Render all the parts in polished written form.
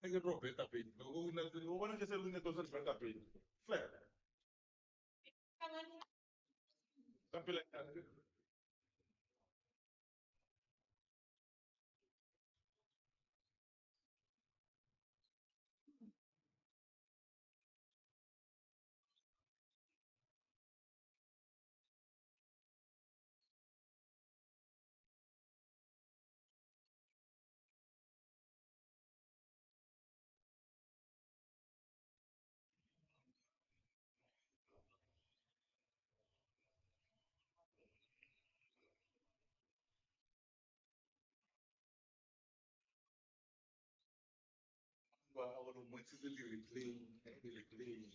Hay que romper tapete. No van a hacer una cosa para tapete. Flat. Something like that. Wow, much is really clean, really clean.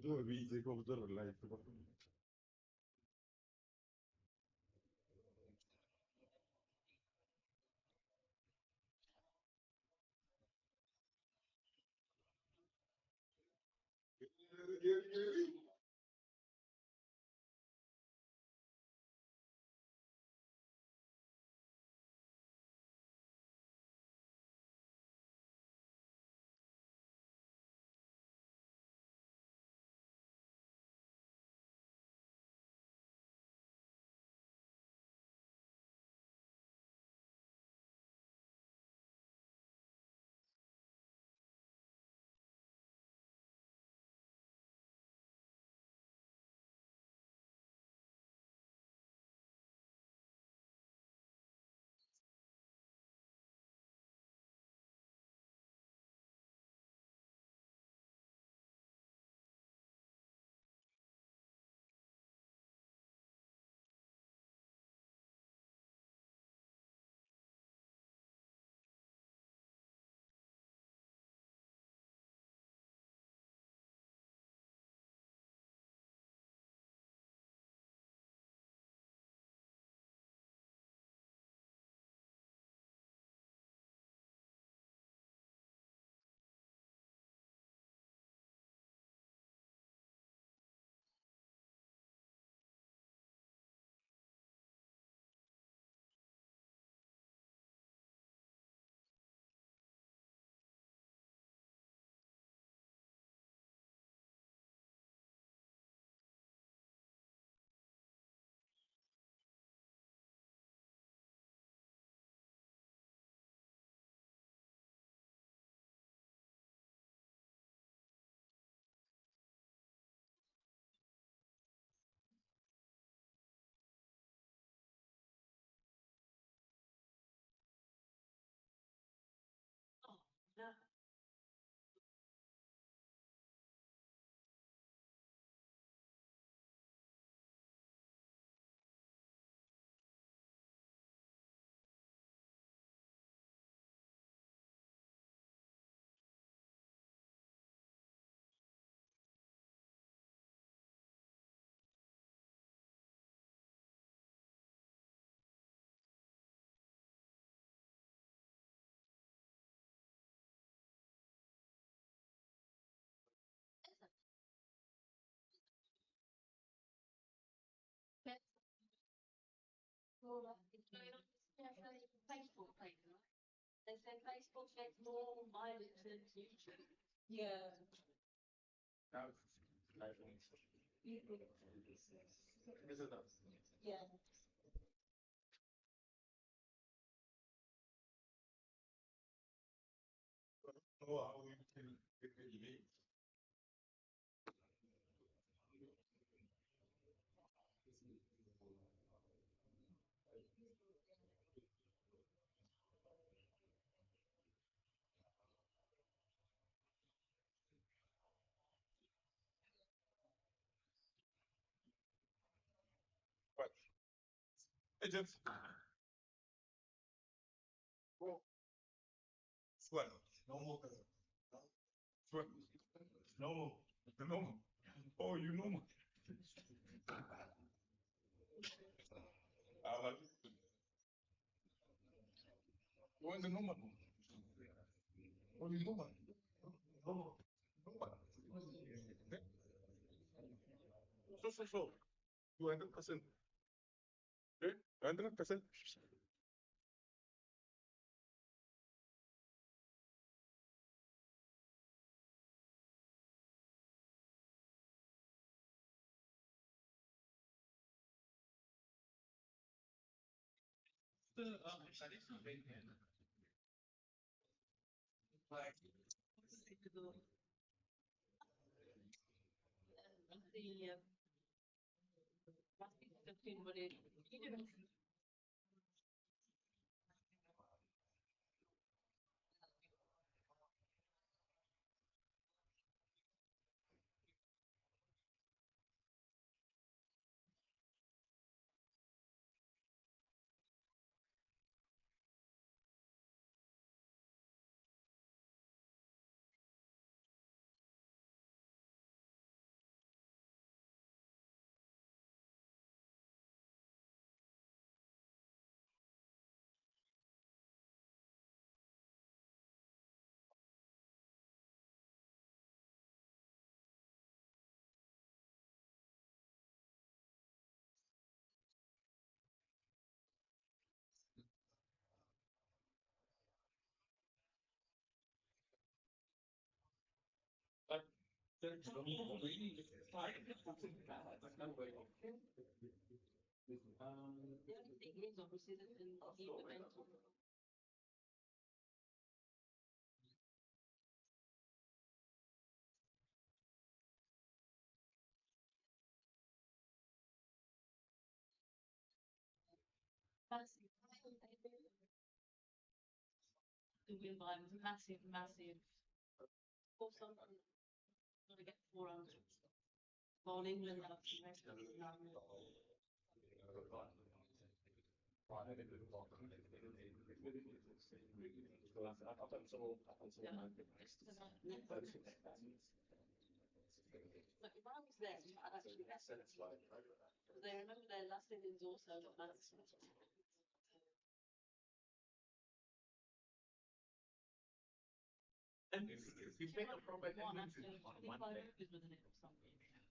Due vite come per lei. know how we can get it. But agents, go sweat. No more. Sweat. No more. No more. Oh, you know more. Like, go in the number. Oh, you know more. No more. No more. So. You 100%. Okay? 100%.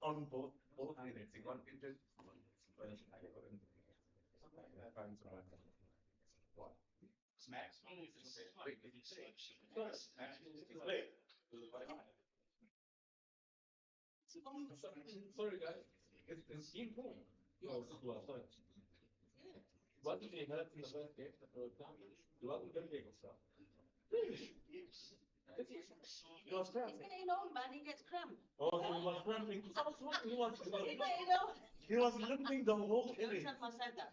On both ends, one engine. Sorry, guys. It's in point. What did they have in the first game? You wasn't going to stuff. Really? He was cramping. He's getting old, man. He gets cramped. Oh, so he was cramping. He was limping the whole inning. I said that.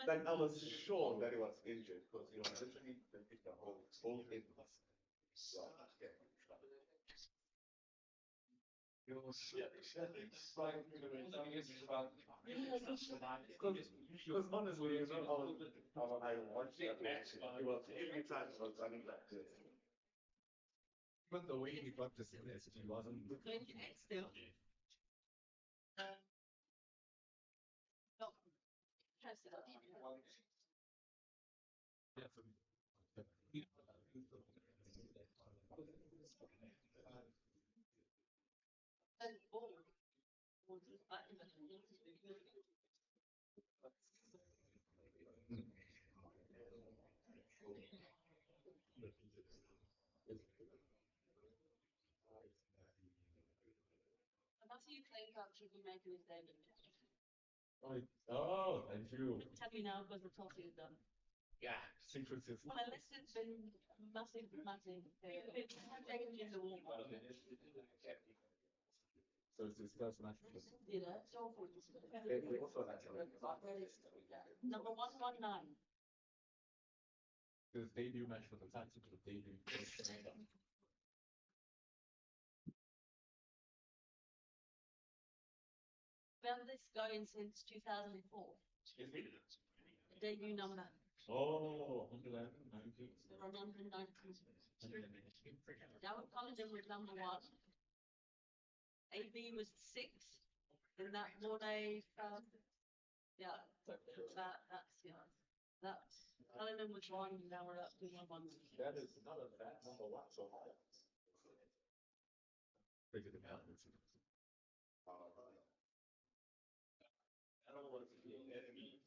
Like I was sure that he was injured because he was literally limping the whole inning. So, yeah. It was because honestly, you know, I watched that match. It was every time he was running like this. Even the way he got this message, he wasn't. Still. you think should be making his debut? Oh, thank you. Tell you now because the tossing is done. Yeah, synchronicity. Well, unless it's been massive. It's change in the wall. So it's his first match. You know, it's awful. We also had Number 119. his debut match for the Titans, the debut. Been this going since 2004. Debut number. Oh, 119. There are 119. Darren Collison was number 1. AB was 6 in that Mornay. Yeah, that's Cullinan was 1. Now we're up to 1. That is not a bad number 1 so far. Figure it out. I don't want to be an enemy.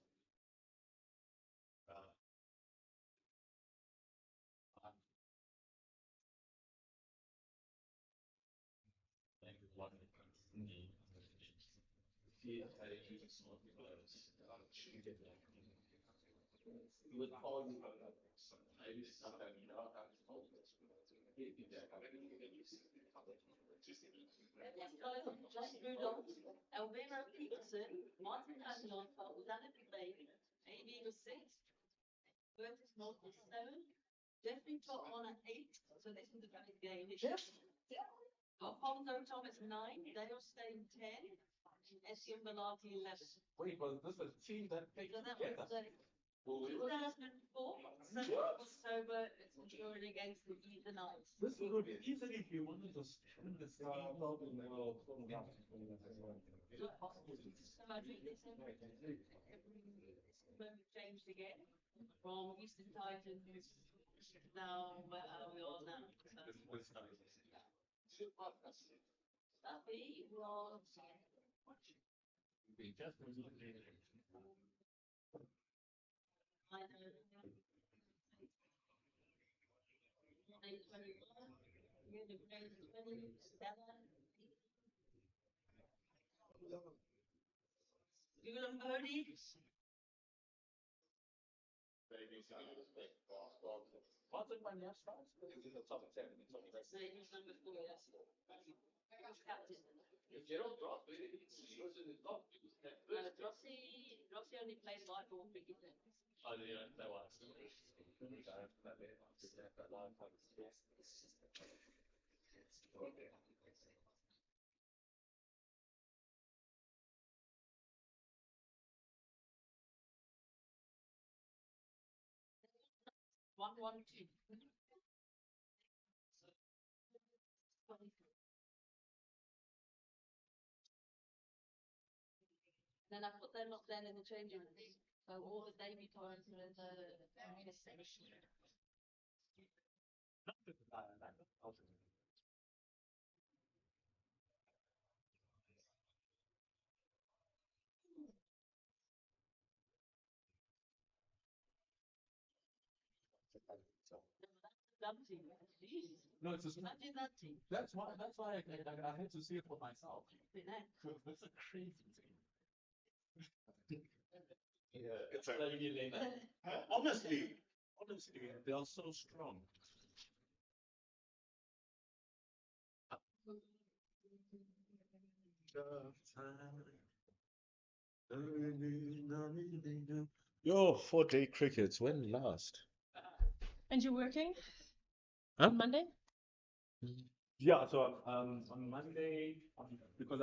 John Rudolph, Elvira Peterson, Martin Adnan, Dana McLean, AB was 6, Curtis Moss was 7, Jeffrey Top on at 8, so this is a great game. Alfonso Thomas 9, Dale Stein 10, Etienne Belati 11. Wait, but this is a team that takes So that together. was 2004, 7th October, it's enduring against the Knights. This would easily be one of the strongest teams in the world. So I think this changed again from Eastern Titans. Now where are we all now? Stuffy was Birdie. What's it my next start? It's in the top 10. It's only He's number 4, yes. Captain. if you don't drop it, it's in the top. Rossi only played live ball for England. Oh, yeah, that was. 1-1-2. Then I put them up then in the changing room. So all the debut times are in the section. Team. No, it's just Imagine that team. That's why I had to see it for myself. That's a crazy team. Yeah, it's honestly, they are so strong. Your 4-day crickets, when last? And you're working Huh? on Monday? Yeah, so on Monday, because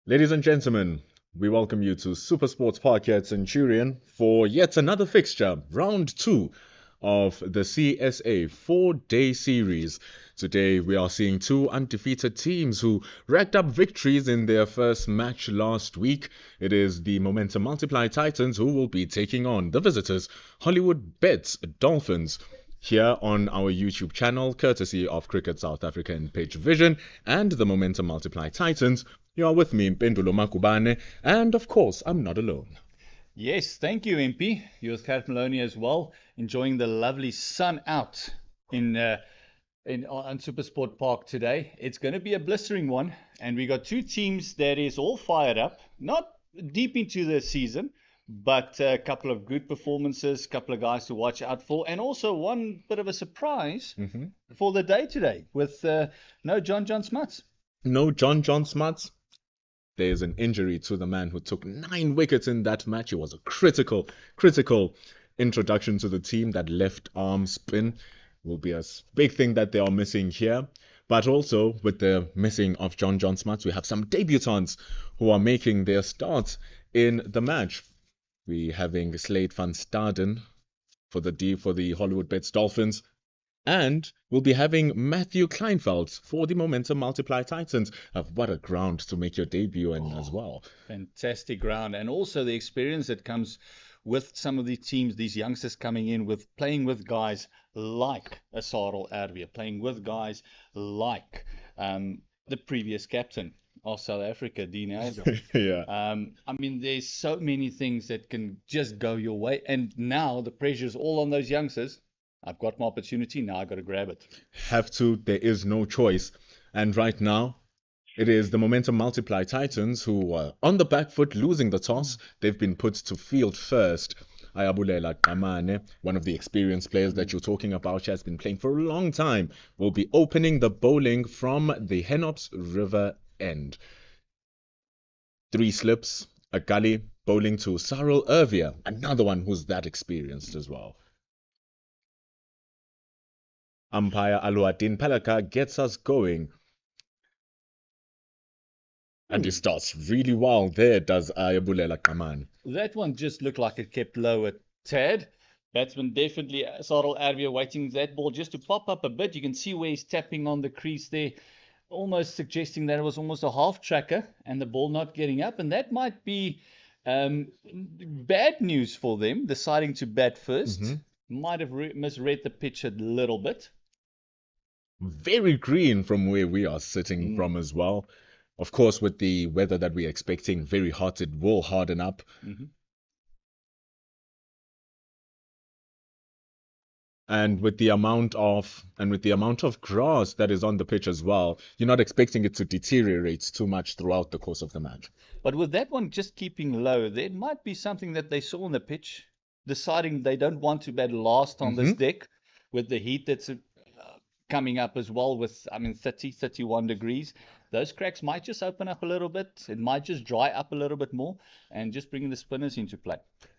Ladies and gentlemen, we welcome you to Super Sports Park at Centurion for yet another fixture, round 2 of the CSA 4-day series. Today we are seeing two undefeated teams who racked up victories in their first match last week. It is the Momentum Multiply Titans who will be taking on the visitors, Hollywoodbets Dolphins. Here on our YouTube channel, courtesy of Cricket South Africa and Page Vision and the Momentum Multiply Titans, you are with me, Mpendulo Makubane, and of course, I'm not alone. Yes, thank you, MP. You're with Kat Maloney as well, enjoying the lovely sun out on Supersport Park today. It's going to be a blistering one, and we got two teams that is all fired up, not deep into the season, but a couple of good performances, a couple of guys to watch out for, and also one bit of a surprise for the day today with no John Smuts. No John Smuts. There is an injury to the man who took 9 wickets in that match. It was a critical introduction to the team. That left arm spin will be a big thing that they are missing here. But also, with the missing of John Smuts, we have some debutants who are making their start in the match. We're having Slade van Staden for the Hollywoodbets Dolphins. And we'll be having Matthew Kleinfeld for the Momentum Multiply Titans. What a ground to make your debut in as well. Fantastic ground. And also the experience that comes with some of the teams, these youngsters coming in with playing with guys like Sarel Erwee, playing with guys like the previous captain of South Africa, Dean Hazel. Yeah. I mean, there's so many things that can just go your way. And now the pressure's all on those youngsters. I've got my opportunity, now I've got to grab it. Have to, there is no choice. And right now, it is the Momentum Multiply Titans who are on the back foot, losing the toss. They've been put to field first. Ayabulela Qamane, one of the experienced players that you're talking about, has been playing for a long time, will be opening the bowling from the Henops River end. 3 slips, a gully, bowling to Sarel Erwee, another one who's that experienced as well. Umpire Aluadin Palaka gets us going. And he starts really wild there, does Ayabulela Qamane. That one just looked like it kept low a tad. Batsman definitely, Sarel Erwee waiting that ball just to pop up a bit. You can see where he's tapping on the crease there, almost suggesting that it was almost a half tracker and the ball not getting up. And that might be bad news for them, deciding to bat first. Might have misread the pitch a little bit. Very green from where we are sitting from as well. Of course, with the weather that we're expecting, very hot, it will harden up. And with the amount of grass that is on the pitch as well, you're not expecting it to deteriorate too much throughout the course of the match. But with that one just keeping low, there might be something that they saw on the pitch, deciding they don't want to bat last on this deck with the heat that's coming up as well with, 30, 31 degrees. Those cracks might just open up a little bit. It might just dry up a little bit more and just bringing the spinners into play.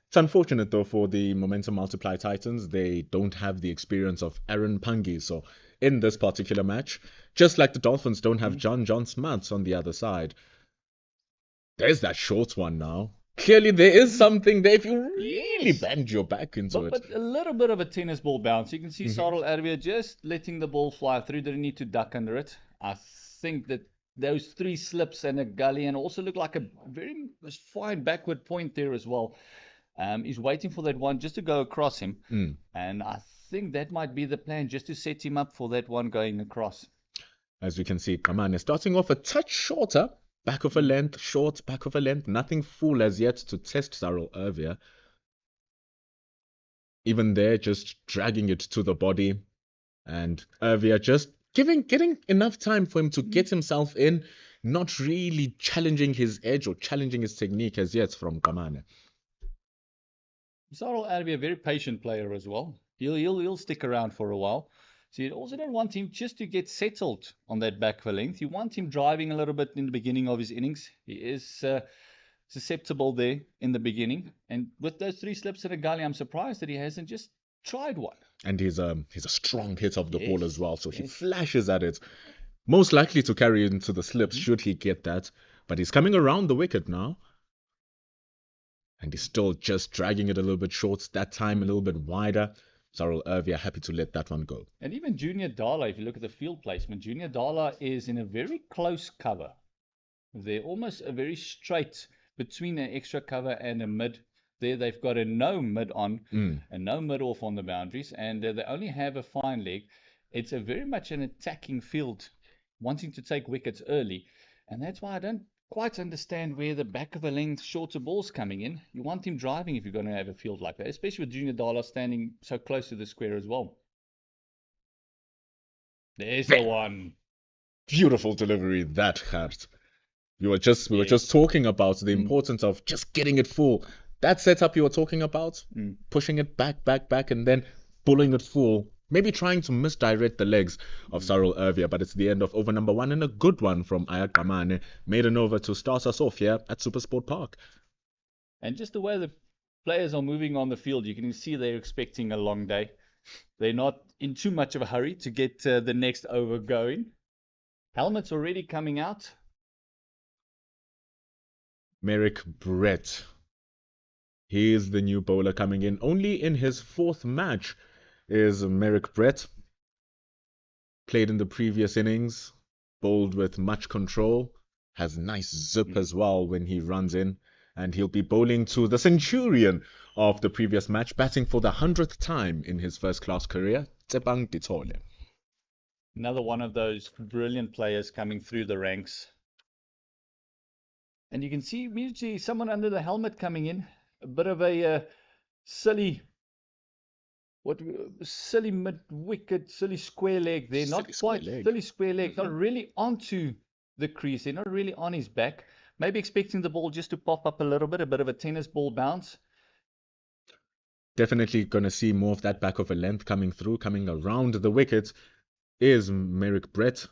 It's unfortunate, though, for the Momentum Multiply Titans. They don't have the experience of Aaron Pangi. So in this particular match, just like the Dolphins don't have John Smuts on the other side. There's that short one now. Clearly, there is something there if you really bend your back into it. But a little bit of a tennis ball bounce. You can see Sarel Erwee just letting the ball fly through. Didn't need to duck under it. I think that those 3 slips and a gully, and also look like a very fine backward point there as well. He's waiting for that one just to go across him. And I think that might be the plan, just to set him up for that one going across. As we can see, Qamane starting off a touch shorter. Back of a length, short, back of a length. Nothing full as yet to test Sarel Erwee. Even there, just dragging it to the body. And Erwee just getting enough time for him to get himself in. Not really challenging his edge or challenging his technique as yet from Qamane. Sarel Erwee, a very patient player as well. He'll stick around for a while. So you also don't want him just to get settled on that back for length. You want him driving a little bit in the beginning of his innings. He is susceptible there in the beginning. And with those 3 slips and a gully, I'm surprised that he hasn't just tried one. And he's a strong hit of the ball as well. So he flashes at it. Most likely to carry into the slips should he get that. But he's coming around the wicket now. And he's still just dragging it a little bit short, that time a little bit wider. Cyril Ervia happy to let that one go. And even Junior Dala, if you look at the field placement, Junior Dala is in a very close cover. They're almost a very straight between an extra cover and a mid. There they've got a no mid on and no mid off on the boundaries, and they only have a fine leg. It's a very much an attacking field, wanting to take wickets early, and that's why I don't quite understand where the back of a length shorter ball's coming in. You want him driving if you're going to have a field like that, especially with Junior Dala standing so close to the square as well. There's the one. Beautiful delivery, that hurt. We were just talking about the importance of just getting it full. That setup you were talking about, pushing it back, and then pulling it full. Maybe trying to misdirect the legs of Cyril Ervia, but it's the end of over number 1 and a good one from Ayat Kamane. Made an over to start us off here at Supersport Park. And just the way the players are moving on the field, you can see they're expecting a long day. They're not in too much of a hurry to get the next over going. Helmet's already coming out. Merrick Brett. He is the new bowler coming in. Only in his 4th match is Merrick Brett. Played in the previous innings. Bowled with much control. Has nice zip as well when he runs in. And he'll be bowling to the Centurion of the previous match, batting for the 100th time in his first-class career, Tsebang Ditole. Another one of those brilliant players coming through the ranks. And you can see immediately someone under the helmet coming in. A bit of a silly mid-wicket, silly square leg there. Silly square leg. Not really onto the crease. They're not really on his back. Maybe expecting the ball just to pop up a little bit, a bit of a tennis ball bounce. Definitely going to see more of that back of a length coming through, coming around the wicket is Merrick Brett.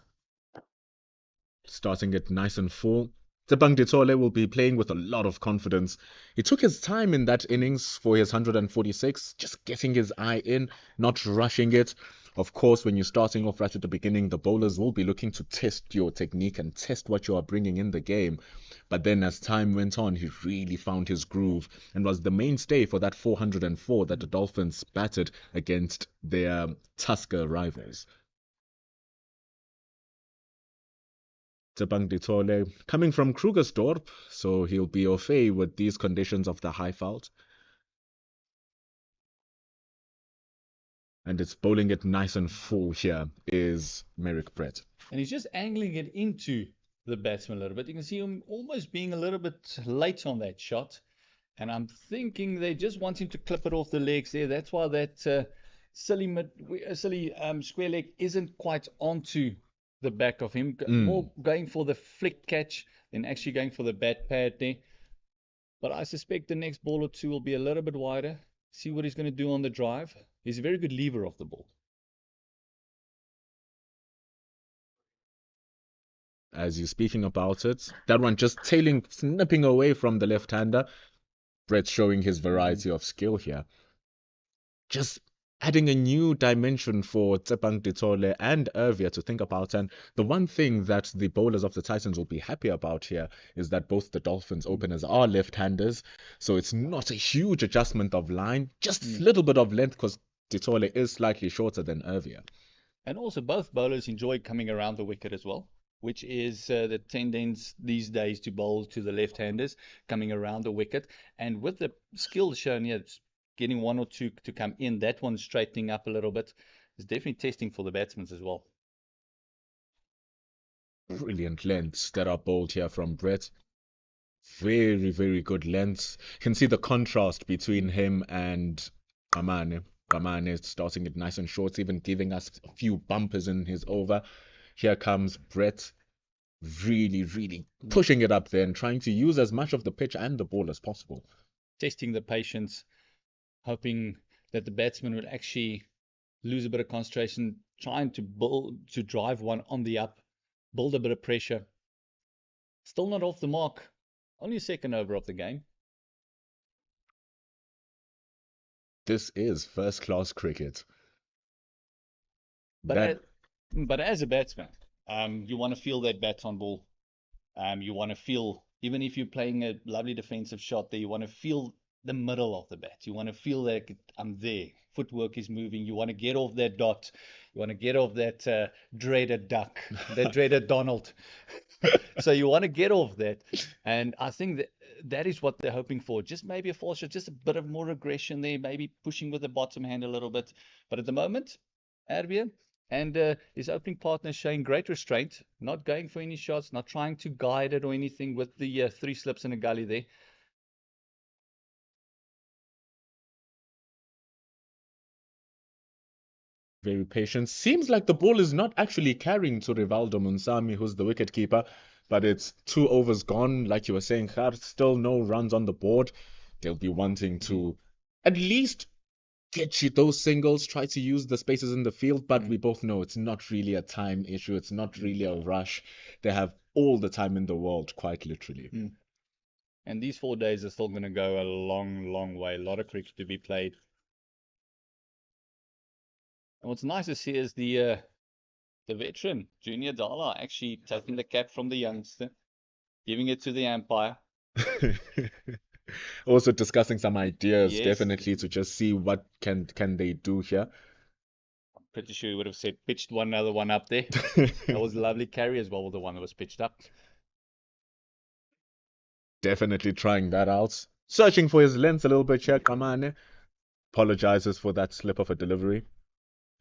Starting it nice and full. Tsebang Ditole will be playing with a lot of confidence. He took his time in that innings for his 146, just getting his eye in, not rushing it. Of course, when you're starting off right at the beginning, the bowlers will be looking to test your technique and test what you are bringing in the game. But then as time went on, he really found his groove and was the mainstay for that 404 that the Dolphins batted against their Tusker rivals. Tsebang Ditole coming from Krugersdorp, so he'll be au fait with these conditions of the high fault. And it's bowling it nice and full here is Merrick Brett. And he's just angling it into the batsman a little bit. You can see him almost being a little bit late on that shot. And I'm thinking they just want him to clip it off the legs there. That's why that silly square leg isn't quite onto the back of him. More going for the flick catch than actually going for the bat pad there. But I suspect the next ball or two will be a little bit wider. See what he's going to do on the drive. He's a very good lever of the ball. As you're speaking about it, that one just snipping away from the left-hander. Brett showing his variety of skill here. Just adding a new dimension for Tsebang Ditole and Ervia to think about. And the one thing that the bowlers of the Titans will be happy about here is that both the Dolphins openers are left-handers. So it's not a huge adjustment of line, just a little bit of length because Ditole is slightly shorter than Ervia. And also both bowlers enjoy coming around the wicket as well, which is the tendency these days to bowl to the left-handers coming around the wicket. And with the skill shown here, getting one or two to come in, that one straightening up a little bit, is definitely testing for the batsmen as well. Brilliant lengths that are bowled here from Brett. Very, very good lengths. You can see the contrast between him and Kamane. Kamane is starting it nice and short, even giving us a few bumpers in his over. Here comes Brett, really, really pushing it up there and trying to use as much of the pitch and the ball as possible. Testing the patience, hoping that the batsman will actually lose a bit of concentration, trying to drive one on the up, build a bit of pressure. Still not off the mark. Only a second over of the game. This is first-class cricket. But as a batsman, you want to feel that bat on ball. You want to feel, even if you're playing a lovely defensive shot there, you want to feel the middle of the bat. You want to feel that I'm there. Footwork is moving. You want to get off that dot. You want to get off that dreaded duck, that dreaded Donald. So you want to get off that. And I think that is what they're hoping for. Just maybe a false shot, just a bit of more aggression there, maybe pushing with the bottom hand a little bit. But at the moment, Arbia and his opening partner showing great restraint, not going for any shots, not trying to guide it or anything with the 3 slips in a gully there. Very patient. Seems like the ball is not actually carrying to Rivaldo Munsami, who's the wicketkeeper, but it's 2 overs gone. Like you were saying, Khar, still no runs on the board. They'll be wanting to at least get you those singles, try to use the spaces in the field, but we both know it's not really a time issue. It's not really a rush. They have all the time in the world, quite literally. And these 4 days are still going to go a long, long way. A lot of cricket to be played. And what's nice to see is the veteran, Junior Dala, actually taking the cap from the youngster, giving it to the umpire. Also discussing some ideas, Yes. definitely, to just see what can they do here. I'm pretty sure he would have said pitched one other one up there. That was a lovely carry as well with the one that was pitched up. Definitely trying that out. Searching for his length a little bit here, Kamane. Apologizes for that slip of a delivery.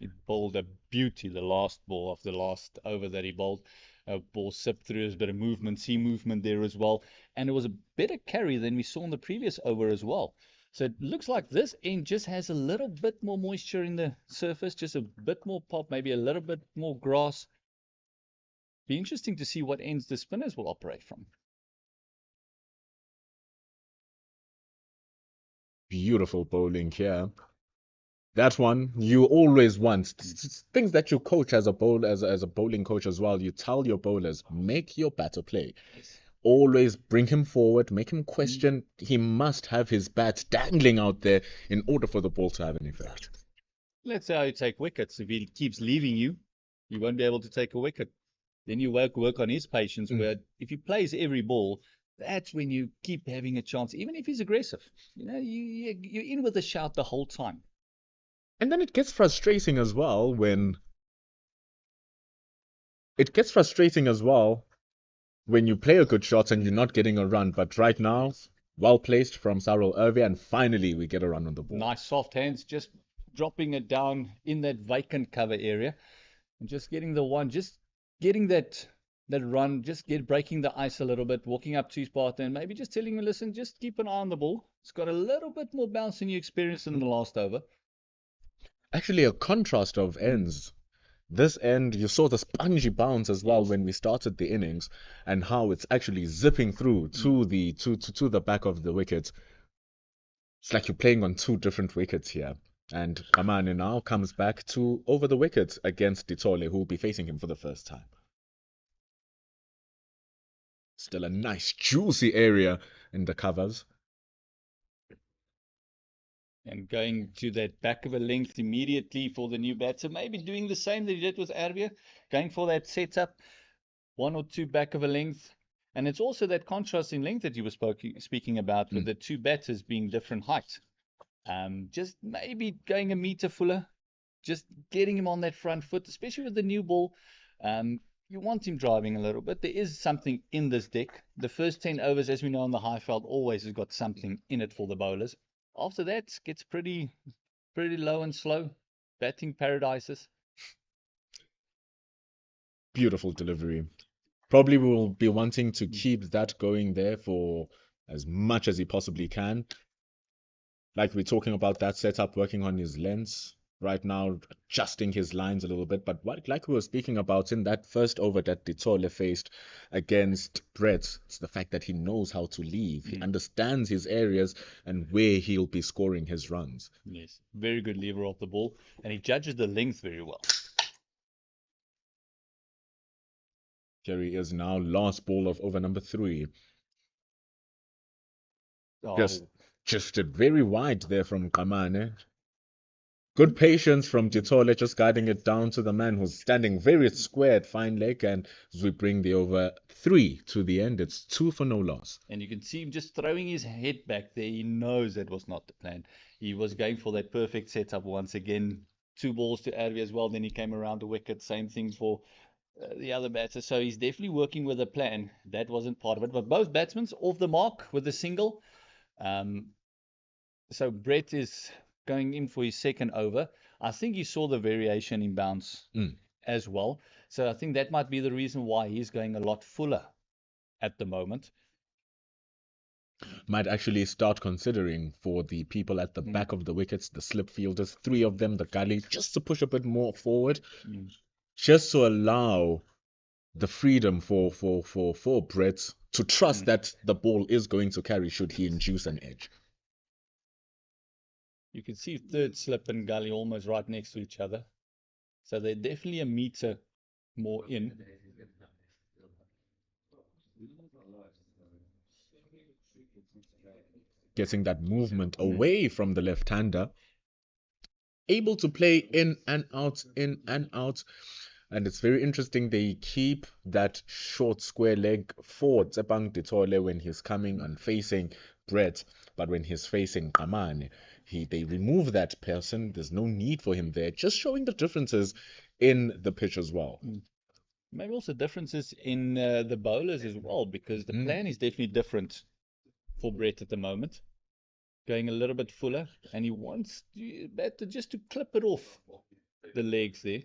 He bowled a beauty, the last ball of the last over that he bowled. A ball sipped through, there's a bit of movement, sea movement there as well. And it was a better carry than we saw in the previous over as well. So it looks like this end just has a little bit more moisture in the surface, just a bit more pop, maybe a little bit more grass. Be interesting to see what ends the spinners will operate from. Beautiful bowling here. That one you always want. Things that you coach as a bowling coach as well. You tell your bowlers, make your batter play. Always bring him forward, make him question. He must have his bat dangling out there in order for the ball to have an effect. Let's say how you take wickets. If he keeps leaving you, you won't be able to take a wicket. Then you work on his patience, where if he plays every ball, that's when you keep having a chance, even if he's aggressive. You know, you're in with a shout the whole time. And then it gets frustrating as well when you play a good shot and you're not getting a run. But right now, well placed from Sarul Ervi, and finally we get a run on the ball. Nice soft hands, just dropping it down in that vacant cover area, and just getting the one, just getting that run, just breaking the ice a little bit, walking up to his partner, and maybe just telling him, listen, just keep an eye on the ball. It's got a little bit more bounce than you experienced in the last over. Actually, a contrast of ends. This end, you saw the spongy bounce as well when we started the innings, and how it's actually zipping through to the back of the wicket. It's like you're playing on 2 different wickets here. And Kamane now comes back to over the wicket against Ditole, who will be facing him for the first time. Still a nice juicy area in the covers. And going to that back of a length immediately for the new batter, maybe doing the same that he did with Arbia, going for that setup, 1 or 2 back of a length. And it's also that contrast in length that you were speaking about, with the 2 batters being different heights. Just maybe going a meter fuller, just getting him on that front foot, especially with the new ball. You want him driving a little bit. There is something in this deck. The first 10 overs, as we know on the Highveld, always has got something in it for the bowlers. After that, it gets pretty low and slow. Batting paradises. Beautiful delivery. Probably will be wanting to keep that going there for as much as he possibly can. Like we're talking about that setup, working on his lengths right now, adjusting his lines a little bit. But like we were speaking about in that first over that Ditole faced against Brett, it's the fact that he knows how to leave. He understands his areas and where he'll be scoring his runs. Yes, very good lever off the ball, and he judges the length very well. Here he is now, last ball of over number 3. Oh, Just drifted very wide there from Kamane. Good patience from Ditole, just guiding it down to the man who's standing very square at fine leg. And as we bring the over 3 to the end, it's 2 for no loss. And you can see him just throwing his head back there. He knows that was not the plan. He was going for that perfect setup once again. 2 balls to Arvie as well. Then he came around the wicket. Same thing for the other batter. So he's definitely working with a plan. That wasn't part of it. But both batsmen off the mark with a single. So Brett is going in for his second over. I think he saw the variation in bounce as well. So I think that might be the reason why he's going a lot fuller at the moment. Might actually start considering for the people at the back of the wickets, the slip fielders, 3 of them, the gully, just to push a bit more forward, just to allow the freedom for Brett to trust that the ball is going to carry should he induce an edge. You can see third slip and gully almost right next to each other. So they're definitely a meter more in. Getting that movement away from the left-hander. Able to play in and out, in and out. And it's very interesting, they keep that short square leg for Tsepang Ditole when he's coming and facing Brett. But when he's facing Kamane, they remove that person. There's no need for him there. Just showing the differences in the pitch as well. Maybe also differences in the bowlers as well, because the plan is definitely different for Brett at the moment. Going a little bit fuller, and he wants the batter just to clip it off the legs there.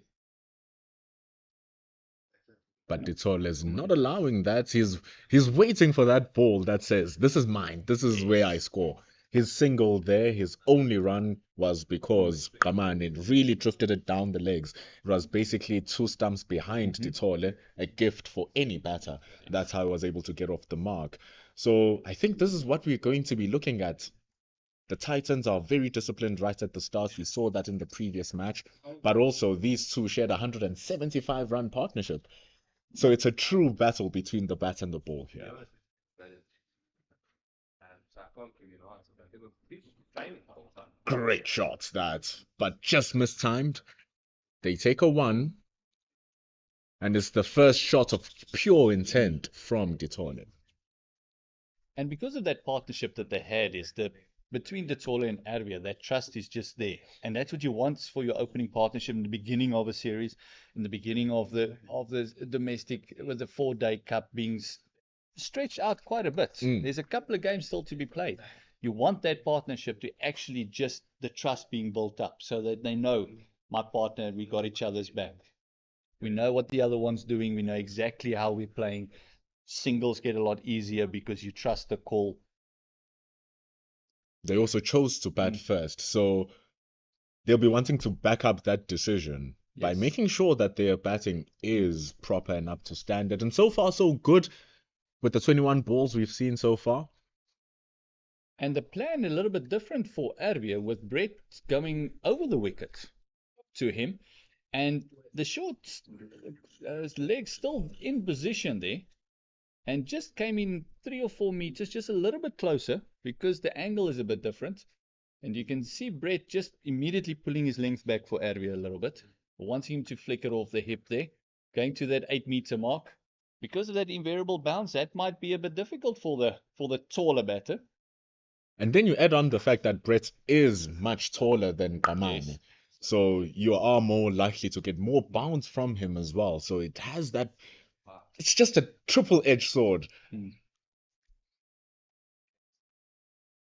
But Ditole is not allowing that. He's waiting for that ball that says, this is mine. This is where I score. His single there, his only run was because Kamane really drifted it down the legs. It was basically 2 stumps behind Ditole, a gift for any batter. That's how he was able to get off the mark. So I think this is what we're going to be looking at. The Titans are very disciplined right at the start. We saw that in the previous match. But also, these two shared a 175-run partnership. So it's a true battle between the bat and the ball here. Great shots that, but just mistimed. They take a 1, and it's the first shot of pure intent from Ditole. And because of that partnership that they had, is that between Ditole and Arvie, that trust is just there. And that's what you want for your opening partnership in the beginning of a series, in the beginning of the domestic, with the 4-day cup being stretched out quite a bit. There's a couple of games still to be played. You want that partnership to actually just the trust being built up so that they know, my partner, we got each other's back. We know what the other one's doing. We know exactly how we're playing. Singles get a lot easier because you trust the call. They also chose to bat first, so they'll be wanting to back up that decision by making sure that their batting is proper and up to standard. And so far, so good with the 21 balls we've seen so far. And the plan a little bit different for Arvie, with Brett going over the wicket to him, and the short leg still in position there, and just came in 3 or 4 meters, just a little bit closer, because the angle is a bit different. And you can see Brett just immediately pulling his length back for Arvie a little bit, wanting him to flick it off the hip there, going to that 8-meter mark. Because of that invariable bounce, that might be a bit difficult for the taller batter. And then you add on the fact that Brett is much taller than Kamane. Yes. So you are more likely to get more bounce from him as well. So it has that, it's just a triple-edged sword.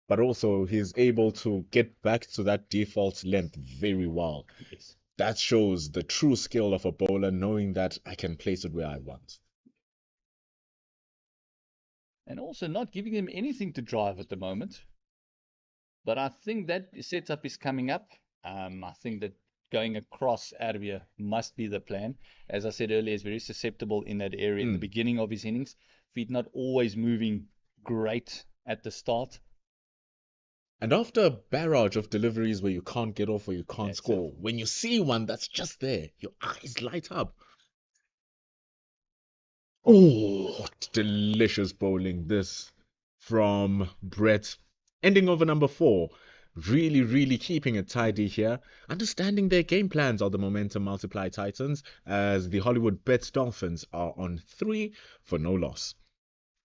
But also he's able to get back to that default length very well. Yes. That shows the true skill of a bowler, knowing that I can place it where I want. And also not giving him anything to drive at the moment. But I think that setup is coming up. I think that going across Arvie must be the plan. As I said earlier, he's very susceptible in that area in the beginning of his innings. Feet not always moving great at the start. And after a barrage of deliveries where you can't get off or you can't score, when you see one that's just there, your eyes light up. Oh, delicious bowling this from Brett. Ending over number 4. really keeping it tidy here, understanding their game plans are the momentum multiply Titans, as the Hollywoodbets Dolphins are on 3 for no loss.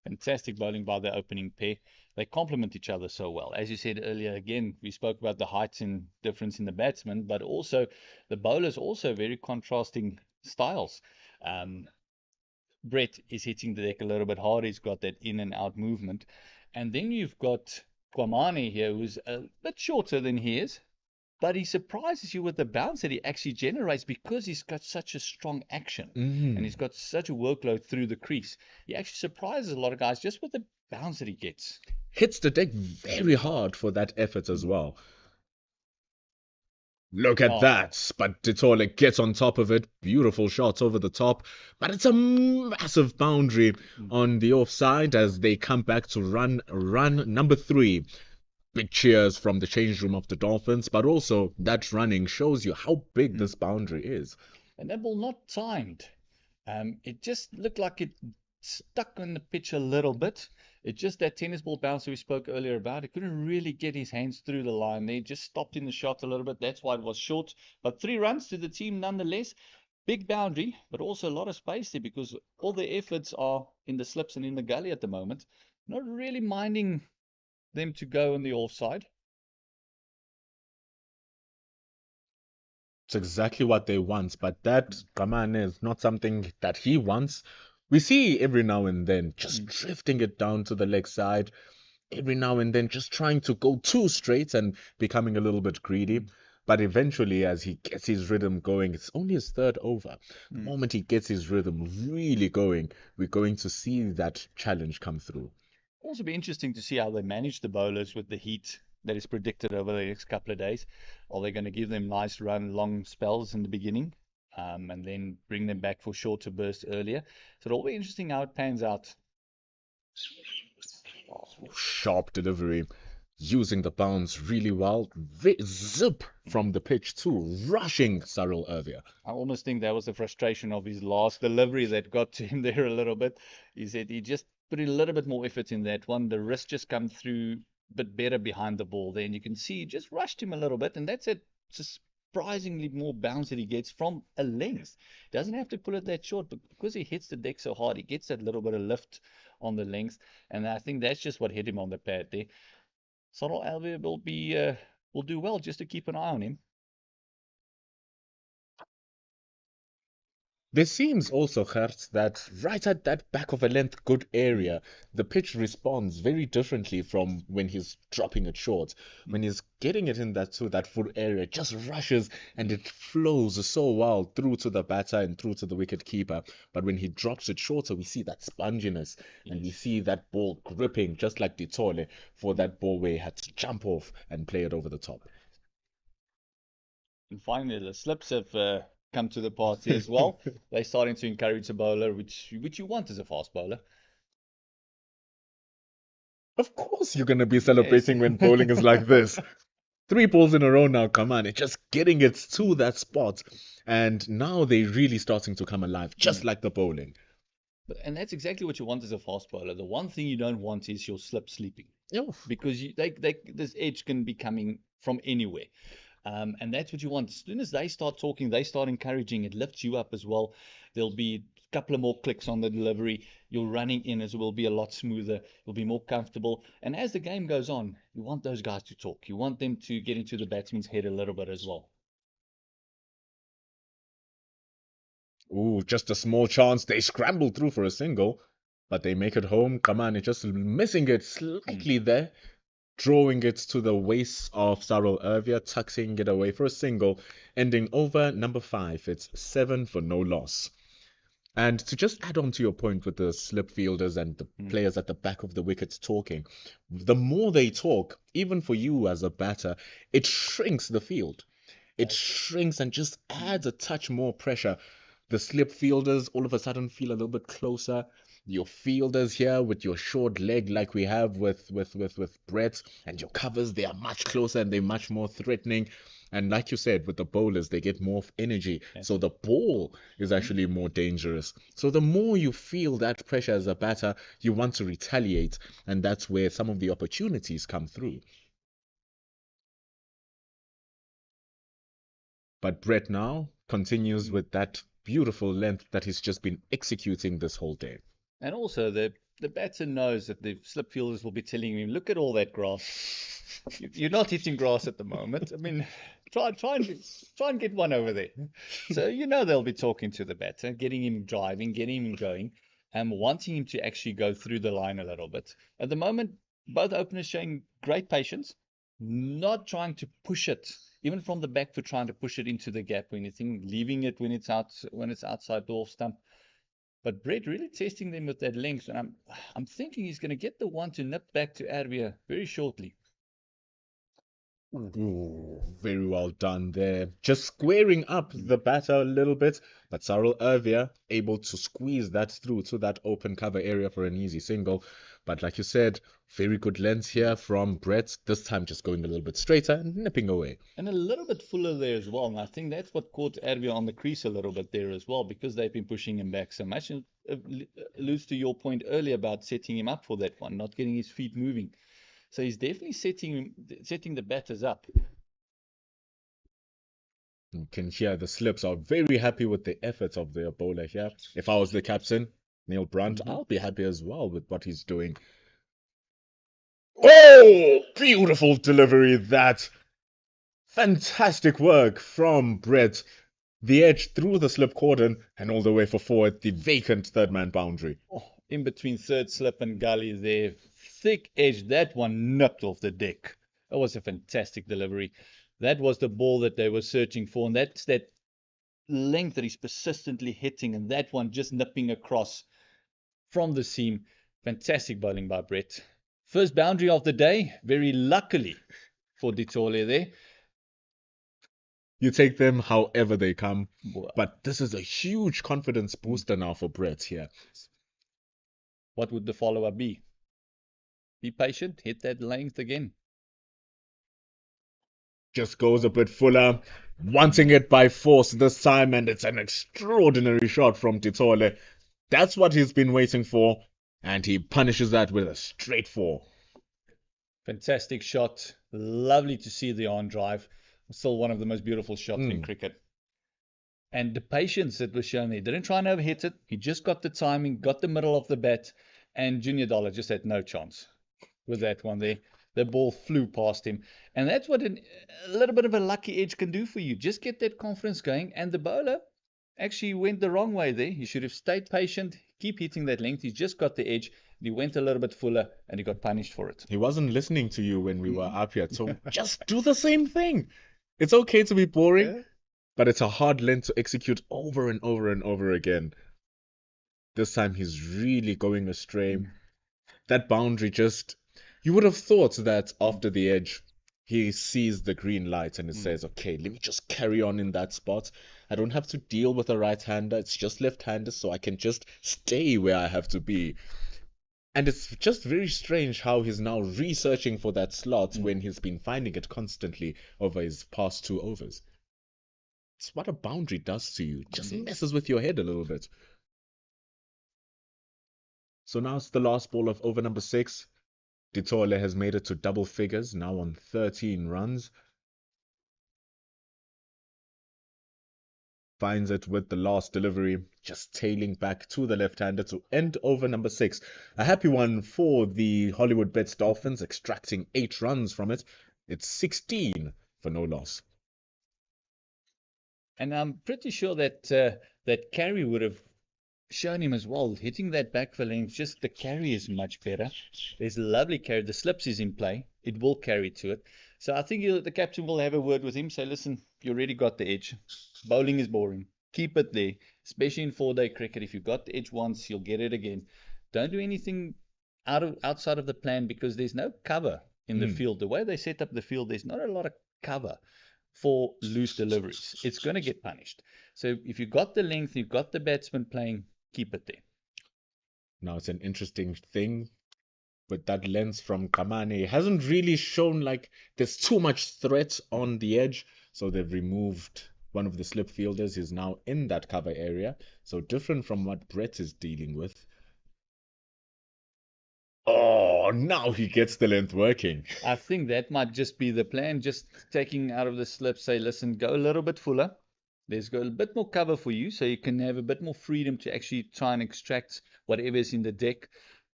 Fantastic bowling by the opening pair. They complement each other so well. As you said earlier, again, we spoke about the heights and difference in the batsmen, but also the bowlers also very contrasting styles. Brett is hitting the deck a little bit hard. He's got that in and out movement. And then you've got Kwamane here, who's a bit shorter than he is, but he surprises you with the bounce that he actually generates because he's got such a strong action and he's got such a workload through the crease. He actually surprises a lot of guys just with the bounce that he gets. Hits the deck very hard for that effort as well. Look at that, but Ditole gets on top of it. Beautiful shots over the top, but it's a massive boundary on the offside as they come back to run number 3. Big cheers from the change room of the Dolphins, but also that running shows you how big this boundary is. And that ball not timed. It just looked like it stuck on the pitch a little bit. It's just that tennis ball bouncer we spoke earlier about. He couldn't really get his hands through the line there. Just stopped in the shot a little bit. That's why it was short. But 3 runs to the team nonetheless. Big boundary, but also a lot of space there because all the efforts are in the slips and in the gully at the moment. Not really minding them to go on the offside. It's exactly what they want, but that, Kamane, is not something that he wants. We see every now and then just drifting it down to the leg side, every now and then just trying to go too straight and becoming a little bit greedy. But eventually, as he gets his rhythm going, it's only his 3rd over. The moment he gets his rhythm really going, we're going to see that challenge come through. Also be interesting to see how they manage the bowlers with the heat that is predicted over the next couple of days. Are they going to give them nice long spells in the beginning and then bring them back for shorter bursts earlier? So it'll be interesting how it pans out. Sharp delivery, using the bounce really well. Zip from the pitch too, rushing Cyril Ervia. I almost think that was the frustration of his last delivery that got to him there a little bit. He said he just put in a little bit more effort in that one. The wrist just come through a bit better behind the ball there, and you can see he just rushed him a little bit, and that's it. Surprisingly more bounce that he gets from a length. Doesn't have to pull it that short, but because he hits the deck so hard, he gets that little bit of lift on the length, and I think that's just what hit him on the pad there. Cyril Ervia will do well just to keep an eye on him. There seems also, Gert, that right at that back of a length good area, the pitch responds very differently from when he's dropping it short. When he's getting it in that full area, it just rushes and it flows so well through to the batter and through to the wicket keeper. But when he drops it shorter, we see that sponginess and we see that ball gripping, just like Ditole for that ball where he had to jump off and play it over the top. And finally, the slips have come to the party as well. They're starting to encourage a bowler, which you want as a fast bowler. Of course you're going to be celebrating when bowling is like this. 3 balls in a row now, come on. It's just getting it to that spot. And now they're really starting to come alive, just like the bowling. And that's exactly what you want as a fast bowler. The one thing you don't want is your slip sleeping. Because this edge can be coming from anywhere. And that's what you want. As soon as they start talking, they start encouraging, it lifts you up as well. There'll be a couple of more clicks on the delivery. Your running in as well will be a lot smoother. You'll be more comfortable. And as the game goes on, you want those guys to talk. You want them to get into the batsman's head a little bit as well. Ooh, just a small chance. They scramble through for a single, but they make it home. Come on, it's just missing it slightly there. Drawing it to the waist of Cyril Ervia, tucking it away for a single, ending over number 5. It's 7 for no loss. And to just add on to your point with the slip fielders and the players at the back of the wickets talking, the more they talk, even for you as a batter, it shrinks the field. It shrinks and just adds a touch more pressure. The slip fielders all of a sudden feel a little bit closer. Your fielders here with your short leg like we have with Brett, and your covers, they are much closer and they're much more threatening. And like you said, with the bowlers, they get more energy. So the ball is actually more dangerous. So the more you feel that pressure as a batter, you want to retaliate. And that's where some of the opportunities come through. But Brett now continues with that beautiful length that he's just been executing this whole day. And also the batter knows that the slip fielders will be telling him, look at all that grass. You're not hitting grass at the moment. I mean, try and get one over there. So they'll be talking to the batter, getting him driving, getting him going, and wanting him to actually go through the line a little bit. At the moment, both openers showing great patience, not trying to push it, even from the back foot, trying to push it into the gap or anything, leaving it when it's outside the off stump. But Brett really testing them with that length, and I'm thinking he's going to get the one to nip back to Arvia very shortly. Ooh, very well done there. Just squaring up the batter a little bit, but Cyril Ervia able to squeeze that through to that open cover area for an easy single. But like you said, very good length here from Brett. This time just going a little bit straighter and nipping away. And a little bit fuller there as well. And I think that's what caught Arvia on the crease a little bit there as well, because they've been pushing him back so much. And it alludes to your point earlier about setting him up for that one, not getting his feet moving. So he's definitely setting the batters up. You can hear the slips are very happy with the efforts of their bowler here. If I was the captain, Neil Brunt, I'll be happy as well with what he's doing. Oh, beautiful delivery that. Fantastic work from Brett. The edge through the slip cordon and all the way for four at the vacant third man boundary. Oh, in between third slip and gully there. Thick edge. That one nipped off the deck. That was a fantastic delivery. That was the ball that they were searching for. And that's that length that he's persistently hitting. And that one just nipping across from the seam. Fantastic bowling by Brett. First boundary of the day. Very luckily for Ditole there. You take them however they come. But this is a huge confidence booster now for Brett here. What would the follow-up be? Be patient. Hit that length again. Just goes a bit fuller, wanting it by force this time, and it's an extraordinary shot from Titole. That's what he's been waiting for, and he punishes that with a straight four. Fantastic shot. Lovely to see the on drive. Still one of the most beautiful shots in cricket. And the patience that was shown there. Didn't try and overhit it. He just got the timing, got the middle of the bat, and Junior Dollar just had no chance with that one there. The ball flew past him. And that's what a little bit of a lucky edge can do for you. Just get that confidence going. And the bowler actually went the wrong way there. He should have stayed patient, keep hitting that length. He's just got the edge. And he went a little bit fuller and he got punished for it. He wasn't listening to you when we were up here. So just do the same thing. It's okay to be boring, but it's a hard length to execute over and over and over again. This time he's really going astray. That boundary just... You would have thought that after the edge, he sees the green light and he says, okay, let me just carry on in that spot. I don't have to deal with a right-hander. It's just left-hander, so I can just stay where I have to be. And it's just very strange how he's now researching for that slot when he's been finding it constantly over his past 2 overs. It's what a boundary does to you. It just messes with your head a little bit. So now it's the last ball of over number 6. Ditole has made it to double figures, now on 13 runs. Finds it with the last delivery, just tailing back to the left-hander to end over number 6. A happy one for the Hollywoodbets Dolphins, extracting 8 runs from it. It's 16 for no loss. And I'm pretty sure that that carry would have shown him as well. Hitting that back for length, just the carry is much better. There's a lovely carry. The slips is in play. It will carry to it. So I think the captain will have a word with him. Say, listen, you already got the edge. Bowling is boring. Keep it there, especially in 4-day cricket. If you got the edge once, you'll get it again. Don't do anything outside of the plan because there's no cover in the field. The way they set up the field, there's not a lot of cover for loose deliveries. It's going to get punished. So if you got the length, you've got the batsman playing, keep it there. Now it's an interesting thing with that lens from Kamane. It hasn't really shown like there's too much threat on the edge. So they've removed one of the slip fielders. He's now in that cover area. So different from what Brett is dealing with. Oh, Oh, now he gets the length working. I think that might just be the plan, just taking out of the slip, say, listen, go a little bit fuller. Let's go a bit more cover for you so you can have a bit more freedom to actually try and extract whatever is in the deck,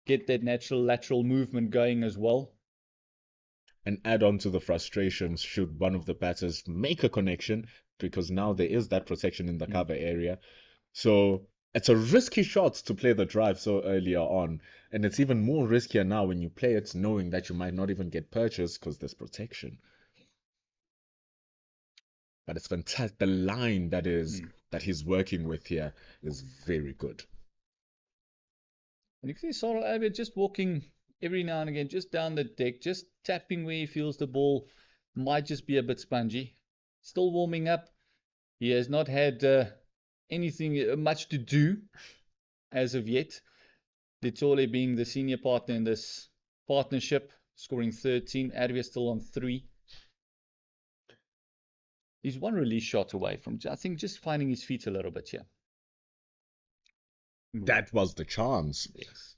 get that natural lateral movement going as well. And add on to the frustrations should one of the batters make a connection, because now there is that protection in the cover area. So it's a risky shot to play the drive so earlier on, and it's even more riskier now when you play it knowing that you might not even get purchased because there's protection. But it's fantastic. The line that he's working with here is very good. And you can see Sorrel Abia just walking every now and again, just down the deck, just tapping where he feels the ball might just be a bit spongy. Still warming up. He has not had anything much to do as of yet. Ditole being the senior partner in this partnership, scoring 13. Arvia still on 3. He's one release shot away from, I think, just finding his feet a little bit here. That was the chance. Yes.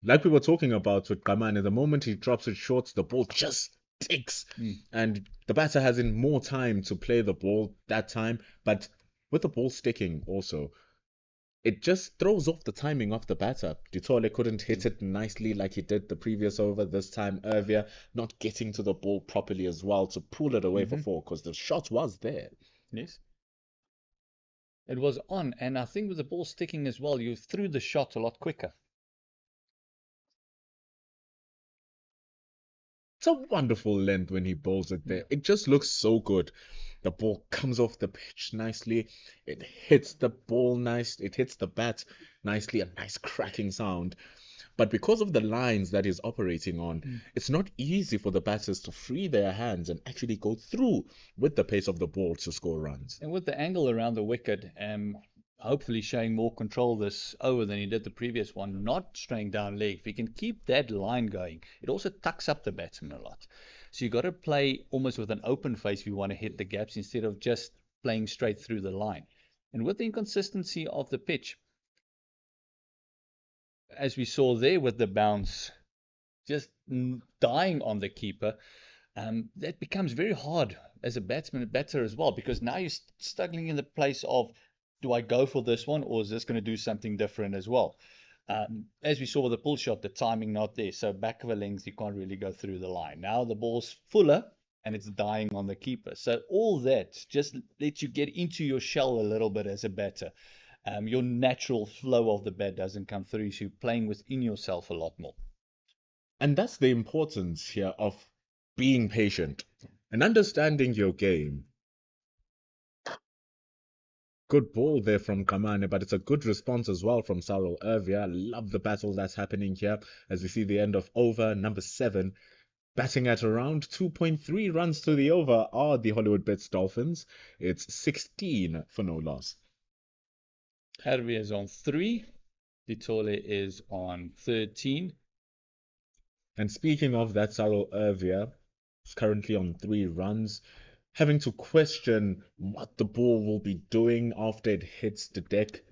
Like we were talking about with Kamane, the moment he drops it short, the ball just ticks. And the batter has in more time to play the ball that time. But with the ball sticking also, it just throws off the timing of the batter. Ditole couldn't hit it nicely like he did the previous over. This time, Ervia not getting to the ball properly as well to pull it away for 4, because the shot was there. Yes. It was on, and I think with the ball sticking as well, you threw the shot a lot quicker. It's a wonderful length when he bowls it there. It just looks so good. The ball comes off the pitch nicely. It hits the ball nice. It hits the bat nicely. A nice cracking sound. But because of the lines that he's operating on, it's not easy for the batters to free their hands and actually go through with the pace of the ball to score runs. And with the angle around the wicket, hopefully showing more control this over than he did the previous one, not straying down leg. If he can keep that line going, it also tucks up the batsman a lot. So you've got to play almost with an open face if you want to hit the gaps instead of just playing straight through the line. And with the inconsistency of the pitch, as we saw there with the bounce just dying on the keeper, that becomes very hard as a batter as well, because now you're struggling in the place of, do I go for this one, or is this going to do something different as well? As we saw with the pull shot, the timing not there, so back of a length you can't really go through the line. Now the ball's fuller and it's dying on the keeper, so all that just lets you get into your shell a little bit as a batter. Your natural flow of the bat doesn't come through, so you're playing within yourself a lot more. And that's the importance here of being patient and understanding your game. Good ball there from Kamane, but it's a good response as well from Sarel Ervia. I love the battle that's happening here as we see the end of over number 7. Batting at around 2.3 runs to the over are the Hollywoodbets Dolphins. It's 16 for no loss. Ervia is on 3. Ditole is on 13. And speaking of that, Sarel Ervia is currently on 3 runs, having to question what the ball will be doing after it hits the deck.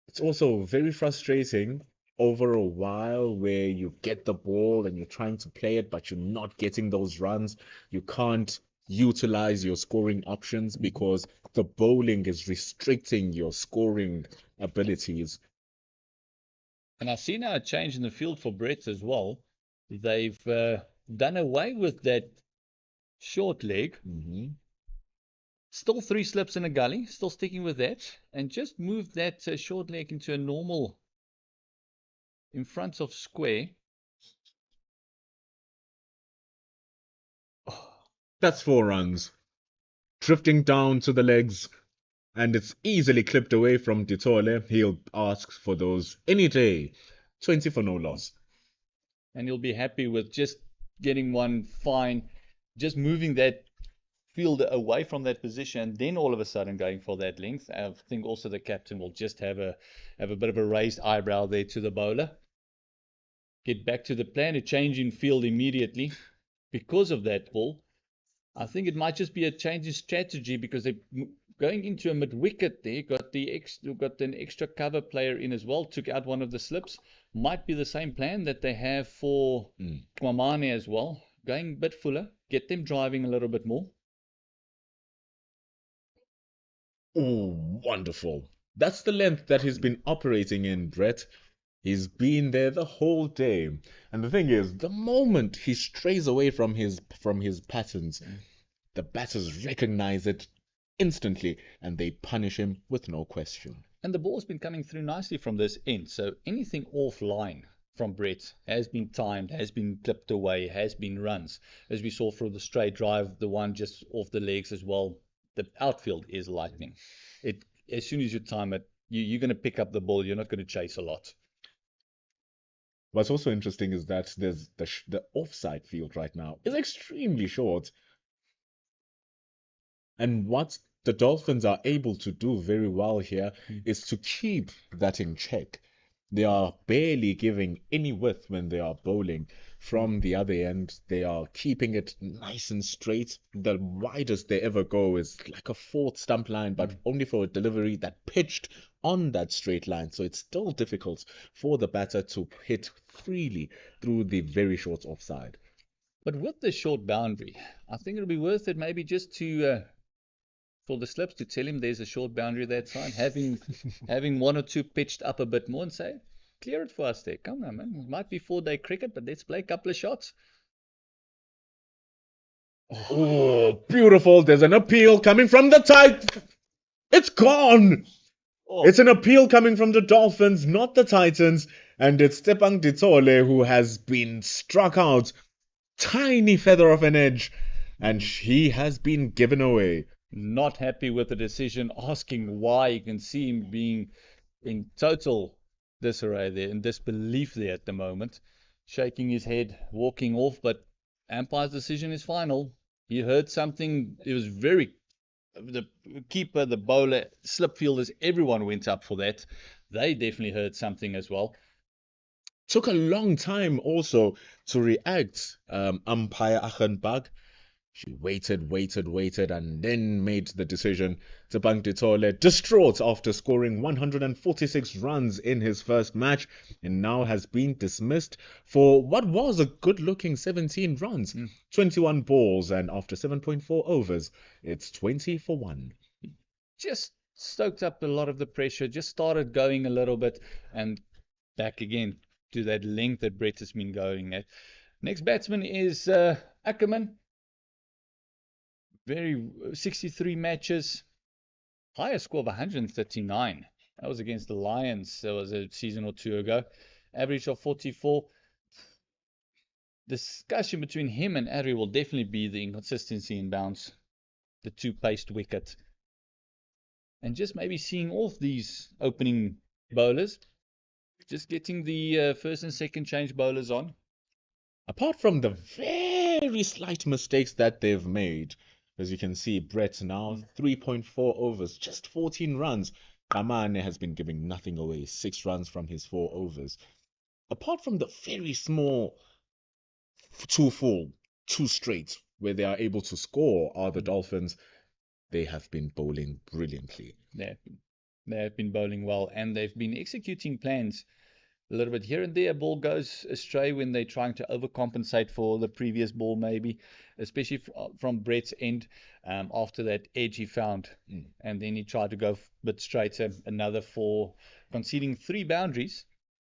It's also very frustrating over a while where you get the ball and you're trying to play it, but you're not getting those runs. You can't utilize your scoring options because the bowling is restricting your scoring abilities. And I see now a change in the field for Brett as well. They've done away with that short leg. Still 3 slips in a gully, still sticking with that, and just moved that short leg into a normal in front of square. That's 4 runs. Drifting down to the legs, and it's easily clipped away from Ditole. He'll ask for those any day. 20 for no loss. And he'll be happy with just getting one fine, just moving that field away from that position, and then all of a sudden going for that length. I think also the captain will just have a bit of a raised eyebrow there to the bowler. Get back to the plan, a change in field immediately because of that ball. I think it might just be a change in strategy because they going into a mid-wicket there, got an extra cover player in as well, took out one of the slips. Might be the same plan that they have for Kwamane as well. Going a bit fuller, get them driving a little bit more. Oh, wonderful. That's the length that he's been operating in, Brett. He's been there the whole day. And the thing is, the moment he strays away from his patterns, the batters recognize it instantly and they punish him with no question. And the ball's been coming through nicely from this end. So anything offline from Brett has been timed, has been clipped away, has been runs. As we saw for the straight drive, the one just off the legs as well. The outfield is lightning. As soon as you time it, you're going to pick up the ball. You're not going to chase a lot. What's also interesting is that there's the offside field right now is extremely short. And what the Dolphins are able to do very well here is to keep that in check. They are barely giving any width when they are bowling. From the other end, they are keeping it nice and straight. The widest they ever go is like a fourth stump line, but only for a delivery that pitched on that straight line. So it's still difficult for the batter to hit freely through the very short offside. But with the short boundary, I think it'll be worth it maybe just to for the slips to tell him there's a short boundary that side, having one or two pitched up a bit more and say, clear it for us there. Come on, man. It might be 4-day cricket, but let's play a couple of shots. Oh, beautiful. There's an appeal coming from the Titans. It's gone. Oh. It's an appeal coming from the Dolphins, not the Titans. And it's Tepang Ditole who has been struck out. Tiny feather of an edge. And he has been given away. Not happy with the decision, asking why. You can see him being in total disarray there, in disbelief there at the moment, shaking his head, walking off, but umpire's decision is final. He heard something. It was the keeper, the bowler, slip fielders, everyone went up for that. They definitely heard something as well. Took a long time also to react, umpire Achenbach. She waited, and then made the decision. Tepang Ditole, distraught after scoring 146 runs in his first match, and now has been dismissed for what was a good-looking 17 runs, 21 balls, and after 7.4 overs, it's 20 for 1. Just stoked up a lot of the pressure, just started going a little bit, and back again to that length that Brett has been going at. Next batsman is Ackerman. 63 matches, highest score of 139. That was against the Lions. That was a season or two ago. Average of 44. Discussion between him and Adri will definitely be the inconsistency in bounce, the two-paced wicket, and just maybe seeing off these opening bowlers, just getting the first and second change bowlers on. Apart from the very slight mistakes that they've made, as you can see, Brett now 3.4 overs, just 14 runs. Kamane has been giving nothing away, 6 runs from his 4 overs. Apart from the very small 2 straight, where they are able to score, are the Dolphins. They have been bowling brilliantly. They have been bowling well, and they've been executing plans a little bit here and there. A ball goes astray when they're trying to overcompensate for the previous ball, maybe, especially from Brett's end. After that edge he found, and then he tried to go a bit straighter. Another for conceding 3 boundaries,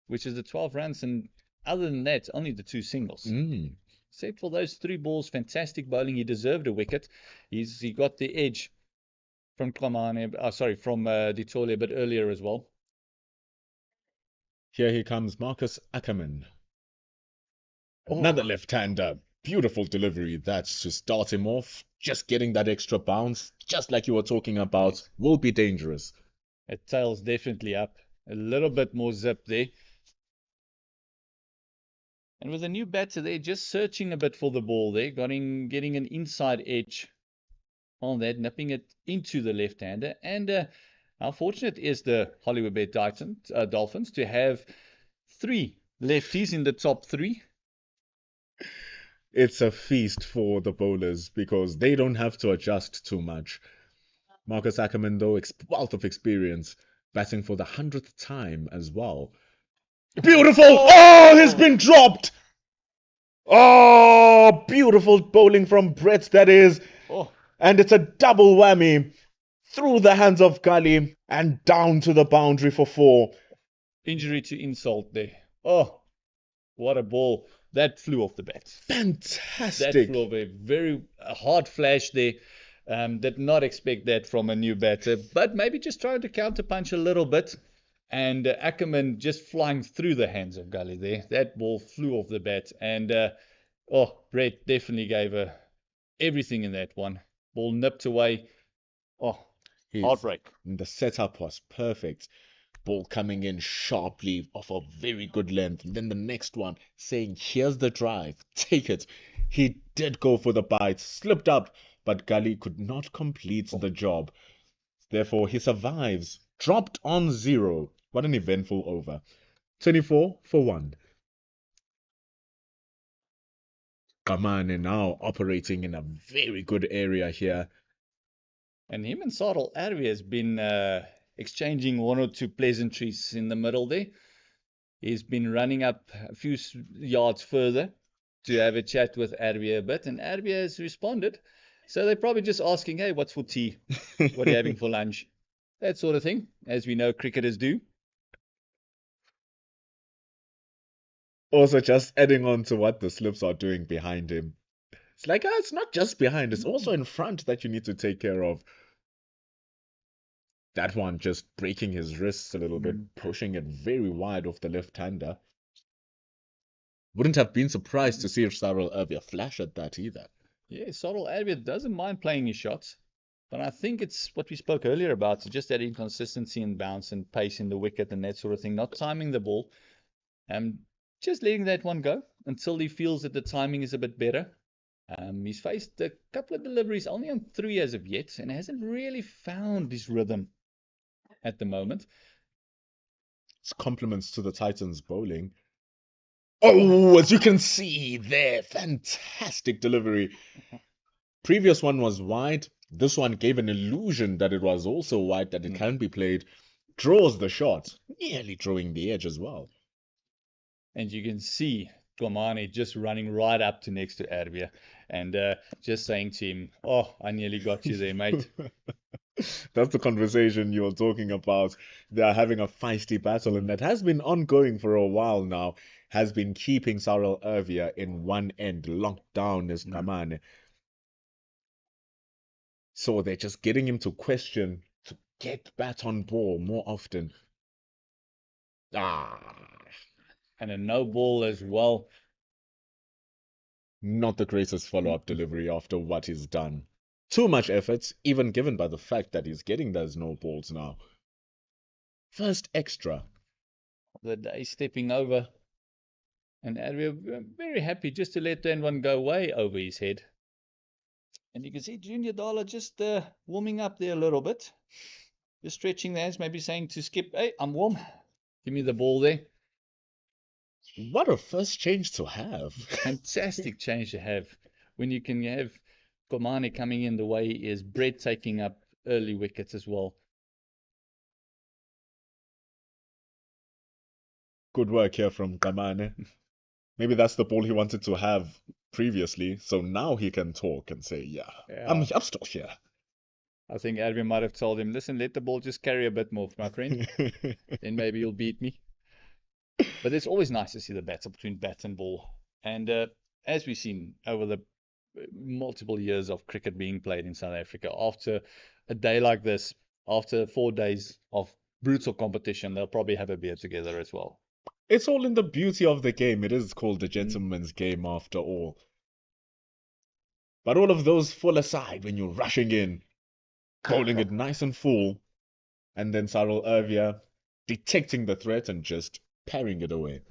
which is the 12 runs, and other than that, only the 2 singles. Except for those 3 balls, fantastic bowling. He deserved a wicket. He got the edge from Ditole a bit earlier as well. Here he comes, Marcus Ackerman. Another left-hander. Beautiful delivery. That's to start him off. Just getting that extra bounce, just like you were talking about, will be dangerous. The tail's definitely up. A little bit more zip there. And with a new batter there, just searching a bit for the ball there, getting an inside edge on that, nipping it into the left-hander. And how fortunate is the Hollywoodbets Dolphins to have 3 lefties in the top 3? It's a feast for the bowlers because they don't have to adjust too much. Marcus Ackerman, though, wealth of experience, batting for the 100th time as well. Beautiful! Oh, he's been dropped! Oh, beautiful bowling from Brett, that is. Oh, And it's a double whammy through the hands of Gully and down to the boundary for 4. injury to insult there. Oh, what a ball. That flew off the bat. That Fantastic. flew off a very hard flash there. Did not expect that from a new batter, but maybe just trying to counterpunch a little bit. And Ackerman just flying through the hands of Gully there. That ball flew off the bat. And Brett definitely gave everything in that one. Ball nipped away. Oh, heartbreak. The setup was perfect. Ball coming in sharply off a very good length. And then the next one saying, here's the drive, take it. He did go for the bite, slipped up, but Gully could not complete the job. Therefore, he survives, dropped on 0. What an eventful over. 24 for 1. Kamane now operating in a very good area here. And him and Sarel Arwie has been exchanging one or two pleasantries in the middle there. He's been running up a few yards further to have a chat with Arwie a bit, and Arwie has responded. So they're probably just asking, hey, what's for tea? What are you having for lunch? That sort of thing, as we know cricketers do. Also, just adding on to what the slips are doing behind him. It's like, it's not just behind, it's also in front that you need to take care of. That one just breaking his wrists a little bit, pushing it very wide off the left-hander. Wouldn't have been surprised to see if Sarel Arwie flash at that either. Yeah, Sarel Arwie doesn't mind playing his shots, but I think it's what we spoke earlier about, so just that inconsistency in bounce and pace in the wicket and that sort of thing, not timing the ball, and just letting that one go until he feels that the timing is a bit better. He's faced a couple of deliveries only on 3 as of yet and hasn't really found his rhythm at the moment. It's compliments to the Titans bowling. Oh, as you can see there, fantastic delivery. Previous one was wide. This one gave an illusion that it was also wide, that it can be played. Draws the shot, nearly drawing the edge as well. And you can see Komane just running right up to next to Arwie and just saying to him, oh, I nearly got you there, mate. That's the conversation you're talking about. They are having a feisty battle, and that has been ongoing for a while now. Has been keeping Sarel Arwie in one end, locked down as Kamane. So they're just getting him to question, to get bat on ball more often. And a no ball as well. Not the greatest follow-up delivery after what he's done. Too much effort, even given by the fact that he's getting those no balls now. First extra. The day stepping over. And Arwie very happy just to let that one go way over his head. And you can see Junior Dollar just warming up there a little bit. Just stretching the hands, maybe saying to Skip, hey, I'm warm. Give me the ball there. What a first change to have. Fantastic change to have. When you can have Komane coming in the way he is, Brett taking up early wickets as well. Good work here from Kamane. Maybe that's the ball he wanted to have previously, so now he can talk and say, yeah. I'm still here. I think Arwie might have told him, listen, let the ball just carry a bit more, my friend. Then maybe you'll beat me. But it's always nice to see the battle between bat and ball. And as we've seen over the multiple years of cricket being played in South Africa, after a day like this, after 4 days of brutal competition, they'll probably have a beer together as well. It's all in the beauty of the game. It is called the gentleman's game after all. But all of those fall aside when you're rushing in, bowling it nice and full, and then Sarel Arwie detecting the threat and just parrying it away.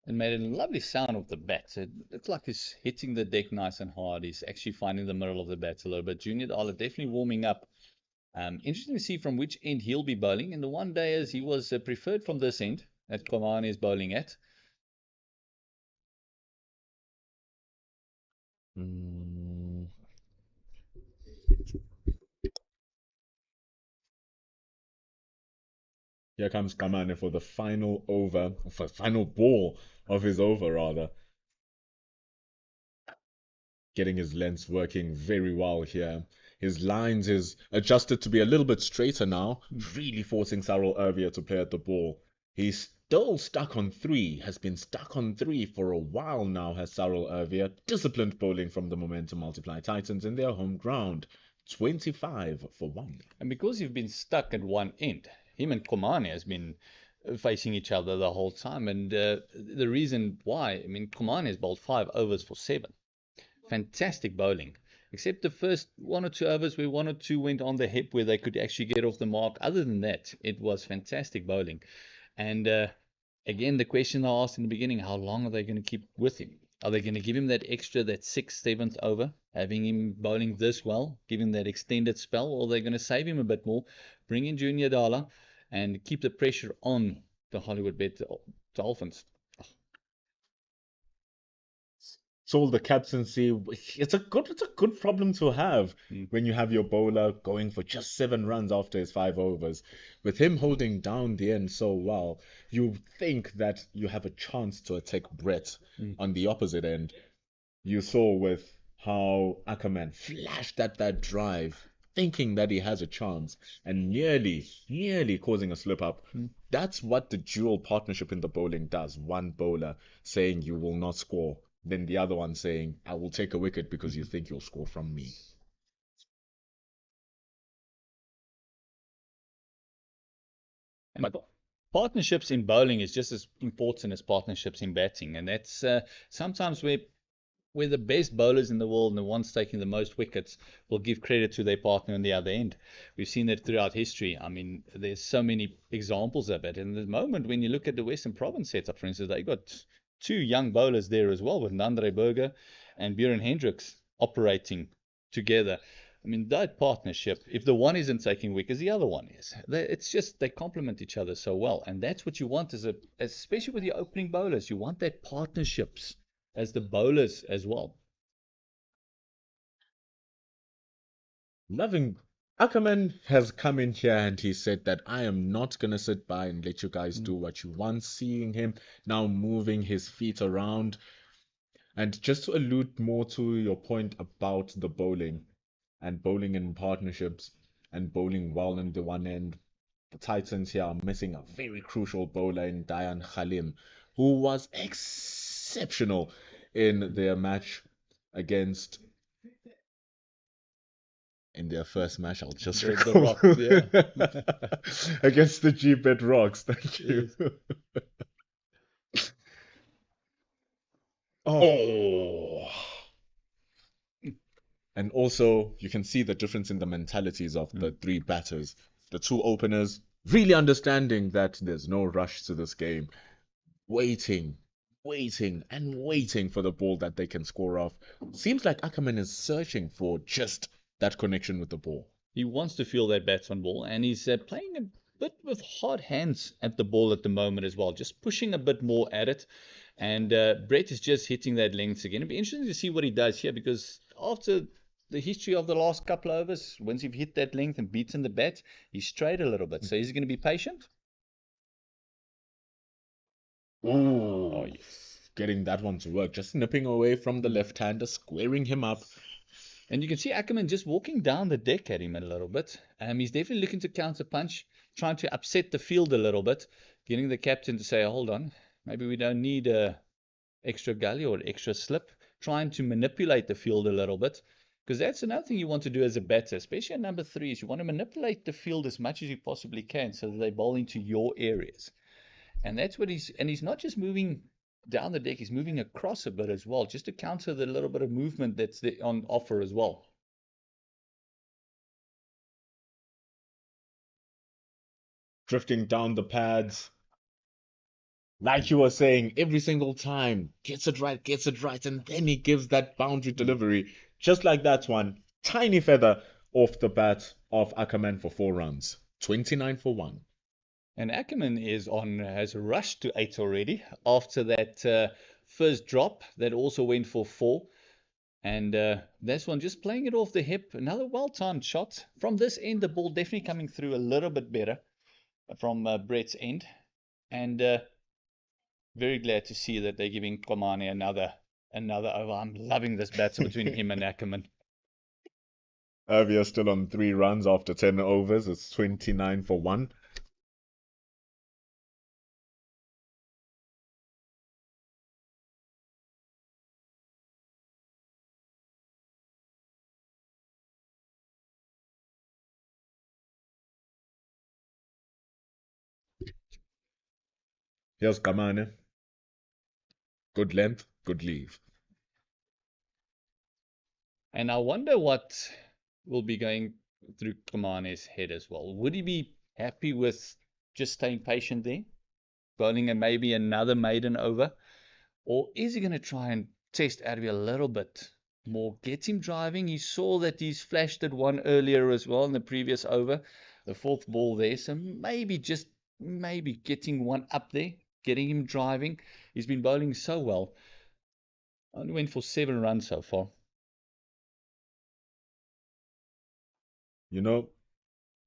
And made a lovely sound of the bat. It looks like he's hitting the deck nice and hard. He's actually finding the middle of the bat a little bit. Junior Dollar definitely warming up. Interesting to see from which end he'll be bowling. And the one day as he was preferred from this end that Komane is bowling at. Here comes Kamane for the final over, for final ball of his over rather. Getting his lengths working very well here. His lines is adjusted to be a little bit straighter now, really forcing Cyril Ervia to play at the ball. He's still stuck on three, has been stuck on three for a while now, has Cyril Ervia. Disciplined bowling from the Momentum Multiply Titans in their home ground. 25 for 1. And because you've been stuck at one end, him and Komane has been facing each other the whole time. And the reason why, I mean, Komane has bowled 5 overs for 7. Fantastic bowling. Except the first 1 or 2 overs where 1 or 2 went on the hip where they could actually get off the mark. Other than that, it was fantastic bowling. And again, the question I asked in the beginning, how long are they going to keep with him? Are they going to give him that extra, that 6th, 7th over, having him bowling this well, give him that extended spell, or are they going to save him a bit more, bring in Junior Dala, and keep the pressure on the Hollywoodbets Dolphins? It's all the captaincy. It's a good problem to have when you have your bowler going for just 7 runs after his 5 overs. With him holding down the end so well, you think that you have a chance to attack Brett on the opposite end. You saw with how Ackerman flashed at that drive, thinking that he has a chance, and nearly causing a slip up. That's what the dual partnership in the bowling does. One bowler saying you will not score, then the other one saying, I will take a wicket because you think you'll score from me. And partnerships in bowling is just as important as partnerships in batting. And that's sometimes where the best bowlers in the world and the ones taking the most wickets will give credit to their partner on the other end. We've seen that throughout history. I mean, there's so many examples of it. And at the moment, when you look at the Western Province setup, for instance, they got 2 young bowlers there as well, with Nandre Burger and Buren Hendricks operating together. I mean, that partnership, if the one isn't taking wickets, the other one is. It's just they complement each other so well. And that's what you want, especially with your opening bowlers. You want that partnerships as the bowlers as well. Loving Ackerman has come in here and he said that I am not going to sit by and let you guys do what you want. Seeing him now moving his feet around. And just to allude more to your point about the bowling and bowling in partnerships and bowling well in the one end, the Titans here are missing a very crucial bowler in Dayan Khalim, who was exceptional in their match against in their first match. I'll just recall Rocks, yeah. against the G-Bet Rocks. Thank you. Oh. And also, you can see the difference in the mentalities of the 3 batters. The 2 openers really understanding that there's no rush to this game. Waiting and waiting for the ball that they can score off. Seems like Ackerman is searching for just that connection with the ball. He wants to feel that batsman ball, and he's playing a bit with hard hands at the ball at the moment as well, just pushing a bit more at it. And Brett is just hitting that length again. It'll be interesting to see what he does here, because after the history of the last couple of overs, once you've hit that length and beaten the bat, he's strayed a little bit. So is he going to be patient? Oh, yes. Getting that one to work, just nipping away from the left-hander, squaring him up. And you can see Ackerman just walking down the deck at him a little bit. He's definitely looking to counter punch, trying to upset the field a little bit, getting the captain to say, hold on, maybe we don't need a extra gully or extra slip, trying to manipulate the field a little bit. Because that's another thing you want to do as a batter, especially at number 3, is you want to manipulate the field as much as you possibly can so that they bowl into your areas. And that's what he's not just moving down the deck, he's moving across a bit as well, just to counter the little bit of movement that's on offer as well. Drifting down the pads. Like you were saying, every single time, gets it right, and then he gives that boundary delivery. Just like that one, tiny feather off the bat of Ackerman for 4 runs. 29 for 1. And Ackerman has rushed to 8 already after that first drop that also went for 4. And this one just playing it off the hip. Another well-timed shot. From this end, the ball definitely coming through a little bit better. Brett's end. And very glad to see that they're giving Komane another over. I'm loving this battle between him and Ackerman. Avia still on 3 runs after 10 overs. It's 29 for 1. Here's Kamane. Good length, good leave. And I wonder what will be going through Komane's head as well. Would he be happy with just staying patient there, bowling and maybe another maiden over? Or is he going to try and test Arby a little bit more, get him driving? He saw that he's flashed at one earlier as well in the previous over, the 4th ball there. So maybe getting one up there, getting him driving. He's been bowling so well. Only went for 7 runs so far. You know,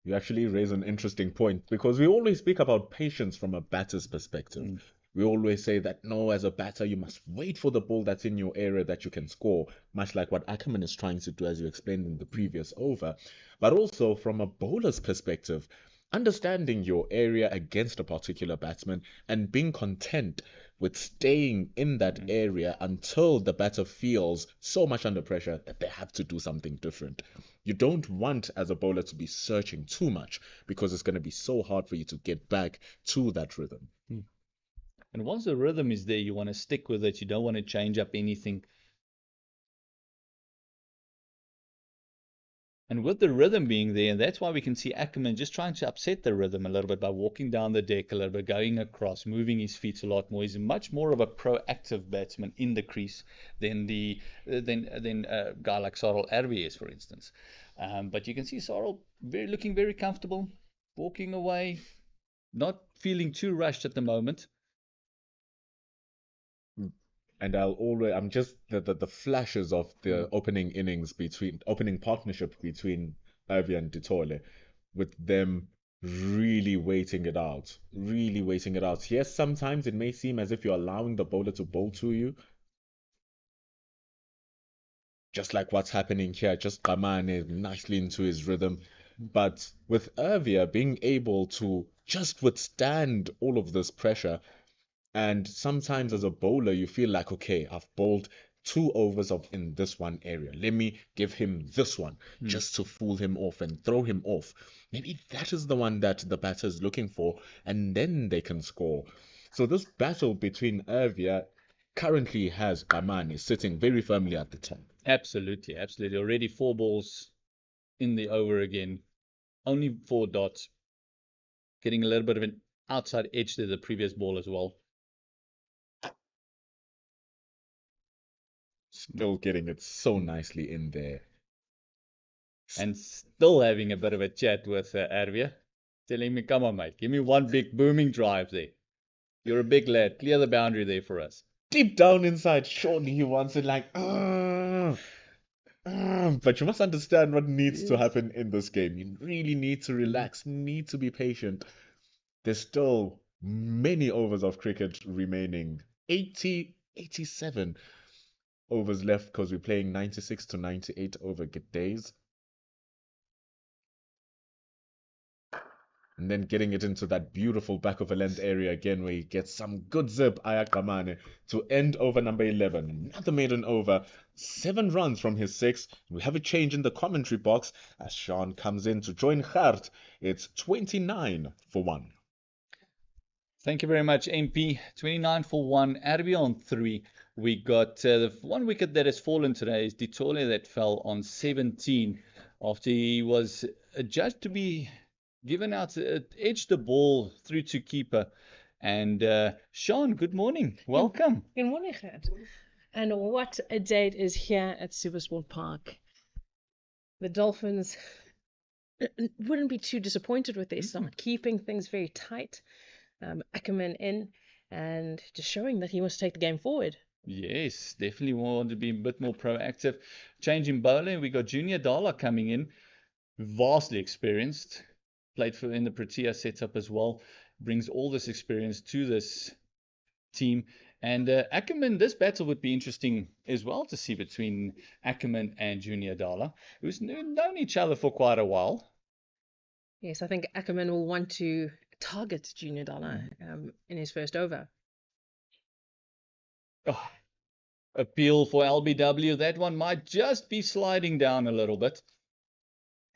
you actually raise an interesting point because we always speak about patience from a batter's perspective. We always say that no, as a batter, you must wait for the ball that's in your area that you can score, much like what Ackerman is trying to do, as you explained in the previous over. But also from a bowler's perspective, understanding your area against a particular batsman and being content with staying in that area until the batter feels so much under pressure that they have to do something different. You don't want, as a bowler, to be searching too much because it's going to be so hard for you to get back to that rhythm. And once the rhythm is there, you want to stick with it. You don't want to change up anything. And with the rhythm being there, and that's why we can see Ackerman just trying to upset the rhythm a little bit by walking down the deck a little bit, going across, moving his feet a lot more. He's much more of a proactive batsman in the crease than a guy like Sarel Erwie is, for instance. But you can see Sarel looking very comfortable, walking away, not feeling too rushed at the moment. And I'm just the flashes of the opening partnership between Ivy and Ditole, with them really waiting it out. Yes, sometimes it may seem as if you're allowing the bowler to bowl to you, just like what's happening here, just Kamane nicely into his rhythm. But with Irvia being able to just withstand all of this pressure, and sometimes as a bowler, you feel like, okay, I've bowled 2 overs in this one area. Let me give him this one just to fool him off and throw him off. Maybe that is the one that the batter is looking for, and then they can score. So this battle between Irvia currently has Kamani sitting very firmly at the top. Absolutely. Already 4 balls in the over again. Only 4 dots. Getting a little bit of an outside edge to the previous ball as well. Still getting it so nicely in there. And still having a bit of a chat with Arvia. Telling me, come on, mate, give me one big booming drive there. You're a big lad. Clear the boundary there for us. Deep down inside, surely he wants it like, but you must understand what needs to happen in this game. You really need to relax, need to be patient. There's still many overs of cricket remaining. 87 overs left because we're playing 96 to 98 over days. And then getting it into that beautiful back of a length area again where he gets some good zip, Ayakamane, to end over number 11. Another maiden over, 7 runs from his 6. We have a change in the commentary box as Sean comes in to join Gert. It's 29 for 1. Thank you very much, MP. 29 for 1, Arby on 3. We got the 1 wicket that has fallen today is Ditole that fell on 17 after he was judged to be given out, edged the ball through to keeper. And Sean, good morning. Welcome. Good morning, Gert. And what a day it is here at Supersport Park. The Dolphins wouldn't be too disappointed with their start, keeping things very tight. Ackerman in and just showing that he wants to take the game forward. Yes, definitely want to be a bit more proactive. Changing bowling, we got Junior Dala coming in, vastly experienced. played for in the Protea setup as well. Brings all this experience to this team. And Ackerman, this battle would be interesting as well to see between Ackerman and Junior Dala, who's known each other for quite a while. Yes, I think Ackerman will want to target Junior Dollar in his first over. Oh, appeal for LBW. That one might just be sliding down a little bit.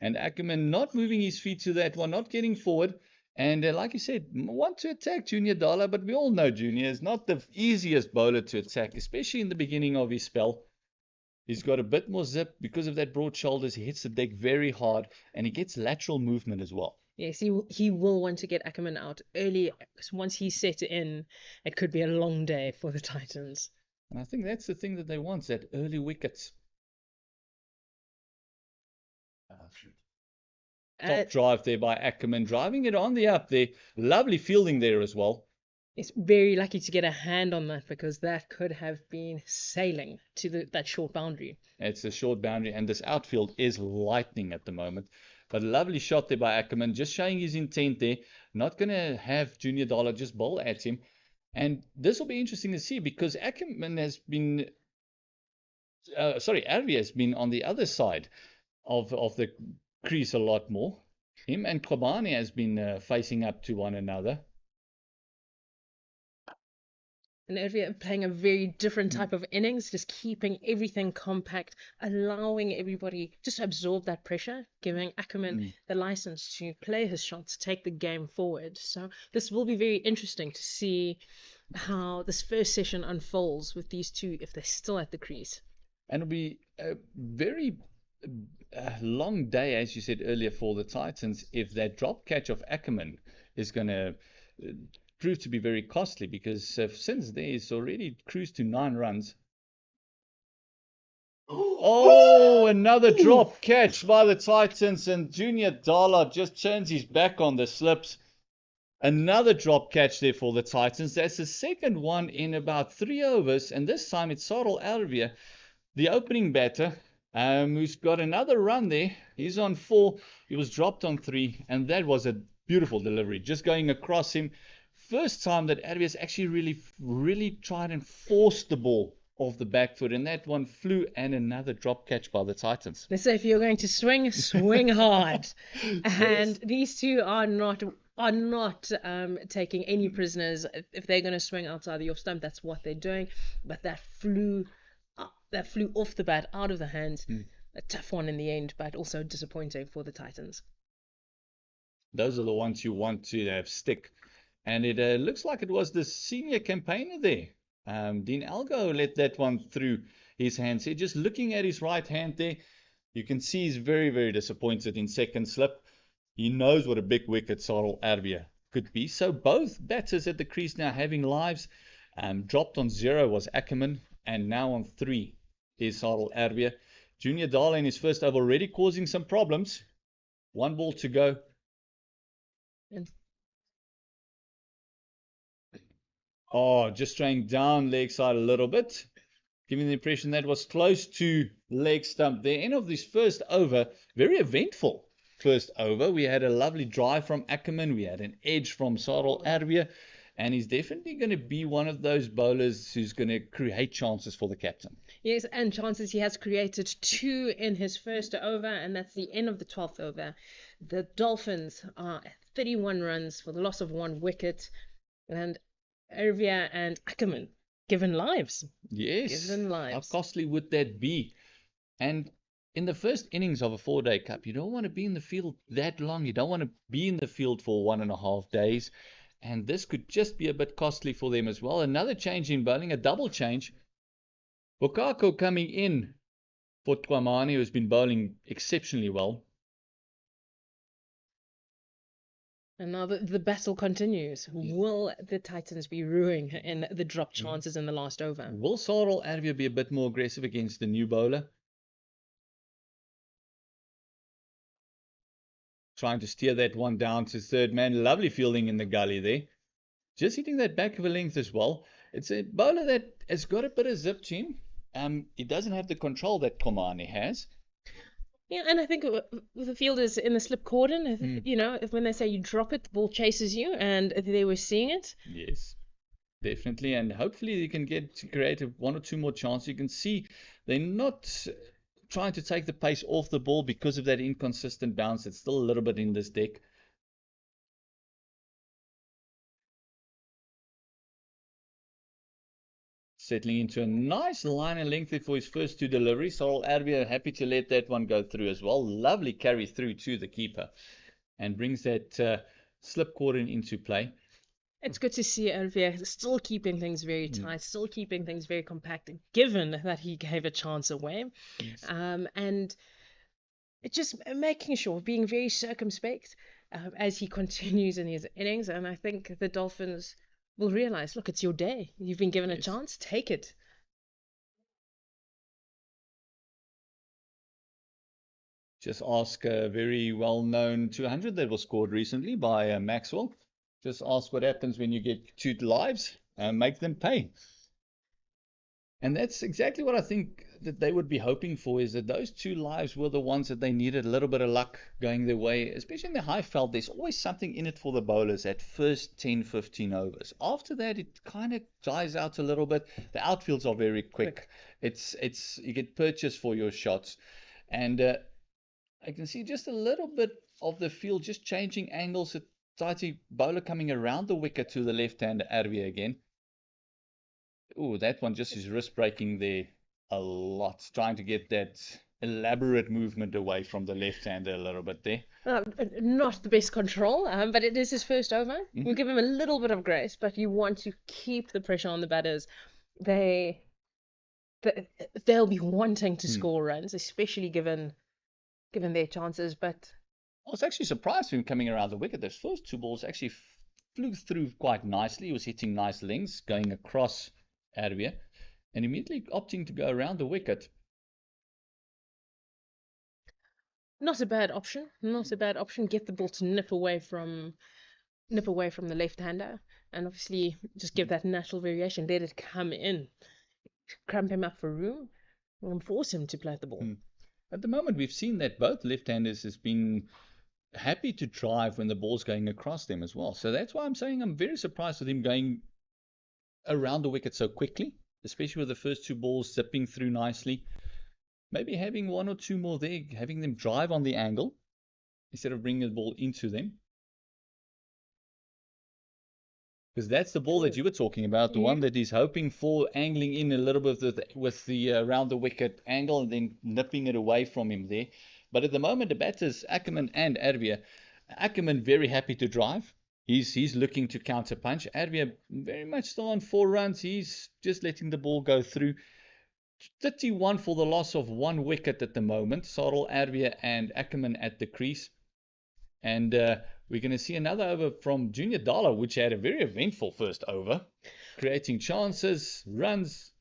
And Ackerman not moving his feet to that one, not getting forward. And like you said, want to attack Junior Dollar, but we all know Junior is not the easiest bowler to attack, especially in the beginning of his spell. He's got a bit more zip because of that broad shoulders. He hits the deck very hard, and he gets lateral movement as well. Yes, he will want to get Ackerman out early. Once he's set in, it could be a long day for the Titans. And I think that's the thing that they want, that early wickets. Top drive there by Ackerman, driving it on the up there. Lovely fielding there as well. It's very lucky to get a hand on that, because that could have been sailing to that short boundary. It's a short boundary, and this outfield is lightning at the moment. But a lovely shot there by Ackerman, just showing his intent there. Not going to have Junior Dollar just bowl at him. And this will be interesting to see, because Ackerman has been... Arvia has been on the other side of the crease a lot more. Him and Kobane has been facing up to one another. And Arvia playing a very different type of innings, just keeping everything compact, allowing everybody just to absorb that pressure, giving Ackerman the license to play his shots, take the game forward. So this will be very interesting to see how this first session unfolds with these two, if they're still at the crease. And it'll be a very long day, as you said earlier, for the Titans, if that drop catch of Ackerman is going to prove to be very costly, because since there is already cruised to 9 runs. Oh, another drop catch by the Titans, and Junior Dala just turns his back on the slips. Another drop catch there for the Titans. That's the second one in about 3 overs, and this time it's Sarel Arvia, the opening batter, who's got another run there. He's on 4. He was dropped on 3, and that was a beautiful delivery, just going across him. First time that Arvia's actually really tried and forced the ball off the back foot, and that one flew, and another drop catch by the Titans. They say if you're going to swing hard. And these two are not taking any prisoners. If they're going to swing outside the off stump, that's what they're doing. But that flew off the bat, out of the hands. A tough one in the end, but also disappointing for the Titans. Those are the ones you want to have stick. And it looks like it was the senior campaigner there. Dean Algo let that one through his hands. Here, just looking at his right hand there, you can see he's very, very disappointed in second slip. He knows what a big wicket Sarel Arvia could be. So both batters at the crease now having lives. Dropped on 0 was Ackerman, and now on 3 is Sarel Arvia. Junior Dala in his first over already causing some problems. 1 ball to go. Oh, just straying down leg side a little bit, giving the impression that was close to leg stump. The end of this first over, very eventful first over. We had a lovely drive from Ackerman. We had an edge from Sarel Arvia, and he's definitely going to be one of those bowlers who's going to create chances for the captain. Yes, and chances. He has created 2 in his first over, and that's the end of the 12th over. The Dolphins are at 31 runs for the loss of 1 wicket, and Arvia and Ackerman given lives. Yes. Given lives. How costly would that be? And in the first innings of a 4-day cup, you don't want to be in the field that long. You don't want to be in the field for 1.5 days. And this could just be a bit costly for them as well. Another change in bowling, a double change. Bokako coming in for Twamani, who's been bowling exceptionally well. And now the battle continues. Will the Titans be ruining in the drop chances in the last over? Will Sarel Arvia be a bit more aggressive against the new bowler? Trying to steer that one down to third man. Lovely fielding in the gully there. Just hitting that back of a length as well. It's a bowler that has got a bit of zip to him. He doesn't have the control that Komani has. Yeah, and I think the field is in the slip cordon. You know, when they say you drop it, the ball chases you, and they were seeing it. Yes, definitely. And hopefully you can get to create one or two more chances. You can see they're not trying to take the pace off the ball because of that inconsistent bounce. It's still a little bit in this deck. Settling into a nice line and length for his first two deliveries. Sorrel Erbe happy to let that one go through as well. Lovely carry through to the keeper and brings that slip cordon into play. It's good to see Erbe still keeping things very tight, still keeping things very compact, given that he gave a chance away. Yes. And just making sure, being very circumspect as he continues in his innings. And I think the Dolphins will realize, look, it's your day. You've been given a chance. Take it. Just ask a very well-known 200 that was scored recently by Maxwell. Just ask what happens when you get 2 lives and make them pay. And that's exactly what I think that they would be hoping for, is that those 2 lives were the ones that they needed a little bit of luck going their way, especially in the high felt. There's always something in it for the bowlers at first 10, 15 overs. After that, it kind of dies out a little bit. The outfields are very quick. It's you get purchase for your shots. And I can see just a little bit of the field just changing angles. A tighty bowler coming around the wicket to the left-hander Erbe again. Oh, that one just is wrist breaking there a lot, trying to get that elaborate movement away from the left-hander a little bit there. Not the best control, but it is his first over. You give him a little bit of grace, but you want to keep the pressure on the batters. They'll be wanting to score runs, especially given their chances. But I was actually surprised with him coming around the wicket. Those first 2 balls actually flew through quite nicely. He was hitting nice lengths, going across Erbe, and immediately opting to go around the wicket. not a bad option. Not a bad option. Get the ball to nip away from the left-hander, and obviously just give that natural variation. Let it come in, cramp him up for room, and force him to play the ball. At the moment, we've seen that both left-handers has been happy to drive when the ball's going across them as well. So that's why I'm saying I'm very surprised with him going around the wicket so quickly, especially with the first 2 balls zipping through nicely. Maybe having 1 or 2 more there, having them drive on the angle instead of bringing the ball into them. Because that's the ball that you were talking about, the one that he's hoping for, angling in a little bit with the around the wicket angle and then nipping it away from him there. But at the moment, the batters, Ackerman and Erbe, Ackerman very happy to drive. He's looking to counter punch. Erbe very much still on 4 runs. He's just letting the ball go through. 31 for the loss of 1 wicket at the moment. Sorrel, Erbe and Ackerman at the crease. And we're going to see another over from Junior Dala, which had a very eventful first over, creating chances, runs.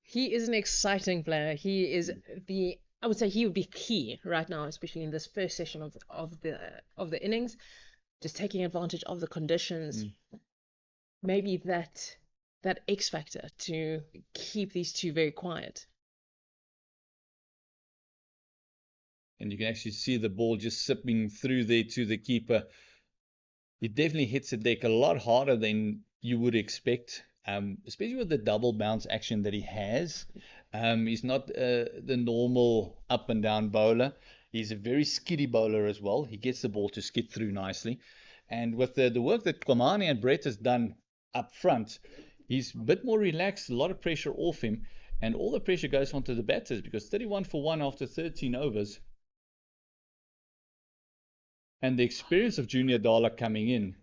He is an exciting player. He is I would say he would be key right now, especially in this first session of the innings, just taking advantage of the conditions. Maybe that X factor to keep these 2 very quiet. And you can actually see the ball just sipping through there to the keeper. It definitely hits the deck a lot harder than you would expect, especially with the double bounce action that he has. He's not the normal up and down bowler. He's a very skiddy bowler as well. He gets the ball to skid through nicely. And with the work that Komani and Brett has done up front, he's a bit more relaxed, a lot of pressure off him, and all the pressure goes onto the batters because 31 for 1 after 13 overs. And the experience of Junior Dala coming in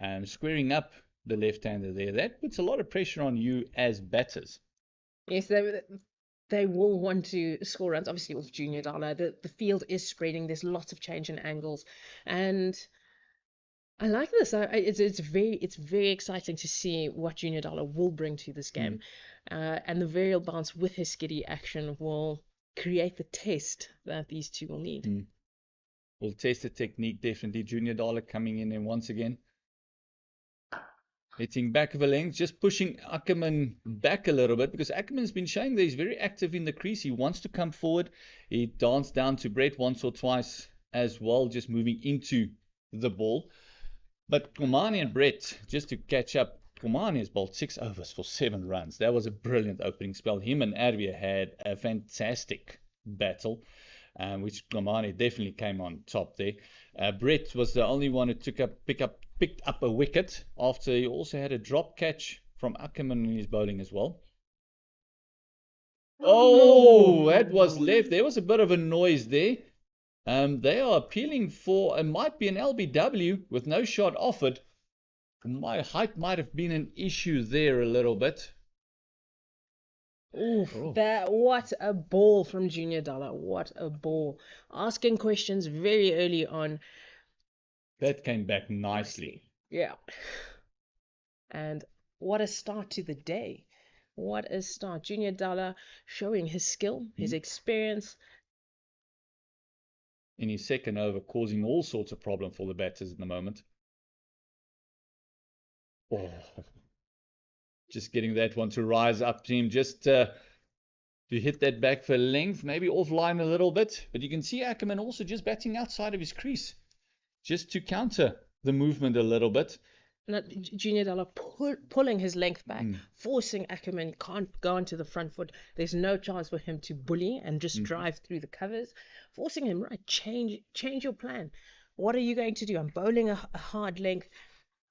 and squaring up the left-hander there, that puts a lot of pressure on you as batters. Yes, they will want to score runs. Obviously, with Junior Dala, the field is spreading. There's lots of change in angles, and I like this. It's very exciting to see what Junior Dala will bring to this game, and the varial bounce with his skiddy action will create the test that these 2 will need. We'll test the technique, definitely. Junior Dala coming in and once again. Hitting back of a length, just pushing Ackerman back a little bit, because Ackerman's been showing that he's very active in the crease. He wants to come forward. He danced down to Brett once or twice as well, just moving into the ball. But Komani and Brett, just to catch up, Komani has bowled 6 overs for 7 runs. That was a brilliant opening spell. Him and Arvia had a fantastic battle, which Komani definitely came on top there. Brett was the only one who picked up a wicket after he also had a drop catch from Ackerman in his bowling as well. Oh, that was left. There was a bit of a noise there. They are appealing for, it might be an LBW with no shot offered. My height might have been an issue there a little bit. Oof, what a ball from Junior Dollar. What a ball. Asking questions very early on. That came back nicely. Yeah. And what a start to the day. What a start. Junior Dollar showing his skill, his experience. In his second over, causing all sorts of problems for the batters at the moment. Oh, just getting that one to rise up to him, just to hit that back for length, maybe offline a little bit. But you can see Ackerman also just batting outside of his crease, just to counter the movement a little bit. Junior Dollar pulling his length back, forcing Ackerman, can't go onto the front foot. There's no chance for him to bully and just drive through the covers. Forcing him, right, change your plan. What are you going to do? I'm bowling a hard length.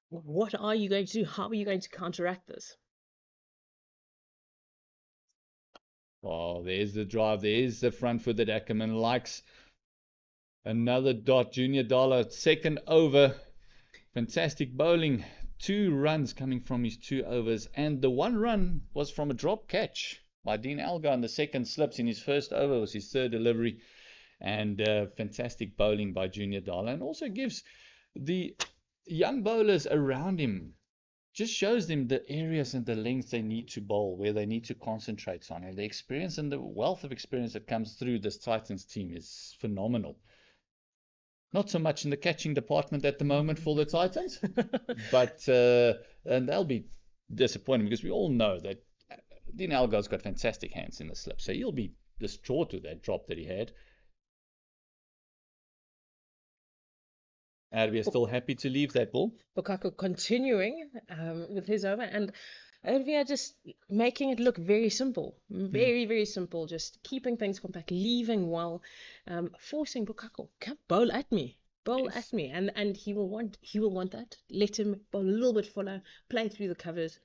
What are you going to do? How are you going to counteract this? Oh, there's the drive. There's the front foot that Ackerman likes. Another dot. Junior Dollar, second over. Fantastic bowling. 2 runs coming from his 2 overs. And the 1 run was from a drop catch by Dean Elgar on the second slips in his first over. Was his 3rd delivery. And fantastic bowling by Junior Dollar. And also gives the young bowlers around him, just shows them the areas and the lengths they need to bowl, where they need to concentrate on. And the experience and the wealth of experience that comes through this Titans team is phenomenal. Not so much in the catching department at the moment for the Titans, but and they'll be disappointed, because we all know that Dean Elgar's got fantastic hands in the slip, so he'll be distraught with that drop that he had. Arvia still happy to leave that ball. Bukako continuing with his over, and Arvia just making it look very simple. Very, very simple. Just keeping things compact, leaving well, forcing Bukako, come bowl at me. Bowl at me. And he will want that. Let him bowl a little bit fuller, play through the covers.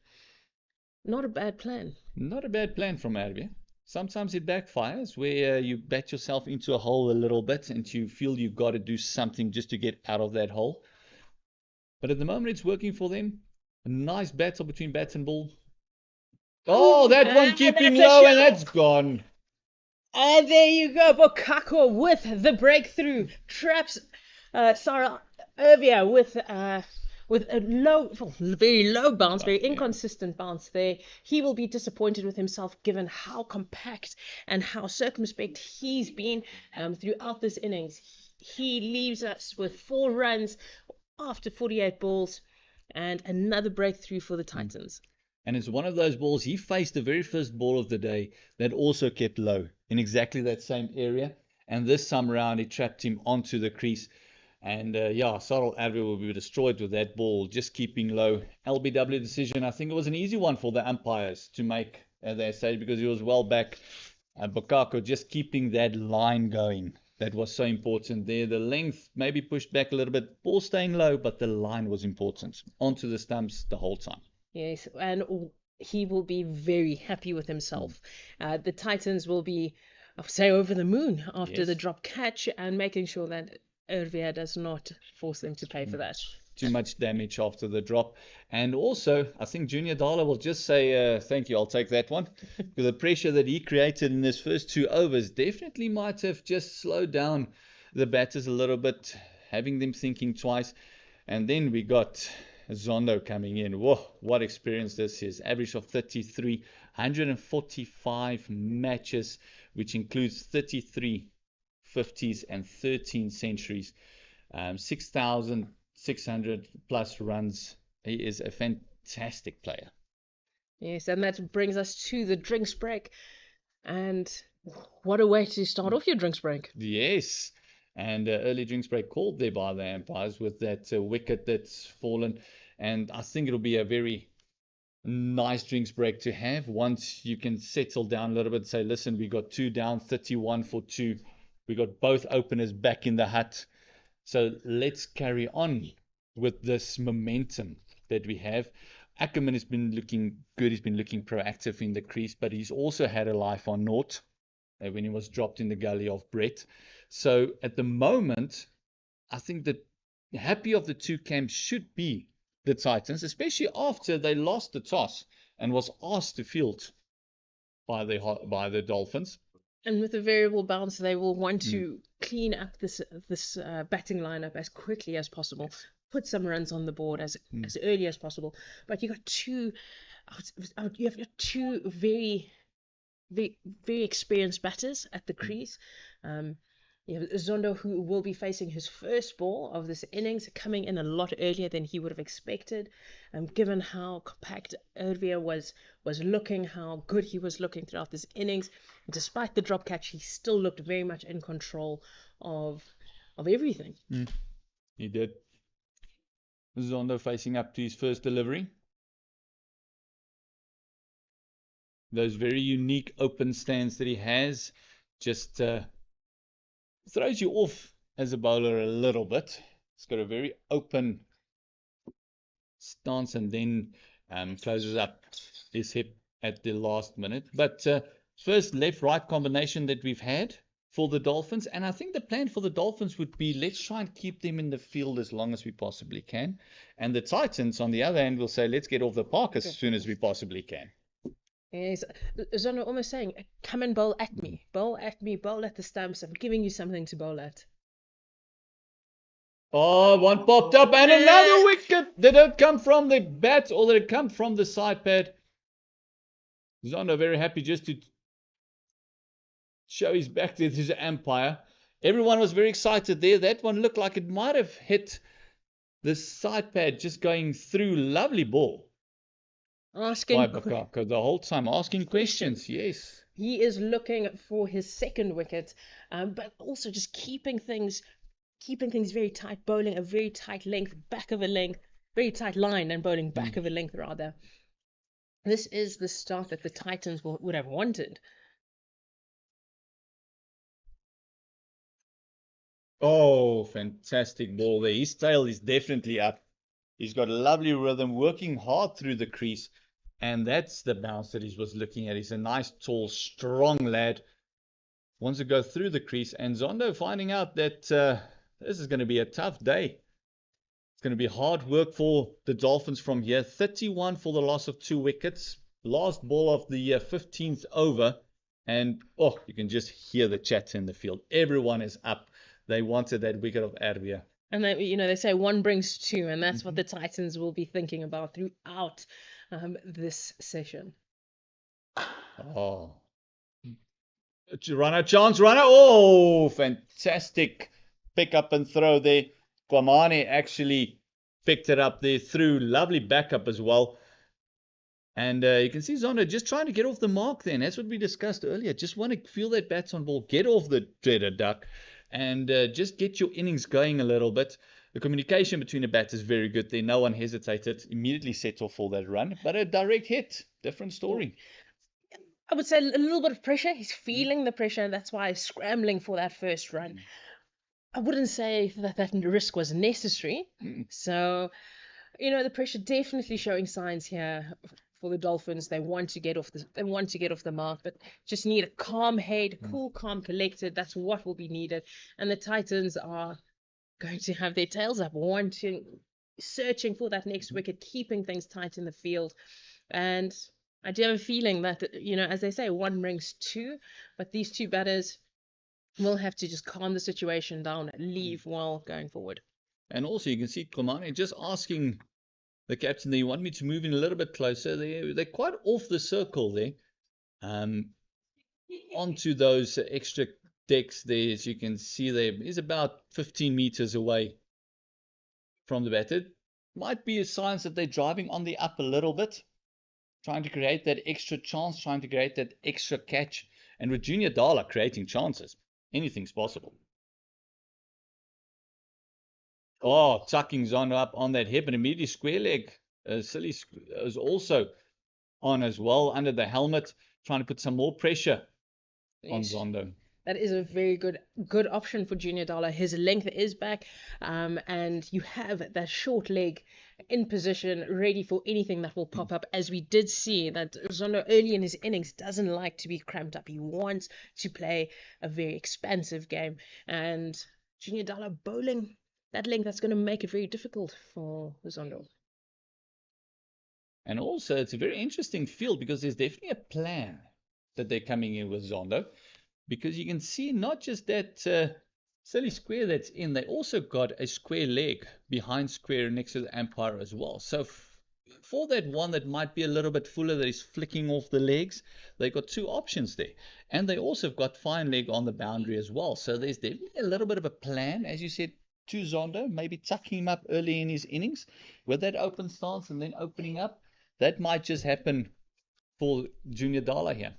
Not a bad plan. Not a bad plan from Arvia. Sometimes it backfires, where you bat yourself into a hole a little bit and you feel you've got to do something just to get out of that hole. But at the moment it's working for them. A nice battle between bat and ball. Oh, that one keeping low, and that's gone. And there you go, Bukako with the breakthrough. Traps Sarah Arvia with a very low bounce, very inconsistent bounce there. He will be disappointed with himself, given how compact and how circumspect he's been throughout this innings. He leaves us with 4 runs after 48 balls and another breakthrough for the Titans. And it's one of those balls, he faced the very first ball of the day that also kept low in exactly that same area. And this time around, it trapped him onto the crease. And Sarel Arvia will be destroyed with that ball, just keeping low. LBW decision, I think it was an easy one for the umpires to make at that stage, because he was well back. And Bukako just keeping that line going. That was so important there. The length maybe pushed back a little bit, ball staying low, but the line was important. Onto the stumps the whole time. Yes, and he will be very happy with himself. The Titans will be, I'll say, over the moon after the drop catch, and making sure that Arvia does not force them to pay for that. Too much damage after the drop. And also, I think Junior Dollar will just say, thank you, I'll take that one. Because the pressure that he created in his first 2 overs definitely might have just slowed down the batters a little bit, having them thinking twice. And then we got Zondo coming in. Whoa, what experience this is. Average of 33, 145 matches, which includes 33 50s and 13 centuries, 6,600 plus runs. He is a fantastic player. Yes, and that brings us to the drinks break. And what a way to start off your drinks break. Yes, and early drinks break called there by the umpires with that wicket that's fallen. And I think it'll be a very nice drinks break to have once you can settle down a little bit and say, listen, we got 2 down, 31 for 2. We got both openers back in the hut. So let's carry on with this momentum that we have. Ackerman has been looking good. He's been looking proactive in the crease, but he's also had a life on naught when he was dropped in the gully of Brett. So at the moment, I think that happy of the two camps should be the Titans, especially after they lost the toss and was asked to field by the Dolphins. And with the variable bounce, they will want to clean up this batting lineup as quickly as possible, put some runs on the board as early as possible. But you got two very, very, very experienced batters at the crease. You have Zondo, who will be facing his first ball of this innings, coming in a lot earlier than he would have expected, given how compact Ervia was looking, how good he was looking throughout this innings. Despite the drop catch, he still looked very much in control of everything. He did. Zondo facing up to his first delivery. Those very unique open stands that he has just throws you off as a bowler a little bit. He's got a very open stance and then closes up his hip at the last minute. But first left-right combination that we've had for the Dolphins, and I think the plan for the Dolphins would be, let's try and keep them in the field as long as we possibly can. And the Titans, on the other hand, will say, let's get off the park as soon as we possibly can. Yes, Zondo almost saying, come and bowl at me, bowl at the stumps. I'm giving you something to bowl at. Oh, one popped up and another wicket. Did it come from the bat or did it come from the side pad? Zondo very happy just to show his back to his umpire. Everyone was very excited there. That one looked like it might have hit the side pad, just going through. Lovely ball. Asking by Bakaka the whole time, asking questions. Yes. He is looking for his second wicket, but also just keeping things very tight, bowling a very tight length, back of a length, very tight line, and bowling back of a length rather. This is the start that the Titans would have wanted. Oh, fantastic ball there. His tail is definitely up. He's got a lovely rhythm, working hard through the crease. And that's the bounce that he was looking at. He's a nice, tall, strong lad. Wants to go through the crease. And Zondo finding out that this is going to be a tough day. It's going to be hard work for the Dolphins from here. 31 for the loss of 2 wickets. Last ball of the 15th over. And, oh, you can just hear the chatter in the field. Everyone is up. They wanted that wicket of Ervia. And they say 1 brings 2, and that's what the Titans will be thinking about throughout this session. Oh, runner, chance, runner. Oh, fantastic pick up and throw there. Kwamane actually picked it up there through. Lovely backup as well. And you can see Zondo just trying to get off the mark then. That's what we discussed earlier. Just want to feel that bats on ball, get off the dreaded duck, and just get your innings going a little bit. The communication between the bats is very good there. No one hesitated. Immediately set off for that run. But a direct hit. Different story. I would say a little bit of pressure. He's feeling the pressure. That's why he's scrambling for that first run. I wouldn't say that risk was necessary. So, the pressure definitely showing signs here for the Dolphins. They want to get off the mark, but just need a calm head, cool, calm, collected. That's what will be needed. And the Titans are going to have their tails up, searching for that next wicket, keeping things tight in the field. And I do have a feeling that, as they say, 1 brings 2, but these 2 batters will have to just calm the situation down and leave well going forward. And also you can see Komane just asking the captain, they want me to move in a little bit closer. They're quite off the circle there. Onto those extra decks there, as you can see there, is about 15 meters away from the batter. might be a signs that they're driving on the up a little bit, trying to create that extra chance, trying to create that extra catch. And with Junior Dala creating chances, anything's possible. Oh, tucking Zondo up on that hip, and immediately square leg. Silly is also on as well under the helmet, trying to put some more pressure on Yes. Zondo. That is a very good option for Junior Dollar. His length is back, and you have that short leg in position, ready for anything that will pop up. As we did see that Zondo early in his innings doesn't like to be cramped up. He wants to play a very expansive game, and Junior Dollar bowling that length, that's going to make it very difficult for Zondo. And also, it's a very interesting field because there's definitely a plan that they're coming in with Zondo, because you can see not just that silly square that's in, they also got a square leg behind square next to the umpire as well. So for that one that might be a little bit fuller, that is flicking off the legs, they got two options there. And they also have got fine leg on the boundary as well. So there's definitely a little bit of a plan, as you said, to Zondo, maybe tucking him up early in his innings with that open stance and then opening up. That might just happen for Junior Dala here.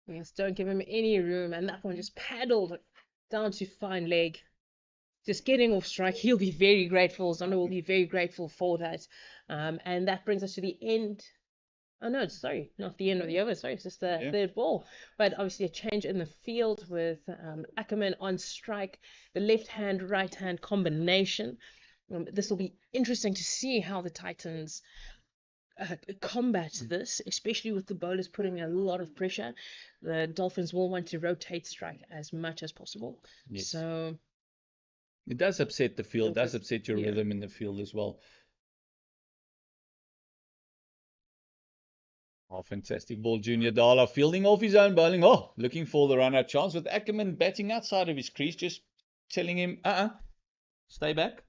Yes, don't give him any room, and that one just paddled down to fine leg. Just getting off strike, he'll be very grateful. Zondo will be very grateful for that. And that brings us to the end. Oh no, sorry, not the end of the over. Sorry, it's just the third ball. But obviously a change in the field with Ackerman on strike, the left hand, right hand combination. This will be interesting to see how the Titans combat this, especially with the bowlers putting a lot of pressure. The Dolphins will want to rotate strike as much as possible. Yes. So it does upset the field, does upset your rhythm in the field as well. Oh, fantastic ball, Junior Dala fielding off his own bowling. Oh, looking for the run-out chance with Ackerman batting outside of his crease, just telling him, stay back.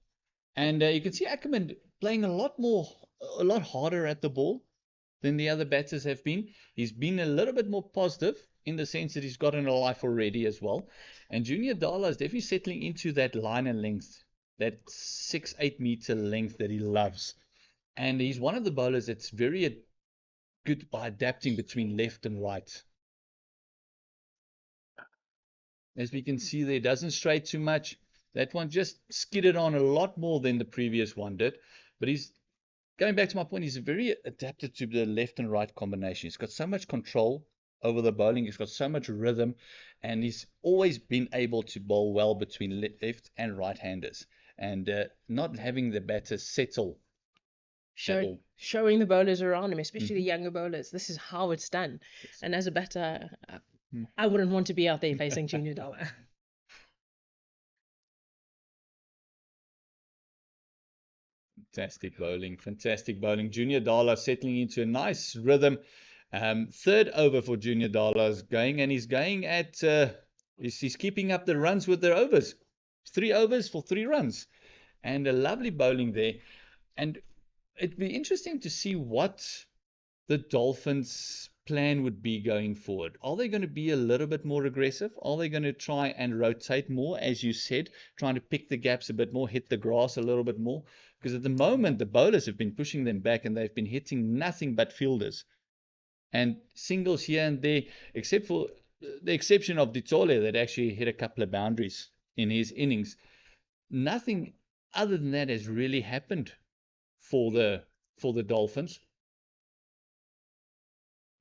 And you can see Ackerman playing a lot harder at the ball than the other batters have been. He's been a little bit more positive in the sense that he's gotten a life already as well. And Junior Dala is definitely settling into that line and length, that 6-8 meter length that he loves. And he's one of the bowlers that's very good by adapting between left and right. As we can see there, doesn't stray too much. That one just skidded on a lot more than the previous one did. But he's, going back to my point, he's very adapted to the left and right combination. He's got so much control over the bowling. He's got so much rhythm. And he's always been able to bowl well between left and right-handers. And not having the batter settle. Showing the bowlers around him, especially the younger bowlers, this is how it's done. Yes. And as a batter, I wouldn't want to be out there facing Junior Dala. Fantastic bowling. Junior Dala settling into a nice rhythm. Third over for Junior Dala is going, and he's going at, he's keeping up the runs with their overs. 3 overs for 3 runs. And a lovely bowling there. And it'd be interesting to see what the Dolphins' plan would be going forward. Are they going to be a little bit more aggressive? Are they going to try and rotate more, as you said, trying to pick the gaps a bit more, hit the grass a little bit more? Because at the moment, the bowlers have been pushing them back and they've been hitting nothing but fielders. And singles here and there, except for the exception of Ditole that actually hit a couple of boundaries in his innings. Nothing other than that has really happened for the Dolphins.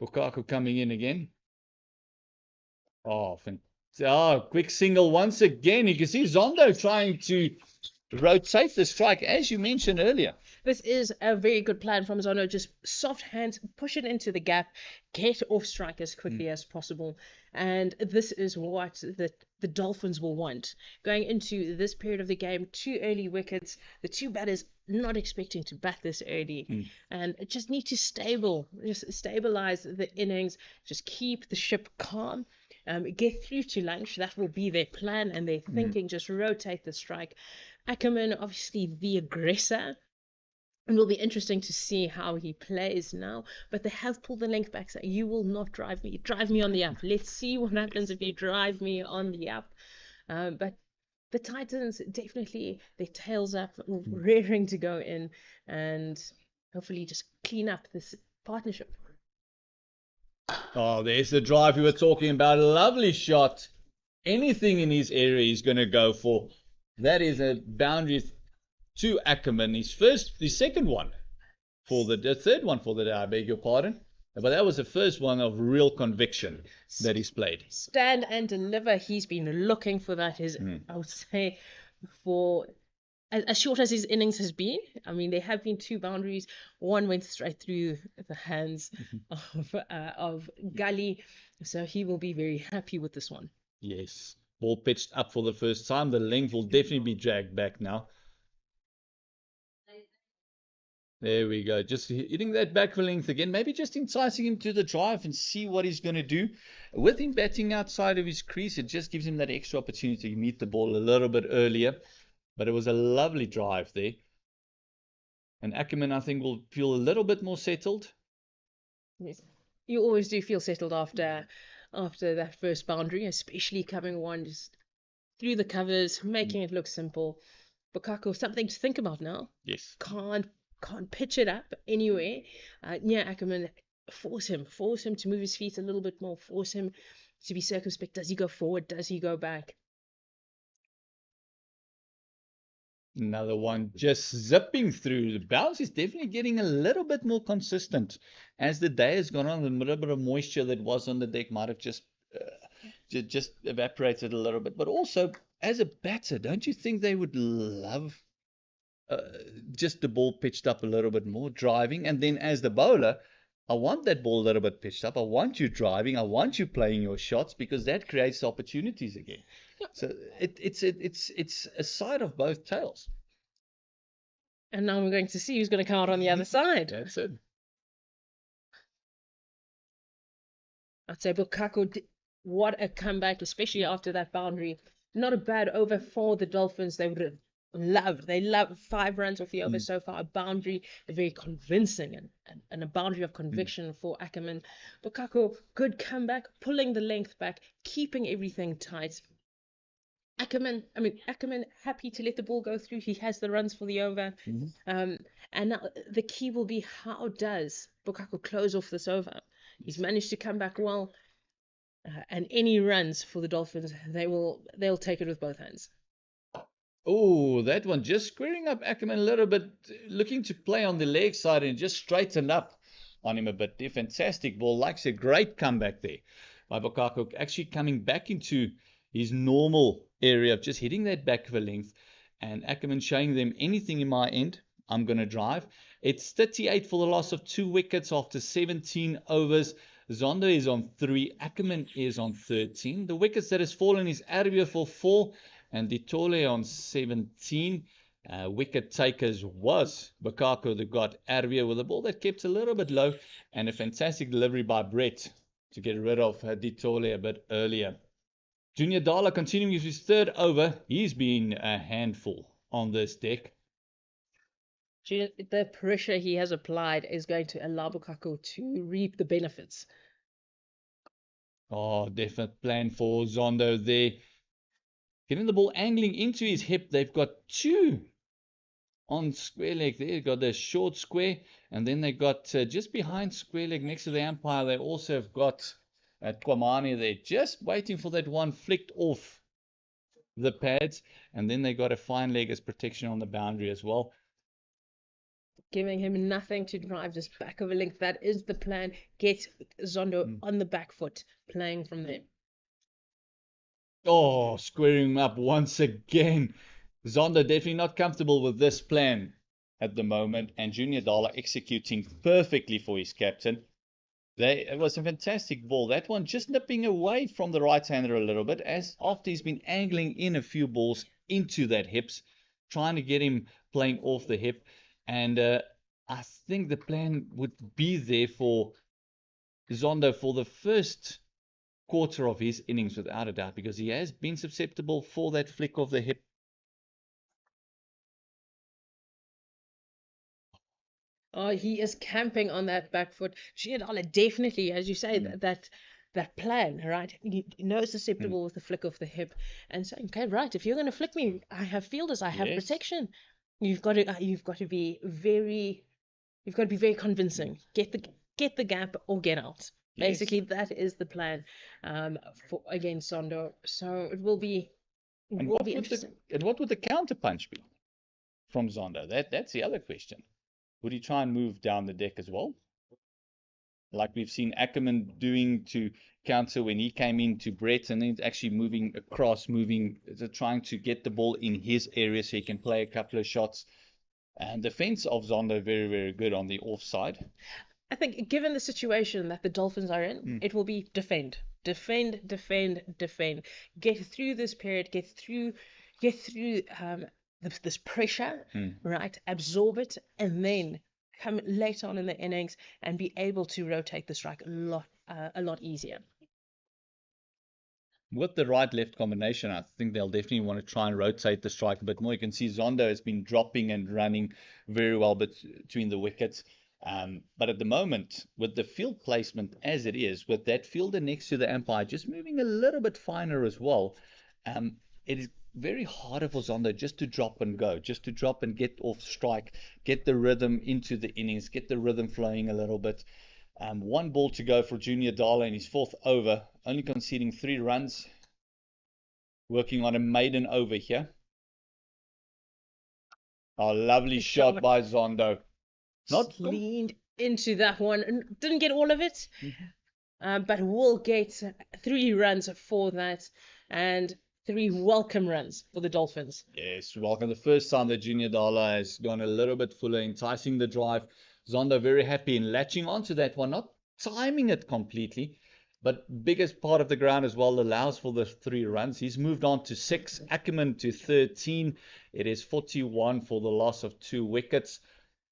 Lukaku coming in again. Oh, quick single once again. You can see Zondo trying to rotate the strike, as you mentioned earlier. This is a very good plan from Zondo. Just soft hands, push it into the gap, get off strike as quickly as possible. And this is what the Dolphins will want. Going into this period of the game, 2 early wickets, the 2 batters not expecting to bat this early. And just need to stabilize the innings, just keep the ship calm. Get through to lunch. That will be their plan and their thinking. Just rotate the strike. Ackerman, obviously the aggressor. It will be interesting to see how he plays now. But they have pulled the length back. So you will not drive me. Drive me on the up. Let's see what happens if you drive me on the up. But the Titans definitely their tails up, rearing to go in, and hopefully just clean up this partnership. Oh, there's the drive we were talking about. A lovely shot. Anything in his area he's going to go for. That is a boundary to Ackerman. His second one for the third one for the day, I beg your pardon. But that was the first one of real conviction that he's played. Stand and deliver. He's been looking for that. I would say, for as short as his innings has been. I mean, there have been 2 boundaries. One went straight through the hands of Gully, so he will be very happy with this one. Yes. Ball pitched up for the first time. The length will definitely be dragged back now. There we go. Just hitting that back for length again. Maybe just enticing him to the drive and see what he's going to do. With him batting outside of his crease, it just gives him that extra opportunity to meet the ball a little bit earlier. But it was a lovely drive there. And Ackerman, I think, will feel a little bit more settled. Yes. You always do feel settled after that first boundary, especially coming one just through the covers, making it look simple. Bukako, something to think about now. Yes. Can't pitch it up anywhere. Ackerman, force him to move his feet a little bit more, force him to be circumspect. Does he go forward? Does he go back? Another one just zipping through. The bounce is definitely getting a little bit more consistent as the day has gone on. The little bit of moisture that was on the deck might have just evaporated a little bit. But also, as a batter, don't you think they would love just the ball pitched up a little bit more, driving? And then as the bowler, I want that ball a little bit pitched up. I want you driving. I want you playing your shots, because that creates opportunities again. So it's a side of both tails. And now we're going to see who's going to come out on the other side. That's it. I'd say Bukako, what a comeback, especially after that boundary. Not a bad over for the Dolphins. They would have loved. They love 5 runs off the over so far. A boundary, a very convincing and a boundary of conviction for Ackerman. Bukako, good comeback, pulling the length back, keeping everything tight. Ackerman happy to let the ball go through. He has the runs for the over. And now the key will be, how does Bukako close off this over? He's managed to come back well. And any runs for the Dolphins, they'll take it with both hands. Oh, that one just squaring up Ackerman a little bit, looking to play on the leg side and just straighten up on him a bit. A fantastic ball. Likes a great comeback there by Bukako, actually coming back into his normal area of just hitting that back of a length, and Ackerman showing them, anything in my end, I'm going to drive. It's 38 for the loss of 2 wickets after 17 overs. Zondo is on 3, Ackerman is on 13. The wickets that has fallen is Arvia for 4 and Ditole on 17. Wicket takers was Bukako that got Arvia with a ball that kept a little bit low, and a fantastic delivery by Brett to get rid of Ditole a bit earlier. Junior Dala continuing with his 3rd over. He's been a handful on this deck. The pressure he has applied is going to allow Bukako to reap the benefits. Oh, definite plan for Zondo there. Getting the ball angling into his hip. They've got 2 on square leg there. They've got the short square, and then they got just behind square leg next to the umpire, they also have got Kwamani there, just waiting for that one flicked off the pads, and then they got a fine leg as protection on the boundary as well. Giving him nothing to drive, just back of a length. That is the plan. Get Zondo on the back foot, playing from there. Oh, squaring him up once again. Zondo definitely not comfortable with this plan at the moment, and Junior Dala executing perfectly for his captain. It was a fantastic ball. That one just nipping away from the right-hander a little bit, as after he's been angling in a few balls into that hips, trying to get him playing off the hip. And I think the plan would be there for Zondo for the first quarter of his innings, without a doubt, because he has been susceptible for that flick of the hip. Oh, he is camping on that back foot. Junior Dala definitely, as you say, that that plan, right? You know it's susceptible with the flick of the hip, and saying, okay, right, if you're going to flick me, I have fielders, I have Yes. protection. You've got to be very convincing. Get the gap or get out. Yes. Basically, that is the plan for against Zondo. So it will be And interesting. what would the counter punch be from Zondo? That's the other question. Would he try and move down the deck as well? Like we've seen Ackerman doing to counter when he came into Brett, and then actually moving across, trying to get the ball in his area so he can play a couple of shots. And the defense of Zondo very, very good on the offside. I think given the situation that the Dolphins are in, it will be defend. Defend, defend, defend. Get through this period, get through this pressure, right? Absorb it, and then come later on in the innings and be able to rotate the strike a lot easier. With the right-left combination, I think they'll definitely want to try and rotate the strike a bit more. You can see Zondo has been dropping and running very well between the wickets. But at the moment, with the field placement as it is, with that fielder next to the umpire just moving a little bit finer as well, it is very harder for Zondo just to drop and go, just to drop and get off strike, get the rhythm into the innings, get the rhythm flowing a little bit. One ball to go for Junior Dala in his fourth over, only conceding 3 runs, working on a maiden over here. Oh, lovely shot by Zondo. Not leaned into that one and didn't get all of it, but will get 3 runs for that and 3 welcome runs for the Dolphins. Yes, welcome. The first time that Junior Dala has gone a little bit fuller, enticing the drive. Zondo very happy in latching onto that one, not timing it completely, but biggest part of the ground as well allows for the 3 runs. He's moved on to 6, Ackerman to 13. It is 41 for the loss of 2 wickets.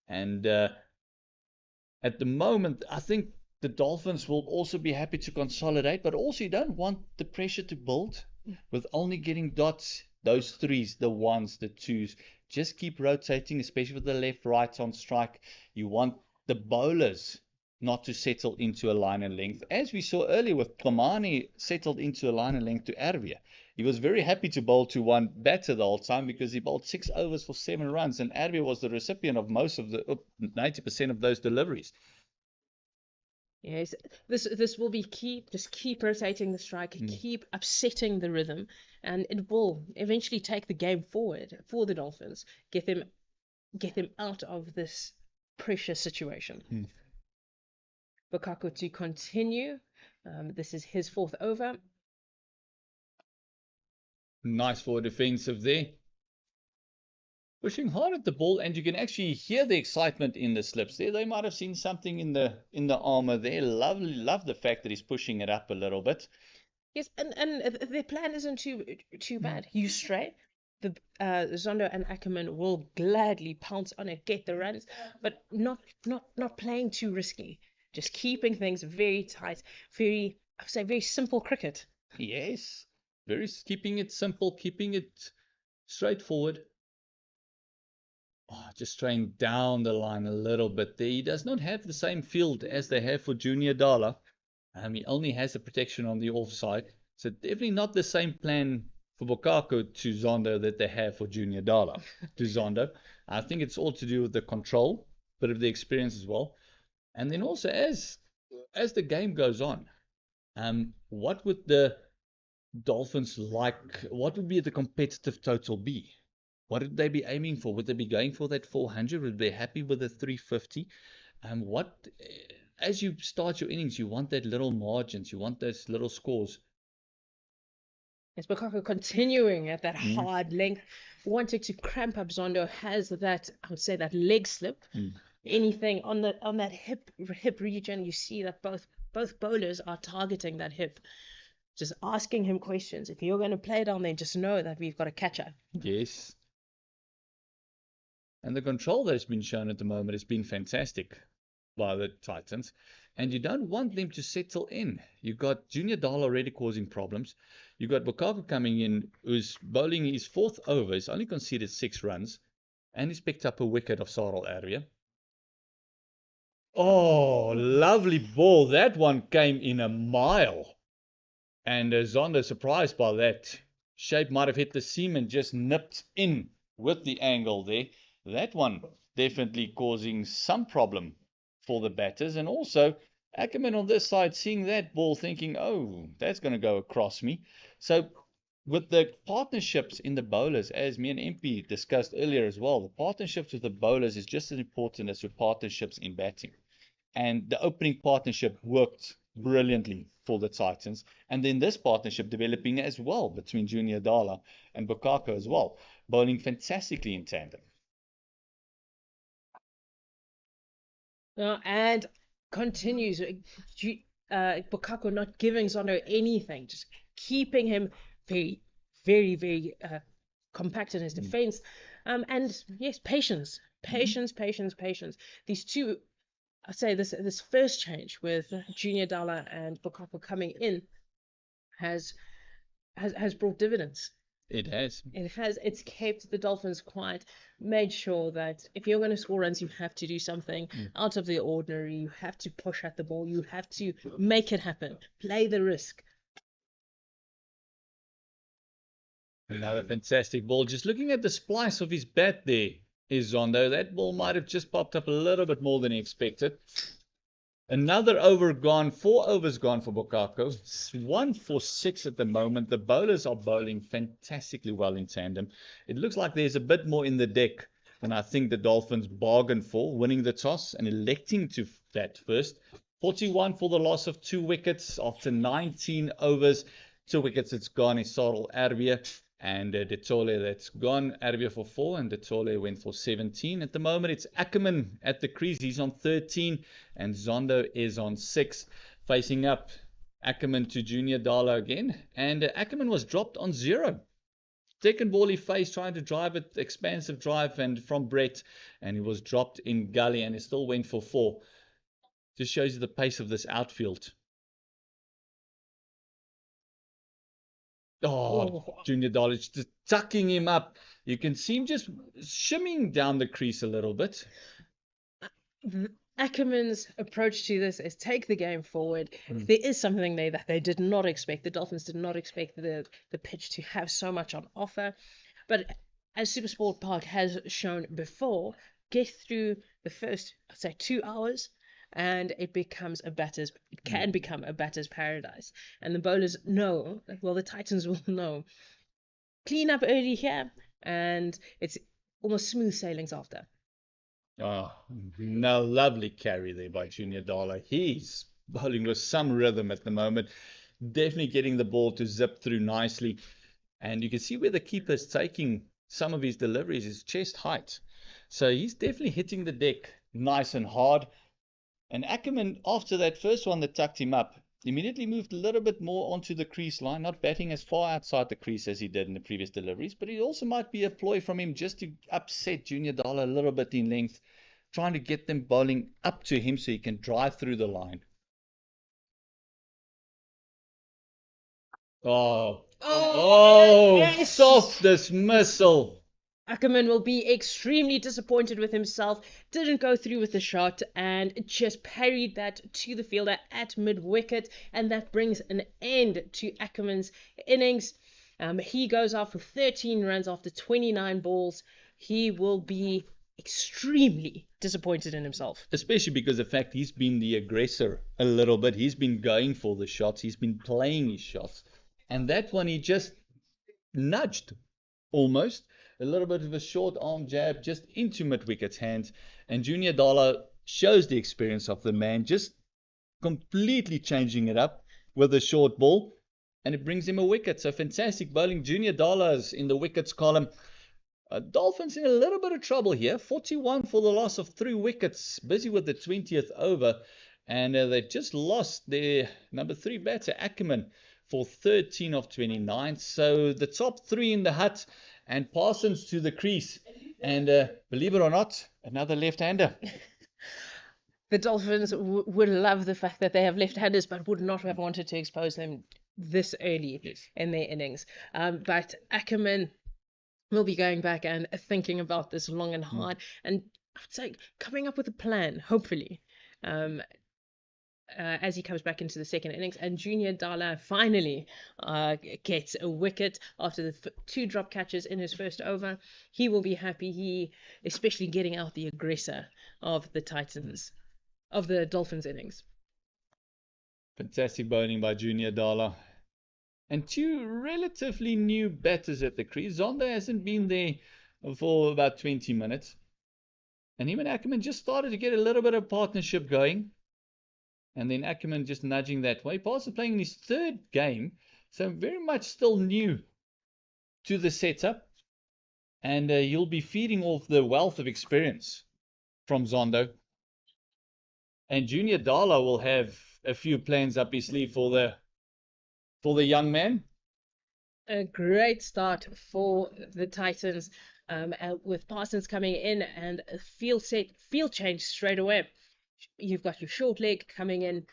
And at the moment, I think the Dolphins will also be happy to consolidate, but also you don't want the pressure to build with only getting dots, those 3s, the 1s, the 2s. Just keep rotating, especially with the left, right on strike. You want the bowlers not to settle into a line and length. As we saw earlier with Kamani settled into a line and length to Arvia. He was very happy to bowl to one batter the whole time because he bowled 6 overs for 7 runs, and Arvia was the recipient of most of the 90% of those deliveries. Yes, this will be key. Just keep rotating the strike, keep upsetting the rhythm, and it will eventually take the game forward for the Dolphins. Get them out of this pressure situation. Bukako to continue. This is his 4th over. Nice for defensive there. Pushing hard at the ball, and you can actually hear the excitement in the slips there. They might have seen something in the armor there. Love the fact that he's pushing it up a little bit. Yes, and their plan isn't too bad. You straight. The Zondo and Ackerman will gladly pounce on it, get the runs, but not playing too risky. Just keeping things very tight, I would say very simple cricket. Yes, keeping it simple, keeping it straightforward. Just trying down the line a little bit there. He does not have the same field as they have for Junior Dala. He only has the protection on the offside. So definitely not the same plan for Bukako to Zondo that they have for Junior Dala to Zondo. I think it's all to do with the control, bit of the experience as well. And then also as the game goes on, what would the Dolphins like? What would be the competitive total be? What would they be aiming for? Would they be going for that 400? Would they be happy with the 350? As you start your innings, you want that little margins, you want those little scores. Yes, Bukako continuing at that hard length, wanting to cramp up Zondo, has that, I would say, that leg slip. Anything on that hip region, you see that both bowlers are targeting that hip. Just asking him questions. If you're going to play down there, just know that we've got a catcher. Yes. And the control that has been shown at the moment has been fantastic by the Titans. And you don't want them to settle in. You've got Junior Dala already causing problems. You've got Bukako coming in, who's bowling his 4th over. He's only conceded 6 runs. And he's picked up a wicket of Sarel Arvia. Oh, lovely ball. That one came in a mile. And Zondo, surprised by that shape, might have hit the seam and just nipped in with the angle there. That one definitely causing some problem for the batters. And also, Ackerman on this side seeing that ball thinking, oh, that's going to go across me. So with the partnerships in the bowlers, as me and MP discussed earlier as well, the partnerships with the bowlers is just as important as your partnerships in batting. And the opening partnership worked brilliantly for the Titans. And then this partnership developing as well between Junior Dala and Bukako as well, bowling fantastically in tandem. And continues. Bukako not giving Zondo anything, just keeping him very, very, very compact in his defense. And yes, patience. These two, I say this first change with Junior Dala and Bukako coming in has brought dividends. It has. It's kept the Dolphins quiet, made sure that if you're going to score runs, you have to do something out of the ordinary. You have to push at the ball. You have to make it happen. Play the risk. Another fantastic ball. Just looking at the splice of his bat there is Zondo. That ball might have just popped up a little bit more than he expected. Another over gone, 4 overs gone for Bukako. 1 for 6 at the moment. The bowlers are bowling fantastically well in tandem. It looks like there's a bit more in the deck than I think the Dolphins bargained for, winning the toss and electing to bat first. 41 for the loss of 2 wickets after 19 overs. 2 wickets it's gone is Sarel Erwee and De Tole that's gone. Erwee for 4 and De Tole went for 17. At the moment it's Ackerman at the crease. He's on 13 and Zondo is on 6. Facing up Ackerman to Junior Dala again, and Ackerman was dropped on 0. Second ball he faced, trying to drive it, expansive drive and from Brett, and he was dropped in gully and he still went for 4. Just shows you the pace of this outfield. Oh, Junior Dala just tucking him up. You can see him just shimming down the crease a little bit. Ackerman's approach to this is take the game forward. There is something there that they did not expect. The Dolphins did not expect the pitch to have so much on offer. But as Supersport Park has shown before, get through the first, I'd say, 2 hours, and it can become a batter's paradise. And the bowlers know, well, the Titans will know. Clean up early here, and it's almost smooth sailings after. Oh, no, lovely carry there by Junior Dala. He's bowling with some rhythm at the moment. Definitely getting the ball to zip through nicely. And you can see where the keeper's taking some of his deliveries, his chest height. So he's definitely hitting the deck nice and hard. And Ackerman, after that first one that tucked him up, immediately moved a little bit more onto the crease line, not batting as far outside the crease as he did in the previous deliveries, but it also might be a ploy from him just to upset Junior Dala a little bit in length, trying to get them bowling up to him so he can drive through the line. Yes! Soft dismissal. Ackerman will be extremely disappointed with himself. Didn't go through with the shot and just parried that to the fielder at mid-wicket. And that brings an end to Ackerman's innings. He goes out for 13 runs after 29 balls. He will be extremely disappointed in himself. Especially because of the fact he's been the aggressor a little bit. He's been going for the shots. He's been playing his shots. And that one he just nudged almost. A little bit of a short arm jab just into mid-wicket's hands. And Junior Dala shows the experience of the man, just completely changing it up with a short ball. And it brings him a wicket. So fantastic bowling. Junior Dala's in the wickets column. Dolphins in a little bit of trouble here. 41 for the loss of 3 wickets. Busy with the 20th over. And they've just lost their number 3 batter, Ackerman, for 13 of 29. So the top 3 in the hut. And Parsons to the crease. And believe it or not, another left-hander. The Dolphins would love the fact that they have left-handers, but would not have wanted to expose them this early in their innings. But Ackerman will be going back and thinking about this long and hard. And I'd say coming up with a plan, hopefully. as he comes back into the second innings. And Junior Dala finally gets a wicket after the 2 drop catches in his first over. He will be happy. He, especially getting out the aggressor of the Dolphins innings. Fantastic bowling by Junior Dala. And 2 relatively new batters at the crease. Zondo hasn't been there for about 20 minutes. And him and Ackerman just started to get a little bit of partnership going. And then Ackerman just nudging that way. Paul's playing in his 3rd game, so very much still new to the setup. And he'll be feeding off the wealth of experience from Zondo. And Junior Dala will have a few plans up his sleeve for the young man. A great start for the Titans, with Parsons coming in and a field change straight away. You've got your short leg coming in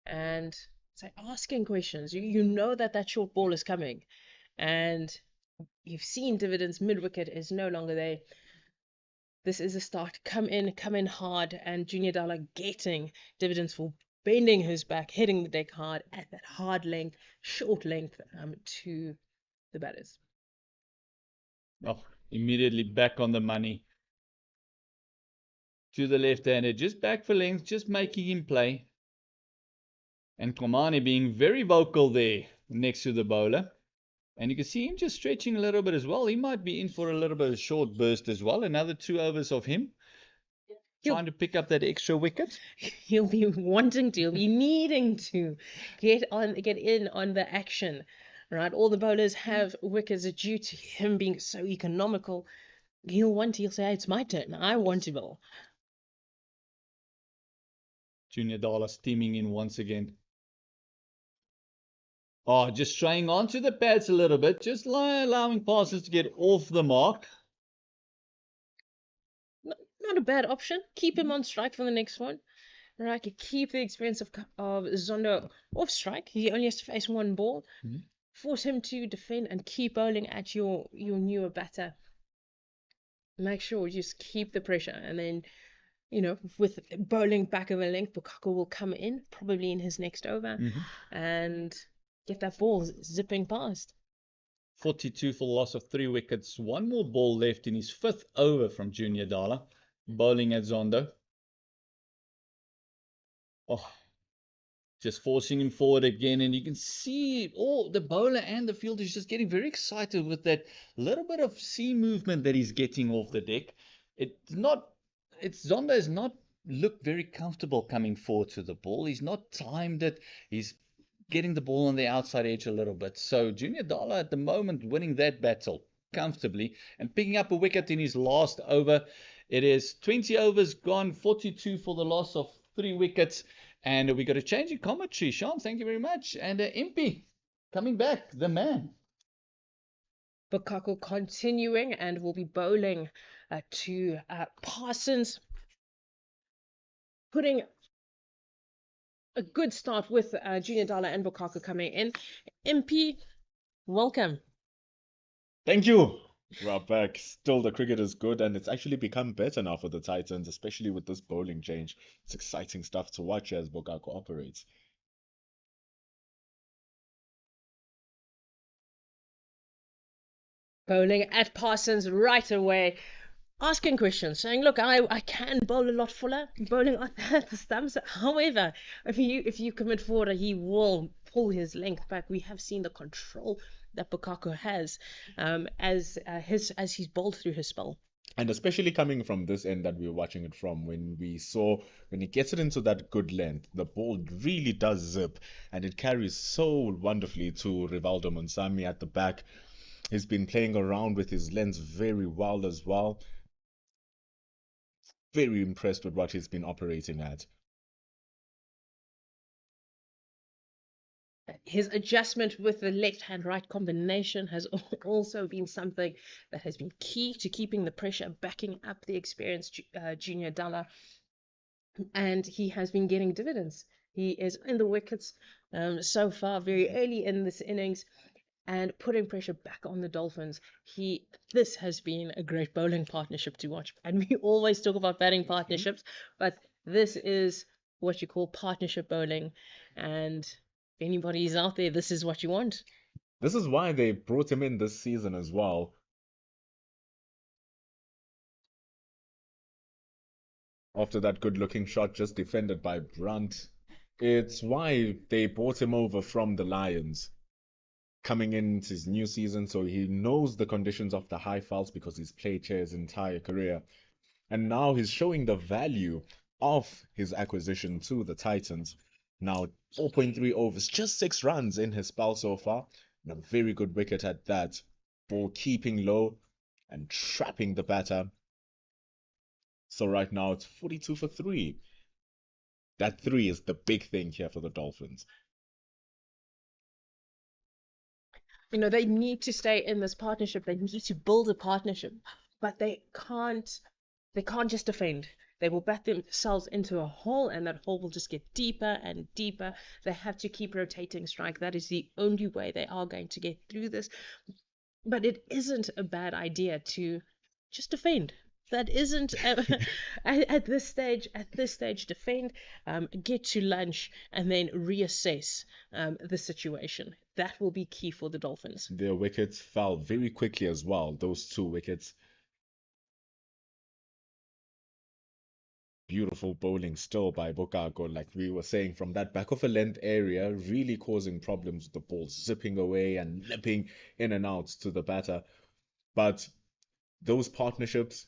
and asking questions. You know that short ball is coming, and you've seen dividends. Mid-wicket is no longer there. This is a start. Come in hard, and Junior Dala getting dividends for bending his back, hitting the deck hard at that hard length, short length to the batters. Oh, immediately back on the money. To the left-hander, just back for length, just making him play. And Komane being very vocal there next to the bowler. And you can see him just stretching a little bit as well. He might be in for a little bit of short burst as well. Another 2 overs of him. Trying to pick up that extra wicket. He'll be wanting to, he'll be needing to get in on the action. Right? All the bowlers have wickets due to him being so economical. He'll say, hey, it's my turn. I want to bowl. Junior Dala steaming in once again. Oh, just trying onto the pads a little bit. Just allowing passes to get off the mark. Not a bad option. Keep him on strike for the next one. Right? Keep the experience of Zondo off strike. He only has to face 1 ball. Mm-hmm. Force him to defend and keep bowling at your newer batter. Make sure you just keep the pressure, and then, with bowling back of a length, Bukako will come in, probably in his next over, and get that ball zipping past. 42 for the loss of 3 wickets. 1 more ball left in his 5th over from Junior Dala. Bowling at Zondo. Oh, just forcing him forward again, and you can see the bowler and the fielder is just getting very excited with that little bit of sea movement that he's getting off the deck. Zondo has not looked very comfortable coming forward to the ball. He's not timed it. He's getting the ball on the outside edge a little bit. So Junior Dala at the moment winning that battle comfortably and picking up a wicket in his last over. It is 20 overs gone, 42 for the loss of 3 wickets. And we got a change in commentary. Sean, thank you very much. And Impy coming back, the man. Bukako continuing and will be bowling to Parsons. Putting a good start with Junior Dala and Bukako coming in. Impy, welcome. Thank you. We're back. Still, the cricket is good, and it's actually become better now for the Titans, especially with this bowling change. It's exciting stuff to watch as Bukako operates. Bowling at Parsons right away. Asking questions, saying, look, I can bowl a lot fuller, bowling at the stumps. However, if you commit forward, he will pull his length back. We have seen the control that Bukako has as he's bowled through his spell. And especially coming from this end that we were watching it from, when he gets it into that good length, the ball really does zip, and it carries so wonderfully to Rivaldo Monsami at the back. He's been playing around with his length very well as well. Very impressed with what he's been operating at. His adjustment with the left-hand-right combination has also been something that has been key to keeping the pressure, backing up the experienced Junior Dala. And he has been getting dividends. He is in the wickets so far, very early in this innings, and putting pressure back on the Dolphins. This has been a great bowling partnership to watch. And we always talk about batting partnerships, but this is what you call partnership bowling. And if anybody's out there, this is what you want. This is why they brought him in this season as well. After that good-looking shot just defended by Brunt. It's why they brought him over from the Lions. Coming into his new season, so he knows the conditions of the high files because he's played here his entire career. And now he's showing the value of his acquisition to the Titans. Now 4.3 overs, just 6 runs in his spell so far, and a very good wicket at that. Ball keeping low and trapping the batter. So right now it's 42 for 3. That 3 is the big thing here for the Dolphins. You know, they need to stay in this partnership. They need to build a partnership, but they can't just defend. They will bat themselves into a hole, and that hole will just get deeper and deeper. They have to keep rotating strike. That is the only way they are going to get through this. But it isn't a bad idea to just defend. That isn't at this stage. At this stage, defend, get to lunch, and then reassess the situation. That will be key for the Dolphins. Their wickets fell very quickly as well. Those 2 wickets. Beautiful bowling still by Bokago, like we were saying, from that back of a length area, really causing problems with the ball zipping away and nipping in and out to the batter. But those partnerships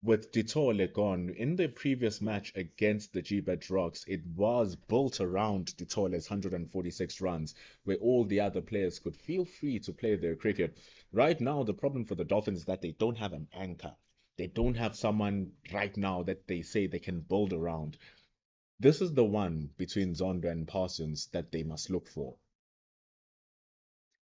with Ditole gone in the previous match against the G-Bet Rocks, it was built around Ditole's 146 runs, where all the other players could feel free to play their cricket. Right now, the problem for the Dolphins is that they don't have an anchor. They don't have someone right now that they say they can build around. This is the one between Zondo and Parsons that they must look for.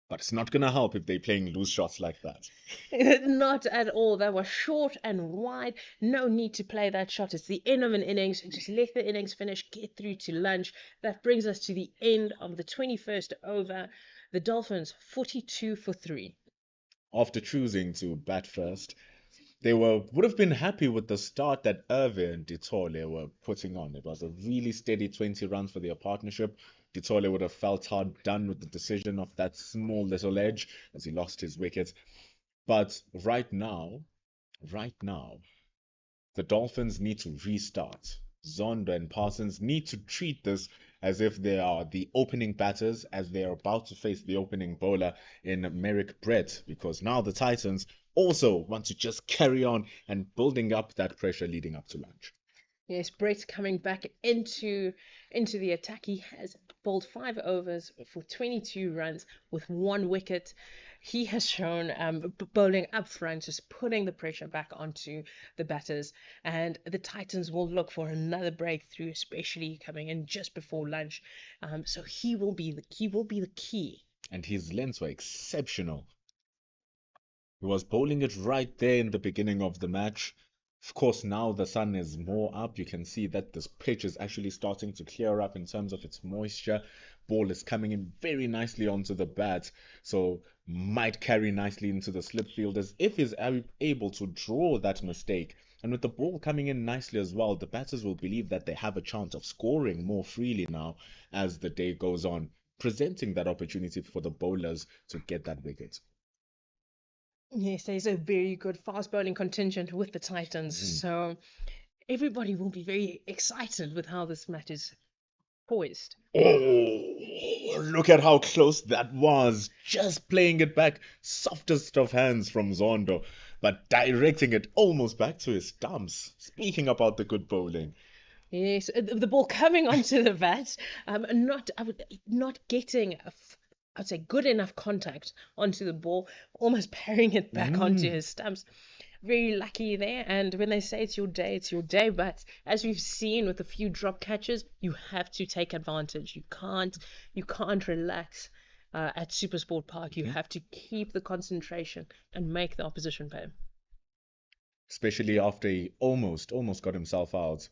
But it's not going to help if they're playing loose shots like that. Not at all. That was short and wide. No need to play that shot. It's the end of an innings. Just let the innings finish. Get through to lunch. That brings us to the end of the 21st over. The Dolphins 42 for 3. After choosing to bat first, they would have been happy with the start that Irvin and Ditole were putting on. It was a really steady 20 runs for their partnership. Ditole would have felt hard done with the decision of that small little edge as he lost his wicket. But right now, the Dolphins need to restart. Zondo and Parsons need to treat this as if they are the opening batters, as they are about to face the opening bowler in Merrick Brett, because now the Titans also want to just carry on and building up that pressure leading up to lunch. Yes, Brett coming back into the attack. He has bowled 5 overs for 22 runs with 1 wicket. He has shown bowling up front, just putting the pressure back onto the batters. And the Titans will look for another breakthrough, especially coming in just before lunch. So he will be the key. And his lengths were exceptional. He was bowling it right there in the beginning of the match. Of course, now the sun is more up. You can see that this pitch is actually starting to clear up in terms of its moisture. Ball is coming in very nicely onto the bat, so might carry nicely into the slip fielders if he's able to draw that mistake. And with the ball coming in nicely as well, the batters will believe that they have a chance of scoring more freely now as the day goes on, presenting that opportunity for the bowlers to get that wicket. Yes, there's a very good fast bowling contingent with the Titans. So everybody will be very excited with how this match is poised. Oh, look at how close that was. Just playing it back, softest of hands from Zondo, but directing it almost back to his stumps. Speaking about the good bowling. Yes, the ball coming onto the bat, not getting I'd say good enough contact onto the ball, almost parrying it back onto his stumps. Very lucky there. And when they say it's your day, it's your day. But as we've seen with a few drop catches, you have to take advantage. You can't relax at Supersport Park. You have to keep the concentration and make the opposition pay. Especially after he almost got himself out.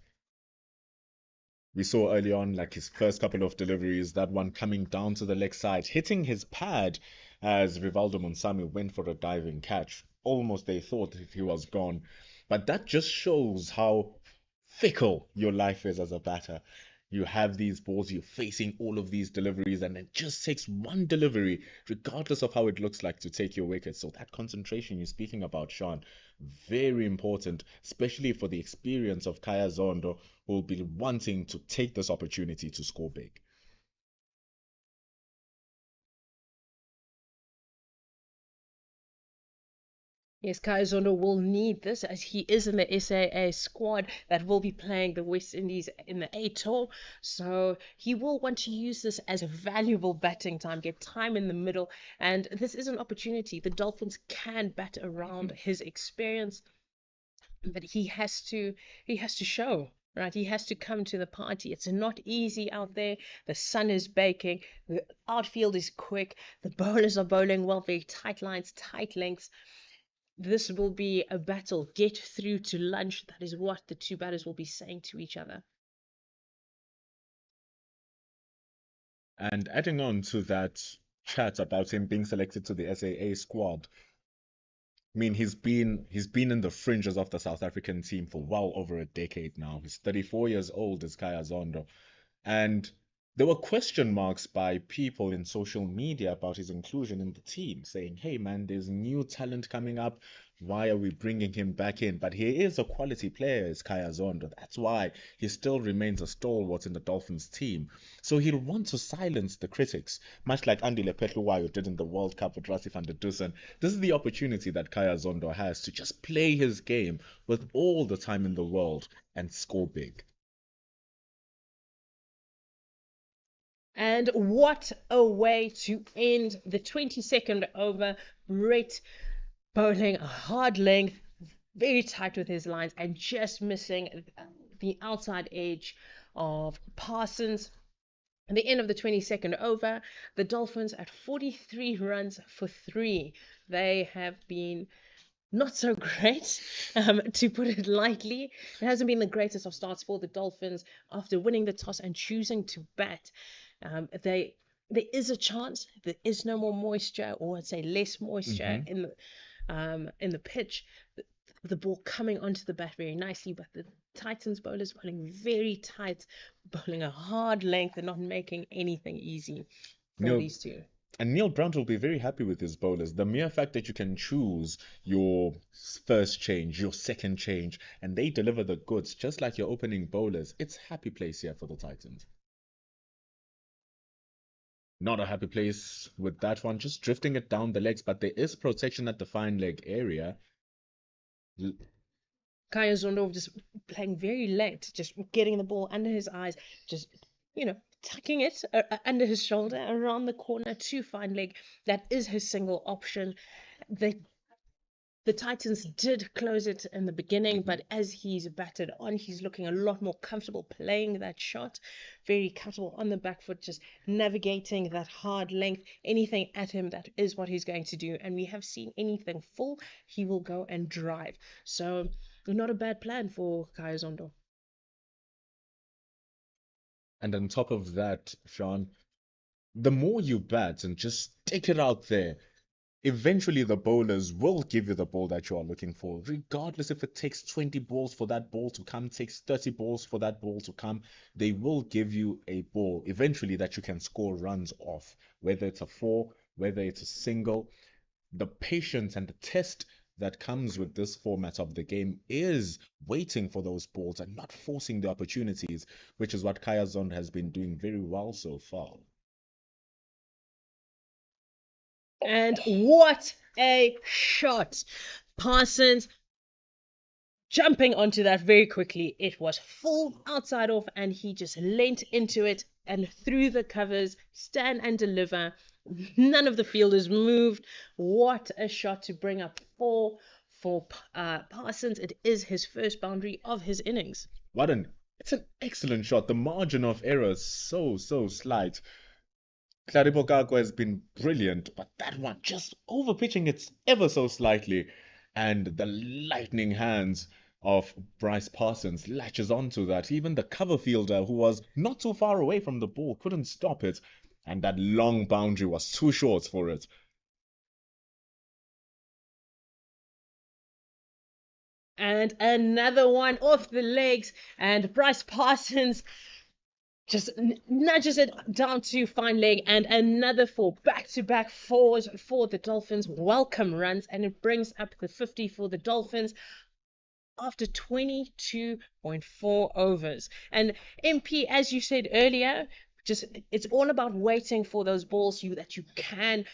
We saw early on, like his first couple of deliveries, that one coming down to the leg side, hitting his pad as Rivaldo Monsami went for a diving catch. Almost they thought he was gone. But that just shows how fickle your life is as a batter. You have these balls, you're facing all of these deliveries, and it just takes one delivery, regardless of how it looks like, to take your wicket. So that concentration you're speaking about, Sean, very important, especially for the experience of Kaya Zondo, who will be wanting to take this opportunity to score big. Yes, Kaizondo will need this as he is in the SAA squad that will be playing the West Indies in the A tour. So he will want to use this as a valuable batting time, get time in the middle, and this is an opportunity. The Dolphins can bat around his experience, but he has to show. Right, he has to come to the party. It's not easy out there. The sun is baking. The outfield is quick. The bowlers are bowling well, very tight lines, tight lengths. This will be a battle. Get through to lunch. That is what the two batters will be saying to each other. And adding on to that chat about him being selected to the SAA squad, I mean, he's been in the fringes of the South African team for well over a decade now. He's 34 years old, is Kaya Zondo. And there were question marks by people in social media about his inclusion in the team, saying, hey man, there's new talent coming up. Why are we bringing him back in? But he is a quality player, is Kaya Zondo. That's why he still remains a stalwart in the Dolphins team. So he'll want to silence the critics, much like Andy Lepetluwayo did in the World Cup with Rassie van der Dussen. This is the opportunity that Kaya Zondo has to just play his game with all the time in the world and score big. And what a way to end the 22nd over. Brett bowling a hard length, very tight with his lines, and just missing the outside edge of Parsons. At the end of the 22nd over, the Dolphins at 43 runs for 3. They have been not so great, to put it lightly. It hasn't been the greatest of starts for the Dolphins after winning the toss and choosing to bat. There is a chance there is no more moisture, or I'd say less moisture in the pitch. The ball coming onto the bat very nicely, but the Titans bowlers bowling very tight, bowling a hard length and not making anything easy for Neil, these two. and Neil Brown will be very happy with his bowlers. The mere fact that you can choose your first change, your second change, and they deliver the goods, just like your opening bowlers, it's happy place here for the Titans. Not a happy place with that one, just drifting it down the legs, but there is protection at the fine leg area. Kaya Zondo just playing very late, just getting the ball under his eyes, just, tucking it under his shoulder around the corner to fine leg. That is his single option. The Titans did close it in the beginning, but as he's batted on, he's looking a lot more comfortable playing that shot. Very comfortable on the back foot, just navigating that hard length. Anything at him, that is what he's going to do. And we have seen anything full, he will go and drive. So not a bad plan for Kaya Zondo. And on top of that, Sean, the more you bat and just stick it out there, eventually the bowlers will give you the ball that you are looking for, regardless if it takes 20 balls for that ball to come, takes 30 balls for that ball to come. They will give you a ball eventually that you can score runs off, whether it's a 4, whether it's a single. The patience and the test that comes with this format of the game is waiting for those balls and not forcing the opportunities, which is what Kaya Zond has been doing very well so far. And what a shot! Parsons jumping onto that very quickly. It was full outside off, and he just leant into it and through the covers, stand and deliver. None of the fielders moved. What a shot to bring up 4 for Parsons. It is his first boundary of his innings. It's an excellent shot. The margin of error is so slight. Claribo Gago has been brilliant, but that one just overpitching it ever so slightly. And the lightning hands of Bryce Parsons latches onto that. Even the cover fielder, who was not too far away from the ball, couldn't stop it. And that long boundary was too short for it. And another one off the legs, and Bryce Parsons just nudges it down to fine leg, and another 4 back-to-back 4s for the Dolphins. Welcome runs, and it brings up the 50 for the Dolphins after 22.4 overs. And MP, as you said earlier, just it's all about waiting for those balls that you can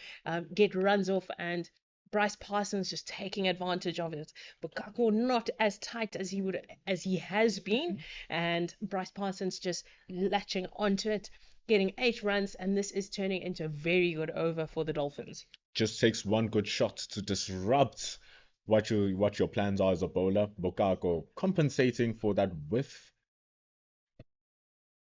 get runs off, and Bryce Parsons just taking advantage of it. Bukako not as tight as he has been, and Bryce Parsons just latching onto it, getting 8 runs, and this is turning into a very good over for the Dolphins. Just takes one good shot to disrupt what your plans are as a bowler. Bukako compensating for that whiff.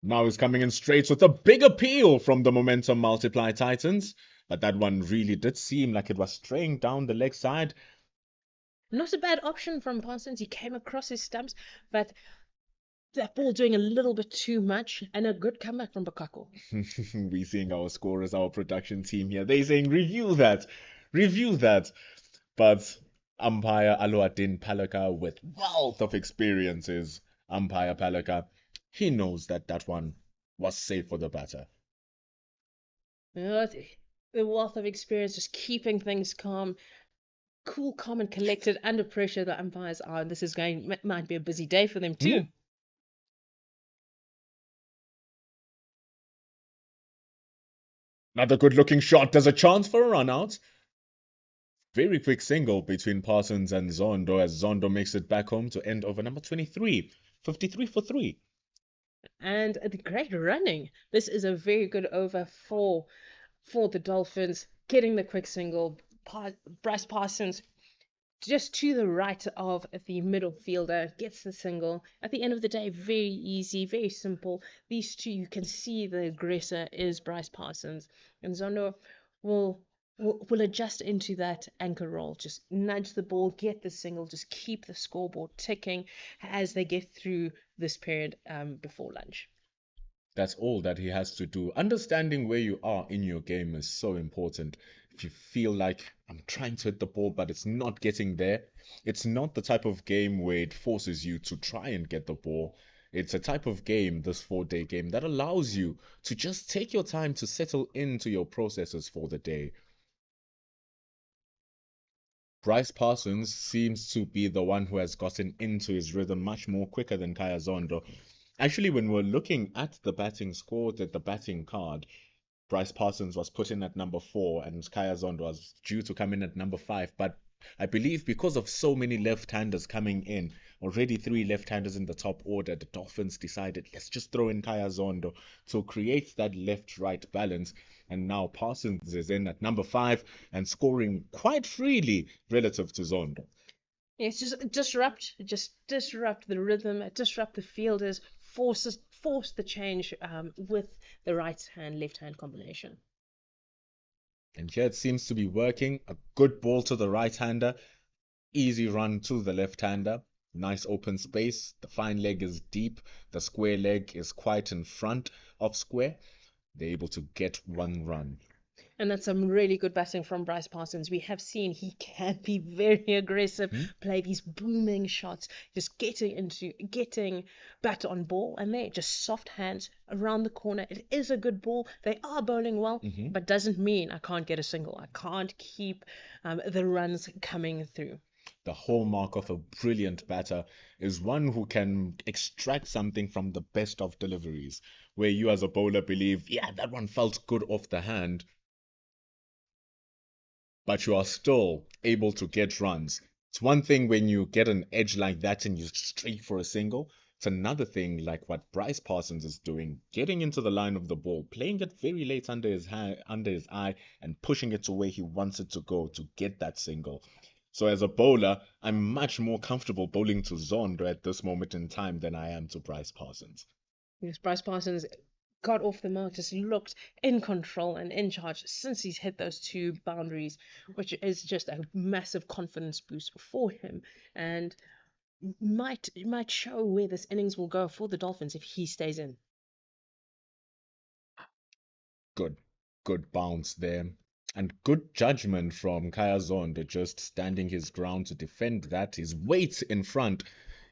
Now he's coming in straight with a big appeal from the momentum multiply Titans. But that one really did seem like it was straying down the leg side. Not a bad option from Parsons. He came across his stumps, but that ball doing a little bit too much, and a good comeback from Bukako. We're seeing our scorers, our production team here. They're saying, review that. Review that. But umpire Aluadin Palaka, with wealth of experiences, umpire Palaka, he knows that that one was safe for the batter. The wealth of experience, just keeping things calm, cool, calm, and collected under pressure. The umpires are. This is might be a busy day for them too. Another good-looking shot. There's a chance for a run out. Very quick single between Parsons and Zondo as Zondo makes it back home to end over number 23. 53 for 3. And the great running. This is a very good over for the Dolphins. Getting the quick single. Bryce Parsons just to the right of the middle fielder gets the single. At the end of the day, very easy, very simple. These two, you can see the aggressor is Bryce Parsons, and Zondo will adjust into that anchor role. Just nudge the ball, get the single, just keep the scoreboard ticking as they get through this period before lunch. That's all that he has to do. Understanding where you are in your game is so important. If you feel like I'm trying to hit the ball, but it's not getting there, it's not the type of game where it forces you to try and get the ball. It's a type of game, this 4-day game, that allows you to just take your time to settle into your processes for the day. Bryce Parsons seems to be the one who has gotten into his rhythm much more quicker than Kaya Zondo. Actually, when we're looking at the batting score, the batting card, Bryce Parsons was put in at number 4 and Kaya Zondo was due to come in at number 5. But I believe because of so many left-handers coming in, already 3 left-handers in the top order, the Dolphins decided, let's just throw in Kaya Zondo to create that left-right balance. And now Parsons is in at number 5 and scoring quite freely relative to Zondo. It's just disrupt the rhythm, disrupt the fielders, force the change with the right hand, left hand combination. And here it seems to be working. A good ball to the right hander, easy run to the left hander, nice open space. The fine leg is deep, the square leg is quite in front of square. They're able to get 1 run. And that's some really good batting from Bryce Parsons. We have seen he can be very aggressive, play these booming shots, just getting bat on ball, and they're just soft hands around the corner. It is a good ball. They are bowling well, but doesn't mean I can't get a single. I can't keep the runs coming through. The hallmark of a brilliant batter is one who can extract something from the best of deliveries, where you as a bowler believe, yeah, that one felt good off the hand, but you are still able to get runs. It's one thing when you get an edge like that and you straight for a single. It's another thing like what Bryce Parsons is doing, getting into the line of the ball, playing it very late under his eye, and pushing it to where he wants it to go to get that single. So as a bowler, I'm much more comfortable bowling to Zondo at this moment in time than I am to Bryce Parsons. Yes, Bryce Parsons got off the mark, just looked in control and in charge since he's hit those 2 boundaries, which is just a massive confidence boost for him, and might show where this innings will go for the Dolphins if he stays in. Good bounce there. And good judgment from Kaya Zondo, just standing his ground to defend that, his weight in front,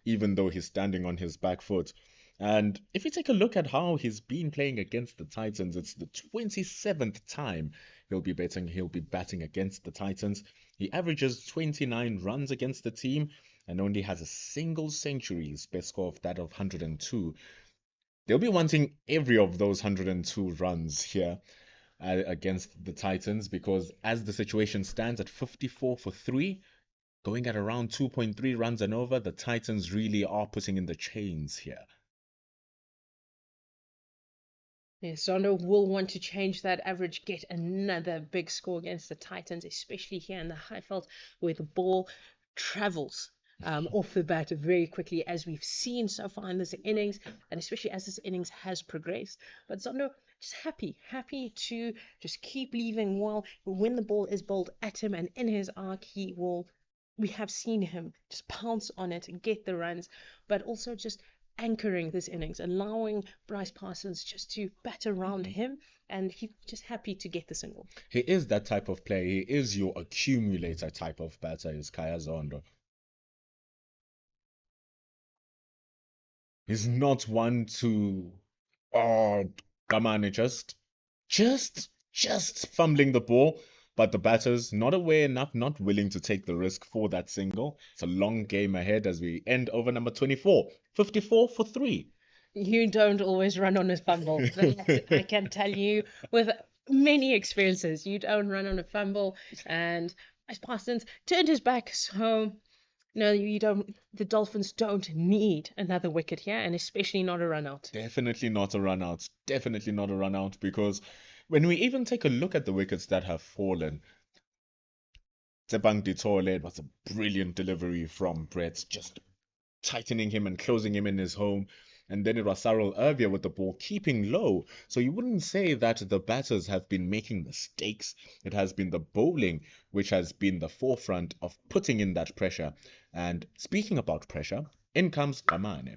even though he's standing on his back foot. And if you take a look at how he's been playing against the Titans, it's the 27th time he'll be batting against the Titans. He averages 29 runs against the team and only has a single century, his best score of that of 102. They'll be wanting every of those 102 runs here against the Titans, because as the situation stands at 54 for 3, going at around 2.3 runs and over, the Titans really are putting in the chains here. Yes, Zondo will want to change that average, get another big score against the Titans, especially here in the Highveld where the ball travels off the bat very quickly, as we've seen so far in this innings, and especially as this innings has progressed. But Zondo just happy to just keep leaving well. When the ball is bowled at him and in his arc, we have seen him just pounce on it and get the runs, but also just anchoring this innings, allowing Bryce Parsons just to bat around him, and he's just happy to get the single. He is that type of player. He is your accumulator type of batter, is Kaya Zondo. He's not one to, oh, come on, just fumbling the ball, but the batter's not aware enough, not willing to take the risk for that single. It's a long game ahead as we end over number 24, 54 for 3. You don't always run on a fumble. That I can tell you with many experiences. You don't run on a fumble, and Parsons turned his back, so no, you don't. The Dolphins don't need another wicket here, and especially not a run out. Definitely not a run out. Definitely not a run out, because when we even take a look at the wickets that have fallen, Tsebang Ditole, it was a brilliant delivery from Brett, just tightening him and closing him in his home. And then it was Sarel Ervia with the ball keeping low. So you wouldn't say that the batters have been making mistakes. It has been the bowling which has been the forefront of putting in that pressure. And speaking about pressure, in comes Kamane.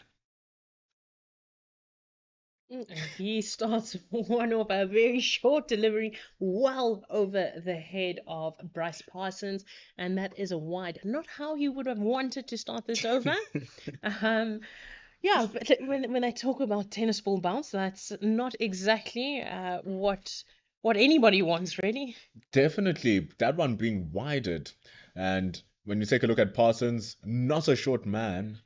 He starts one off, a very short delivery, well over the head of Bryce Parsons, and that is a wide. Not how you would have wanted to start this over. Yeah, but when I talk about tennis ball bounce, that's not exactly what anybody wants, really. Definitely, that one being widened. And when you take a look at Parsons, not a short man,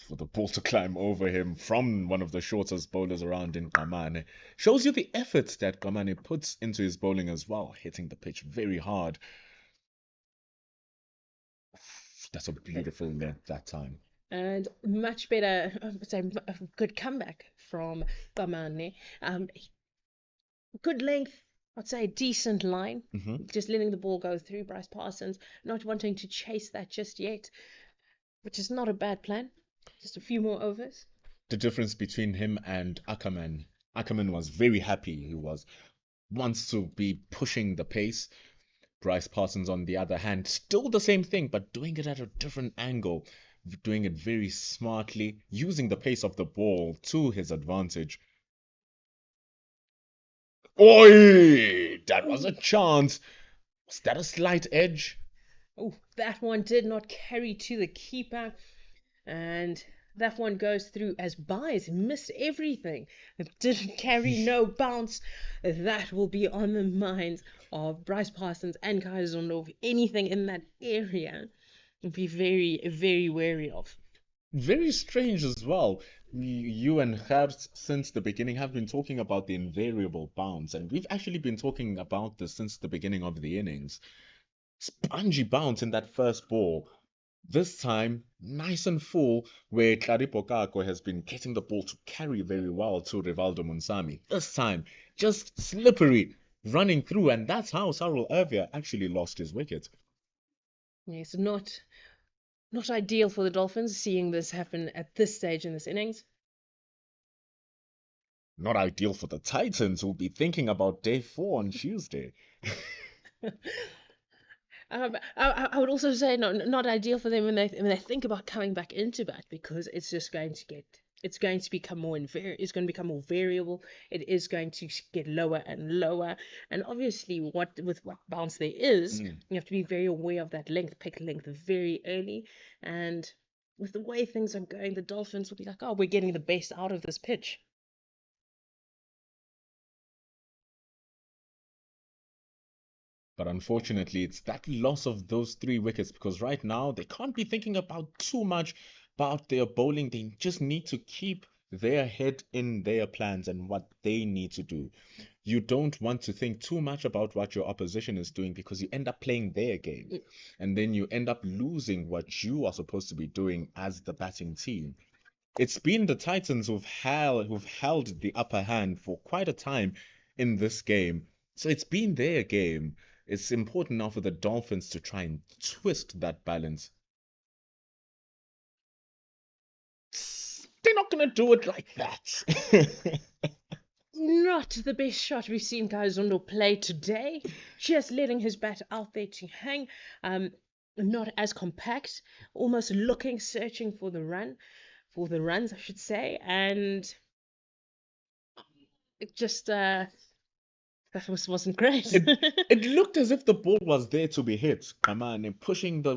for the ball to climb over him from one of the shortest bowlers around in Kamane shows you the effort that Kamane puts into his bowling as well, hitting the pitch very hard. That's a beautiful length that time. And much better, a good comeback from Kamane. Good length, I'd say a decent line. Just letting the ball go through Bryce Parsons, not wanting to chase that just yet, which is not a bad plan. Just a few more overs. The difference between him and Ackerman was very happy. He wants to be pushing the pace. Bryce Parsons, on the other hand, still the same thing, but doing it at a different angle, doing it very smartly, using the pace of the ball to his advantage. Oi! That was a chance. Was that a slight edge? Oh, that one did not carry to the keeper. And that one goes through as Byes missed everything. It didn't carry, no bounce. That will be on the minds of Bryce Parsons and Kaya Zondo. Anything in that area will be very, very wary of. Very strange as well. You and Herbst since the beginning have been talking about the invariable bounce, and we've actually been talking about this since the beginning of the innings. Spongy bounce in that first ball. This time, nice and full, where Claripo Kako has been getting the ball to carry very well to Rivaldo Munsami. This time, just slippery, running through, and that's how Sarel Ervia actually lost his wicket. Yes, not ideal for the Dolphins, seeing this happen at this stage in this innings. Not ideal for the Titans, who'll be thinking about day 4 on Tuesday. I would also say not ideal for them when they think about coming back into bat, because it's just going to get it's going to become more it's going to become more variable. It is going to get lower and lower. And obviously, what bounce there is, you have to be very aware of that length, pick length very early. And with the way things are going, the Dolphins will be like, oh, we're getting the best out of this pitch. But unfortunately, it's that loss of those 3 wickets, because right now they can't be thinking about too much about their bowling. They just need to keep their head in their plans and what they need to do. You don't want to think too much about what your opposition is doing, because you end up playing their game and then you end up losing what you are supposed to be doing as the batting team. It's been the Titans who've held the upper hand for quite a time in this game. So it's been their game. It's important now for the Dolphins to try and twist that balance. They're not going to do it like that. Not the best shot we've seen Kayozondo play today. Just letting his bat out there to hang. Not as compact. Almost looking, searching for the runs, I should say. And it just that wasn't great. It looked as if the ball was there to be hit, come on, and pushing the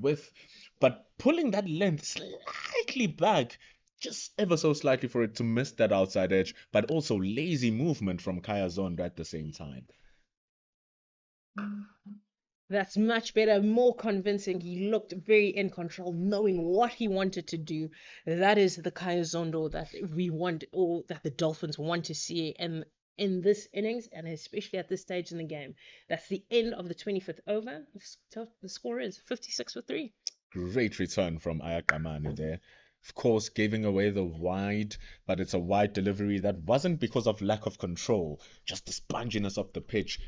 width, but pulling that length slightly back, just ever so slightly for it to miss that outside edge, but also lazy movement from Kayozondo at the same time. That's much better, more convincing. He looked very in control, knowing what he wanted to do. That is the Kayozondo that we want, or that the Dolphins want to see in this innings, and especially at this stage in the game. That's the end of the 25th over. The score is 56 for 3. Great return from Ayakamanu there. Of course, giving away the wide, but it's a wide delivery that wasn't because of lack of control, just the sponginess of the pitch,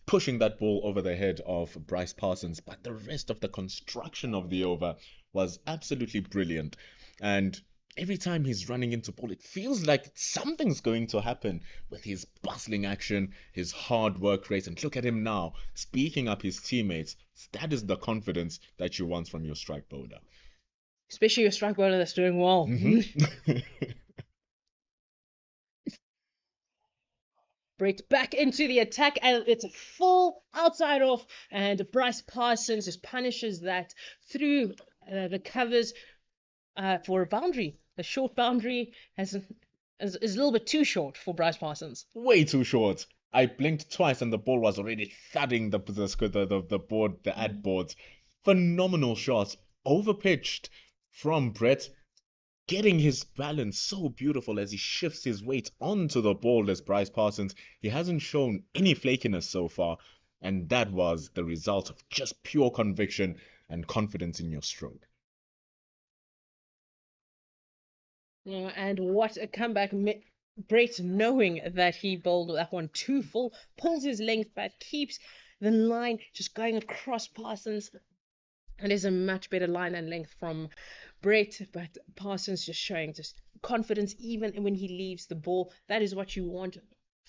pushing that ball over the head of Bryce Parsons. But the rest of the construction of the over was absolutely brilliant. And every time he's running into ball, it feels like something's going to happen with his bustling action, his hard work rate. And look at him now, speaking up his teammates. That is the confidence that you want from your strike bowler. Especially your strike bowler that's doing well. Brett back into the attack, and it's a full outside off, and Bryce Parsons just punishes that through the covers for a boundary. A short boundary is a little bit too short for Bryce Parsons. Way too short. I blinked twice and the ball was already thudding the board, the ad boards. Phenomenal shot, overpitched from Brett, getting his balance so beautiful as he shifts his weight onto the ball as Bryce Parsons. He hasn't shown any flakiness so far, and that was the result of just pure conviction and confidence in your stroke. Yeah, and what a comeback. Brett, knowing that he bowled that one too full, pulls his length back, keeps the line just going across Parsons. And there's a much better line and length from Brett, but Parsons just showing just confidence even when he leaves the ball. That is what you want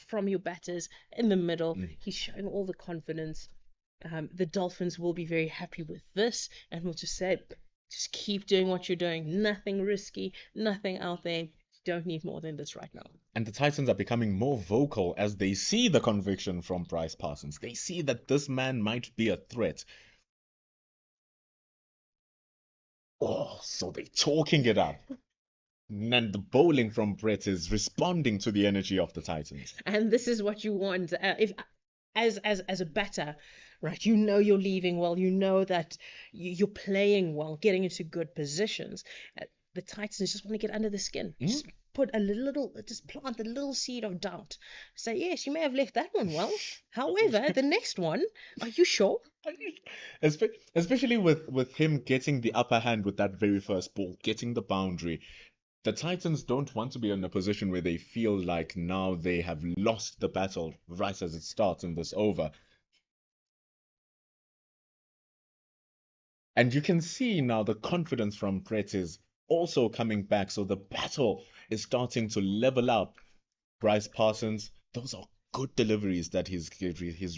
from your batters in the middle. He's showing all the confidence. The Dolphins will be very happy with this, and we'll just say, just keep doing what you're doing. Nothing risky, nothing out there. You don't need more than this right now. And the Titans are becoming more vocal as they see the conviction from Bryce Parsons. They see that this man might be a threat. Oh, so they're talking it up. And the bowling from Brett is responding to the energy of the Titans. And this is what you want. If as a batter, right, you know you're leaving well, you know that you're playing well, getting into good positions. The Titans just want to get under the skin. Just put just plant a little seed of doubt. Say, yes, you may have left that one well. However, the next one, are you sure? Especially with him getting the upper hand with that very first ball, getting the boundary. The Titans don't want to be in a position where they feel like now they have lost the battle right as it starts in this over. And you can see now the confidence from Brett is also coming back. So the battle is starting to level up. Bryce Parsons, those are good deliveries that he's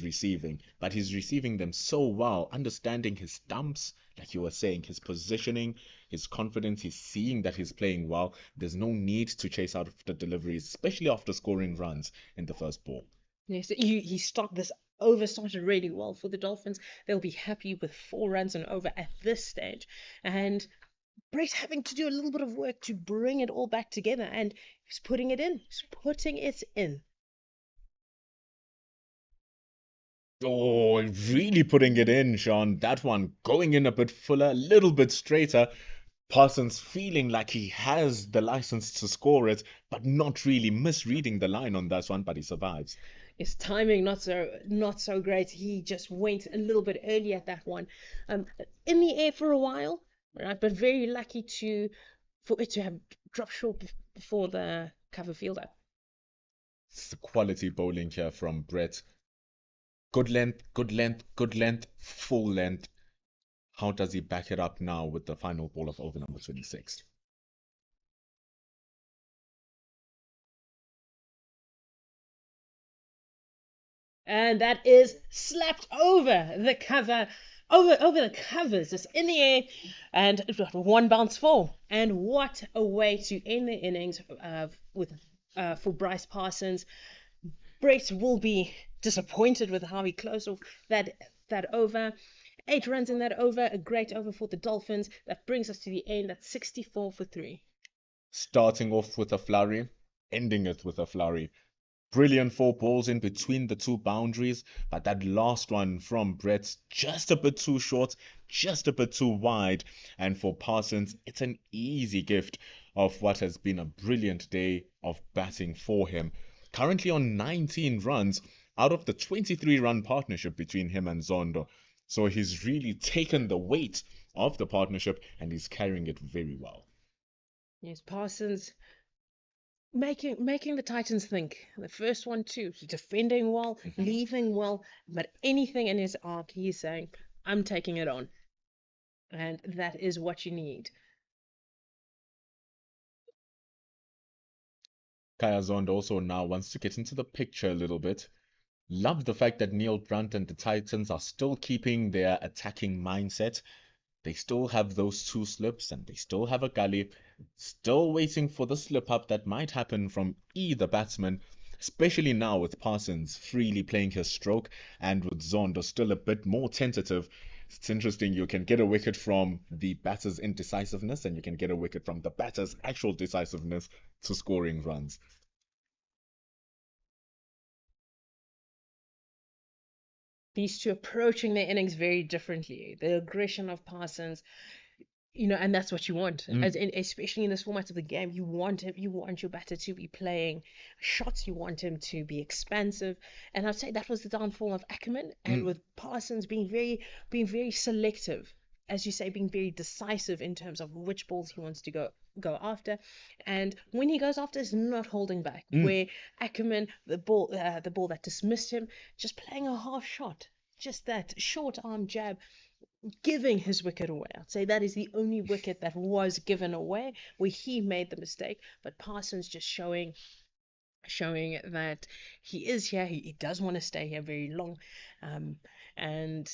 receiving, but he's receiving them so well, understanding his stumps, like you were saying, his positioning, his confidence. He's seeing that he's playing well. There's no need to chase out the deliveries, especially after scoring runs in the first ball. Yes, he started this over started really well for the Dolphins. They'll be happy with 4 runs and over at this stage. And Brett having to do a little bit of work to bring it all back together, and he's putting it in. He's putting it in. Oh, really putting it in, Sean. That one going in a bit fuller, a little bit straighter. Parsons feeling like he has the license to score it, but not really, misreading the line on that one, but he survives. His timing not so great. He just went a little bit early at that one, in the air for a while, right? But very lucky for it to have dropped short before the cover fielder. It's quality bowling here from Brett. Good length, good length, good length, full length. How does he back it up now with the final ball of over number 26? And that is slapped over the cover, over the covers. It's in the air, and it's got one bounce four. And what a way to end the innings for Bryce Parsons. Brett will be disappointed with how he closed off that over. 8 runs in that over, a great over for the Dolphins. That brings us to the end at 64 for 3. Starting off with a flurry, ending it with a flurry. Brilliant 4 balls in between the 2 boundaries, but that last one from Brett's just a bit too short, just a bit too wide. And for Parsons, it's an easy gift of what has been a brilliant day of batting for him. Currently on 19 runs out of the 23-run partnership between him and Zondo. So he's really taken the weight of the partnership and he's carrying it very well. Yes, Parsons making the Titans think. The first one too, defending well, leaving well, but anything in his arc, he's saying, I'm taking it on. And that is what you need. Kaya Zond also now wants to get into the picture a little bit. Love the fact that Neil Brunt and the Titans are still keeping their attacking mindset. They still have those 2 slips and they still have a gully, still waiting for the slip up that might happen from either batsman, especially now with Parsons freely playing his stroke and with Zondo still a bit more tentative. It's interesting, you can get a wicket from the batter's indecisiveness and you can get a wicket from the batter's actual decisiveness to scoring runs. These two approaching their innings very differently. The aggression of Parsons, and that's what you want, especially in this format of the game. You want your batter to be playing shots. You want him to be expansive, and I'd say that was the downfall of Ackerman, and with Parsons being very selective, as you say, being very decisive in terms of which balls he wants to go after, and when he goes after, is not holding back. Where Ackerman, the ball that dismissed him, just playing a half shot, just that short arm jab, giving his wicket away. I'd say that is the only wicket that was given away where he made the mistake. But Parsons just showing that he is here. He does want to stay here very long, and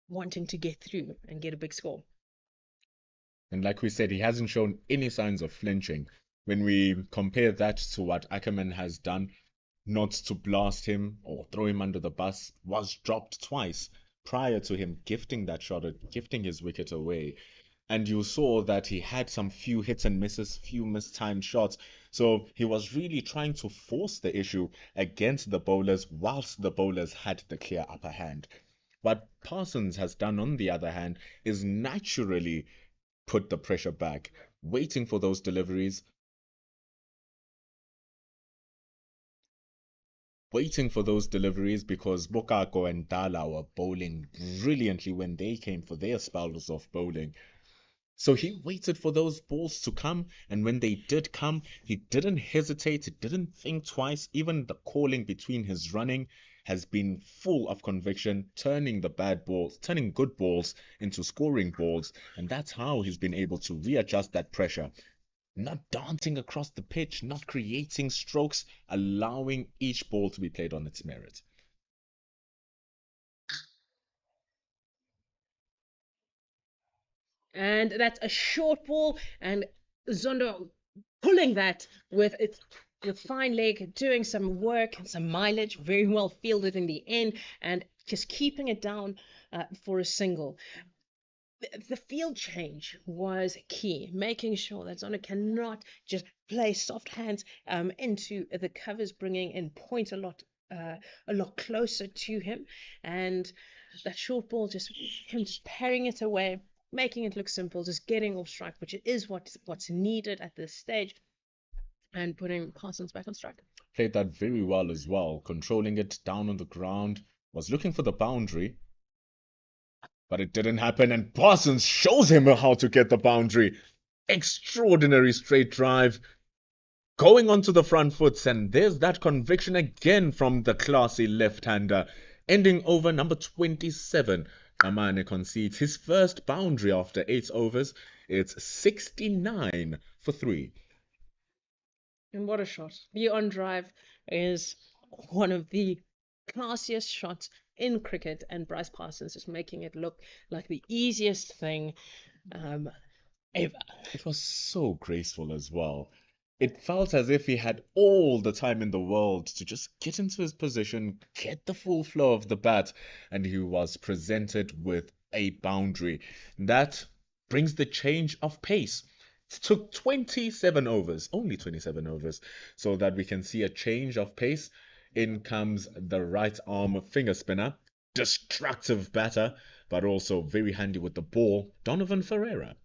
wanting to get through and get a big score. And like we said, he hasn't shown any signs of flinching. When we compare that to what Ackerman has done, not to blast him or throw him under the bus, was dropped twice prior to him gifting that shot, or gifting his wicket away. And you saw that he had some few hits and misses, few mistimed shots. So he was really trying to force the issue against the bowlers whilst the bowlers had the clear upper hand. What Parsons has done, on the other hand, is naturally put the pressure back, waiting for those deliveries, because Bokako and Dala were bowling brilliantly when they came for their spells of bowling. So he waited for those balls to come, and when they did come, he didn't hesitate, he didn't think twice. Even the calling between his running has been full of conviction, turning good balls into scoring balls, and that's how he's been able to readjust that pressure. not dancing across the pitch, not creating strokes, allowing each ball to be played on its merit. And that's a short ball, and Zondo pulling that with fine leg, doing some work and some mileage, very well fielded in the end, and just keeping it down for a single. The field change was key, making sure that Zondo cannot just play soft hands into the covers, bringing in point a lot closer to him, and that short ball, just him just parrying it away, making it look simple, just getting off strike, which is what's needed at this stage, and putting Parsons back on strike. Played that very well as well, controlling it down on the ground, was looking for the boundary, but it didn't happen, and Parsons shows him how to get the boundary. Extraordinary straight drive, going onto the front foot, and there's that conviction again from the classy left-hander, ending over number 27. Amane concedes his first boundary after 8 overs. It's 69 for 3. And what a shot. The on drive is one of the classiest shots in cricket, and Bryce Parsons is making it look like the easiest thing ever. It was so graceful as well. It felt as if he had all the time in the world to just get into his position, get the full flow of the bat, and he was presented with a boundary. That brings the change of pace. It took 27 overs, only 27 overs, so that we can see a change of pace. In comes the right arm finger spinner, destructive batter, but also very handy with the ball, Donovan Ferreira.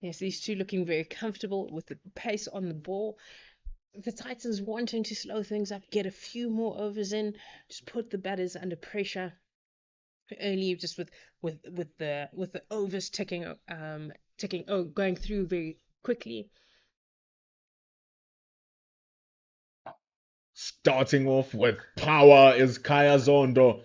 Yes, these two looking very comfortable with the pace on the ball. The Titans wanting to slow things up, get a few more overs in, just put the batters under pressure early, just with the overs going through very quickly. Starting off with power is Kaya Zondo.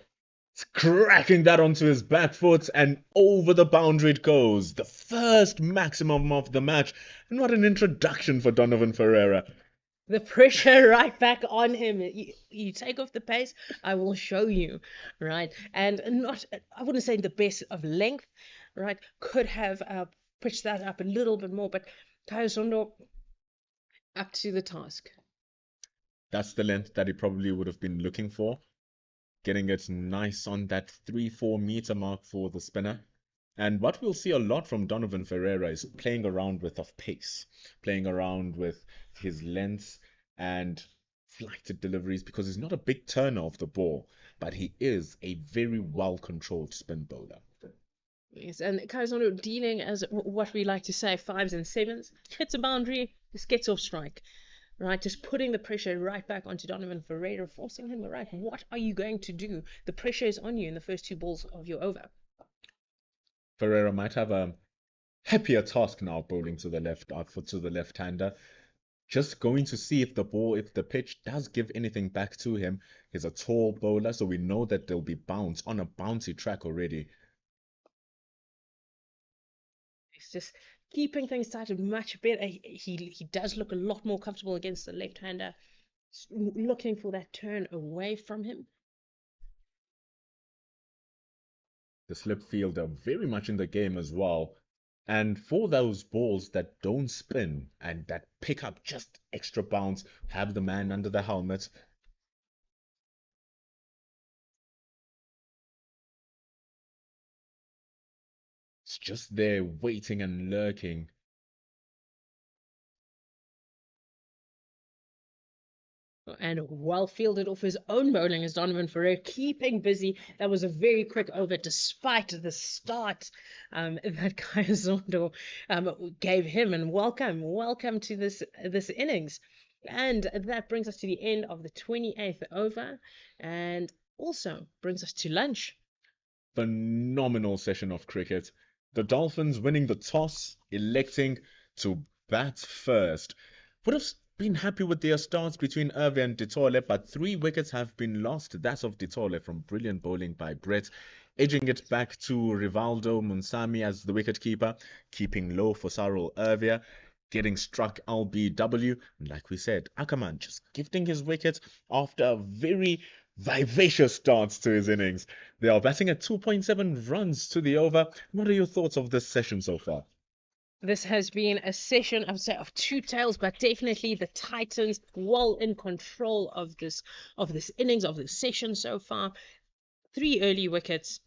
Cracking that onto his back foot, and over the boundary it goes. The first maximum of the match, and what an introduction for Donovan Ferreira. The pressure right back on him. You take off the pace, I will show you, right? And not, I wouldn't say the best of length, right? Could have pitched that up a little bit more, but Kaya Zondo up to the task. That's the length that he probably would have been looking for. Getting it nice on that 3-4 meter mark for the spinner. And what we'll see a lot from Donovan Ferreira is playing around with pace, playing around with his length and flighted deliveries, because he's not a big turner of the ball, but he is a very well-controlled spin bowler. Yes, and Kaya Zondo dealing as what we like to say, 5s and 7s, hits a boundary, just gets off strike. Right, just putting the pressure right back onto Donovan Ferreira, forcing him, right, what are you going to do? The pressure is on you in the first 2 balls of your over. Ferreira might have a happier task now bowling to the left-hander. Just going to see if the pitch does give anything back to him. He's a tall bowler, so we know that there'll be bounce on a bouncy track already. It's just keeping things tight much better. He does look a lot more comfortable against the left-hander, looking for that turn away from him. The slip fielder very much in the game as well. And for those balls that don't spin and that pick up just extra bounce, have the man under the helmet. It's just there waiting and lurking. And well fielded off his own bowling as Donovan Ferreira, keeping busy. That was a very quick over, despite the start that Kaya Zondo gave him. And welcome to this innings. And that brings us to the end of the 28th over, and also brings us to lunch. Phenomenal session of cricket. The Dolphins winning the toss, electing to bat first. Would have been happy with their starts between Irve and Ditole, but 3 wickets have been lost. That of Ditole from brilliant bowling by Brett, edging it back to Rivaldo Munsami as the wicketkeeper, keeping low for Sarul Irvia, getting struck LBW. And like we said, Ackerman just gifting his wicket after a very vivacious start to his innings. They are batting at 2.7 runs to the over. What are your thoughts of this session so far? This has been a session, I would say, of two tails, but definitely the Titans well in control of this innings, of this session so far. 3 early wickets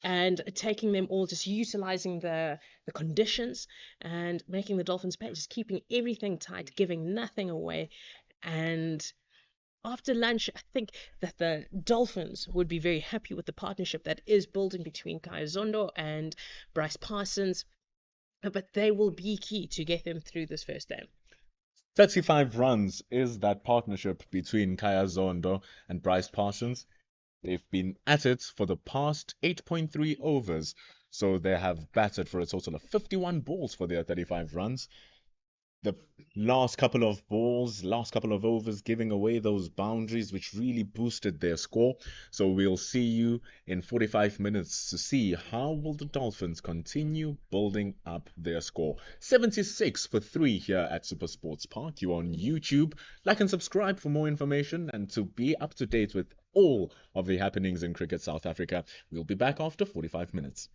and taking them all, just utilizing the conditions and making the Dolphins pay, just keeping everything tight, giving nothing away. And after lunch, I think that the Dolphins would be very happy with the partnership that is building between Kaya Zondo and Bryce Parsons. But they will be key to get them through this first day. 35 runs is that partnership between Kaya Zondo and Bryce Parsons. They've been at it for the past 8.3 overs, so they have batted for a total of 51 balls for their 35 runs. The last couple of balls, last couple of overs giving away those boundaries which really boosted their score. So we'll see you in 45 minutes to see how will the Dolphins continue building up their score. 76 for 3 here at Super Sports Park. You on YouTube. Like and subscribe for more information and to be up to date with all of the happenings in Cricket South Africa. We'll be back after 45 minutes.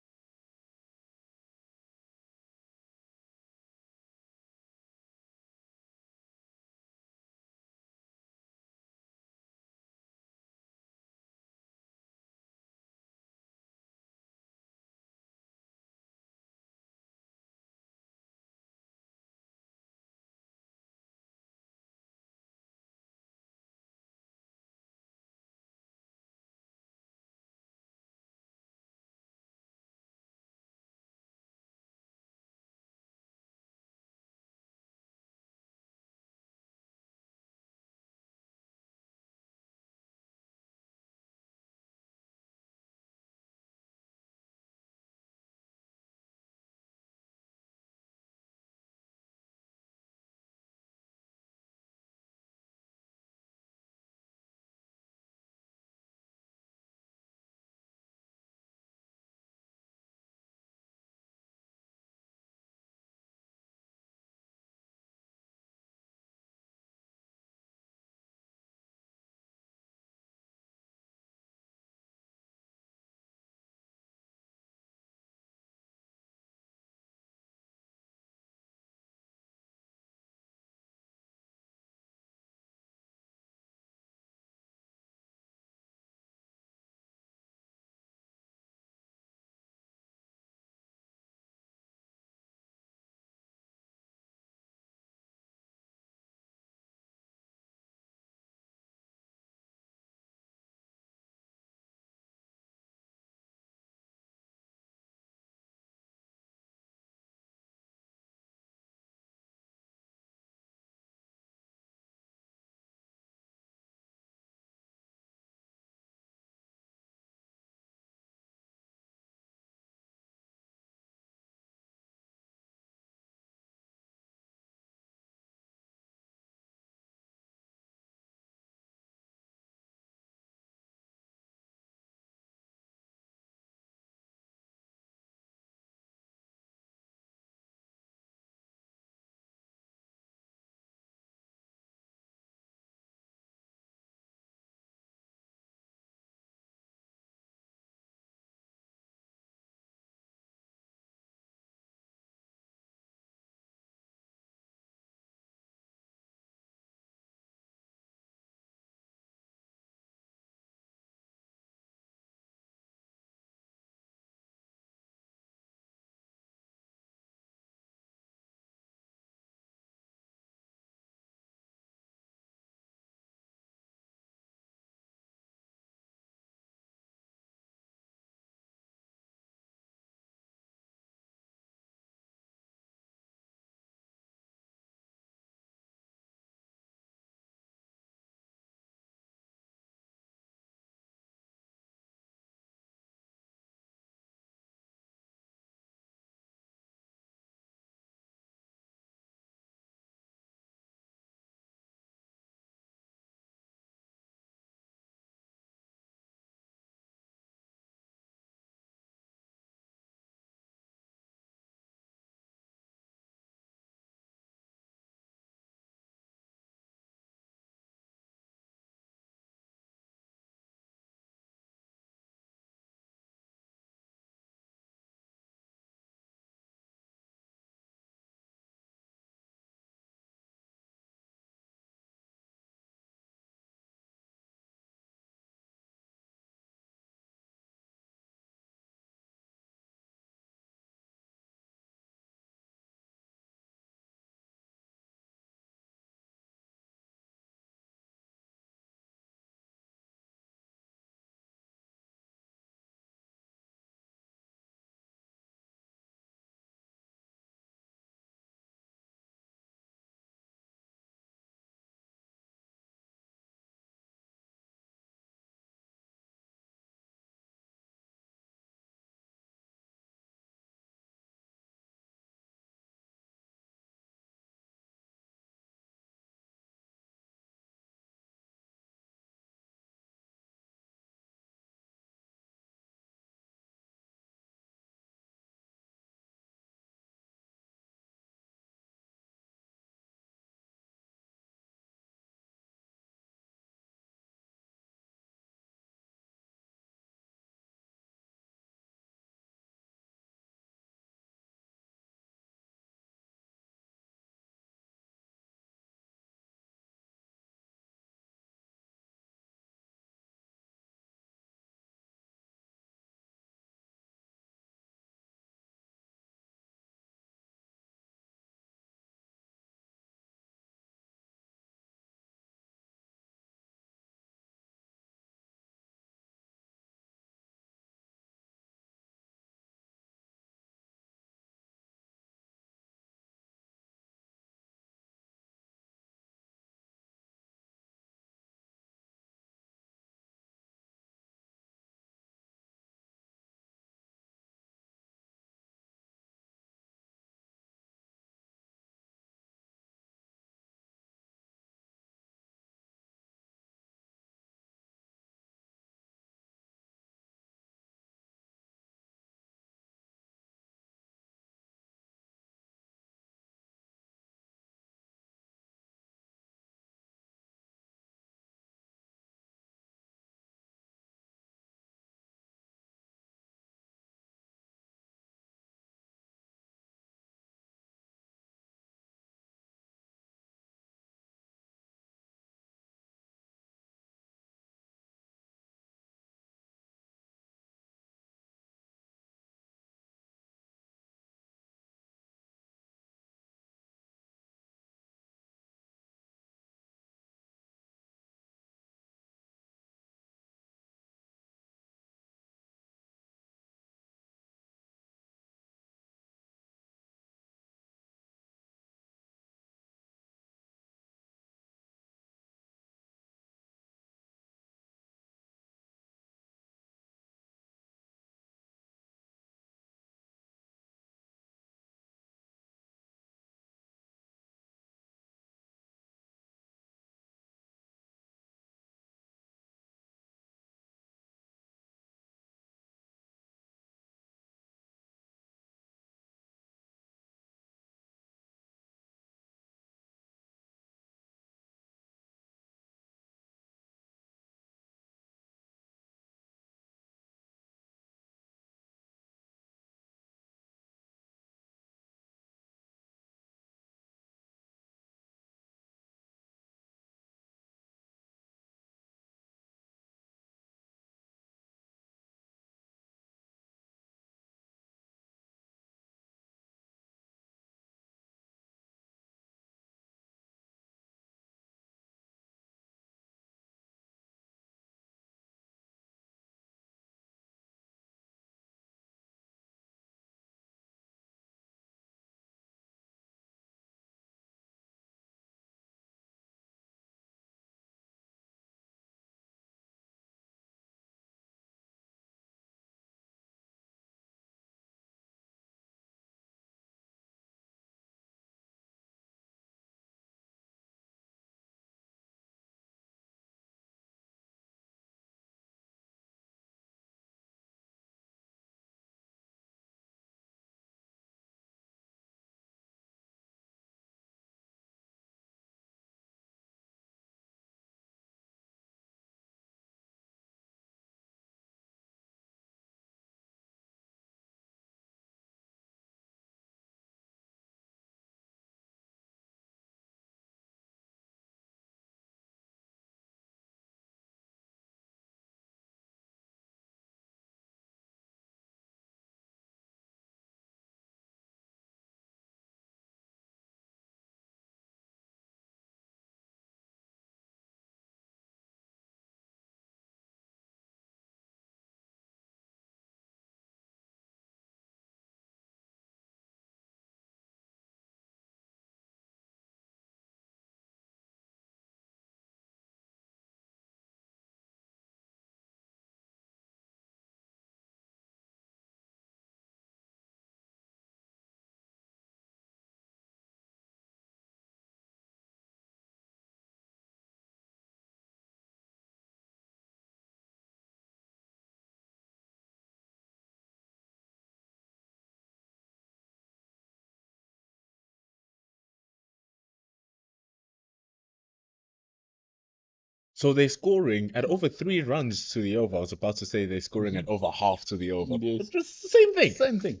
So they're scoring at over 3 runs to the over. I was about to say they're scoring at over half to the over. Yes. It's just the same thing. Same thing.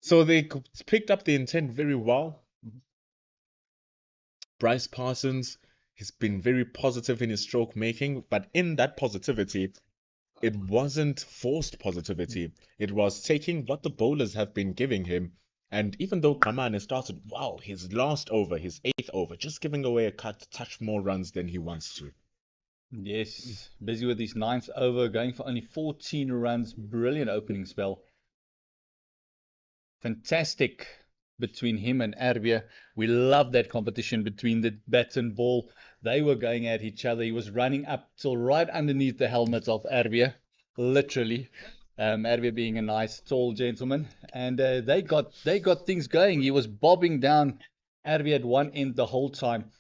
So they picked up the intent very well. Bryce Parsons has been very positive in his stroke making, but in that positivity, it wasn't forced positivity. It was taking what the bowlers have been giving him. And even though Kamane started, wow, his last over, his 8th over, just giving away a touch more runs than he wants to. Yes, busy with his 9th over, going for only 14 runs. Brilliant opening spell. Fantastic between him and Arbia. We love that competition between the bat and ball. They were going at each other. He was running up till right underneath the helmet of Arbia, literally. Arbia being a nice tall gentleman, and they got things going. He was bobbing down Arbia at one end the whole time,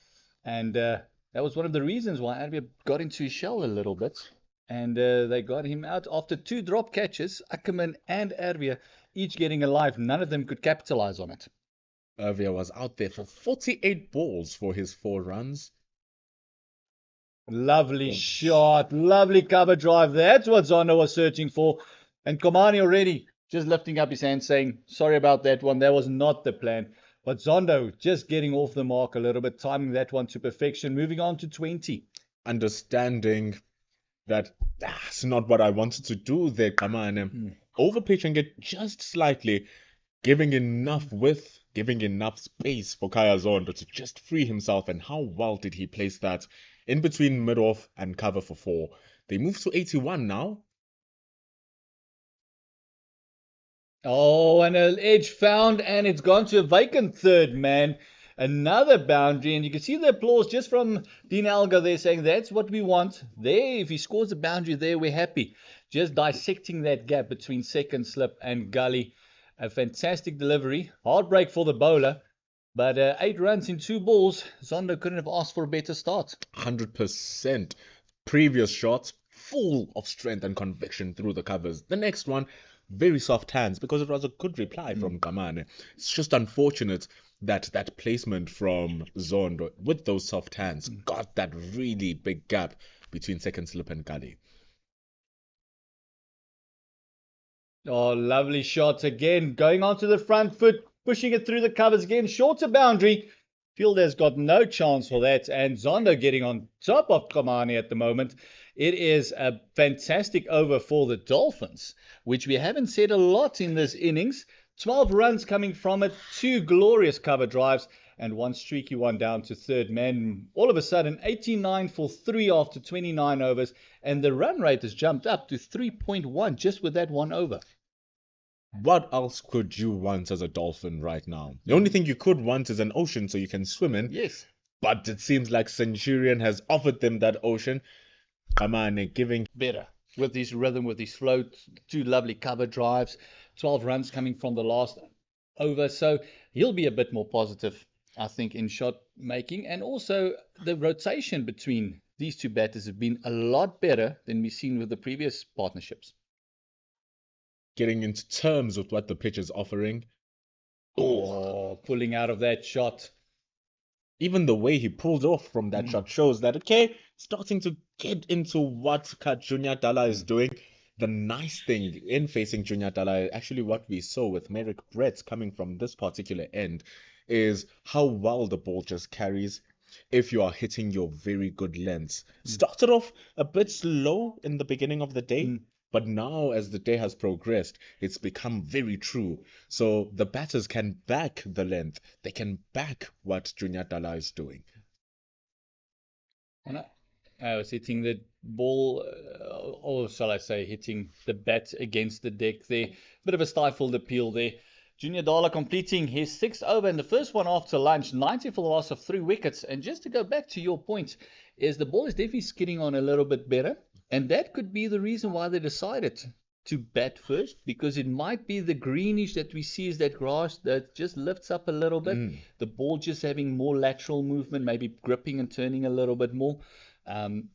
and that was one of the reasons why Arbia got into his shell a little bit. And they got him out after 2 drop catches. Ackerman and Arbia each getting a life. None of them could capitalize on it. Irvia was out there for 48 balls for his 4 runs. Lovely shot. Lovely cover drive. That's what Zondo was searching for. And Komani already just lifting up his hand saying, sorry about that one. That was not the plan. But Zondo just getting off the mark a little bit, timing that one to perfection, moving on to 20. Understanding that that's not what I wanted to do there, Kamane. Overpitching it just slightly, giving enough width, giving enough space for Kaya Zondo to just free himself. And how well did he place that in between mid-off and cover for 4? They move to 81 now. Oh, and an edge found, and it's gone to a vacant third man. Another boundary, and you can see the applause just from Dean Alga there saying that's what we want. There, if he scores a boundary there, we're happy. Just dissecting that gap between second slip and gully. A fantastic delivery. Heartbreak for the bowler, but 8 runs in 2 balls. Zondo couldn't have asked for a better start. 100%. Previous shots, full of strength and conviction through the covers. The next one, very soft hands because it was a good reply from Kamane. It's just unfortunate that that placement from Zondo with those soft hands got that really big gap between second slip and gully. Oh, lovely shot again. Going onto the front foot, pushing it through the covers again. Shorter boundary. Fielder's got no chance for that. And Zondo getting on top of Komani at the moment. It is a fantastic over for the Dolphins, which we haven't said a lot in this innings. 12 runs coming from it, 2 glorious cover drives, and 1 streaky one down to third man. All of a sudden, 89 for 3 after 29 overs, and the run rate has jumped up to 3.1 just with that 1 over. What else could you want as a dolphin right now? The only thing you could want is an ocean so you can swim in. Yes. But it seems like Centurion has offered them that ocean. Kamane giving better with his rhythm, with his float, 2 lovely cover drives, 12 runs coming from the last over. So he'll be a bit more positive, I think, in shot making. And also the rotation between these 2 batters have been a lot better than we've seen with the previous partnerships. Getting into terms with what the pitch is offering. Oh, pulling out of that shot. Even the way he pulled off from that shot shows that, okay, starting to get into what Junior Dala is doing. The nice thing in facing Junior Dala, actually what we saw with Merrick Brett coming from this particular end, is how well the ball just carries if you are hitting your very good lengths. Started off a bit slow in the beginning of the day, but now as the day has progressed, it's become very true. So the batters can back the length. They can back what Junior Dala is doing. And I was hitting the ball, or shall I say, hitting the bat against the deck there. Bit of a stifled appeal there. Junior Dala completing his 6th over and the first one after lunch, 90 for the loss of 3 wickets. And just to go back to your point, is the ball is definitely skidding on a little bit better. And that could be the reason why they decided to bat first, because it might be the greenish that we see is that grass that just lifts up a little bit. The ball just having more lateral movement, maybe gripping and turning a little bit more. In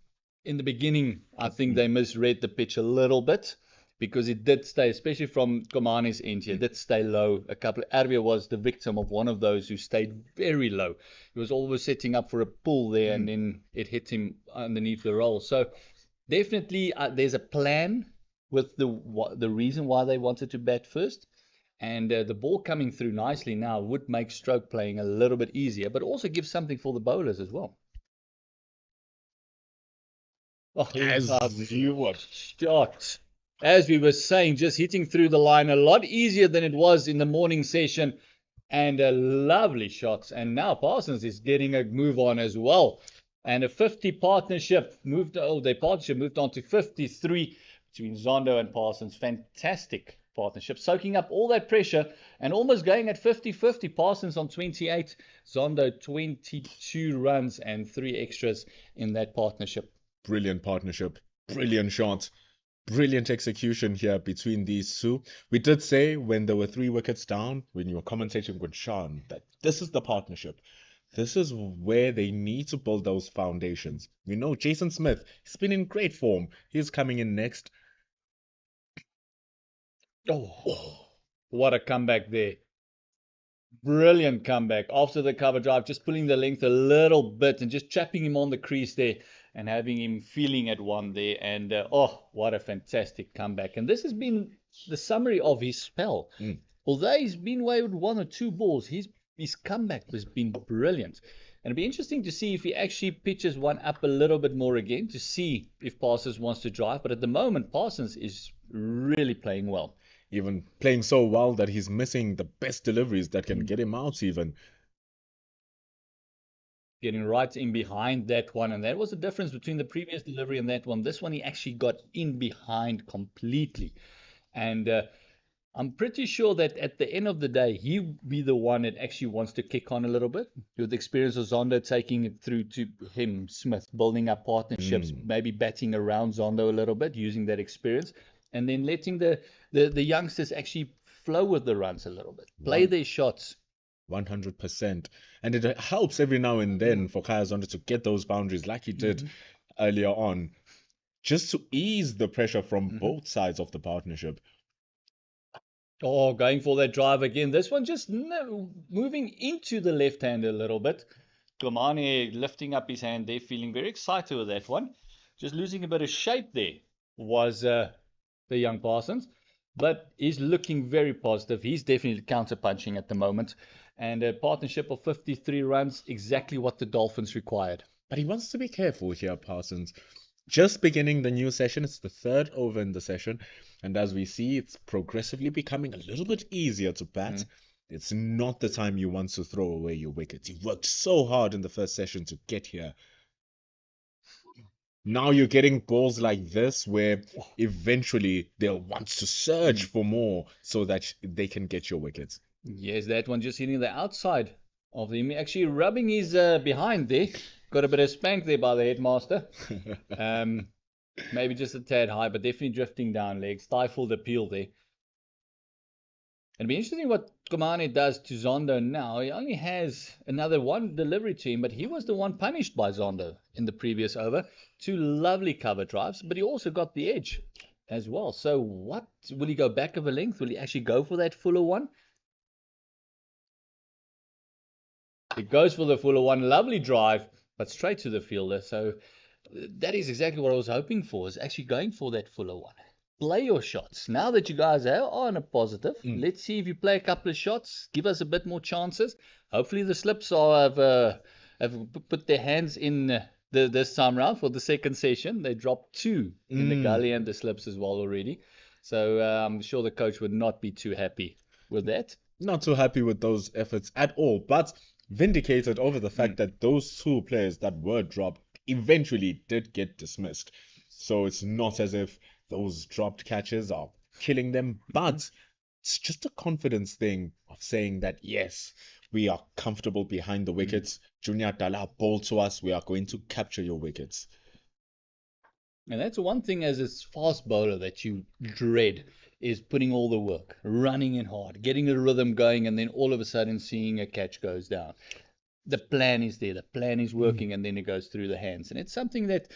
the beginning, I think they misread the pitch a little bit. because it did stay, especially from Komane's end here, did stay low. Arvia was the victim of one of those who stayed very low. He was always setting up for a pull there, and then it hit him underneath the roll. So definitely there's a plan with the reason why they wanted to bat first. And the ball coming through nicely now would make stroke playing a little bit easier, but also give something for the bowlers as well. Oh, As you were shot. As we were saying, just hitting through the line a lot easier than it was in the morning session. And a lovely shots. And now Parsons is getting a move on as well. And a 50 partnership moved, their partnership moved on to 53 between Zondo and Parsons. Fantastic partnership, soaking up all that pressure and almost going at 50-50. Parsons on 28, Zondo 22 runs and 3 extras in that partnership. brilliant partnership, brilliant shot, brilliant execution here between these two. We did say when there were 3 wickets down, when you were commentating with Sean, that this is the partnership. This is where they need to build those foundations. We know Jason Smith, he's been in great form. He's coming in next. Oh, what a comeback there. Brilliant comeback after the cover drive, just pulling the length a little bit and just trapping him on the crease there and having him feeling at one there. And what a fantastic comeback. And this has been the summary of his spell. Although he's been away with 1 or 2 balls, his comeback has been brilliant. And it'll be interesting to see if he actually pitches one up a little bit more again to see if Parsons wants to drive. But at the moment, Parsons is really playing well. Even playing so well that he's missing the best deliveries that can get him out even. Getting right in behind that one. And that was the difference between the previous delivery and that one. This one, he actually got in behind completely. And I'm pretty sure that at the end of the day, he'll be the one that actually wants to kick on a little bit. With the experience of Zondo taking it through to him, Smith, building up partnerships, maybe batting around Zondo a little bit, using that experience. And then letting the youngsters actually flow with the runs a little bit, play their shots. 100%. And it helps every now and then for Kaya Zondo to get those boundaries like he did earlier on, just to ease the pressure from both sides of the partnership. Oh, going for that drive again. This one just moving into the left hand a little bit. Komane lifting up his hand there, feeling very excited with that one. Just losing a bit of shape there was the young Parsons, but he's looking very positive. He's definitely counter-punching at the moment, and a partnership of 53 runs, exactly what the Dolphins required. But he wants to be careful here, Parsons. Just beginning the new session, it's the 3rd over in the session, and as we see, it's progressively becoming a little bit easier to bat. It's not the time you want to throw away your wickets. You worked so hard in the first session to get here. Now you're getting balls like this where eventually they'll want to surge for more so that they can get your wickets. Yes, that one just hitting the outside of him, actually rubbing his behind there. Got a bit of spank there by the headmaster. Maybe just a tad high, but definitely drifting down leg. Stifled appeal there. It'll be interesting what Komane does to Zondo now. He only has another 1 delivery to him, but he was the one punished by Zondo in the previous over. 2 lovely cover drives, but he also got the edge as well. So what? Will he go back of a length? Will he actually go for that fuller one? He goes for the fuller one. Lovely drive, but straight to the fielder. So that is exactly what I was hoping for, is actually going for that fuller one. Play your shots. Now that you guys are on a positive, let's see if you play a couple of shots, give us a bit more chances. Hopefully the slips have put their hands in this time round for the second session. They dropped 2 in the gully and the slips as well already. So I'm sure the coach would not be too happy with that. Not too happy with those efforts at all, but vindicated over the fact that those 2 players that were dropped eventually did get dismissed. So it's not as if those dropped catches are killing them, but it's just a confidence thing of saying that, yes, we are comfortable behind the wickets. Junior Dala, ball to us. We are going to capture your wickets. And that's one thing as a fast bowler that you dread, is putting all the work, running in hard, getting the rhythm going, and then all of a sudden seeing a catch goes down. The plan is there, the plan is working, and then it goes through the hands. And it's something that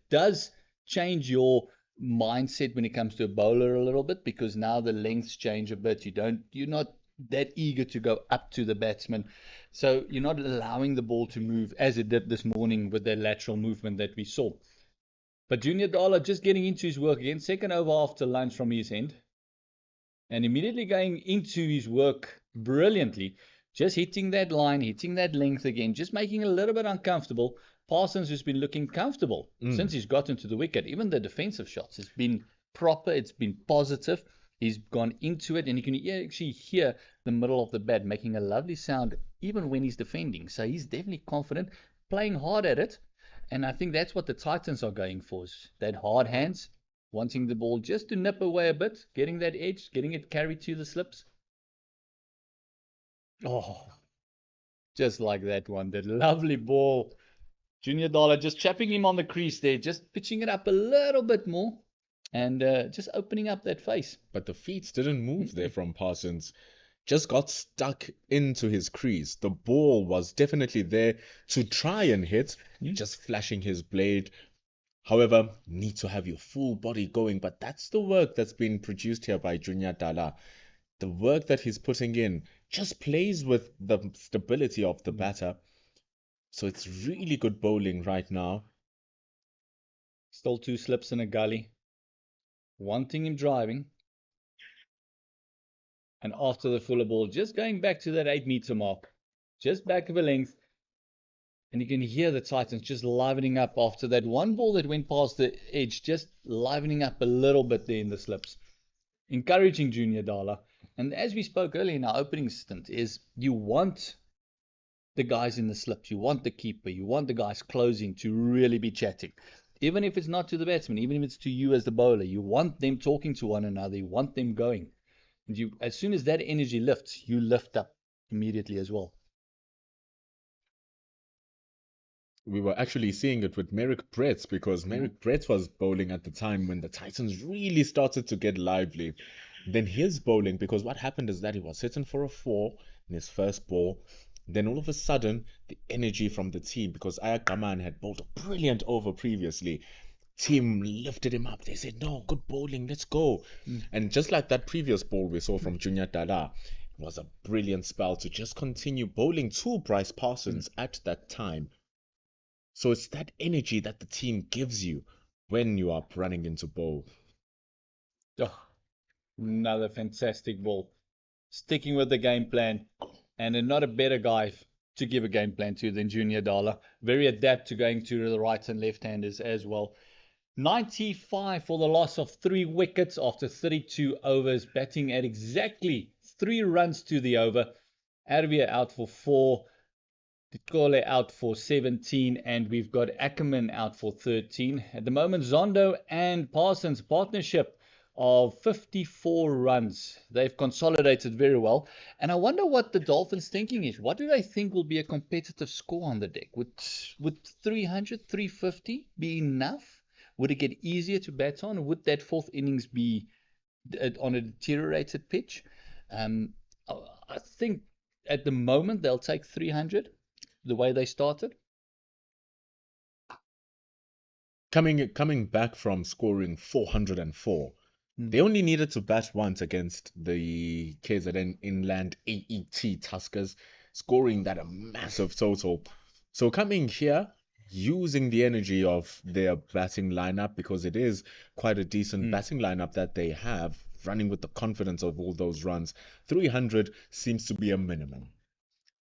does change your mindset when it comes to a bowler a little bit, because now the lengths change a bit. You're not that eager to go up to the batsman, so you're not allowing the ball to move as it did this morning with the lateral movement that we saw. But Junior Dala just getting into his work again, second over after lunch from his end, and immediately going into his work brilliantly, just hitting that line, hitting that length again, just making it a little bit uncomfortable. Parsons, who's been looking comfortable since he's gotten to the wicket, even the defensive shots, has been proper, it's been positive. He's gone into it, and you can actually hear the middle of the bat making a lovely sound even when he's defending. So he's definitely confident, playing hard at it, and I think that's what the Titans are going for, is that hard hands, wanting the ball just to nip away a bit, getting that edge, getting it carried to the slips. Oh, just like that one, that lovely ball. Junior Dala just chapping him on the crease there, just pitching it up a little bit more, and just opening up that face. But the feet didn't move there from Parsons. Just got stuck into his crease. The ball was definitely there to try and hit, just flashing his blade. However, need to have your full body going, but that's the work that's been produced here by Junior Dala. The work that he's putting in just plays with the stability of the batter. So it's really good bowling right now. Still 2 slips in a gully, wanting him driving. And after the fuller ball, just going back to that 8-meter mark, just back of a length. And you can hear the Titans just livening up after that one ball that went past the edge, just livening up a little bit there in the slips. Encouraging Junior Dala. And as we spoke earlier in our opening stint, is you want the guys in the slips, you want the keeper, you want the guys closing to really be chatting. Even if it's not to the batsman, even if it's to you as the bowler, you want them talking to one another, you want them going. And you, as soon as that energy lifts, you lift up immediately as well. We were actually seeing it with Merrick Brett, because Merrick Brett was bowling at the time when the Titans really started to get lively. Then his bowling, because what happened is that he was hitting for a 4 in his first ball. Then all of a sudden, the energy from the team, because Ayakaman had bowled a brilliant over previously, team lifted him up. They said, no, good bowling, let's go. And just like that previous ball we saw from Junior Dala, it was a brilliant spell to just continue bowling to Bryce Parsons at that time. So it's that energy that the team gives you when you are running into bowl. Oh, another fantastic ball. Sticking with the game plan, and not a better guy to give a game plan to than Junior Dala. Very adept to going to the right and left-handers as well. 95 for the loss of 3 wickets after 32 overs, batting at exactly 3 runs to the over. Arvia out for 4, Tikole out for 17, and we've got Ackerman out for 13. At the moment, Zondo and Parsons partnership of 54 runs. They've consolidated very well. And I wonder what the Dolphins' thinking is. What do they think will be a competitive score on the deck? Would 300, 350 be enough? Would it get easier to bat on? Would that 4th innings be on a deteriorated pitch? I think at the moment they'll take 300, the way they started. Coming back from scoring 404, they only needed to bat once against the KZN Inland AET Tuskers, scoring that a massive total. So coming here, using the energy of their batting lineup, because it is quite a decent batting lineup that they have, running with the confidence of all those runs, 300 seems to be a minimum.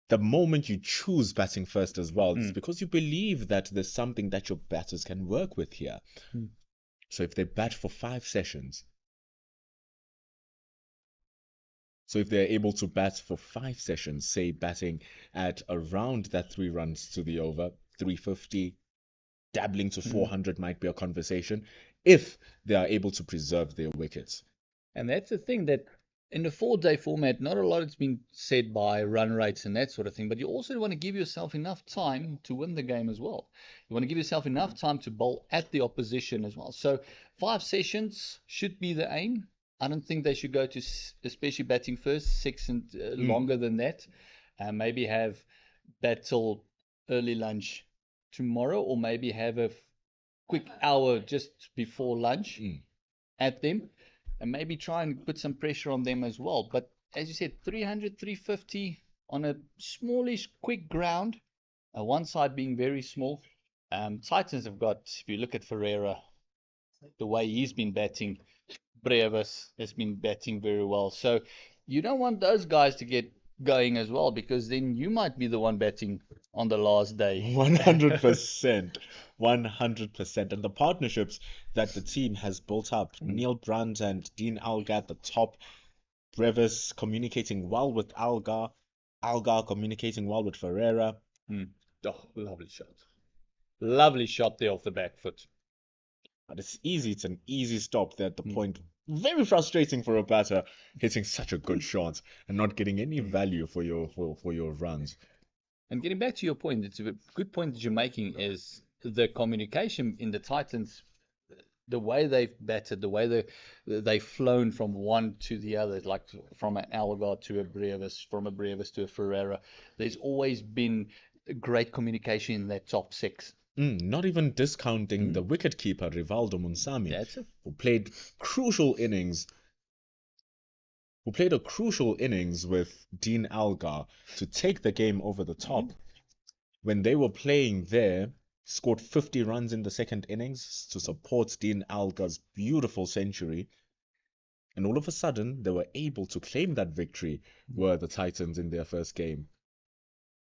The moment you choose batting first as well, it's because you believe that there's something that your batters can work with here. So if they bat for 5 sessions, so if they're able to bat for 5 sessions, say batting at around that 3 runs to the over, 350, dabbling to 400 might be a conversation, if they are able to preserve their wickets. And that's the thing, that in the 4-day format, not a lot has been said by run rates and that sort of thing, but you also want to give yourself enough time to win the game as well. You want to give yourself enough time to bowl at the opposition as well. So 5 sessions should be the aim. I don't think they should go to, especially batting first, 6 and longer than that. Maybe have bat till early lunch tomorrow, or maybe have a quick hour just before lunch Mm. at them, and maybe try and put some pressure on them as well. But as you said, 300, 350 on a smallish, quick ground, one side being very small. Titans have got, if you look at Ferreira, the way he's been batting, Brevis has been batting very well. So you don't want those guys to get going as well, because then you might be the one batting on the last day. 100%. 100%. And the partnerships that the team has built up, Neil Brandt and Dean Algar at the top, Brevis communicating well with Algar, Algar communicating well with Ferreira. Oh, lovely shot. Lovely shot there off the back foot. But it's easy. It's an easy stop there at the point. Very frustrating for a batter hitting such a good shot and not getting any value for your runs. And getting back to your point, it's a good point that you're making, is the communication in the Titans, the way they've batted, the way they've flown from one to the other, like from an Algar to a Brevis, from a Brevis to a Ferreira. There's always been great communication in that top six. Not even discounting the wicketkeeper Rivaldo Munsami, That's it. who played a crucial innings with Dean Algar to take the game over the top. When they were playing there, scored 50 runs in the second innings to support Dean Algar's beautiful century. And all of a sudden, they were able to claim that victory, were the Titans in their first game.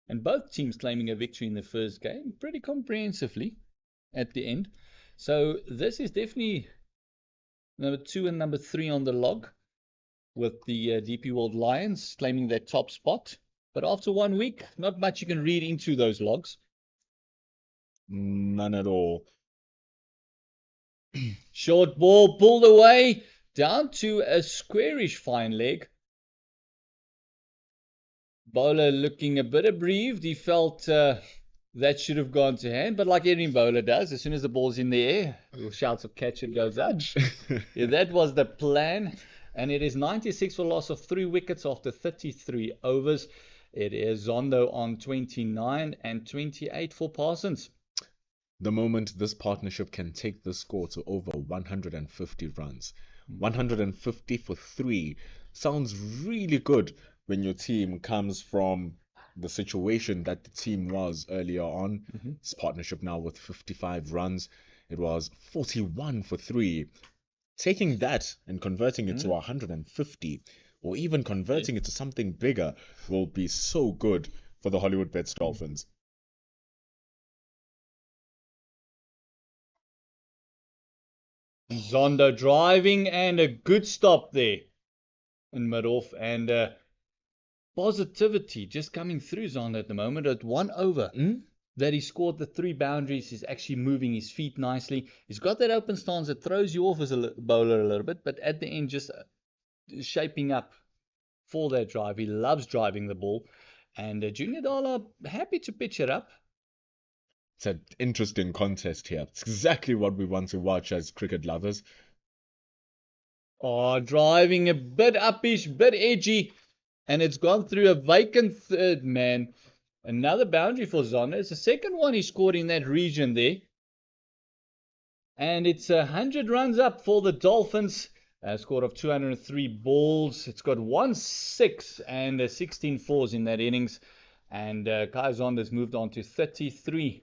And both teams claiming a victory in the first game pretty comprehensively at the end. So this is definitely number 2 and number 3 on the log, with the DP World Lions claiming that top spot. But after 1 week, not much you can read into those logs. None at all. Short ball pulled away down to a squarish fine leg. Bowler looking a bit aggrieved. He felt that should have gone to hand, but like any bowler does, as soon as the ball's in the air, little shouts of catch, it goes out. Yeah, that was the plan. And it is 96 for loss of 3 wickets after 33 overs. It is Zondo on 29 and 28 for Parsons. The moment this partnership can take the score to over 150 runs. 150 for 3 sounds really good when your team comes from the situation that the team was earlier on. This partnership now with 55 runs. It was 41 for 3. Taking that and converting it to 150, or even converting it to something bigger, will be so good for the Hollywoodbets Dolphins. Zondo driving, and a good stop there in mid-off, and positivity just coming through Zondo at the moment. At 1 over that he scored the 3 boundaries, he's actually moving his feet nicely. He's got that open stance that throws you off as a bowler a little bit, but at the end just shaping up for that drive. He loves driving the ball, and Junior Dala happy to pitch it up. It's an interesting contest here. It's exactly what we want to watch as cricket lovers. Oh, driving a bit uppish, bit edgy, and it's gone through a vacant third man. Another boundary for Zondo. It's the second one he scored in that region there. And it's 100 runs up for the Dolphins. A score of 203 balls. It's got 1 6 and 16 fours in that innings. And Kai Zonder's moved on to 33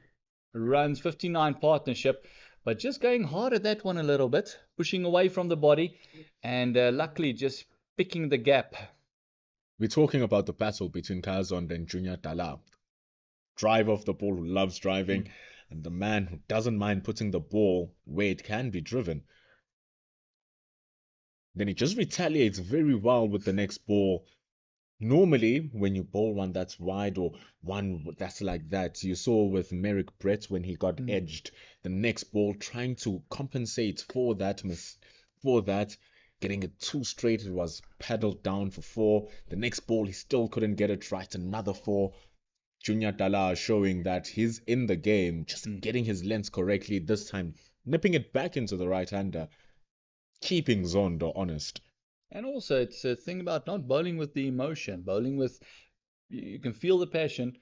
runs, 59 partnership. But just going hard at that one a little bit, pushing away from the body, and luckily just picking the gap. We're talking about the battle between Kazond and Junior Dala. Driver of the ball who loves driving, and the man who doesn't mind putting the ball where it can be driven. Then he just retaliates very well with the next ball. Normally, when you bowl one that's wide or one that's like that, you saw with Merrick Brett when he got edged, the next ball trying to compensate for that getting it too straight, it was paddled down for 4. The next ball, he still couldn't get it right, another 4. Junior Dala showing that he's in the game, just getting his lengths correctly, this time nipping it back into the right-hander, keeping Zondo honest. And also, it's a thing about not bowling with the emotion, bowling with, you can feel the passion.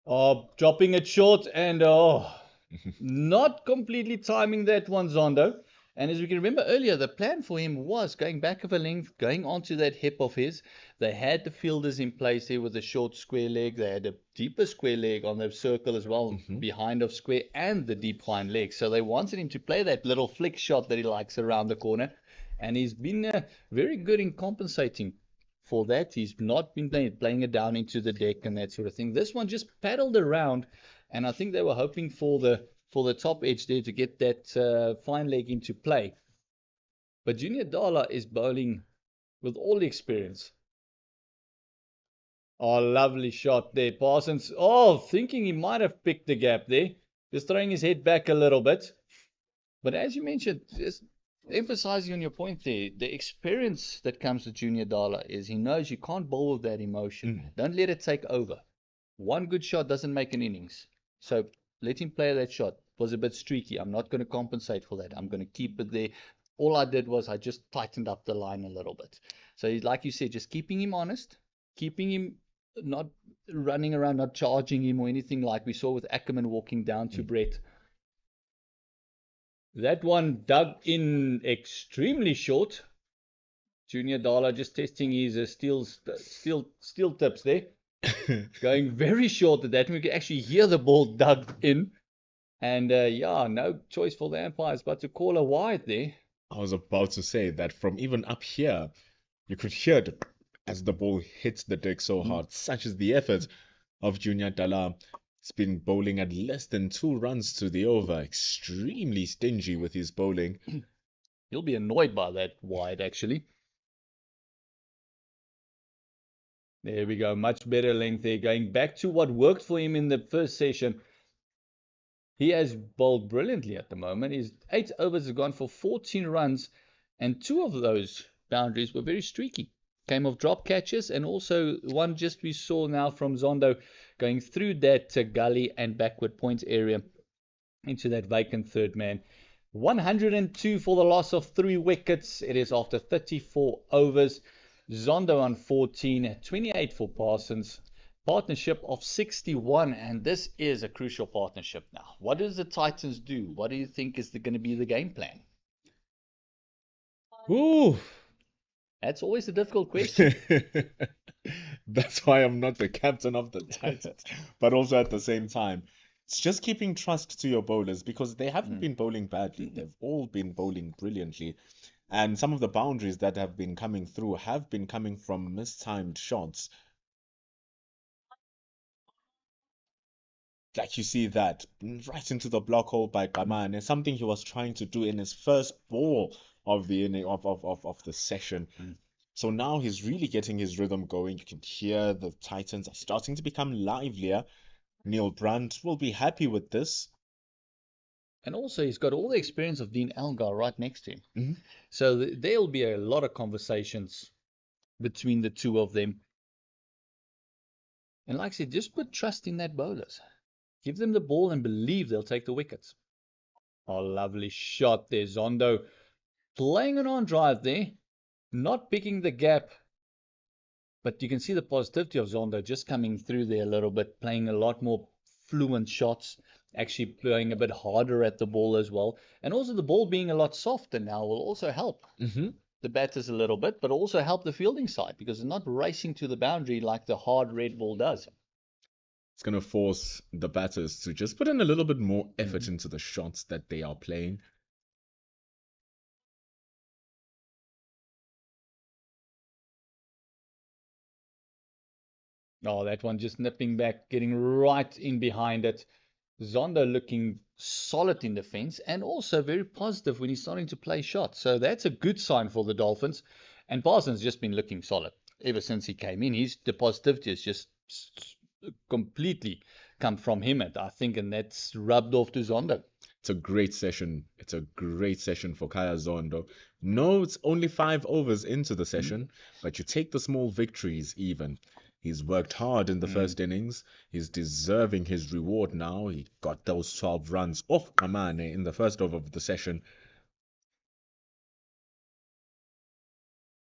Oh, dropping it short, and Not completely timing that one, Zondo. And as we can remember earlier, the plan for him was going back of a length, going onto that hip of his. They had the fielders in place there with a short square leg. They had a deeper square leg on the circle as well, behind of square and the deep hind leg. So they wanted him to play that little flick shot that he likes around the corner. And he's been very good in compensating for that. He's not been playing it down into the deck and that sort of thing. This one just paddled around, and I think they were hoping for the top edge there to get that fine leg into play. But Junior Dala is bowling with all the experience. Oh, lovely shot there, Parsons. Oh, thinking he might have picked the gap there. Just throwing his head back a little bit. But as you mentioned, just emphasizing on your point there, the experience that comes to Junior Dala is he knows you can't bowl with that emotion. Don't let it take over. One good shot doesn't make an innings. So let him play that shot. It was a bit streaky. I'm not going to compensate for that. I'm going to keep it there. All I did was I just tightened up the line a little bit. So like you said, just keeping him honest, keeping him not running around, not charging him or anything like we saw with Ackerman walking down to Brett. That one dug in extremely short. Junior Dala just testing his steel tips there. Going very short at that. We can actually hear the ball dug in. And yeah, no choice for the umpires but to call a wide there. I was about to say that from even up here, you could hear it as the ball hits the deck so hard. Such is the effort of Junior Dala. He's been bowling at less than 2 runs to the over. Extremely stingy with his bowling. He'll be annoyed by that wide, actually. There we go. Much better length there. Going back to what worked for him in the first session. He has bowled brilliantly at the moment. His 8 overs have gone for 14 runs, and 2 of those boundaries were very streaky. Came off drop catches, and also one just we saw now from Zondo going through that gully and backward point area into that vacant third man. 102 for the loss of 3 wickets. It is after 34 overs. Zondo on 14, 28 for Parsons. Partnership of 61, and this is a crucial partnership now. What does the Titans do? What do you think is going to be the game plan? Ooh, that's always a difficult question. That's why I'm not the captain of the Titans. But also at the same time, it's just keeping trust to your bowlers because they haven't been bowling badly. They've all been bowling brilliantly. And some of the boundaries that have been coming through have been coming from mistimed shots. Like you see that right into the block hole by Kaman. It's something he was trying to do in his first ball of the inning of the session. So now he's really getting his rhythm going. You can hear the Titans are starting to become livelier. Neil Brandt will be happy with this. And also he's got all the experience of Dean Elgar right next to him. So there'll be a lot of conversations between the two of them. And like I said, just put trust in that bowlers. Give them the ball and believe they'll take the wickets. Oh, lovely shot there, Zondo. Playing an on drive there. Not picking the gap. But you can see the positivity of Zondo just coming through there a little bit. Playing a lot more fluent shots. Actually playing a bit harder at the ball as well. And also the ball being a lot softer now will also help the batters a little bit. But also help the fielding side. Because it's not racing to the boundary like the hard red ball does. It's going to force the batters to just put in a little bit more effort into the shots that they are playing. Oh, that one just nipping back, getting right in behind it. Zondo looking solid in defense and also very positive when he's starting to play shots. So that's a good sign for the Dolphins. And Parsons just been looking solid ever since he came in. The positivity has just completely come from him, I think, and that's rubbed off to Zondo. It's a great session. It's a great session for Kaya Zondo. No, it's only 5 overs into the session, but you take the small victories even. He's worked hard in the first innings. He's deserving his reward now. He got those 12 runs off Kamane in the first over of the session.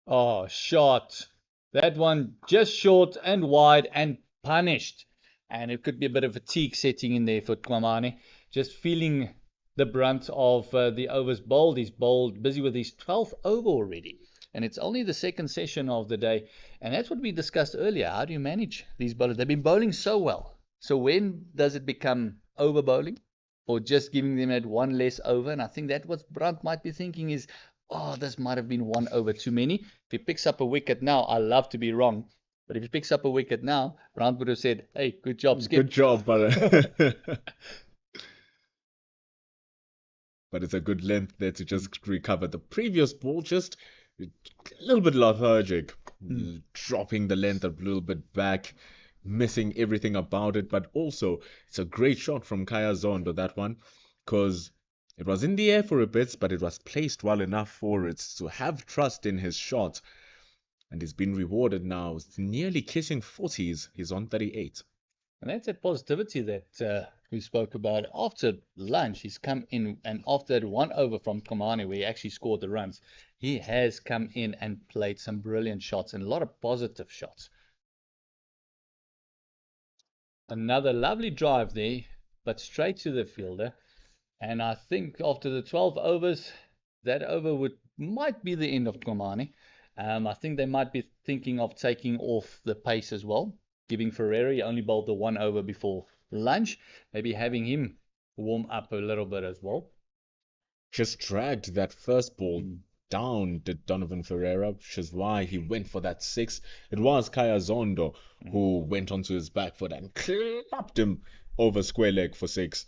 Oh, shot. That one just short and wide and punished. And it could be a bit of fatigue setting in there for Kwamane. just feeling the brunt of the overs bowled. He's bowled busy with his 12th over already. And it's only the second session of the day. And that's what we discussed earlier. How do you manage these bowlers? They've been bowling so well. So when does it become over bowling? Or just giving them that one less over? And I think that what Brunt might be thinking is, oh, this might have been one over too many. If he picks up a wicket now, I love to be wrong. But if he picks up a wicket now, Brunt would have said, hey, good job, Skip. Good job, brother. But it's a good length there to just recover. The previous ball just a little bit lethargic, dropping the length a little bit back, missing everything about it. But also, it's a great shot from Kaya Zondo, that one, because it was in the air for a bit, but it was placed well enough for it to have trust in his shot. And he's been rewarded now. It's nearly kissing 40s. He's on 38. And that's that positivity that we spoke about. After lunch, he's come in, and after that one over from Komani, where he actually scored the runs, he has come in and played some brilliant shots and a lot of positive shots. Another lovely drive there, but straight to the fielder. And I think after the 12 overs, that over might be the end of Komani. I think they might be thinking of taking off the pace as well, giving Ferreira, he only bowled the one over before lunch, maybe having him warm up a little bit as well. Just dragged that first ball down, did Donovan Ferreira, which is why he went for that 6. It was Kaya Zondo who went onto his back foot and clapped him over square leg for 6.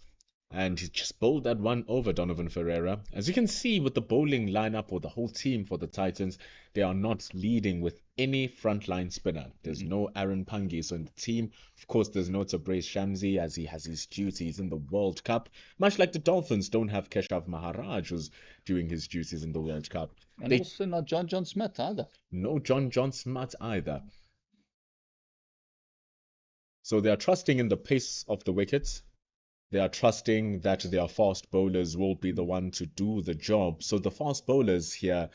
And he just bowled that one over Donovan Ferreira. As you can see with the bowling lineup or the whole team for the Titans, they are not leading with any frontline spinner. There's no Aaron Pangis on the team. Of course, there's no Tabrace Shamsi as he has his duties in the World Cup. Much like the Dolphins don't have Keshav Maharaj who's doing his duties in the World Cup. And also not John Smith either. No John Smith either. So they are trusting in the pace of the wickets. They are trusting that their fast bowlers will be the one to do the job. So the fast bowlers here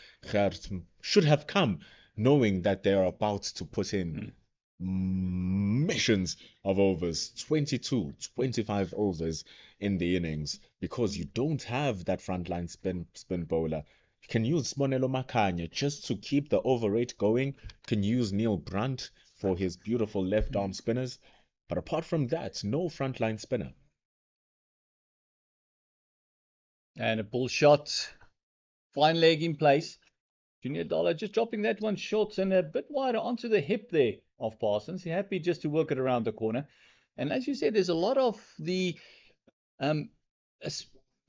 should have come knowing that they are about to put in missions of overs, 22, 25 overs in the innings, because you don't have that frontline spin bowler. You can use Monelo Makanya just to keep the over rate going. You can use Neil Brunt for his beautiful left arm spinners. But apart from that, no frontline spinner. And a pull shot, fine leg in place. Junior Dollar just dropping that one short and a bit wider onto the hip there of Parsons. He's happy just to work it around the corner. And as you said, there's a lot of the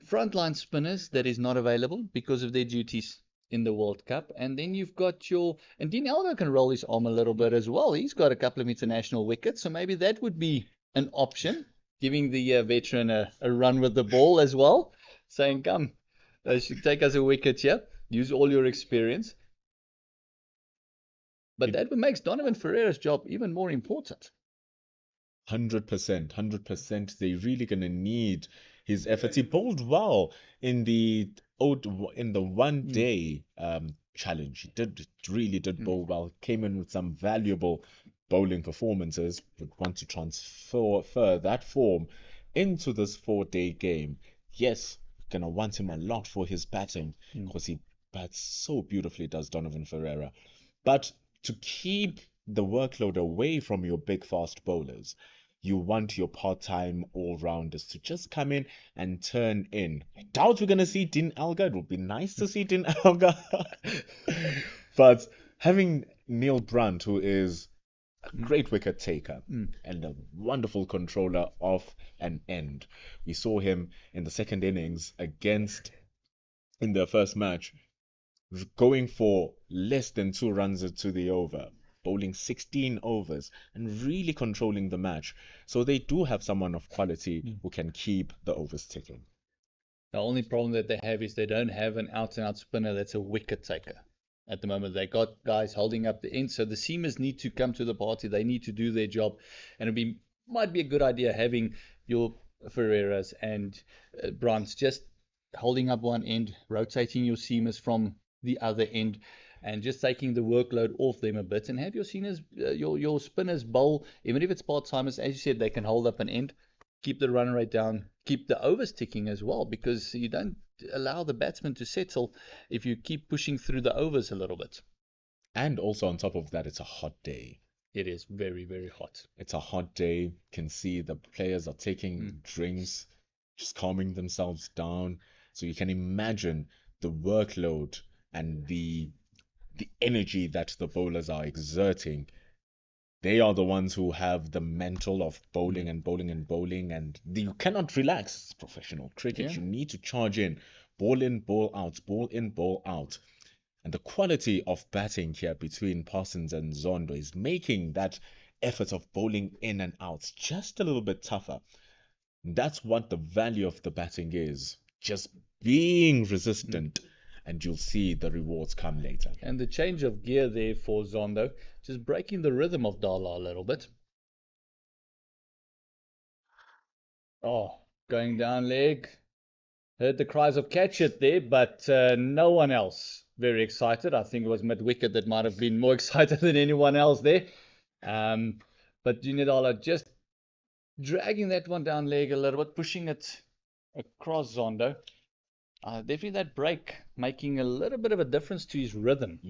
frontline spinners that is not available because of their duties in the World Cup. And then you've got and Dean Elgar can roll his arm a little bit as well. He's got a couple of international wickets, so maybe that would be an option, giving the veteran a run with the ball as well. Saying, come, take us a wicket here. Use all your experience. But that makes Donovan Ferreira's job even more important. 100%. They're really going to need his efforts. He bowled well in the one day challenge. He really did bowl well. Came in with some valuable bowling performances. Would want to transfer that form into this 4-day game. Yes, gonna want him a lot for his batting because he bats so beautifully, does Donovan Ferreira. But to keep the workload away from your big fast bowlers, you want your part-time all-rounders to just come in and turn in. I doubt we're gonna see Dean Elgar. It would be nice to see Dean Elgar. But having Neil Brunt, who is a great wicket taker and a wonderful controller of an end. We saw him in the second innings in the first match, going for less than 2 runs to the over, bowling 16 overs and really controlling the match. So they do have someone of quality who can keep the overs ticking. The only problem that they have is they don't have an out-and-out spinner that's a wicket taker. At the moment, they got guys holding up the end, so the seamers need to come to the party. They need to do their job, and might be a good idea having your Ferreiras and Brants just holding up one end, rotating your seamers from the other end, and just taking the workload off them a bit, and have your your spinners bowl, even if it's part-timers. As you said, they can hold up an end, keep the run rate down, keep the overs ticking as well, because you don't allow the batsman to settle if you keep pushing through the overs a little bit. And also on top of that, it's a hot day. It is very, very hot. It's a hot day. Can see the players are taking drinks, just calming themselves down. So you can imagine the workload and the energy that the bowlers are exerting. They are the ones who have the mental of bowling and bowling and bowling, and you cannot relax. It's professional cricket. Yeah. You need to charge in, ball in, ball out. And the quality of batting here between Parsons and Zondo is making that effort of bowling in and out just a little bit tougher. That's what the value of the batting is. Just being resistant, and you'll see the rewards come later. And the change of gear there for Zondo, just breaking the rhythm of Dala a little bit. Oh, going down leg. Heard the cries of catch it there, but no one else very excited. I think it was mid-wicket that might have been more excited than anyone else there. But Junior Dala just dragging that one down leg a little bit, pushing it across Zondo. Definitely that break making a little bit of a difference to his rhythm.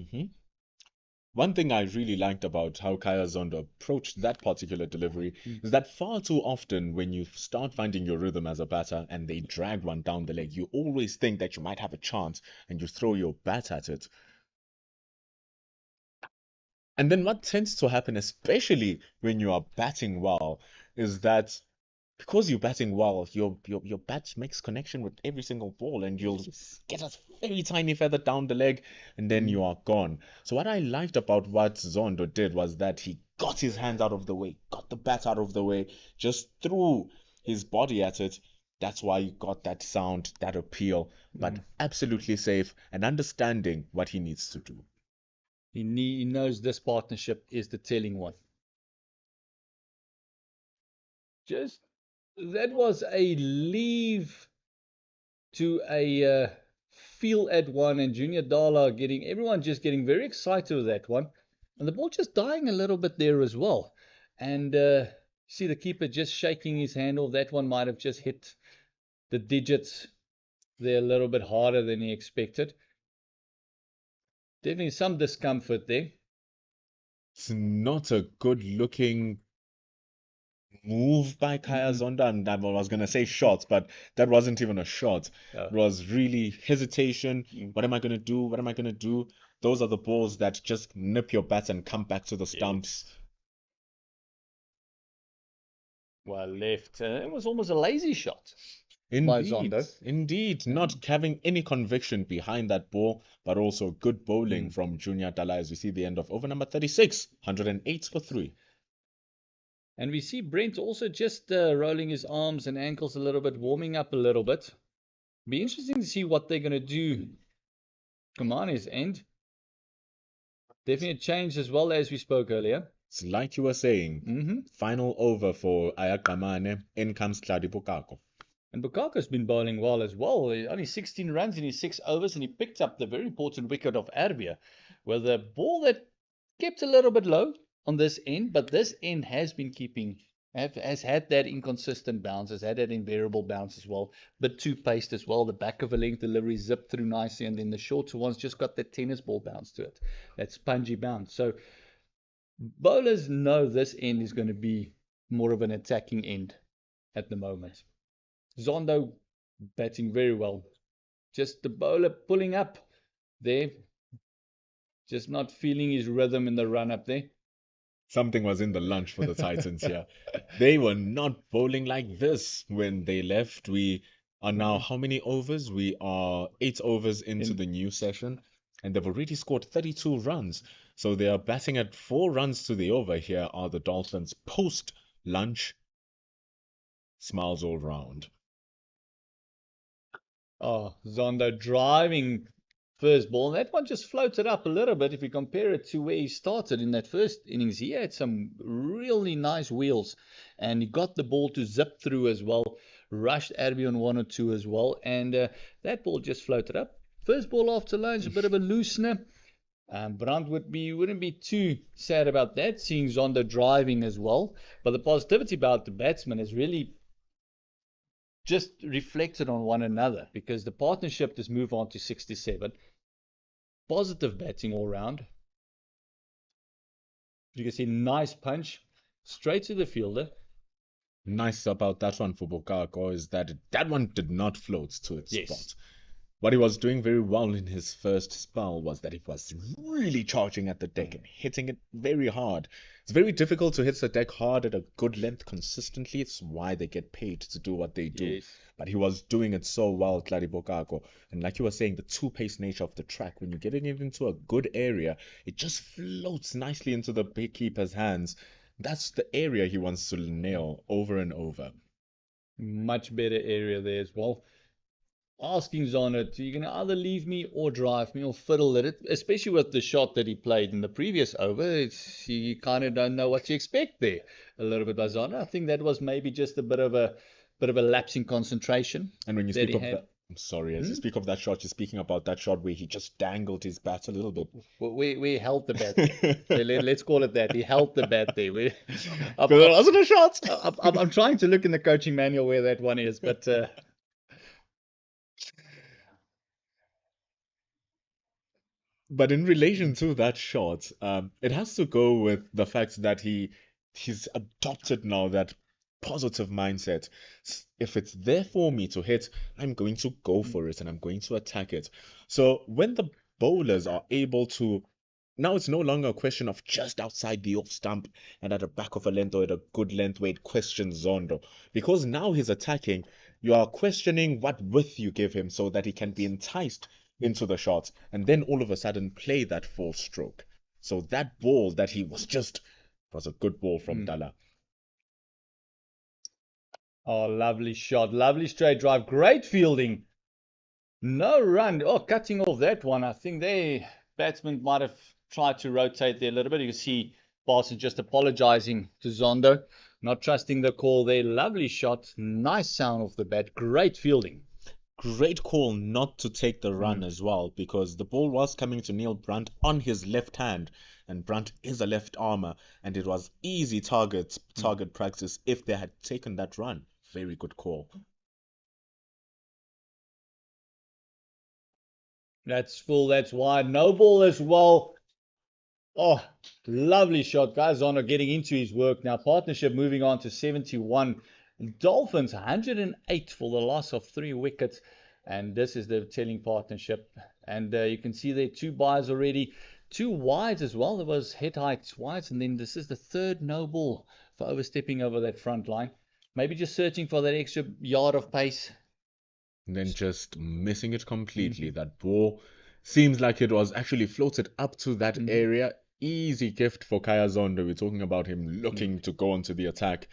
One thing I really liked about how Kaya Zondo approached that particular delivery is that far too often when you start finding your rhythm as a batter and they drag one down the leg, you always think that you might have a chance and you throw your bat at it. And then what tends to happen, especially when you are batting well, is that because you're batting well, your bat makes connection with every single ball, and you'll get a very tiny feather down the leg, and then you are gone. So what I liked about what Zondo did was that he got his hands out of the way, got the bat out of the way, just threw his body at it. That's why you got that sound, that appeal, but absolutely safe and understanding what he needs to do. He knows this partnership is the telling one. That was a leave to a feel at one, and Junior Dala everyone just getting very excited with that one, and the ball just dying a little bit there as well. And see the keeper just shaking his hand off. That one might have just hit the digits there a little bit harder than he expected. Definitely some discomfort there. It's not a good looking move by Kaya Zondo, and I was going to say shots, but that wasn't even a shot. It was really hesitation. What am I going to do? What am I going to do? Those are the balls that just nip your bat and come back to the stumps. Well left. It was almost a lazy shot. Indeed, not having any conviction behind that ball, but also good bowling from Junior Dala as we see the end of over number 36, 108 for 3. And we see Brent also just rolling his arms and ankles a little bit, warming up a little bit. Be interesting to see what they're going to do from his end. Definitely a change as well, as we spoke earlier. It's like you were saying, final over for Ayakamane, in comes Tladi Bukako. And Bukako's been bowling well as well. Only 16 runs in his 6 overs, and he picked up the very important wicket of Arbia with a ball that kept a little bit low on this end, but this end has been has had that inconsistent bounce, has had that invariable bounce as well, bit too paced as well. The back of a length delivery zipped through nicely, and then the shorter ones just got that tennis ball bounce to it, that spongy bounce. So bowlers know this end is going to be more of an attacking end at the moment. Zondo batting very well. Just the bowler pulling up there. Just not feeling his rhythm in the run up there. Something was in the lunch for the Titans here. They were not bowling like this when they left. We are now how many overs? We are 8 overs into the new session, and they've already scored 32 runs. So they are batting at 4 runs to the over. Here are the Dolphins post-lunch. Smiles all round. Oh, Zondo driving first ball. That one just floated up a little bit. If you compare it to where he started in that first innings, he had some really nice wheels, and he got the ball to zip through as well. Rushed Arbia on 1 or 2 as well, and that ball just floated up. First ball after lunch, a bit of a loosener. Brandt wouldn't be too sad about that, seeing Zondo driving as well. But the positivity about the batsman is really just reflected on one another, because the partnership has moved on to 67. Positive batting all round. You can see nice punch straight to the fielder. Nice about that one for Bokako is that that one did not float to its Yes. spot. What he was doing very well in his first spell was that he was really charging at the deck and hitting it very hard. It's very difficult to hit the deck hard at a good length consistently. It's why they get paid to do what they do. Yes. But he was doing it so well, Clary Bokako. And like you were saying, the two-pace nature of the track, when you're getting it into a good area, it just floats nicely into the big keeper's hands. That's the area he wants to nail over and over. Much better area there as well. Asking Zonnet, you can either leave me or drive me or fiddle at it, especially with the shot that he played in the previous over. You kind of don't know what to expect there a little bit by Zonnet. I think that was maybe just a bit of a lapse in concentration. And when you that speak he of had. that, I'm sorry, as you speak of that shot, you're speaking about that shot where he just dangled his bat a little bit. We held the bat there. Let's call it that. He held the bat there. But it wasn't a shot. I'm trying to look in the coaching manual where that one is, but But in relation to that shot, it has to go with the fact that he's adopted now that positive mindset. If it's there for me to hit, I'm going to go for it and I'm going to attack it. So when the bowlers are able to, now it's no longer a question of just outside the off stump and at the back of a length or at a good length where it questions Zondo. Because now he's attacking, you are questioning what width you give him so that he can be enticed into the shots and then all of a sudden play that full stroke. So that ball that he was a good ball from Dala. oh, lovely shot, lovely straight drive, great fielding. No run. Oh, cutting off that one. I think the batsman might have tried to rotate there a little bit. You can see Parsons just apologizing to Zondo, not trusting the call there. Lovely shot, nice sound off the bat, great fielding. Great call not to take the run as well, because the ball was coming to Neil Brunt on his left hand, and Brunt is a left armer, and it was easy target practice if they had taken that run. Very good call. That's full, that's wide. No ball as well. Oh, lovely shot. Guys on are getting into his work now. Partnership moving on to 71. Dolphins 108 for the loss of 3 wickets. And this is the telling partnership. And you can see there 2 byes already. 2 wides as well. There was head height wides. And then this is the 3rd no ball for overstepping over that front line. Maybe just searching for that extra yard of pace. And then just missing it completely. That ball seems like it was actually floated up to that area. Easy gift for Kaya Zondo. We're talking about him looking to go onto the attack,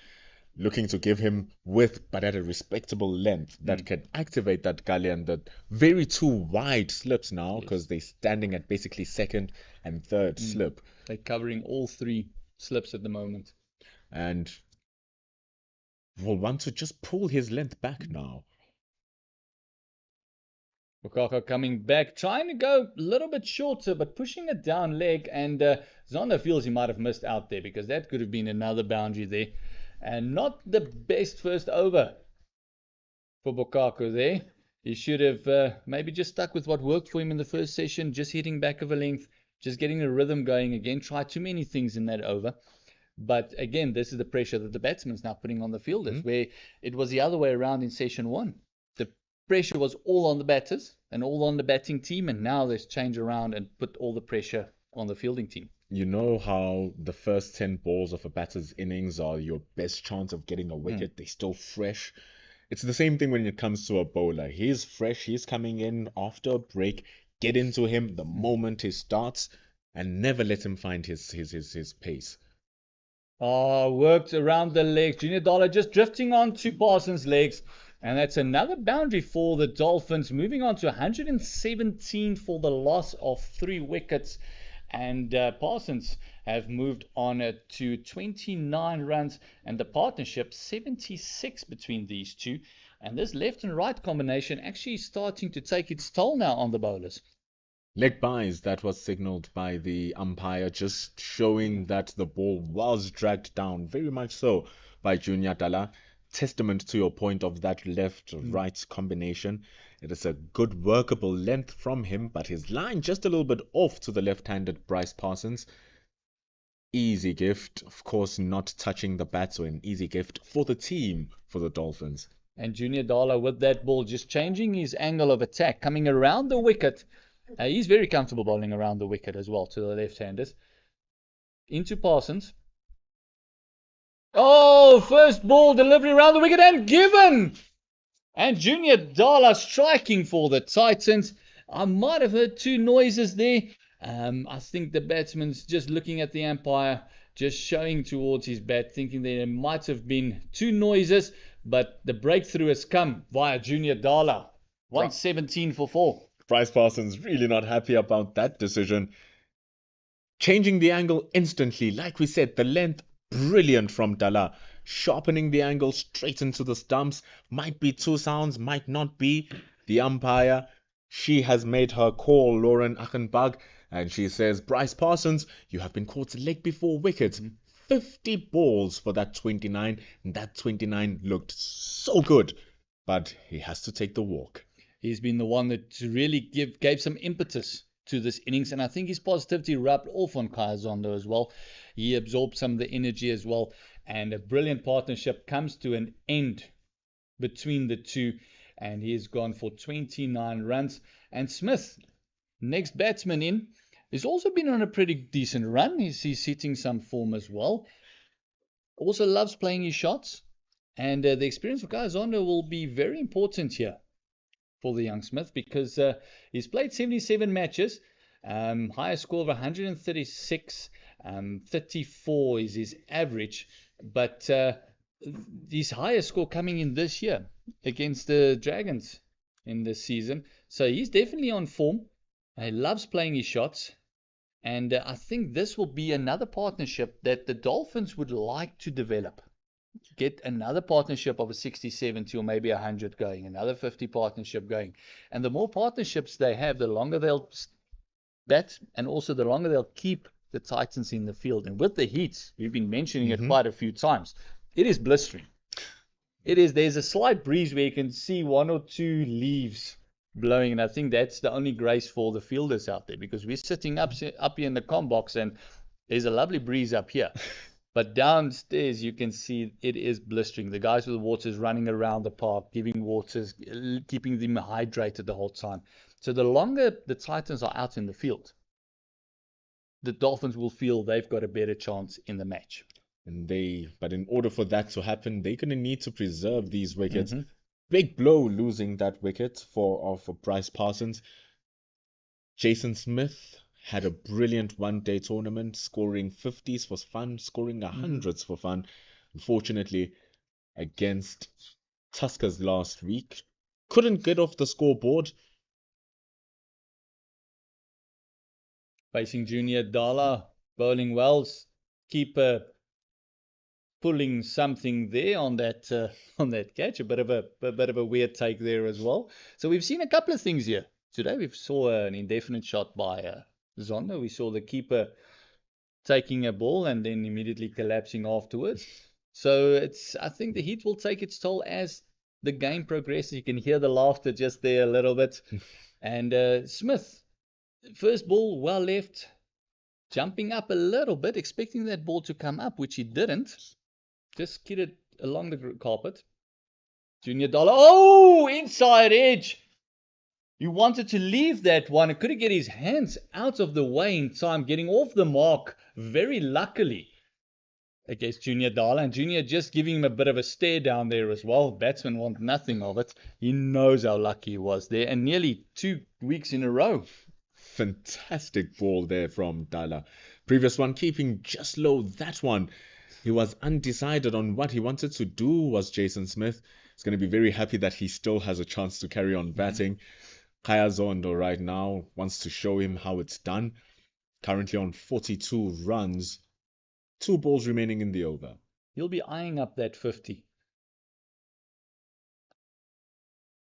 looking to give him width, but at a respectable length that can activate that gully and the very 2 wide slips now, because they're standing at basically 2nd and 3rd slip. They're covering all 3 slips at the moment. And will want to just pull his length back now. Bokako coming back, trying to go a little bit shorter, but pushing it down leg. And Zondo feels he might have missed out there, because that could have been another boundary there. And not the best first over for Bokako there. He should have maybe just stuck with what worked for him in the first session, just hitting back of a length, just getting the rhythm going again. Tried too many things in that over. But again, this is the pressure that the batsman's now putting on the fielders, where it was the other way around in session 1. The pressure was all on the batters and all on the batting team, and now there's change around and put all the pressure on the fielding team. You know how the first 10 balls of a batter's innings are your best chance of getting a wicket? They're still fresh. It's the same thing when it comes to a bowler. He's fresh, he's coming in after a break. Get into him the moment he starts and never let him find his pace. Oh, worked around the legs. Junior Dollar just drifting onto Parsons' legs. And that's another boundary for the Dolphins, moving on to 117 for the loss of 3 wickets. And Parsons have moved on to 29 runs, and the partnership 76 between these two. And this left and right combination actually starting to take its toll now on the bowlers. Leg byes, that was signaled by the umpire, just showing that the ball was dragged down, very much so, by Junior Dala. testament to your point of that left-right combination. It is a good workable length from him, but his line just a little bit off to the left-handed Bryce Parsons. Easy gift, of course, not touching the bat, so an easy gift for the team, for the Dolphins. And Junior Dala with that ball just changing his angle of attack, coming around the wicket. He's very comfortable bowling around the wicket as well to the left-handers. Into Parsons. Oh, first ball delivery around the wicket and given. And Junior Dala striking for the Titans. I might have heard two noises there. I think the batsman's just looking at the umpire, just showing towards his bat, thinking there might have been two noises, but the breakthrough has come via Junior Dala. 117 for 4. Bryce Parsons really not happy about that decision. Changing the angle instantly, like we said, the length brilliant from Dala, sharpening the angle straight into the stumps. Might be two sounds, might not be. The umpire, she has made her call, Lauren Achenbach, and she says, Bryce Parsons, you have been caught leg before wicket. 50 balls for that 29, and that 29 looked so good, but he has to take the walk. He's been the one that really gave some impetus to this innings, and I think his positivity rubbed off on Kaya Zondo as well. He absorbed some of the energy as well, and a brilliant partnership comes to an end between the two, and he has gone for 29 runs. And Smith, next batsman in, has also been on a pretty decent run. He's hitting some form as well. Also loves playing his shots, and the experience of Kaya Zondo will be very important here for the young Smith, because he's played 77 matches, highest score of 136, 34 is his average, but his highest score coming in this year against the Dragons in this season. So he's definitely on form. He loves playing his shots, and I think this will be another partnership that the Dolphins would like to develop. Get another partnership of a 60, 70 or maybe 100 going, another 50 partnership going. And the more partnerships they have, the longer they'll bat, and also the longer they'll keep the Titans in the field. And with the heat, we've been mentioning it quite a few times, it is blistering. There's a slight breeze where you can see one or two leaves blowing, and I think that's the only grace for the fielders out there, because we're sitting up here in the comm box and there's a lovely breeze up here. But downstairs, you can see it is blistering. The guys with the waters running around the park, giving waters, keeping them hydrated the whole time. So the longer the Titans are out in the field, the Dolphins will feel they've got a better chance in the match. But in order for that to happen, they're going to need to preserve these wickets. Big blow losing that wicket for Bryce Parsons. Jason Smith had a brilliant one-day tournament, scoring 50s for fun, scoring 100s for fun. Unfortunately, against Tuskers last week, couldn't get off the scoreboard. Facing Junior Dala, bowling well, keeper pulling something there on that catch. A bit of a weird take there as well. So we've seen a couple of things here today. We saw an indefinite shot by Zondo. We saw the keeper taking a ball and then immediately collapsing afterwards. So I think the heat will take its toll as the game progresses. You can hear the laughter just there a little bit. And Smith, first ball well left, jumping up a little bit, expecting that ball to come up, which he didn't. Just skidded along the carpet. Junior Dala, inside edge. He wanted to leave that one. He couldn't get his hands out of the way in time, getting off the mark very luckily against Junior Dala. And Junior just giving him a bit of a stare down there as well. Batsman want nothing of it. He knows how lucky he was there. And nearly 2 weeks in a row. Fantastic ball there from Dala. Previous one keeping just low. That one, he was undecided on what he wanted to do, was Jason Smith. He's going to be very happy that he still has a chance to carry on batting. Kaya Zondo right now wants to show him how it's done. Currently on 42 runs, 2 balls remaining in the over. He'll be eyeing up that 50.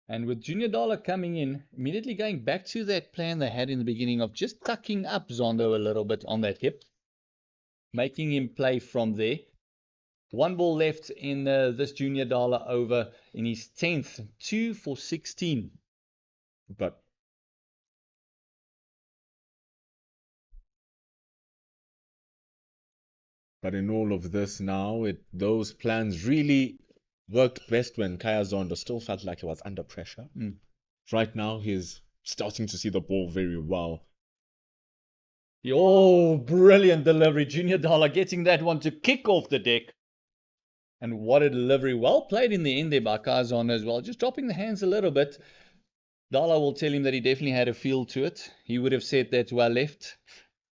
And with Junior Dala coming in, immediately going back to that plan they had in the beginning of just tucking up Zondo a little bit on that hip, making him play from there. 1 ball left in this Junior Dollar over in his 10th. 2 for 16. But in all of this now, those plans really worked best when Kaya Zondo still felt like he was under pressure. Right now, he's starting to see the ball very well. Oh, brilliant delivery. Junior Dollar getting that one to kick off the deck. And what a delivery. Well played in the end there by Kaya Zondo as well. Just dropping the hands a little bit. Dollar will tell him that he definitely had a feel to it. He would have said that well left.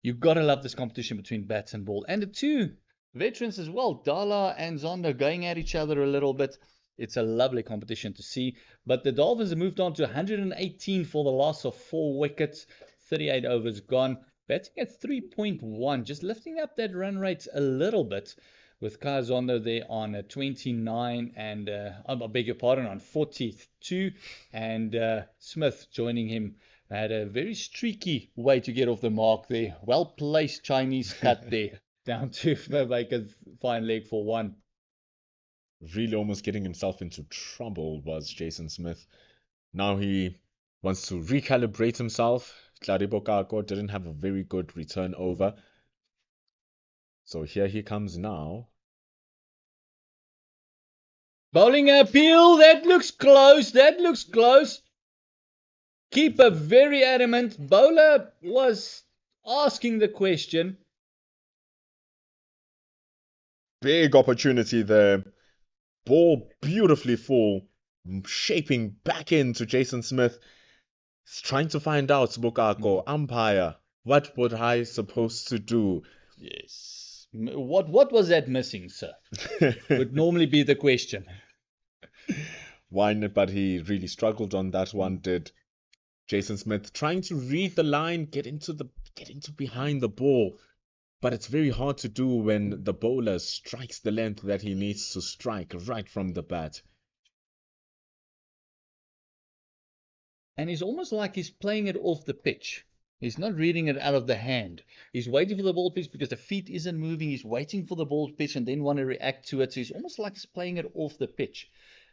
You've got to love this competition between bats and ball. And the two veterans as well, Dala and Zondo, going at each other a little bit. It's a lovely competition to see. But the Dolphins have moved on to 118 for the loss of 4 wickets. 38 overs gone. Batting at 3.1, just lifting up that run rate a little bit. With Kaya Zondo there on 29 and, I beg your pardon, on 42. And Smith joining him. Had a very streaky way to get off the mark there. Well placed Chinese cut there. Down to Baker's fine leg for 1. Really almost getting himself into trouble was Jason Smith. Now he wants to recalibrate himself. Tlaribo Kako didn't have a very good return over. So here he comes now. Bowling appeal. That looks close. That looks close. Keeper very adamant. Bowler was asking the question. Big opportunity there. Ball beautifully full. Shaping back into Jason Smith. He's trying to find out, Bukako, umpire. What would I supposed to do? Yes. What was that missing, sir? Would normally be the question. Why not? But he really struggled on that one, did Jason Smith, trying to read the line, get into behind the ball. But it's very hard to do when the bowler strikes the length that he needs to strike right from the bat. And it's almost like he's playing it off the pitch. He's not reading it out of the hand. He's waiting for the ball to pitch because the feet isn't moving. He's waiting for the ball to pitch and then want to react to it. So he's almost like he's playing it off the pitch.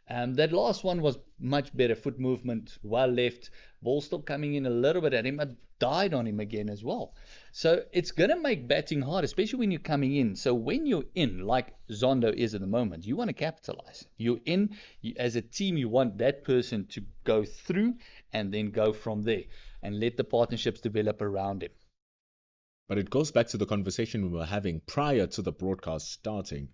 That last one was much better. Foot movement, well left. Ball still coming in a little bit at him, but died on him again as well. So it's going to make batting hard, especially when you're coming in. So when you're in, like Zondo is at the moment, you want to capitalize. You're in, as a team, you want that person to go through and then go from there and let the partnerships develop around him. But it goes back to the conversation we were having prior to the broadcast starting.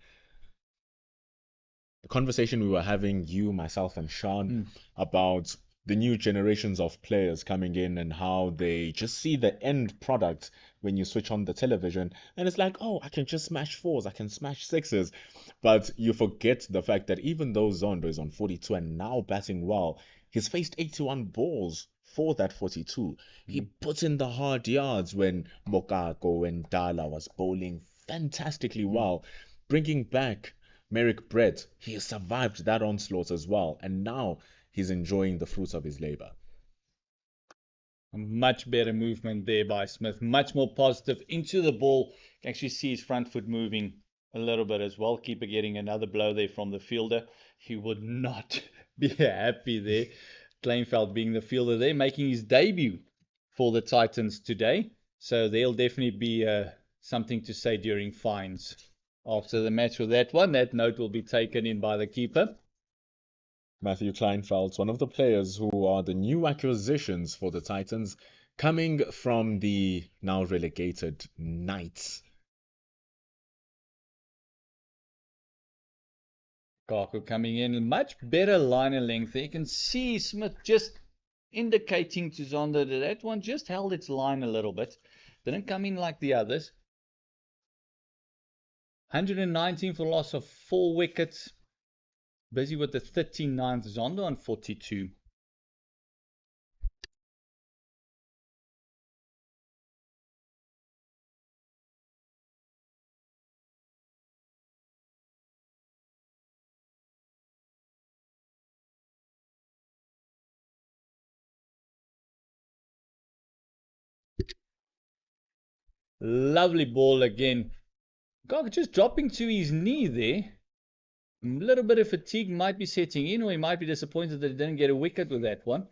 The conversation we were having, you, myself, and Sean, about the new generations of players coming in and how they just see the end product when you switch on the television. And it's like, oh, I can just smash 4s, I can smash 6s. But you forget the fact that even though Zondo is on 42 and now batting well, he's faced 81 balls for that 42. He put in the hard yards when Mokako and Dala was bowling fantastically well, bringing back Merrick Brett. He survived that onslaught as well, and now he's enjoying the fruits of his labor. Much better movement there by Smith, much more positive into the ball. You can actually see his front foot moving a little bit as well. Keeper getting another blow there from the fielder. He would not be happy there. Kleinveld being the fielder there, making his debut for the Titans today. So there'll definitely be something to say during fines after the match with that one. That note will be taken in by the keeper. Matthew Kleinfeld's one of the players who are the new acquisitions for the Titans, coming from the now relegated Knights. Kaku coming in, much better liner length. You can see Smith just indicating to Zondo that that one just held its line a little bit. Didn't come in like the others. 119 for loss of 4 wickets. Busy with the 39th. Zondo on 42. Lovely ball again. God, just dropping to his knee there. little bit of fatigue might be setting in, or he might be disappointed that he didn't get a wicket with that one.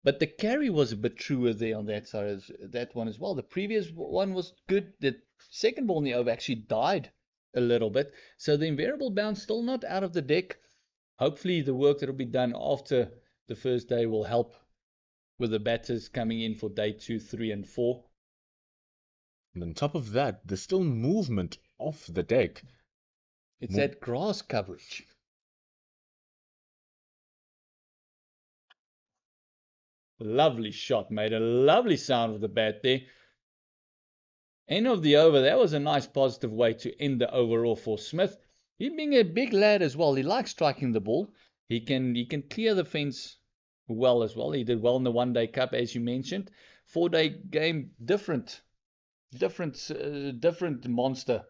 But the carry was a bit truer there on that side, that one as well. The previous one was good. The second ball in the over actually died a little bit. So the invariable bounce still not out of the deck. Hopefully the work that will be done after the first day will help with the batters coming in for day 2, 3, and 4. And on top of that, there's still movement off the deck. It's that grass coverage. Lovely shot, made a lovely sound with the bat there. End of the over. That was a nice positive way to end the overall for Smith. He being a big lad as well. He likes striking the ball. He can clear the fence well as well. He did well in the one-day cup, as you mentioned. 4-day game, different monster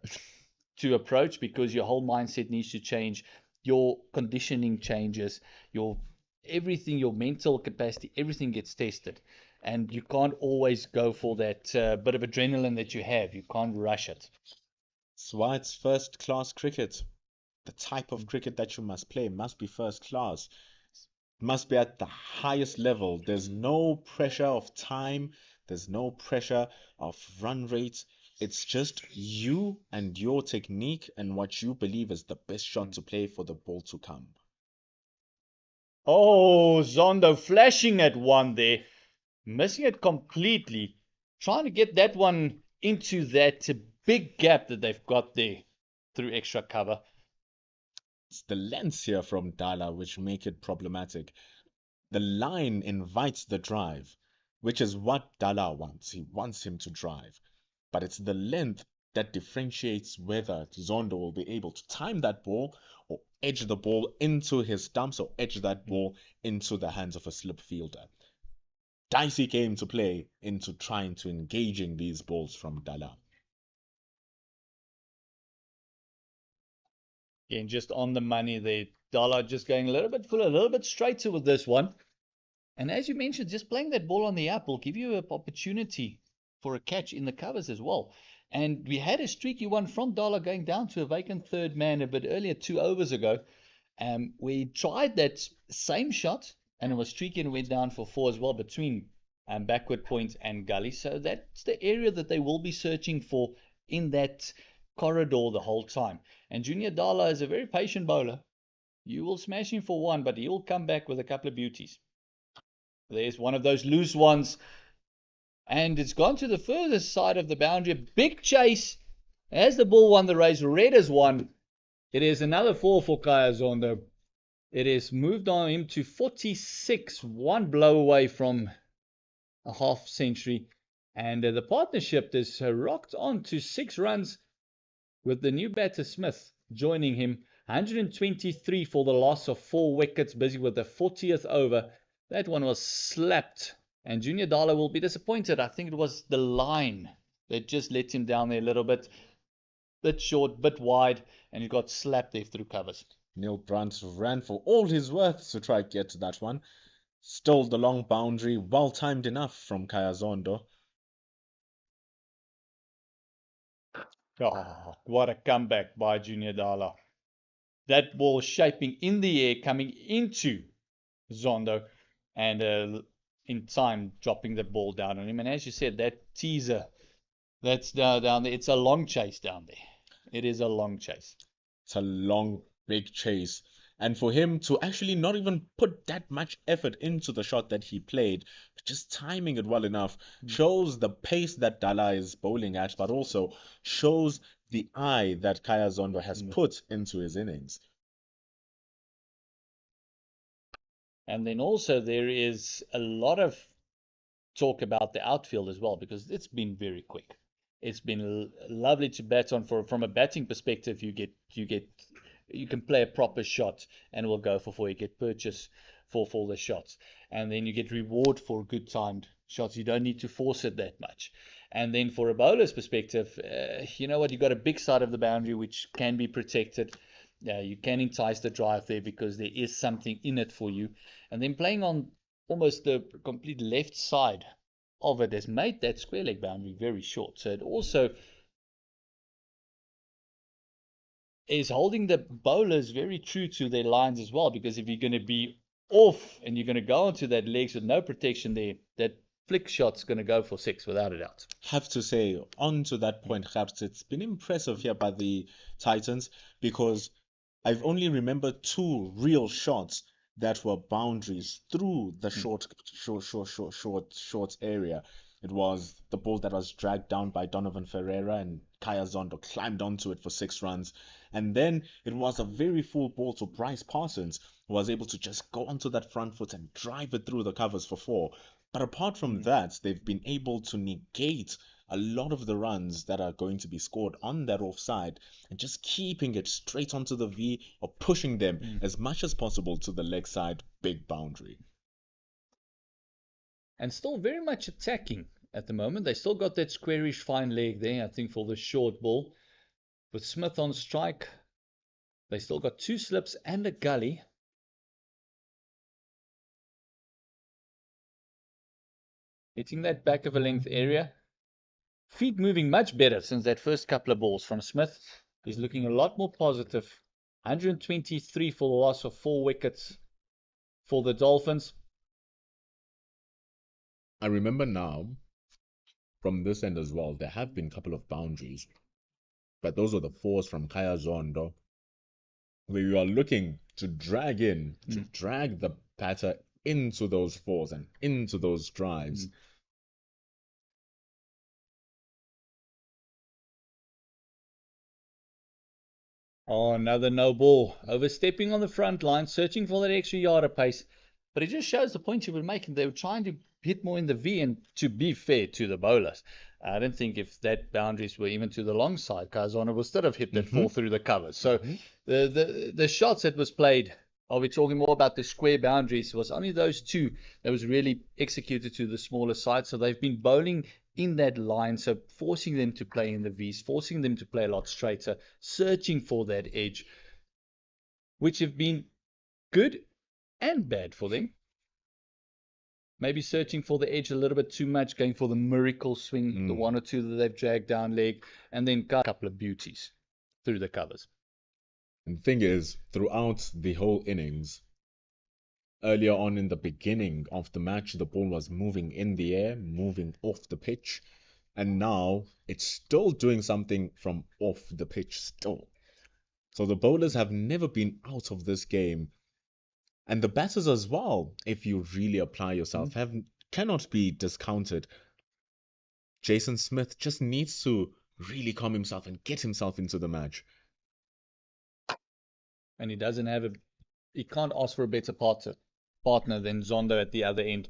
to approach, because your whole mindset needs to change. Your conditioning changes. Everything, your mental capacity, everything gets tested. And you can't always go for that bit of adrenaline that you have. You can't rush it. That's why it's first-class cricket. The type of cricket that you must play must be first class. Must be at the highest level. There's no pressure of time. There's no pressure of run rates. It's just you and your technique and what you believe is the best shot to play for the ball to come. Oh, Zondo flashing at one there. Missing it completely. Trying to get that one into that big gap that they've got there through extra cover. It's the lengths here from Dala which make it problematic. The line invites the drive, which is what Dala wants. He wants him to drive. But it's the length that differentiates whether Zondo will be able to time that ball or edge the ball into his stumps or edge that ball into the hands of a slip fielder. Dicey game to play into trying to engaging these balls from Dala. Again, just on the money there. Dala just going a little bit fuller, a little bit straighter with this one. And as you mentioned, just playing that ball on the up will give you an opportunity for a catch in the covers as well. And we had a streaky one from Dala going down to a vacant third man a bit earlier, 2 overs ago. We tried that same shot, and it was streaky and went down for 4 as well, between backward point and gully. So that's the area that they will be searching for in that corridor the whole time. And Junior Dala is a very patient bowler. You will smash him for 1, but he will come back with a couple of beauties. There's one of those loose ones, and it's gone to the furthest side of the boundary. A big chase as the ball won the race. Red as one. It is another 4 for Kaya Zondo. It has moved on him to 46, 1 blow away from a half century. And the partnership is rocked on to 6 runs with the new batter Smith joining him. 123 for the loss of 4 wickets, busy with the 40th over. That one was slapped, and Junior Dala will be disappointed. I think it was the line that just let him down there a little bit short, bit wide, and he got slapped there through covers. Neil Brunt ran for all his worth to try to get to that one. Still the long boundary, well timed enough from Kaya Zondo. Oh, what a comeback by Junior Dala. That ball shaping in the air, coming into Zondo, and in time dropping the ball down on him. And as you said, that teaser, that's down there. It's a long chase down there. It is a long chase. It's a long, big chase. And for him to actually not even put that much effort into the shot that he played, just timing it well enough, shows the pace that Dala is bowling at, but also shows the eye that Kaya Zondo has put into his innings. And then also there is a lot of talk about the outfield as well, because it's been very quick. It's been lovely to bat on. From a batting perspective, you can play a proper shot and it will go for 4. You get purchase for the shots, and then you get reward for good timed shots. You don't need to force it that much. And then for a bowler's perspective, you know what, you've got a big side of the boundary which can be protected. You can entice the drive there because there is something in it for you. And then playing on almost the complete left side of it has made that square leg boundary very short. So it also is holding the bowlers very true to their lines as well, because if you're going to be off and you're going to go onto that legs with no protection there, that flick shot's going to go for 6 without a doubt. Have to say, on to that point, perhaps it's been impressive here by the Titans, because I've only remembered 2 real shots that were boundaries through the short area. It was the ball that was dragged down by Donovan Ferreira, and Kaya Zondo climbed onto it for 6 runs. And then it was a very full ball to Bryce Parsons, who was able to just go onto that front foot and drive it through the covers for 4. But apart from that, they've been able to negate a lot of the runs that are going to be scored on that offside, and just keeping it straight onto the V or pushing them as much as possible to the leg side big boundary. And still very much attacking at the moment. They still got that squarish fine leg there, I think, for the short ball. With Smith on strike, they still got 2 slips and a gully. Hitting that back of a length area. Feet moving much better since that first couple of balls from Smith. He's looking a lot more positive. 123 for the loss of 4 wickets for the Dolphins. I remember now, from this end as well, there have been a couple of boundaries, but those were the 4s from Kaya Zondo, where you are looking to drag the batter into those 4s and into those drives. Oh, another no ball. Overstepping on the front line, searching for that extra yard of pace. But it just shows the point you were making. They were trying to hit more in the V, and to be fair to the bowlers, I don't think if that boundaries were even to the long side, Kazana would still have hit that 4 through the covers. So the shots that was played, are we talking more about the square boundaries, was only those 2 that was really executed to the smaller side. So they've been bowling in that line, so forcing them to play in the Vs, forcing them to play a lot straighter, searching for that edge, which have been good and bad for them. Maybe searching for the edge a little bit too much, going for the miracle swing, the 1 or 2 that they've dragged down leg, and then got a couple of beauties through the covers. And the thing is, throughout the whole innings, earlier on in the beginning of the match, the ball was moving in the air, moving off the pitch, and now it's still doing something from off the pitch still. So the bowlers have never been out of this game. And the batters as well, if you really apply yourself, cannot be discounted. Jason Smith just needs to really calm himself and get himself into the match. And he can't ask for a better partner than Zondo at the other end,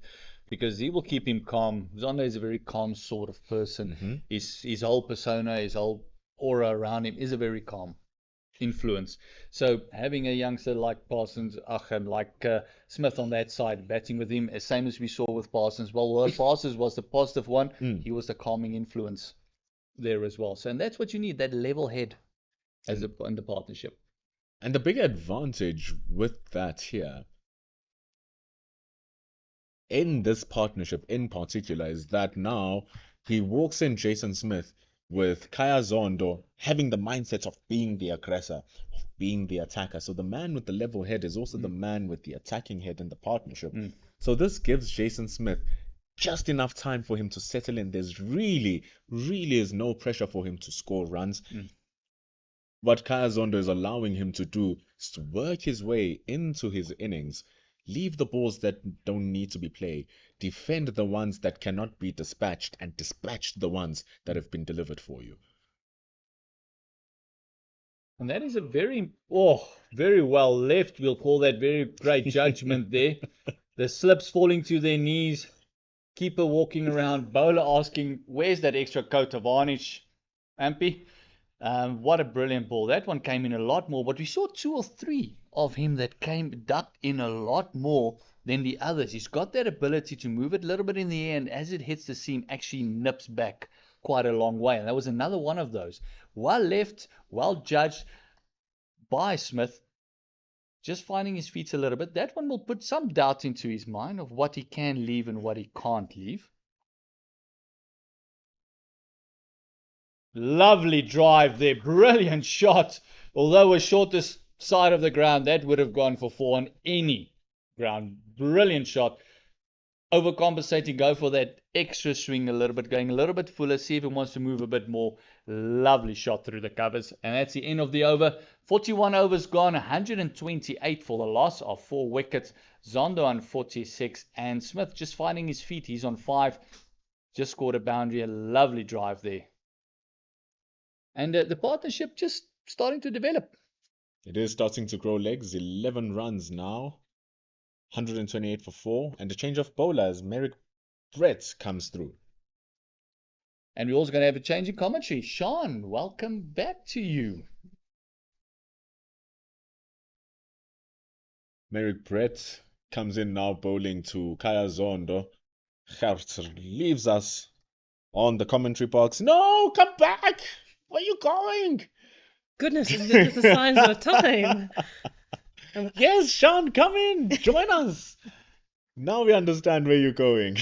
because he will keep him calm. Zondo is a very calm sort of person. His whole persona, his whole aura around him is a very calm influence. So having a youngster like Parsons, and like Smith on that side, batting with him, same as we saw with Parsons. Well, Parsons was the positive one. He was the calming influence there as well. So, and that's what you need, that level head in the partnership. And the big advantage with that here, in this partnership in particular, is that now he walks in, Jason Smith, with Kaya Zondo having the mindset of being the aggressor, of being the attacker. So the man with the level head is also the man with the attacking head in the partnership. So this gives Jason Smith just enough time for him to settle in. There's really is no pressure for him to score runs. What Kaya Zondo is allowing him to do is to work his way into his innings, leave the balls that don't need to be played, defend the ones that cannot be dispatched, and dispatch the ones that have been delivered for you. And that is a very well left. We'll call that very great judgment there. The slips falling to their knees, keeper walking around, bowler asking, where's that extra coat of varnish, Ampy? What a brilliant ball. That one came in a lot more, but we saw 2 or 3 of him that ducked in a lot more than the others. He's got that ability to move it a little bit in the air, and as it hits the seam, actually nips back quite a long way. And that was another one of those. Well left, well judged by Smith. Just finding his feet a little bit. That one will put some doubt into his mind of what he can leave and what he can't leave. Lovely drive there. Brilliant shot Although a shortest side of the ground, that would have gone for 4 on any ground. Brilliant shot. Overcompensating, go for that extra swing a little bit, going a little bit fuller, see if it wants to move a bit more. Lovely shot through the covers. And that's the end of the over. 41 overs gone, 128 for the loss of 4 wickets. Zondo on 46, and Smith just finding his feet. He's on 5. Just scored a boundary, a lovely drive there. And the partnership just starting to develop. It is starting to grow legs. 11 runs now. 128 for 4. And a change of bowler as Merrick Brett comes through. And we're also going to have a change in commentary. Sean, welcome back to you. Merrick Brett comes in now bowling to Kaya Zondo. Gert leaves us on the commentary box. No, come back! Where are you going? Goodness, this is the signs of time. Yes, Sean, come in. Join us. Now we understand where you're going.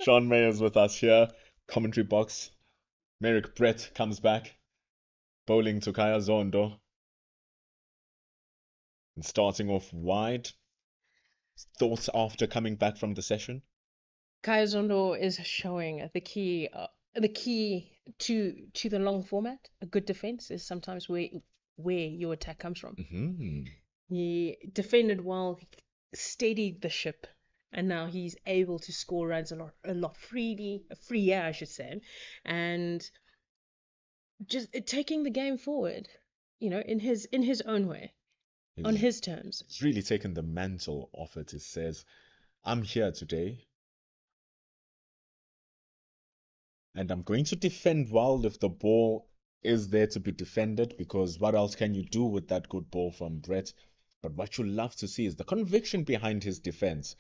Sean Mayer's with us here. Commentary box. Merrick Brett comes back. Bowling to Kaya Zondo. And starting off wide. Thoughts after coming back from the session? Kaya Zondo is showing the key to the long format. A good defense is sometimes where your attack comes from. Mm-hmm. He defended well, steadied the ship, and now he's able to score runs a lot freer, I should say, and just taking the game forward, in his own way, on his terms. He's really taken the mantle off it. He says, I'm here today, and I'm going to defend well if the ball is there to be defended, because what else can you do with that good ball from Brett? But what you love to see is the conviction behind his defense.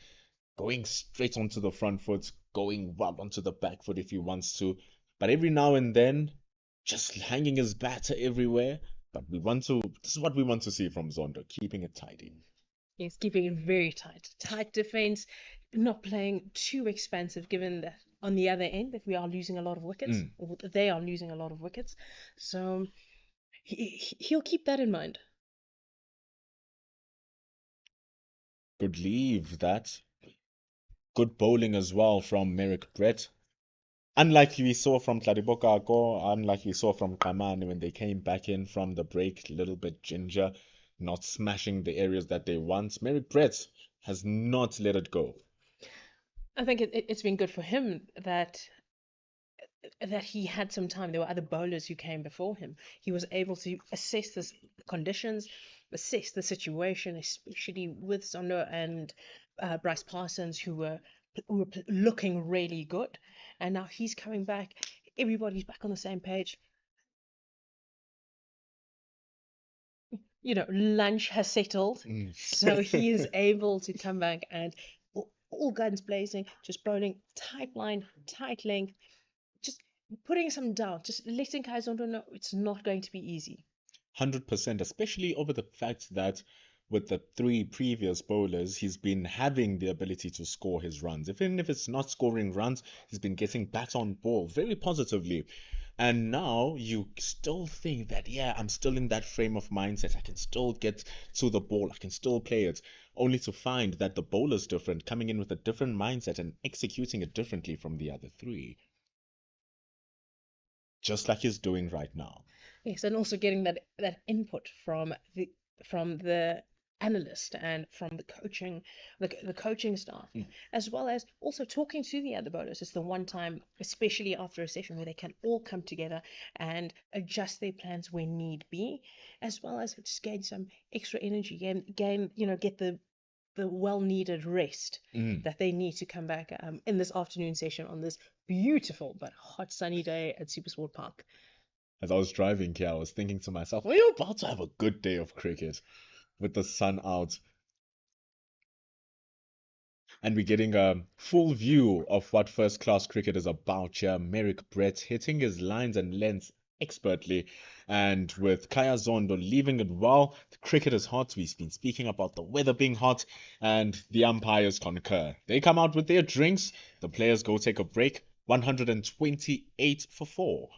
Going straight onto the front foot, going well onto the back foot if he wants to. But every now and then, just hanging his batter everywhere. But this is what we want to see from Zondo, keeping it tidy. Yes, keeping it very tight. Tight defense, not playing too expensive, given that on the other end that we are losing a lot of wickets, or they are losing a lot of wickets. So he'll keep that in mind. Good leave, that. Good bowling as well from Merrick Brett. Unlike we saw from Tladibokako, unlike we saw from Kamani when they came back in from the break, a little bit ginger, not smashing the areas that they want. Merrick Brett has not let it go. I think it's been good for him that he had some time. There were other bowlers who came before him. He was able to assess the conditions, assess the situation, especially with Zondo and Bryce Parsons, who were looking really good. And now he's coming back. Everybody's back on the same page. Lunch has settled. So he is able to come back and all guns blazing, just bowling tight line, tight length, just putting some doubt, just letting Kaya Zondo know it's not going to be easy. 100%, especially over the fact that with the 3 previous bowlers, he's been having the ability to score his runs. Even if it's not scoring runs, he's been getting bat on ball very positively. And now you still think that, yeah, I'm still in that frame of mindset. I can still get to the ball. I can still play it. Only to find that the bowler's different, coming in with a different mindset and executing it differently from the other 3. Just like he's doing right now. Yes, and also getting that input from the analyst and from the coaching staff, as well as also talking to the other bowlers. It's the one time, especially after a session, where they can all come together and adjust their plans when need be, as well as just gain some extra energy, get the well-needed rest that they need to come back in this afternoon session on this beautiful but hot sunny day at SuperSport Park. As I was driving here, I was thinking to myself, well, you're about to have a good day of cricket with the sun out. And we're getting a full view of what first-class cricket is about here. Merrick Brett hitting his lines and lengths expertly. And with Kaya Zondo leaving it well, the cricket is hot. We've been speaking about the weather being hot, and the umpires concur. They come out with their drinks. The players go take a break. 128 for 4.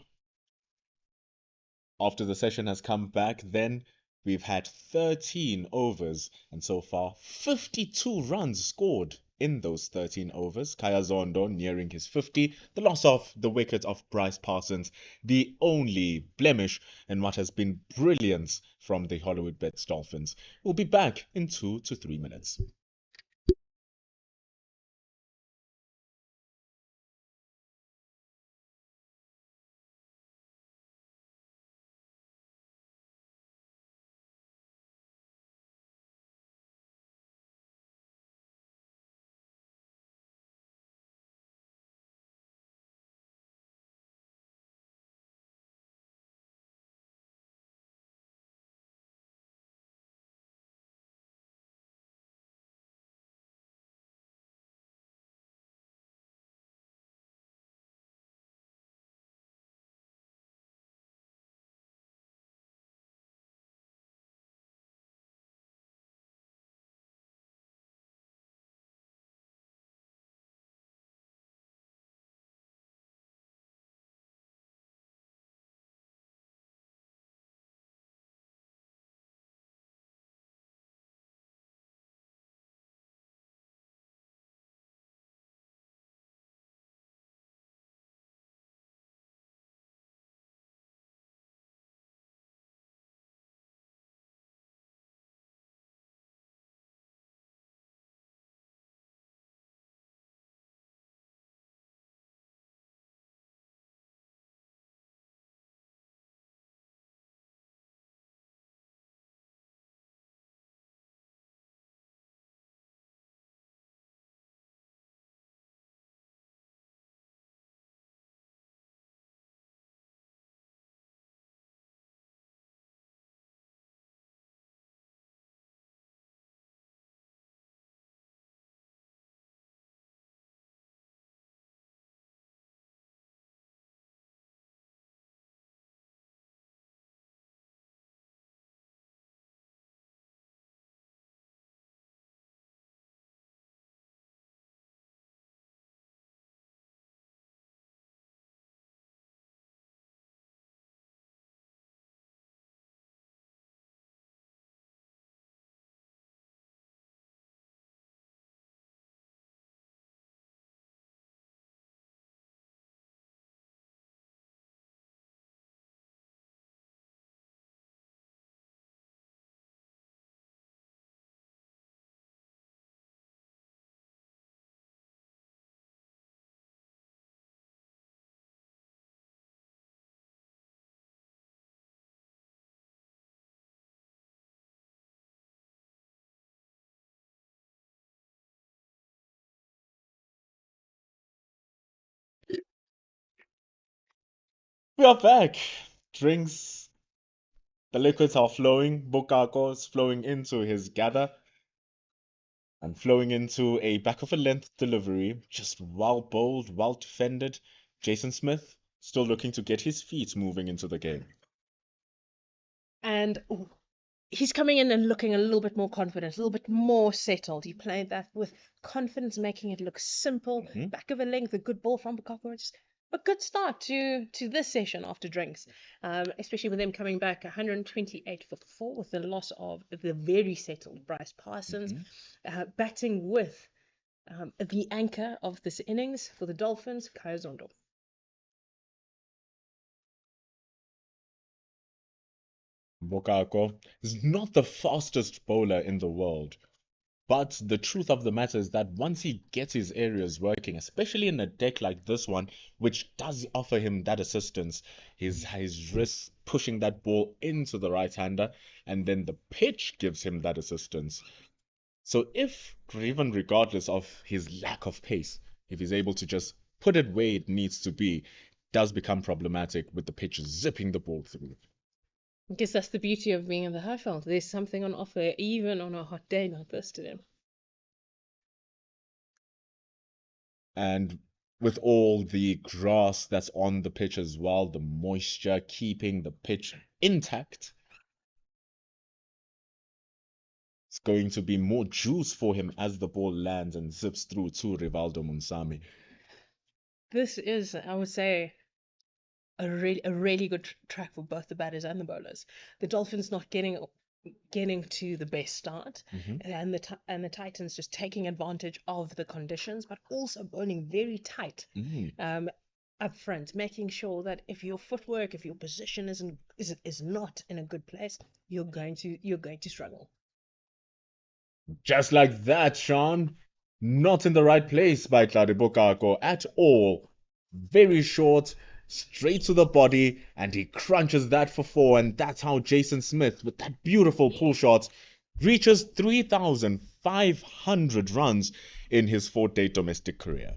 After the session has come back, then we've had 13 overs, and so far 52 runs scored in those 13 overs. Kaya Zondo nearing his 50, the loss of the wicket of Bryce Parsons, the only blemish in what has been brilliance from the Hollywoodbets Dolphins. We'll be back in 2 to 3 minutes. We are back. Drinks, the liquids are flowing. Bokako is flowing into his gather and flowing into a back of a length delivery. Just well bowled, well defended. Jason Smith still looking to get his feet moving into the game. And he's coming in and looking a little bit more confident, a little bit more settled. He played that with confidence, making it look simple. Back of a length, a good ball from Bukako. Just a good start to this session after drinks, especially with them coming back 128 for 4 with the loss of the very settled Bryce Parsons, batting with the anchor of this innings for the Dolphins, Kaya Zondo. Bokako is not the fastest bowler in the world. But the truth of the matter is that once he gets his areas working, especially in a deck like this one, which does offer him that assistance, his wrist pushing that ball into the right-hander, and then the pitch gives him that assistance. So if, even regardless of his lack of pace, if he's able to just put it where it needs to be, it does become problematic with the pitch zipping the ball through. I guess that's the beauty of being in the Highveld. There's something on offer even on a hot day like this today. And with all the grass that's on the pitch as well, the moisture keeping the pitch intact, it's going to be more juice for him as the ball lands and zips through to Rivaldo Munsami. This is, I would say, a really good track for both the batters and the bowlers. The Dolphins not getting to the best start, and the Titans just taking advantage of the conditions, but also bowling very tight up front, making sure that if your footwork, if your position is not in a good place, you're going to struggle. Just like that, Sean. Not in the right place by Tladibokako at all. Very short, straight to the body, and he crunches that for 4, and that's how Jason Smith, with that beautiful pull shot, reaches 3,500 runs in his 4-day domestic career.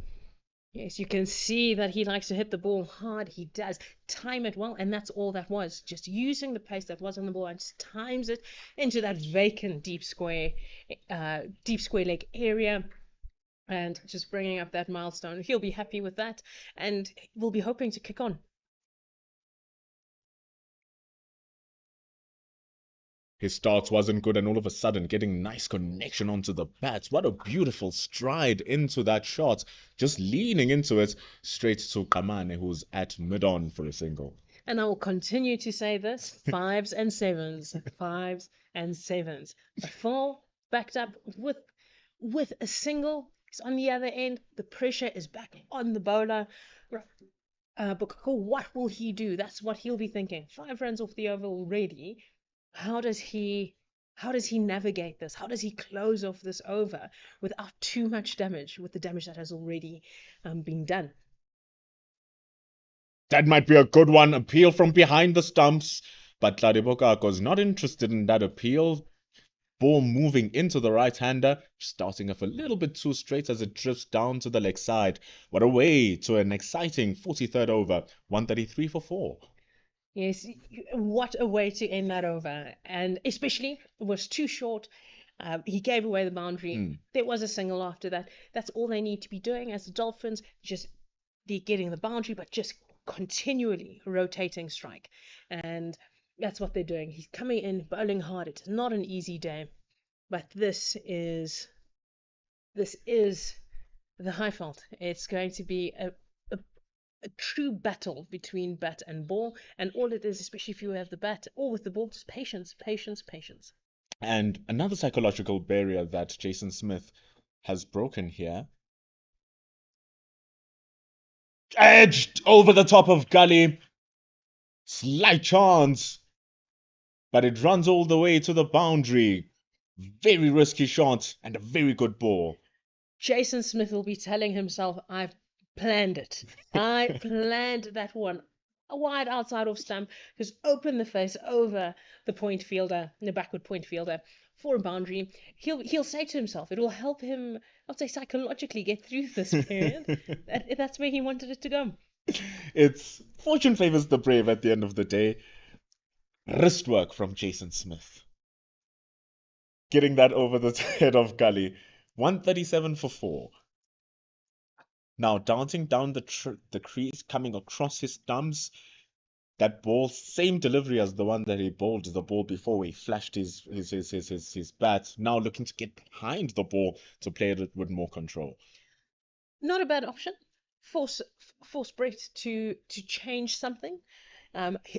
Yes, you can see that he likes to hit the ball hard. He does time it well, and that's all that was. Just using the pace that was on the ball and just times it into that vacant deep square leg area, and just bringing up that milestone. He'll be happy with that, and we'll be hoping to kick on. His start wasn't good, and all of a sudden getting nice connection onto the bat. What a beautiful stride into that shot. Just leaning into it straight to Kamane, who's at mid-on for a single. And I will continue to say this, 5s and 7s, 5s and 7s. A 4 backed up with a single. He's on the other end. The pressure is back on the bowler. Bokako, what will he do? That's what he'll be thinking. 5 runs off the over already. How does he navigate this? How does he close off this over without too much damage, with the damage that has already been done? That might be a good one. Appeal from behind the stumps, but Tladibokako is not interested in that appeal. Ball moving into the right-hander, starting off a little bit too straight as it drifts down to the leg side. What a way to an exciting 43rd over, 133 for 4. Yes, what a way to end that over. And especially, it was too short. He gave away the boundary. There was a single after that. That's all they need to be doing as the Dolphins, just be getting the boundary, but just continually rotating strike. And that's what they're doing. He's coming in, bowling hard. It's not an easy day, but this is the high fault. It's going to be a true battle between bat and ball, and all it is, especially if you have the bat or with the ball, just patience. And another psychological barrier that Jason Smith has broken here. Edged over the top of Gully. Slight chance, but it runs all the way to the boundary. Very risky shot and a very good ball. Jason Smith will be telling himself, I've planned it. I planned that one. A wide outside off stump, just open the face over the point fielder, the backward point fielder for a boundary. He'll say to himself, it will help him, I'll say, psychologically get through this period. That's where he wanted it to go. It's fortune favors the brave at the end of the day. Wrist work from Jason Smith. Getting that over the head of Gully. 137 for 4. Now dancing down the crease, coming across his thumbs. That ball, same delivery as the one that he bowled the ball before, where he flashed his bat. Now looking to get behind the ball to play it with more control. Not a bad option. Force Brett to change something.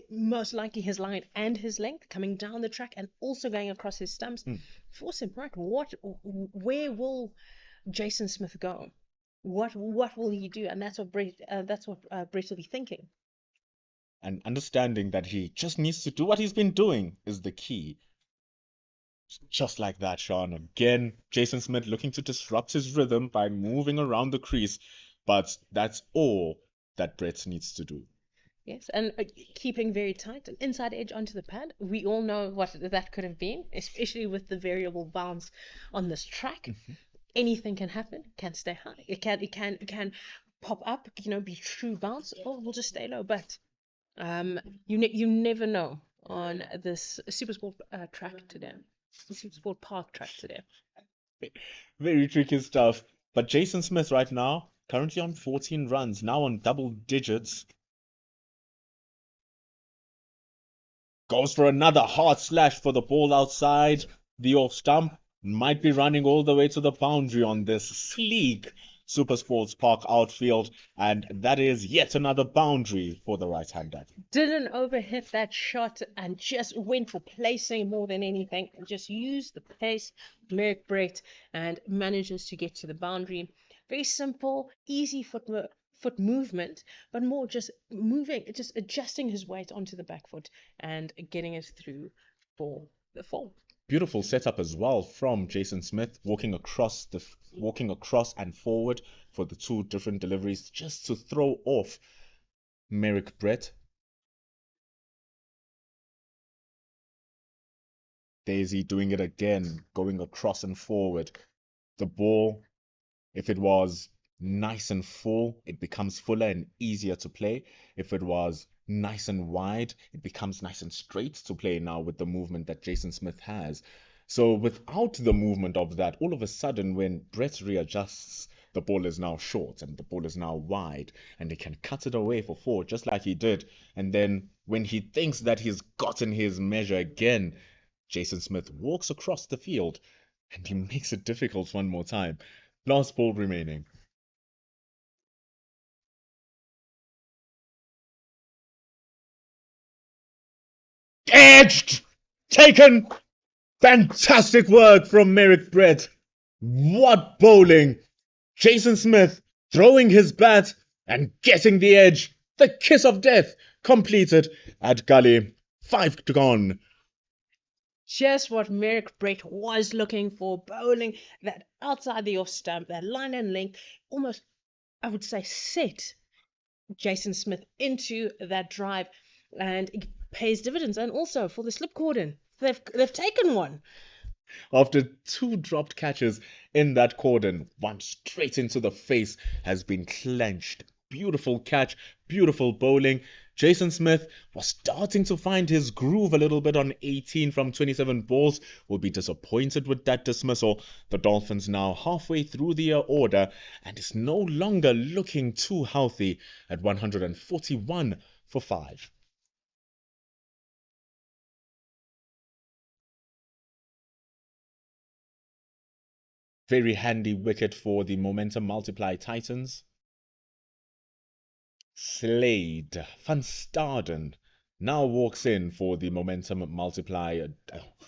Most likely his line and his length coming down the track and also going across his stumps. Force him, right? Where will Jason Smith go? What will he do? And that's what Brett will be thinking. And understanding that he just needs to do what he's been doing is the key. Just like that, Sean. Again, Jason Smith looking to disrupt his rhythm by moving around the crease, but that's all that Brett needs to do. Yes, and keeping very tight, an inside edge onto the pad. We all know what that could have been, especially with the variable bounce on this track. Anything can happen. Can stay high. It can pop up. Be true bounce, or we'll just stay low. But you never know on this Supersport track today, the Supersport Park track today. Very tricky stuff. But Jason Smith right now, currently on 14 runs, now on double digits. Goes for another hard slash for the ball outside the off stump. Might be running all the way to the boundary on this sleek Supersports Park outfield, and that is yet another boundary for the right-hander. Didn't overhit that shot and just went for placing more than anything, and just used the pace of Merrick Brett and manages to get to the boundary. Very simple, easy foot movement, but more just moving, just adjusting his weight onto the back foot and getting it through for the fall. Beautiful setup as well from Jason Smith, walking across and forward for the two different deliveries just to throw off Merrick Brett. Daisy doing it again, going across and forward. The ball, if it was nice and full, it becomes fuller and easier to play. If it was nice and wide, it becomes nice and straight to play now with the movement that Jason Smith has. So without the movement of that, all of a sudden when Brett readjusts, the ball is now short and the ball is now wide, and he can cut it away for four just like he did. And then when he thinks that he's gotten his measure again, Jason Smith walks across the field and he makes it difficult one more time. Last ball remaining. Edged! Taken! Fantastic work from Merrick Brett. What bowling! Jason Smith throwing his bat and getting the edge. The kiss of death completed at gully. 5 gone. Just what Merrick Brett was looking for, bowling that outside the off stump, that line and length, almost, I would say, set Jason Smith into that drive, and it pays dividends. And also for the slip cordon, they've taken one. After two dropped catches in that cordon, one straight into the face has been clenched. Beautiful catch, beautiful bowling. Jason Smith was starting to find his groove a little bit on 18 from 27 balls. Will be disappointed with that dismissal. The Dolphins now halfway through the order and is no longer looking too healthy at 141 for 5. Very handy wicket for the momentum multiply Titans. Slade Van Staden now walks in for the momentum multiply,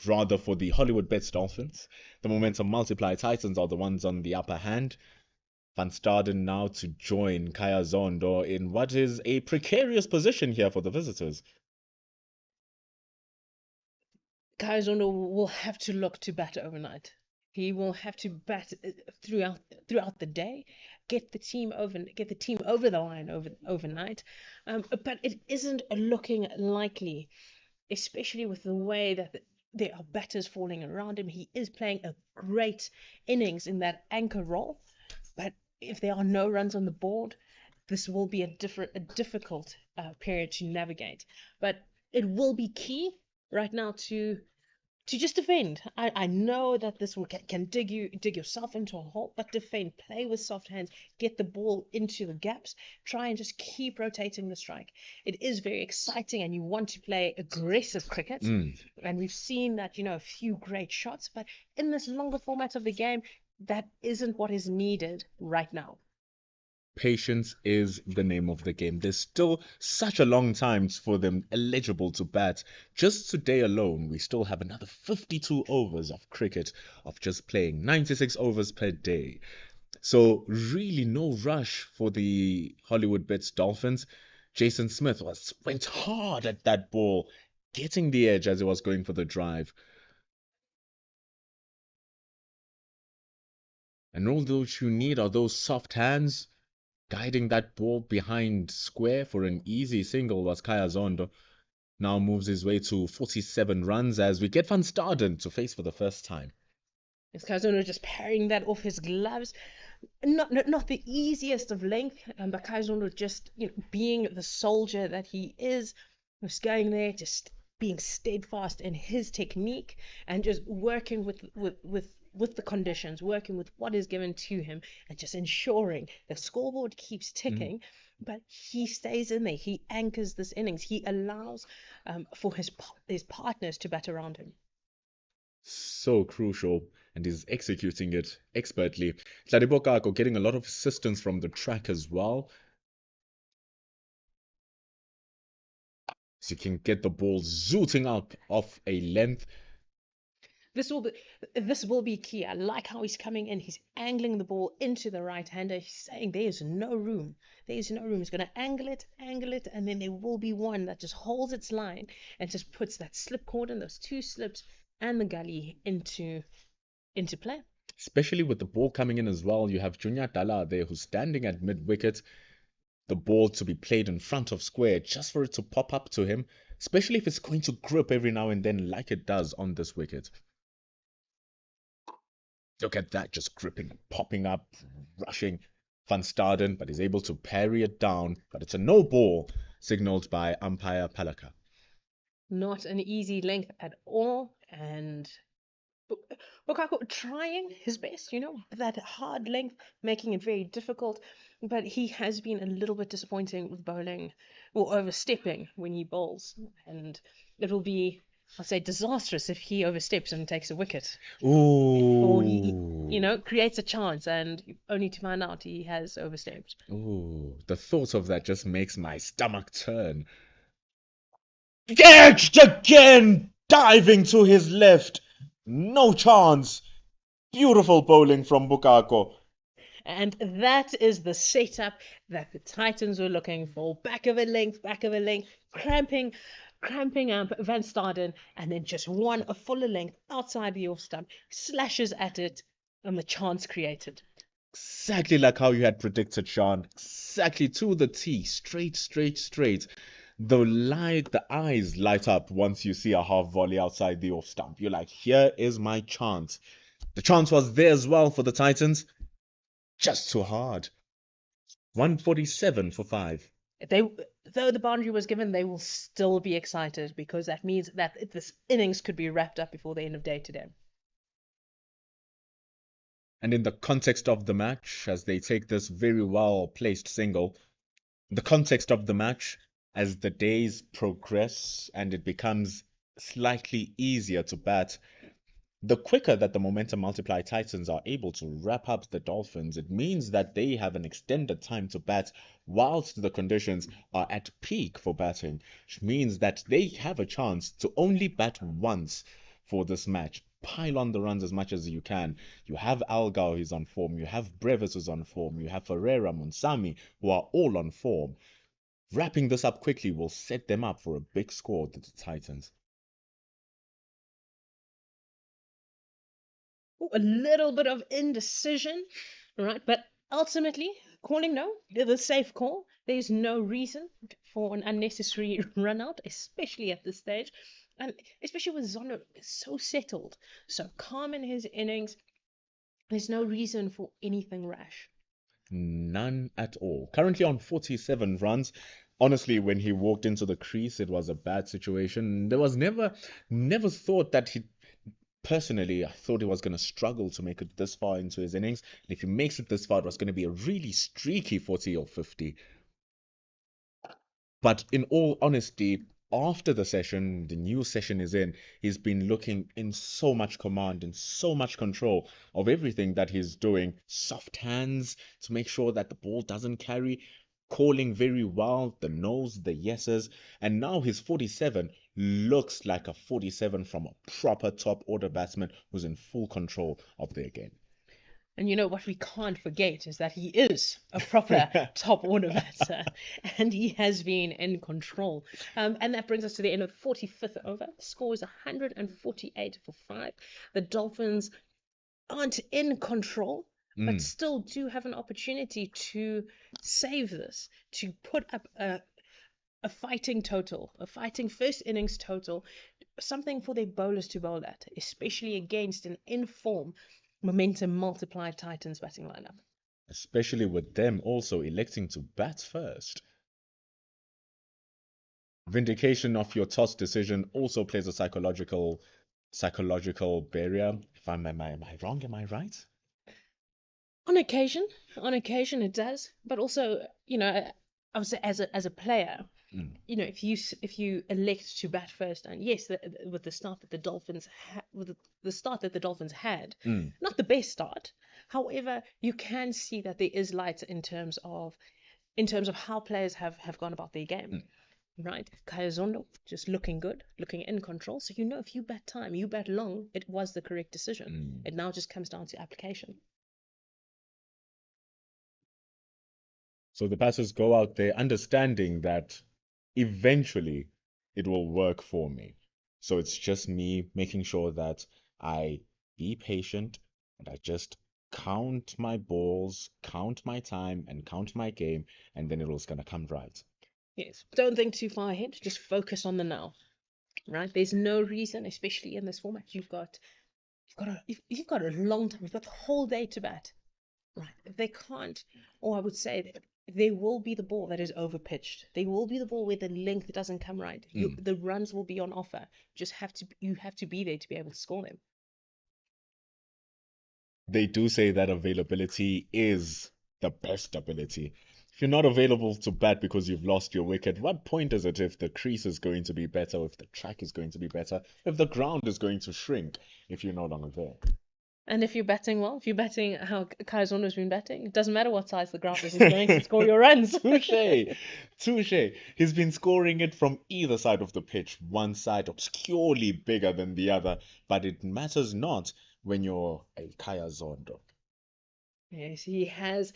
rather for the Hollywoodbets Dolphins. The momentum multiply Titans are the ones on the upper hand. Van Staden now to join Kaya Zondo in what is a precarious position here for the visitors. Kaya Zondo will have to look to bat overnight. He will have to bat throughout the day, get the team over the line overnight. But it isn't looking likely, especially with the way that there are batters falling around him. He is playing a great innings in that anchor role, but if there are no runs on the board, this will be a difficult period to navigate. But it will be key right now to just defend. I know that this can dig yourself into a hole, but defend, play with soft hands, get the ball into the gaps, try and just keep rotating the strike. It is very exciting and you want to play aggressive cricket. And we've seen that, a few great shots, but in this longer format of the game, that isn't what is needed right now. Patience is the name of the game. There's still such a long time for them eligible to bat. Just today alone, we still have another 52 overs of cricket, of just playing 96 overs per day. So really no rush for the Hollywoodbets Dolphins. Jason Smith went hard at that ball, getting the edge as he was going for the drive. And all those you need are those soft hands. Guiding that ball behind square for an easy single was Kaya Zondo. Now moves his way to 47 runs as we get Van Staden to face for the first time. Yes, Kaya Zondo just parrying that off his gloves. Not the easiest of length, but Kaya Zondo just being the soldier that he is, just going there, just being steadfast in his technique and just working with the conditions, working with what is given to him, and just ensuring the scoreboard keeps ticking, but he stays in there. He anchors this innings. He allows for his partners to bat around him. So crucial. and he's executing it expertly. Tladibo getting a lot of assistance from the track as well. So you can get the ball zooting up off a length. This will be key. I like how he's coming in. He's angling the ball into the right-hander. He's saying there's no room. There's no room. He's going to angle it, and then there will be one that just holds its line and just puts that slip cordon, those two slips, and the gully into play. Especially with the ball coming in as well. You have Junior Dala there who's standing at mid-wicket. The ball to be played in front of square just for it to pop up to him, especially if it's going to grip every now and then like it does on this wicket. Look at that, just gripping, popping up, rushing. Van Staden, but he's able to parry it down. But it's a no ball, signalled by umpire Palaka. Not an easy length at all, and Bukako trying his best, that hard length, making it very difficult, but he has been a little bit disappointing with bowling or overstepping when he bowls, and it will be, I'll say, disastrous if he oversteps and takes a wicket. Ooh. Or he, creates a chance and only to find out he has overstepped. Ooh, the thought of that just makes my stomach turn. Edged again, diving to his left. No chance. Beautiful bowling from Bukako. And that is the setup that the Titans were looking for. Back of a length, cramping up Van Staden, and then just a fuller length outside the off stump, slashes at it, and the chance created. Exactly like how you had predicted, Sean. Exactly to the T. Straight. The eyes light up once you see a half volley outside the off stump. You're like, here is my chance. The chance was there as well for the Titans. Just too hard. 147 for 5. Though the boundary was given, they will still be excited because that means that this innings could be wrapped up before the end of day today. And in the context of the match, as they take this very well placed single, the context of the match, as the days progress and it becomes slightly easier to bat, the quicker that the momentum multiply Titans are able to wrap up the Dolphins, it means that they have an extended time to bat whilst the conditions are at peak for batting, which means that they have a chance to only bat once for this match. Pile on the runs as much as you can. You have Algao who's on form, you have Brevis who's on form, you have Ferreira, Munsami who are all on form. Wrapping this up quickly will set them up for a big score to the Titans. A little bit of indecision, right? But ultimately, calling no, the safe call. There's no reason for an unnecessary run out, especially at this stage. And especially with Zono so settled, so calm in his innings. There's no reason for anything rash. None at all. Currently on 47 runs. Honestly, when he walked into the crease, it was a bad situation. There was never thought that personally, I thought he was going to struggle to make it this far into his innings. And if he makes it this far, it was going to be a really streaky 40 or 50. But in all honesty, after the session, the new session is in, he's been looking in so much command and so much control of everything that he's doing. Soft hands to make sure that the ball doesn't carry, calling very well, the no's, the yeses, and now his 47 looks like a 47 from a proper top order batsman who's in full control of their game. And what we can't forget is that he is a proper top order batter, and he has been in control. And that brings us to the end of the 45th over. The score is 148 for 5. The Dolphins aren't in control, but still do have an opportunity to save this, to put up a fighting total, a fighting first innings total, something for their bowlers to bowl at, especially against an in-form momentum multiplied Titans batting lineup. Especially with them also electing to bat first. Vindication of your toss decision also plays a psychological barrier. Am I wrong? Am I right? On occasion it does. But also, I would say as a player, Mm. you know, if you elect to bat first, and yes, with the start that the Dolphins with the start that the Dolphins had, Mm. not the best start. However, you can see that there is light in terms of how players have gone about their game. Right? Kaya Zondo just looking good, looking in control. So you know if you bet time, you bet long, it was the correct decision. It now just comes down to application. So the batters go out there understanding that eventually it will work for me. So it's just me making sure that I be patient and I just count my balls, count my time, and count my game, and then it was gonna come right. Yes. Don't think too far ahead. Just focus on the now. Right? There's no reason, especially in this format, you've got a long time. You've got the whole day to bat. Right? They can't, or I would say that there will be the ball that is overpitched. There will be the ball where the length doesn't come right. The runs will be on offer. You have to be there to be able to score them. They do say that availability is the best ability. If you're not available to bat because you've lost your wicket, what point is it if the crease is going to be better, if the track is going to be better, if the ground is going to shrink if you're no longer there? And if you're batting well, if you're batting how Kaizono's been batting, it doesn't matter what size the ground is, he's going to score your runs. Touche, touche. He's been scoring it from either side of the pitch, one side obscurely bigger than the other, but it matters not when you're a Kaya Zondo. Yes, he has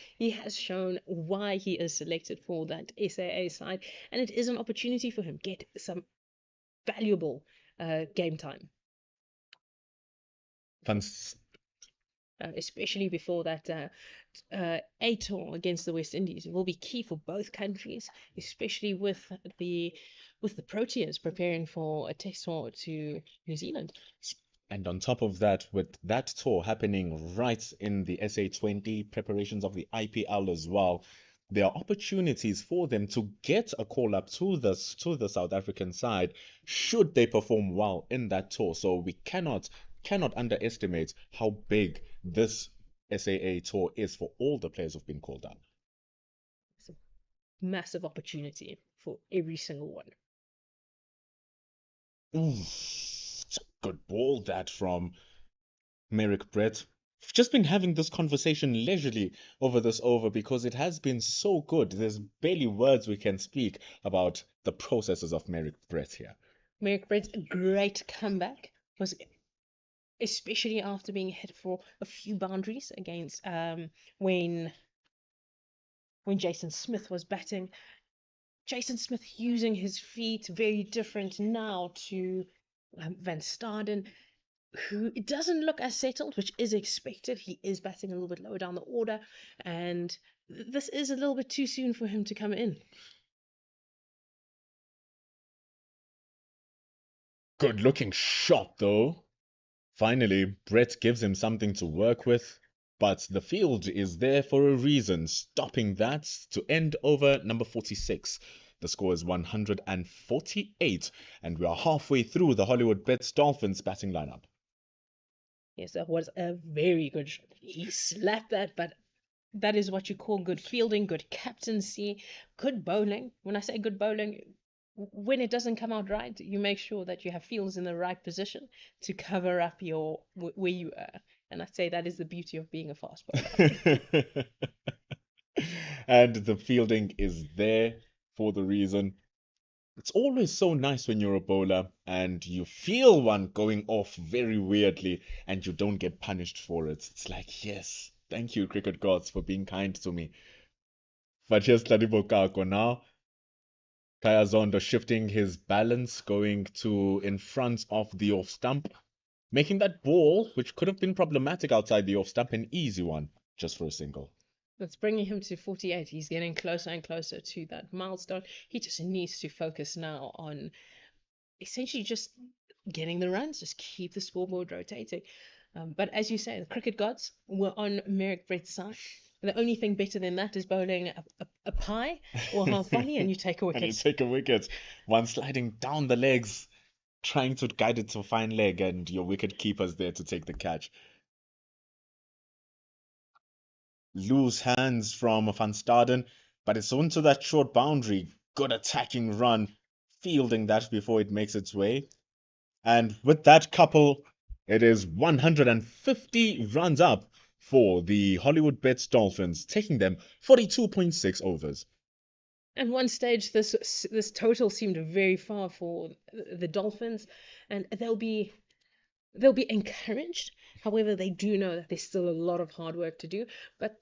shown why he is selected for that SAA side, and it is an opportunity for him to get some valuable game time. Especially before that A tour against the West Indies. It will be key for both countries, especially with the Proteas preparing for a test tour to New Zealand. And on top of that, with that tour happening right in the SA20 preparations of the IPL as well, there are opportunities for them to get a call up to the South African side should they perform well in that tour. So we cannot underestimate how big this SAA tour is for all the players who've been called up. It's a massive opportunity for every single one. It's a good ball that from Merrick Brett. I've just been having this conversation leisurely over this over because it has been so good. There's barely words we can speak about the processes of Merrick Brett here. Merrick Brett's great comeback was especially after being hit for a few boundaries against when Jason Smith was batting. Jason Smith using his feet, very different now to Van Staden, who doesn't look as settled, which is expected. He is batting a little bit lower down the order, and this is a little bit too soon for him to come in. Good looking shot, though. Finally, Brett gives him something to work with, but the field is there for a reason, stopping that to end over number 46. The score is 148, and we are halfway through the Hollywoodbets Dolphins batting lineup. Yes, that was a very good shot. He slapped that, but that is what you call good fielding, good captaincy, good bowling. When I say good bowling, when it doesn't come out right, you make sure that you have fields in the right position to cover up where you are. And I'd say that is the beauty of being a fast bowler. And the fielding is there for the reason. It's always so nice when you're a bowler and you feel one going off very weirdly and you don't get punished for it. It's like, yes, thank you, cricket gods, for being kind to me. But here's Tladibo Kako now. Kaya Zondo shifting his balance, going to in front of the off stump, making that ball, which could have been problematic outside the off stump, an easy one, just for a single. That's bringing him to 48. He's getting closer and closer to that milestone. He just needs to focus now on essentially just getting the runs, just keep the scoreboard rotating. But as you say, the cricket gods were on Merrick Brett's side. The only thing better than that is bowling a pie or half volley and you take a wicket. And you take a wicket. One sliding down the legs, trying to guide it to a fine leg, and your wicket keeper's there to take the catch. Loose hands from Van Staden, but it's onto that short boundary. Good attacking run, fielding that before it makes its way. And with that couple, it is 150 runs up for the Hollywoodbets Dolphins, taking them 42.6 overs. At one stage, this total seemed very far for the Dolphins, and they'll be encouraged. However, they do know that there's still a lot of hard work to do, but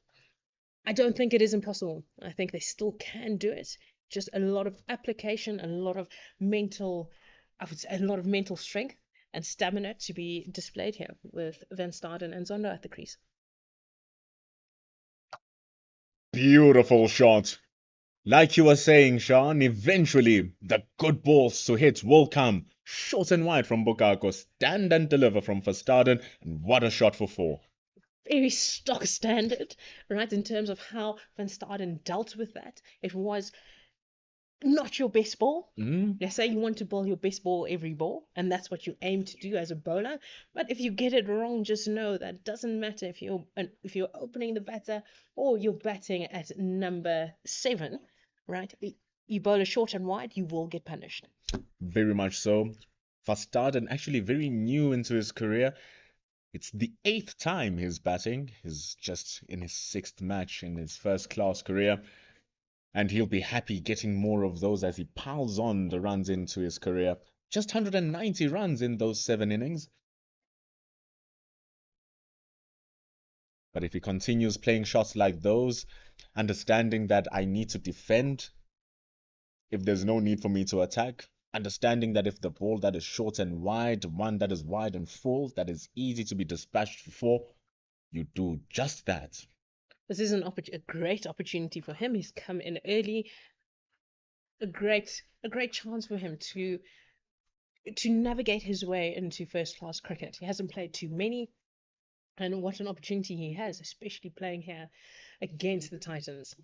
I don't think it is impossible. I think they still can do it. Just a lot of application, a lot of mental, I would say, a lot of mental strength and stamina to be displayed here with Van Staden and Zondo at the crease. Beautiful shot. Like you were saying, Sean, eventually the good balls to hit will come. Short and wide from Bukako, stand and deliver from Verstaden, and what a shot for 4. Very stock standard, right, in terms of how Van Staden dealt with that. It was not your best ball. Let's say you want to bowl your best ball every ball, and that's what you aim to do as a bowler. But if you get it wrong, just know that it doesn't matter if you're opening the batter or you're batting at number 7, right? You bowl a short and wide, you will get punished. Very much so. Verstaden actually very new into his career. It's the 8th time he's batting. He's just in his 6th match in his first-class career. And he'll be happy getting more of those as he piles on the runs into his career. Just 190 runs in those 7 innings. But if he continues playing shots like those, understanding that I need to defend if there's no need for me to attack, understanding that if the ball that is short and wide, one that is wide and full, that is easy to be dispatched for, you do just that. This is a great opportunity for him. He's come in early. A great chance for him to navigate his way into first-class cricket. He hasn't played too many, and what an opportunity he has, especially playing here against the Titans.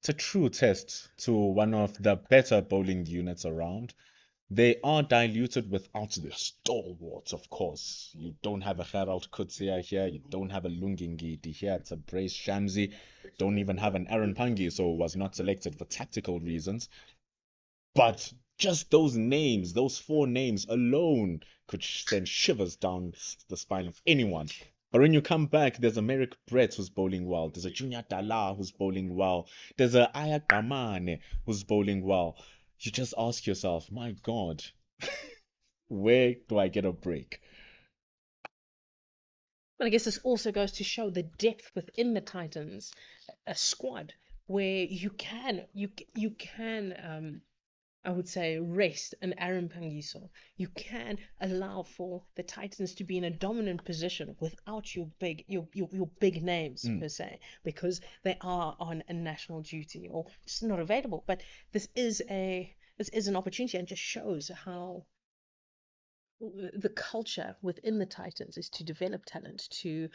It's a true test to one of the better bowling units around. They are diluted without the stalwarts, of course. You don't have a Gerald Kutsia here. You don't have a Lungingiti here. It's a Brace Shamsi. Don't even have an Aaron Pangi, so was not selected for tactical reasons. But just those names, those 4 names alone could send shivers down the spine of anyone. But when you come back, there's a Merrick Brett who's bowling well. There's a Junior Dala who's bowling well. There's a Aya Kamane who's bowling well. You just ask yourself, my God, where do I get a break? But I guess this also goes to show the depth within the Titans, a squad where you can I would say rest an Aaron Pangiso. You can allow for the Titans to be in a dominant position without your big names per se, because they are on a national duty or just not available. But this is an opportunity, and just shows how the culture within the Titans is to develop talent, to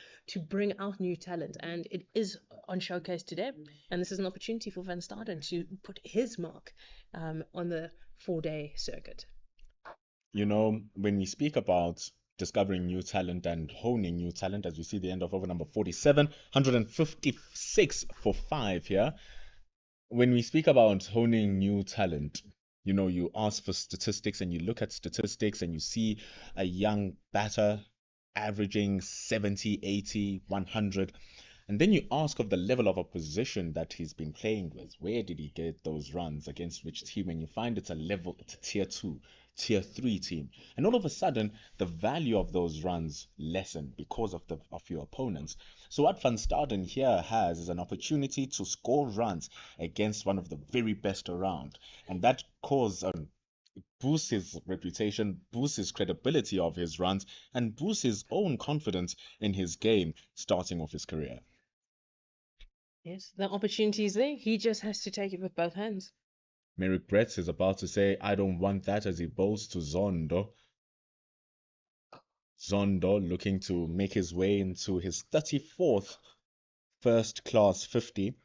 bring out new talent, and it is on showcase today. And this is an opportunity for Van Staden to put his mark on the 4-day circuit. You know, when we speak about discovering new talent and honing new talent, as we see the end of over number 47, 156 for 5 here. When we speak about honing new talent, you know, you ask for statistics and you look at statistics and you see a young batter averaging 70, 80, 100. And then you ask of the level of opposition that he's been playing with. Where did he get those runs? Against which team? And you find it's a tier 2, tier 3 team. And all of a sudden, the value of those runs lessen because of your opponents. So what Van Staden here has is an opportunity to score runs against one of the very best around. And that boosts his reputation, boosts his credibility of his runs, and boosts his own confidence in his game starting off his career. Yes, the opportunity is there. He just has to take it with both hands. Merrick Brett is about to say, I don't want that, as he bowls to Zondo. Zondo looking to make his way into his 34th first-class 50.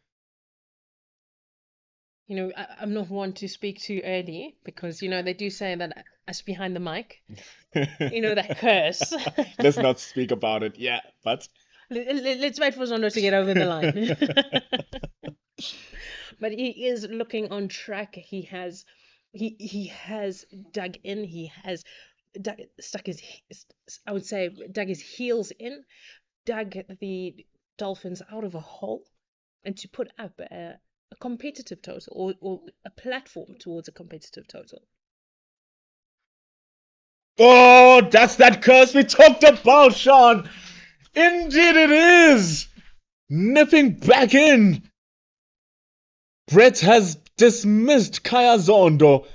You know, I'm not one to speak too early because, you know, they do say that us behind the mic, you know, that curse. Let's not speak about it. Yeah, but Let's wait for Zondo to get over the line. But he is looking on track. He has dug in. He has stuck his, I would say, dug his heels in, dug the Dolphins out of a hole, and to put up a competitive total, or a platform towards a competitive total. Oh, that's that curse we talked about, Sean. Indeed it is. Nipping back in. Brett has dismissed Kaya Zondo.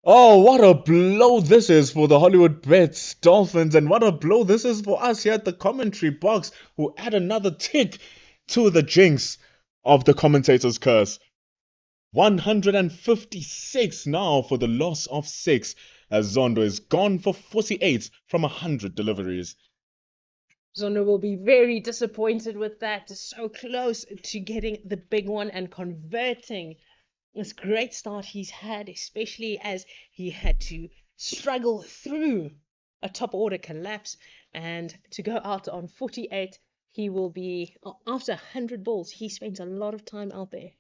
Oh, what a blow this is for the Hollywoodbets Dolphins, and what a blow this is for us here at the commentary box, who add another tick to the jinx of the commentator's curse. 156 now for the loss of 6, as Zondo is gone for 48 from 100 deliveries. Zondo will be very disappointed with that. So close to getting the big one and converting this great start he's had, especially as he had to struggle through a top order collapse, and to go out on 48. He will be, after 100 balls, he spent a lot of time out there.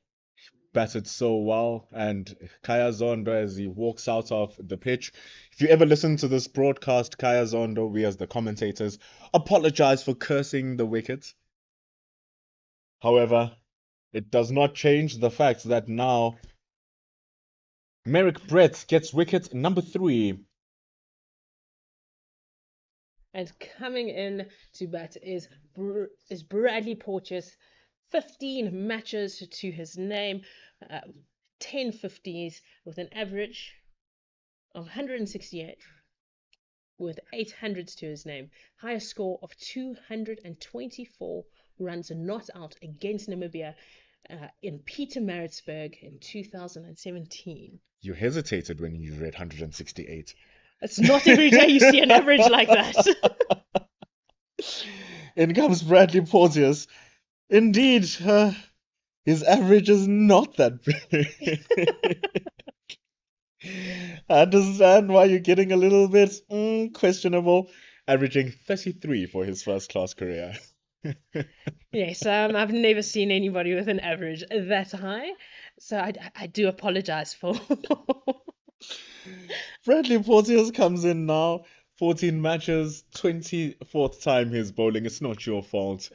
Batted so well, and Kaya Zondo, as he walks out of the pitch. If you ever listen to this broadcast, Kaya Zondo, we as the commentators apologize for cursing the wicket. However, it does not change the fact that now Merrick Brett gets wicket number 3. And coming in to bat is Bradley Porteous. 15 matches to his name, 10 50s, with an average of 168, with 800s to his name. Highest score of 224 runs not out against Namibia in Pietermaritzburg in 2017. You hesitated when you read 168. It's not every day you see an average like that. In comes Bradley Porteous. Indeed, his average is not that big. I understand why you're getting a little bit questionable, averaging 33 for his first-class career. Yes, I've never seen anybody with an average that high, so I do apologize for. Bradley Porteous comes in now, 14 matches, 24th time he's bowling. It's not your fault.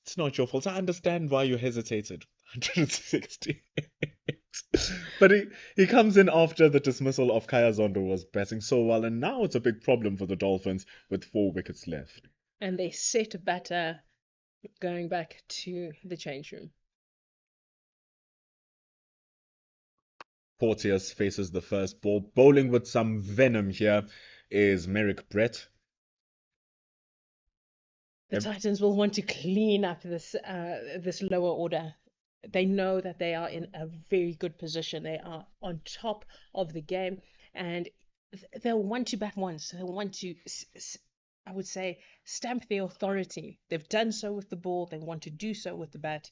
It's not your fault. I understand why you hesitated. 160. But he comes in after the dismissal of Kaya Zondo was batting so well, and now it's a big problem for the Dolphins with 4 wickets left. And they set batter going back to the change room. Porteous faces the first ball. Bowling with some venom here is Merrick Brett. The Titans will want to clean up this lower order. They know that they are in a very good position. They are on top of the game, and they'll want to bat once. They'll want to, I would say, stamp their authority. They've done so with the ball. They want to do so with the bat.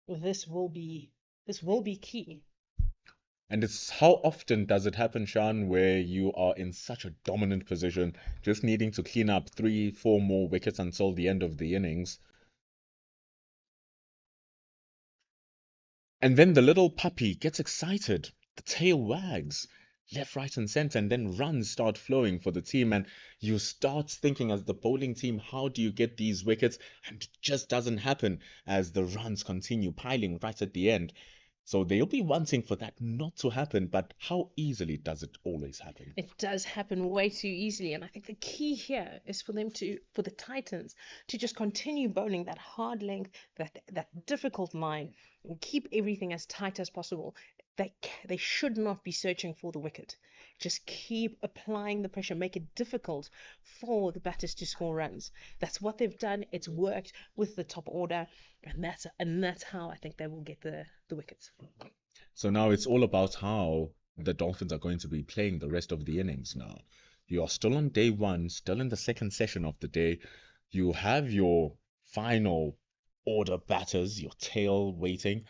This will be key. And it's how often does it happen, Sean, where you are in such a dominant position, just needing to clean up 3-4 more wickets until the end of the innings. And then the little puppy gets excited. The tail wags left, right, and center, and then runs start flowing for the team. And you start thinking as the bowling team, how do you get these wickets? And it just doesn't happen as the runs continue piling right at the end. So they'll be wanting for that not to happen, but how easily does it always happen? It does happen way too easily, and I think the key here is for the Titans to just continue bowling that hard length, that difficult line, and keep everything as tight as possible. They should not be searching for the wicket. Just keep applying the pressure, make it difficult for the batters to score runs. That's what they've done. It's worked with the top order, and that's how I think they will get the wickets. So now it's all about how the Dolphins are going to be playing the rest of the innings now. You are still on day 1, still in the second session of the day. You have your final order batters, your tail waiting.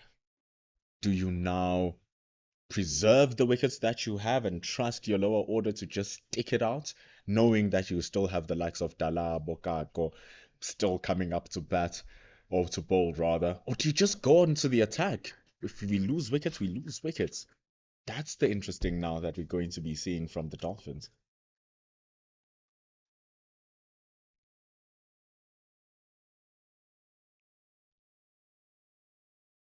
Do you now preserve the wickets that you have and trust your lower order to just stick it out, knowing that you still have the likes of Dala, Bokako, still coming up to bat, or to bowl rather? Or do you just go on to the attack? If we lose wickets, we lose wickets. That's the interesting now that we're going to be seeing from the Dolphins.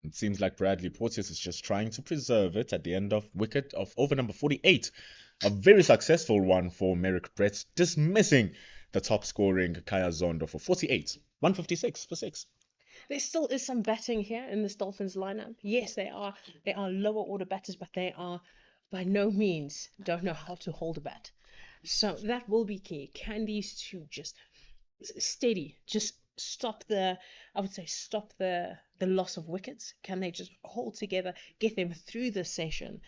It seems like Bradley Porteous is just trying to preserve it at the end of wicket of over number 48. A very successful one for Merrick Brett, dismissing the top scoring Kaya Zondo for 48. 156 for 6. There still is some batting here in this Dolphins lineup. Yes, they are lower order batters, but they are by no means don't know how to hold a bat. So that will be key. Can these two just steady, just stop the loss of wickets? Can they just hold together, get them through the session,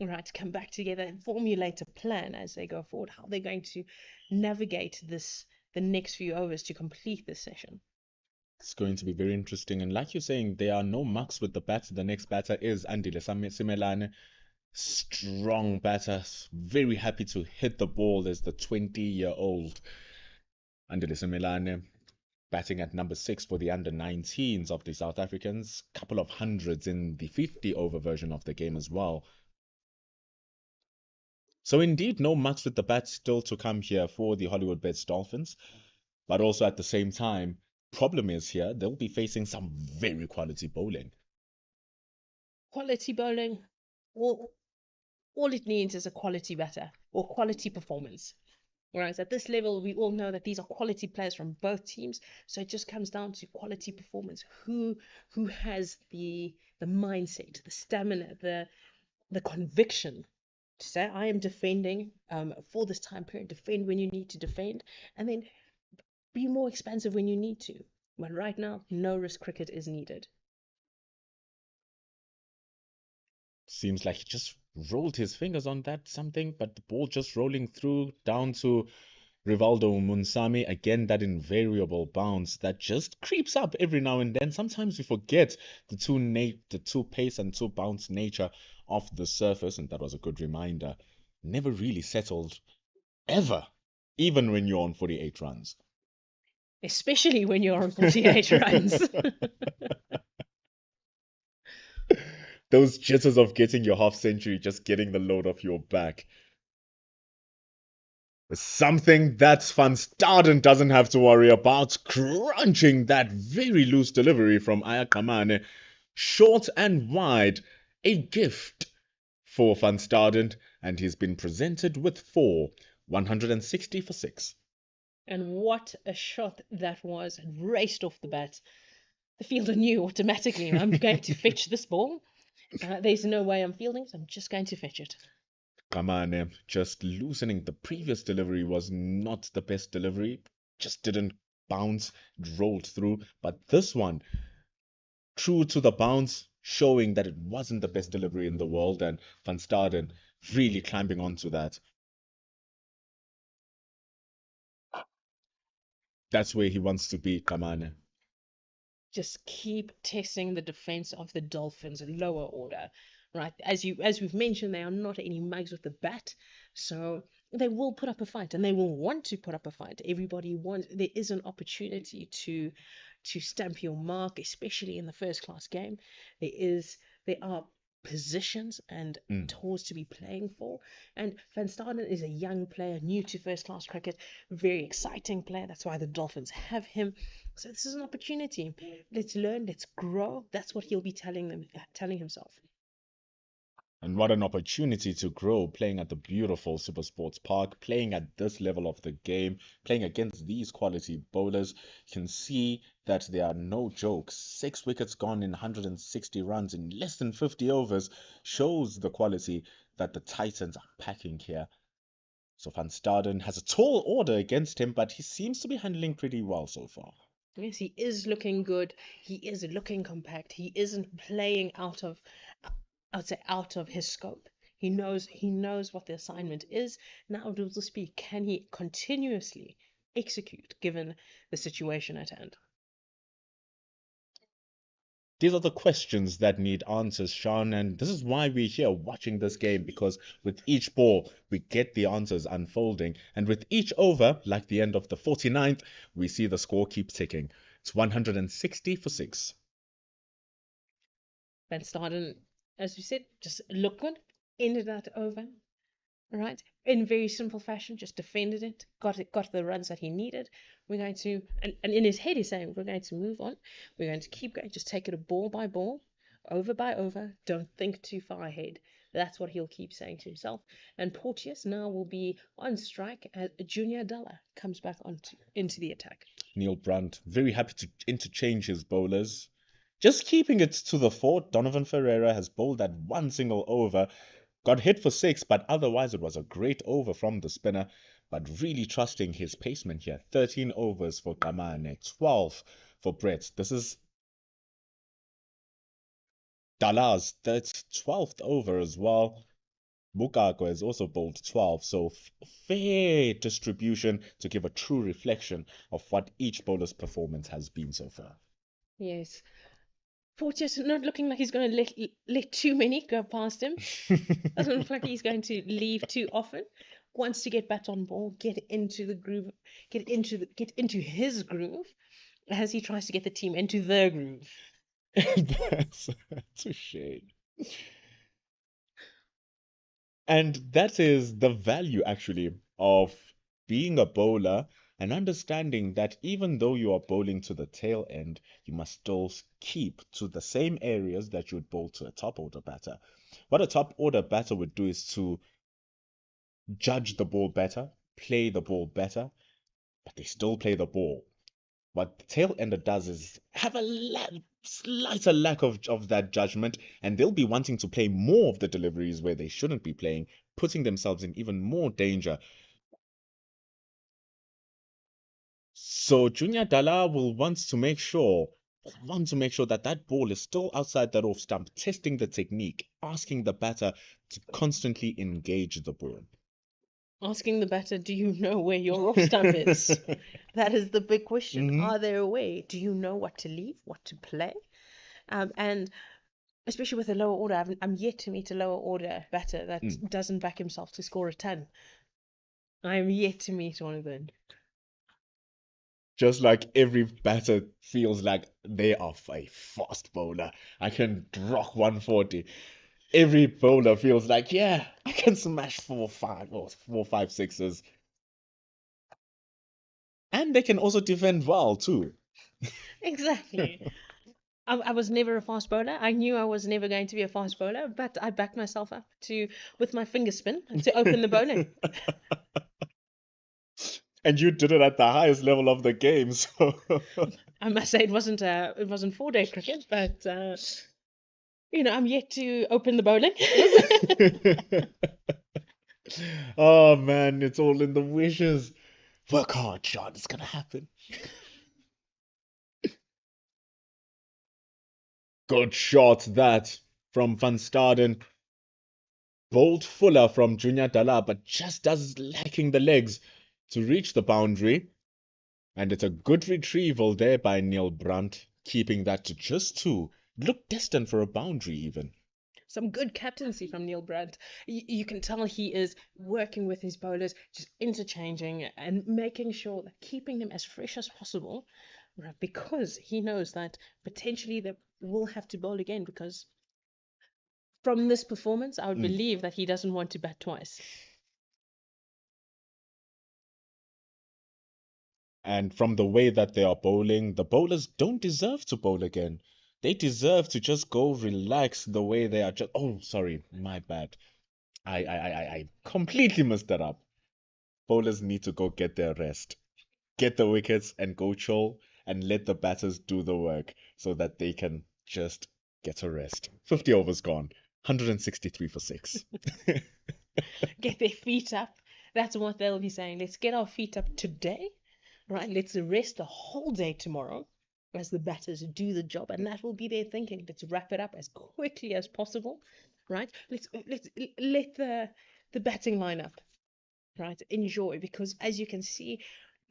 right? Come back together and formulate a plan as they go forward, how they're going to navigate the next few overs to complete this session. It's going to be very interesting. And like you're saying, there are no marks with the bat. The next batter is Andile Simelane. Strong batter. Very happy to hit the ball as the 20-year-old Andile Simelane, batting at number 6 for the under-19s of the South Africans. Couple of hundreds in the 50-over version of the game as well. So indeed, no marks with the bat still to come here for the Hollywoodbets Dolphins. But also at the same time, problem is here, they'll be facing some very quality bowling. Quality bowling, all it needs is a quality batter or quality performance. Whereas at this level, we all know that these are quality players from both teams. So it just comes down to quality performance. Who has the mindset, the stamina, the conviction to say, I am defending for this time period. Defend when you need to defend, and then be more expansive when you need to. But right now, no risk cricket is needed. Seems like he just rolled his fingers on that something, but the ball just rolling through down to Rivaldo Munsami. Again, that invariable bounce that just creeps up every now and then. Sometimes we forget the two pace and two bounce nature of the surface, and that was a good reminder. Never really settled, ever, even when you're on 48 runs. Especially when you're on 48 runs. Those jitters of getting your half century, just getting the load off your back. Something that Van Staden doesn't have to worry about, crunching that very loose delivery from Ayakamane. Short and wide, a gift for Van Staden, and he's been presented with 4, 160 for 6. And what a shot that was, and raced off the bat. The fielder knew automatically, I'm going to fetch this ball. There's no way I'm fielding, so I'm just going to fetch it. Kamane just loosening. The previous delivery was not the best delivery, just didn't bounce, rolled through. But this one, true to the bounce, showing that it wasn't the best delivery in the world, and Van Staden really climbing onto that. That's where he wants to be, Kamane. Just keep testing the defense of the Dolphins in lower order, right? As we've mentioned, they are not any mugs with the bat, so they will put up a fight, and they will want to put up a fight. Everybody wants. There is an opportunity to stamp your mark, especially in the first class game. There are positions and tours to be playing for. And Van Staden is a young player, new to first class cricket, very exciting player. That's why the Dolphins have him. So this is an opportunity. Let's learn, let's grow. That's what he'll be telling himself. And what an opportunity to grow playing at the beautiful Super Sports Park, playing at this level of the game, playing against these quality bowlers. You can see that there are no jokes. 6 wickets gone in 160 runs in less than 50 overs shows the quality that the Titans are packing here. So Van Staden has a tall order against him, but he seems to be handling pretty well so far. Yes, he is looking good. He is looking compact. He isn't playing out of his scope. He knows what the assignment is. Now it will just be, can he continuously execute given the situation at hand? These are the questions that need answers, Sean, and this is why we're here watching this game, because with each ball, we get the answers unfolding, and with each over, like the end of the 49th, we see the score keep ticking. It's 160 for 6. Van Staden, as we said, just looked good, ended that over, right? In very simple fashion, just defended it, got the runs that he needed. We're going to, and in his head he's saying, we're going to move on. We're going to keep going, just take it a ball by ball, over by over. Don't think too far ahead. That's what he'll keep saying to himself. And Porteous now will be on strike as Junior Dalla comes back into the attack. Neil Brandt, very happy to interchange his bowlers. Just keeping it to the fort, Donovan Ferreira has bowled that one single over, got hit for 6, but otherwise it was a great over from the spinner, but really trusting his paceman here. 13 overs for Kamane, 12 for Brett. This is Dala's 12th over as well. Bukako has also bowled 12, so fair distribution to give a true reflection of what each bowler's performance has been so far. Yes. Porteous not looking like he's going to let too many go past him. Doesn't look like he's going to leave too often. Wants to get back on ball, get into the groove, get into his groove, as he tries to get the team into their groove. That's a shame. And that is the value actually of being a bowler and understanding that even though you are bowling to the tail end, you must still keep to the same areas that you would bowl to a top order batter. What a top order batter would do is to judge the ball better, play the ball better, but they still play the ball. What the tail ender does is have a slighter lack of that judgment, and they'll be wanting to play more of the deliveries where they shouldn't be playing, putting themselves in even more danger. So Junior Dala will want to make sure that that ball is still outside that off stump, testing the technique, asking the batter to constantly engage the ball. Asking the batter, do you know where your off stump is? That is the big question. Mhm. Are there a way? Do you know what to leave, what to play? And especially with a lower order, I'm yet to meet a lower order batter that doesn't back himself to score a ton. I'm yet to meet one of them. Just like every batter feels like they are a fast bowler. I can rock 140. Every bowler feels like, yeah, I can smash 4, 5 sixes. And they can also defend well too. Exactly. I was never a fast bowler. I knew I was never going to be a fast bowler, but I backed myself up with my finger spin to open the bowling. And you did it at the highest level of the game, so I must say it wasn't 4-day cricket, but I'm yet to open the bowling. Oh man, it's all in the wishes. Work hard, Sean. It's gonna happen. Good shot that from Van Staden. Bold fuller from Junior Dala, but just does lacking the legs to reach the boundary. And it's a good retrieval there by Neil Brandt, keeping that to just 2. Looked destined for a boundary even. Some good captaincy from Neil Brandt. You can tell he is working with his bowlers, just interchanging and making sure that keeping them as fresh as possible, right? Because he knows that potentially they will have to bowl again, because from this performance, I would believe that he doesn't want to bat twice. And from the way that they are bowling, the bowlers don't deserve to bowl again. They deserve to just go relax the way they are. Oh, sorry, my bad. I completely messed that up. Bowlers need to go get their rest, get the wickets, and go chill, and let the batters do the work so that they can just get a rest. 50 overs gone, 163 for 6. Get their feet up. That's what they'll be saying. Let's get our feet up today, right? Let's rest the whole day tomorrow as the batters do the job, and that will be their thinking. Let's wrap it up as quickly as possible, right? Let's let the batting line up, right? Enjoy, because as you can see,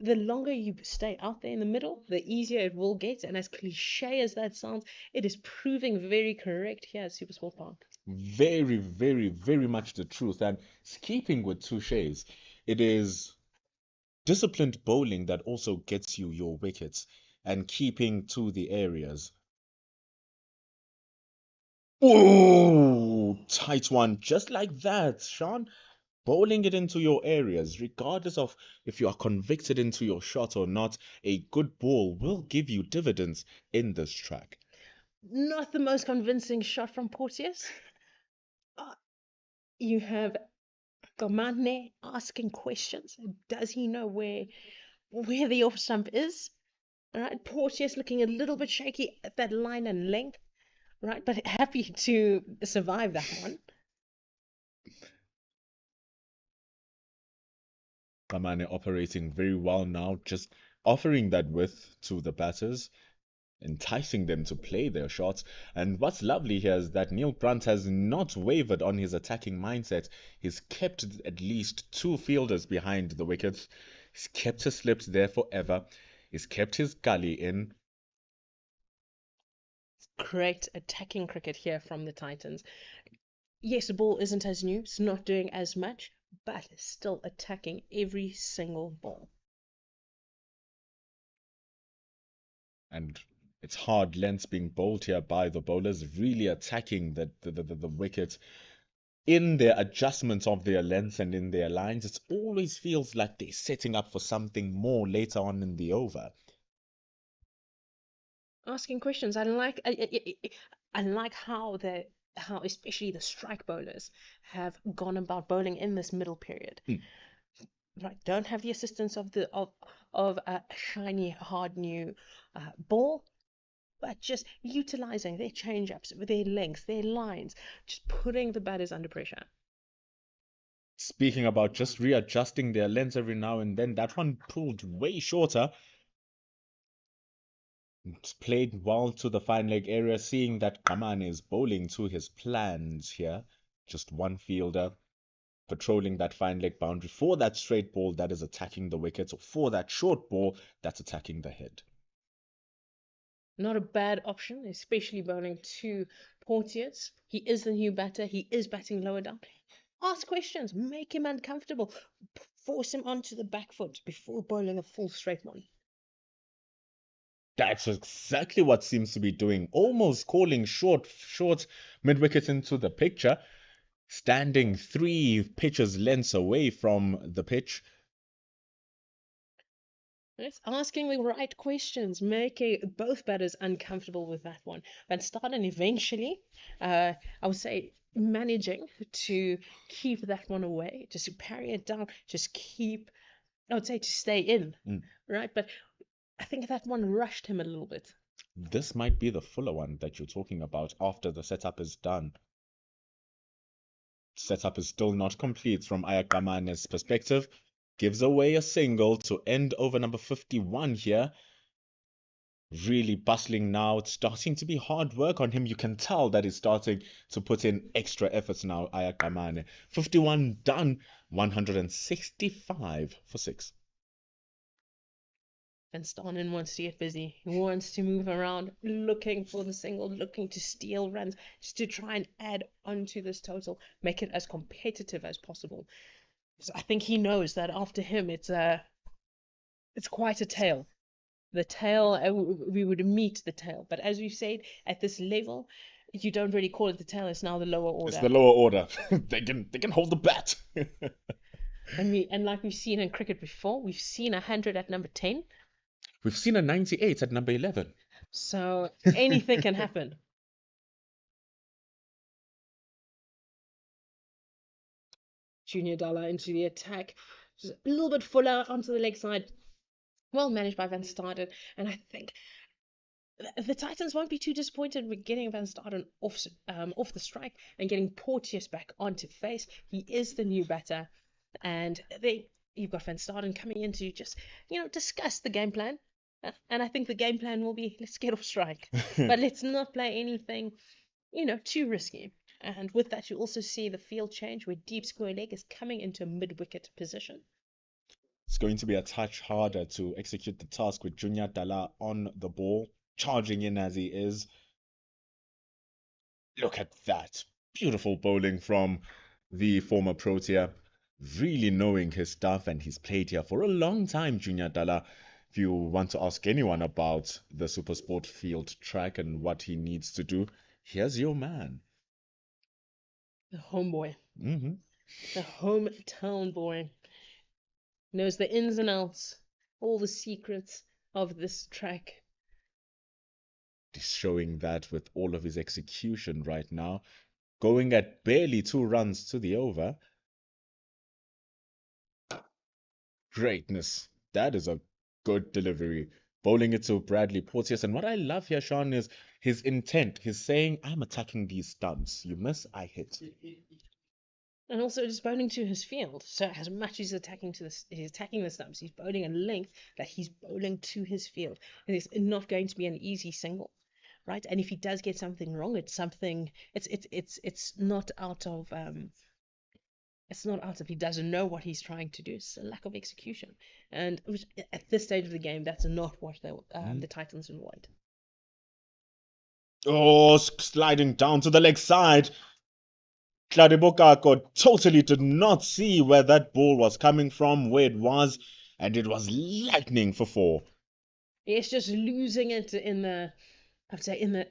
the longer you stay out there in the middle, the easier it will get. And as cliche as that sounds, it is proving very correct here at Supersport Park. Very, very, very much the truth. And keeping with touches, it is disciplined bowling that also gets you your wickets and keeping to the areas. Oh, tight one, just like that, Sean. Bowling it into your areas, regardless of if you are convicted into your shot or not, a good ball will give you dividends in this track. Not the most convincing shot from Porteous. You have Gamane asking questions. Does he know where the off stump is? Right, Porteous looking a little bit shaky at that line and length, right, but happy to survive that one. Kamane operating very well now, just offering that width to the batters, enticing them to play their shots. And what's lovely here is that Neil Brunt has not wavered on his attacking mindset. He's kept at least two fielders behind the wickets. He's kept his slips there forever. He's kept his gully in. Great attacking cricket here from the Titans. Yes, the ball isn't as new, it's not doing as much, but it's still attacking every single ball. And it's hard lengths being bowled here by the bowlers, really attacking the wicket in their adjustments of their lengths and in their lines. It always feels like they're setting up for something more later on in the over. Asking questions. I like how especially the strike bowlers have gone about bowling in this middle period. Right, don't have the assistance of a shiny hard new ball, but just utilizing their change ups, their lengths, their lines, just putting the batters under pressure. Speaking about just readjusting their lengths every now and then, that one pulled way shorter. It's played well to the fine leg area, seeing that Kamane is bowling to his plans here. Just one fielder patrolling that fine leg boundary for that straight ball that is attacking the wickets, or for that short ball that's attacking the head. Not a bad option, especially bowling to Porteous. He is the new batter. He is batting lower down. Ask questions, make him uncomfortable, force him onto the back foot before bowling a full straight one. That's exactly what seems to be doing, almost calling short mid-wicket into the picture, standing 3 pitches lengths away from the pitch. It's asking the right questions, making both batters uncomfortable with that one. Van Staden eventually, I would say, managing to keep that one away, just to parry it down, I would say to stay in, right? But I think that one rushed him a little bit. This might be the fuller one that you're talking about after the setup is done. Setup is still not complete from Ayakamane's perspective. Gives away a single to end over number 51 here. Really bustling now. It's starting to be hard work on him. You can tell that he's starting to put in extra efforts now, Ayakamane. 51 done, 165 for 6. Van Staden wants to get busy. He wants to move around, looking for the single, looking to steal runs, just to try and add onto this total, make it as competitive as possible. So I think he knows that after him, it's quite a tail. The tail, we would meet the tail. But as we've said, at this level, you don't really call it the tail. It's now the lower order. It's the lower order. they can hold the bat. and like we've seen in cricket before, we've seen 100 at number 10. We've seen a 98 at number 11. So anything can happen. Junior Dollar into the attack. Just a little bit fuller onto the leg side. Well managed by Van Staden. And I think the Titans won't be too disappointed with getting Van Staden off the strike and getting Porteous back onto face. He is the new batter. And you've got Van Staden coming in to just, discuss the game plan. And I think the game plan will be, let's get off strike. But let's not play anything, too risky. And with that, you also see the field change where deep square leg is coming into a mid-wicket position. It's going to be a touch harder to execute the task with Junior Dala on the ball, charging in as he is. Look at that. Beautiful bowling from the former Protea. Really knowing his stuff, and he's played here for a long time, Junior Dala. If you want to ask anyone about the Supersport field track and what he needs to do, here's your man. The homeboy, Mm-hmm. the hometown boy, knows the ins and outs, all the secrets of this track. He's showing that with all of his execution right now, going at barely 2 runs to the over. Greatness. That is a good delivery. Bowling it to Bradley Porteous. And what I love here, Sean, is his intent. He's saying, I'm attacking these stumps. You miss, I hit. And also just bowling to his field. So as much as he's attacking the stumps, he's bowling a length that he's bowling to his field. And it's not going to be an easy single, right? And if he does get something wrong, it's not out of he doesn't know what he's trying to do. It's a lack of execution. And at this stage of the game, that's not what the Titans want. Oh, sliding down to the leg side. Kladibokako totally did not see where that ball was coming from, where it was, and it was lightning for 4. It's just losing it in the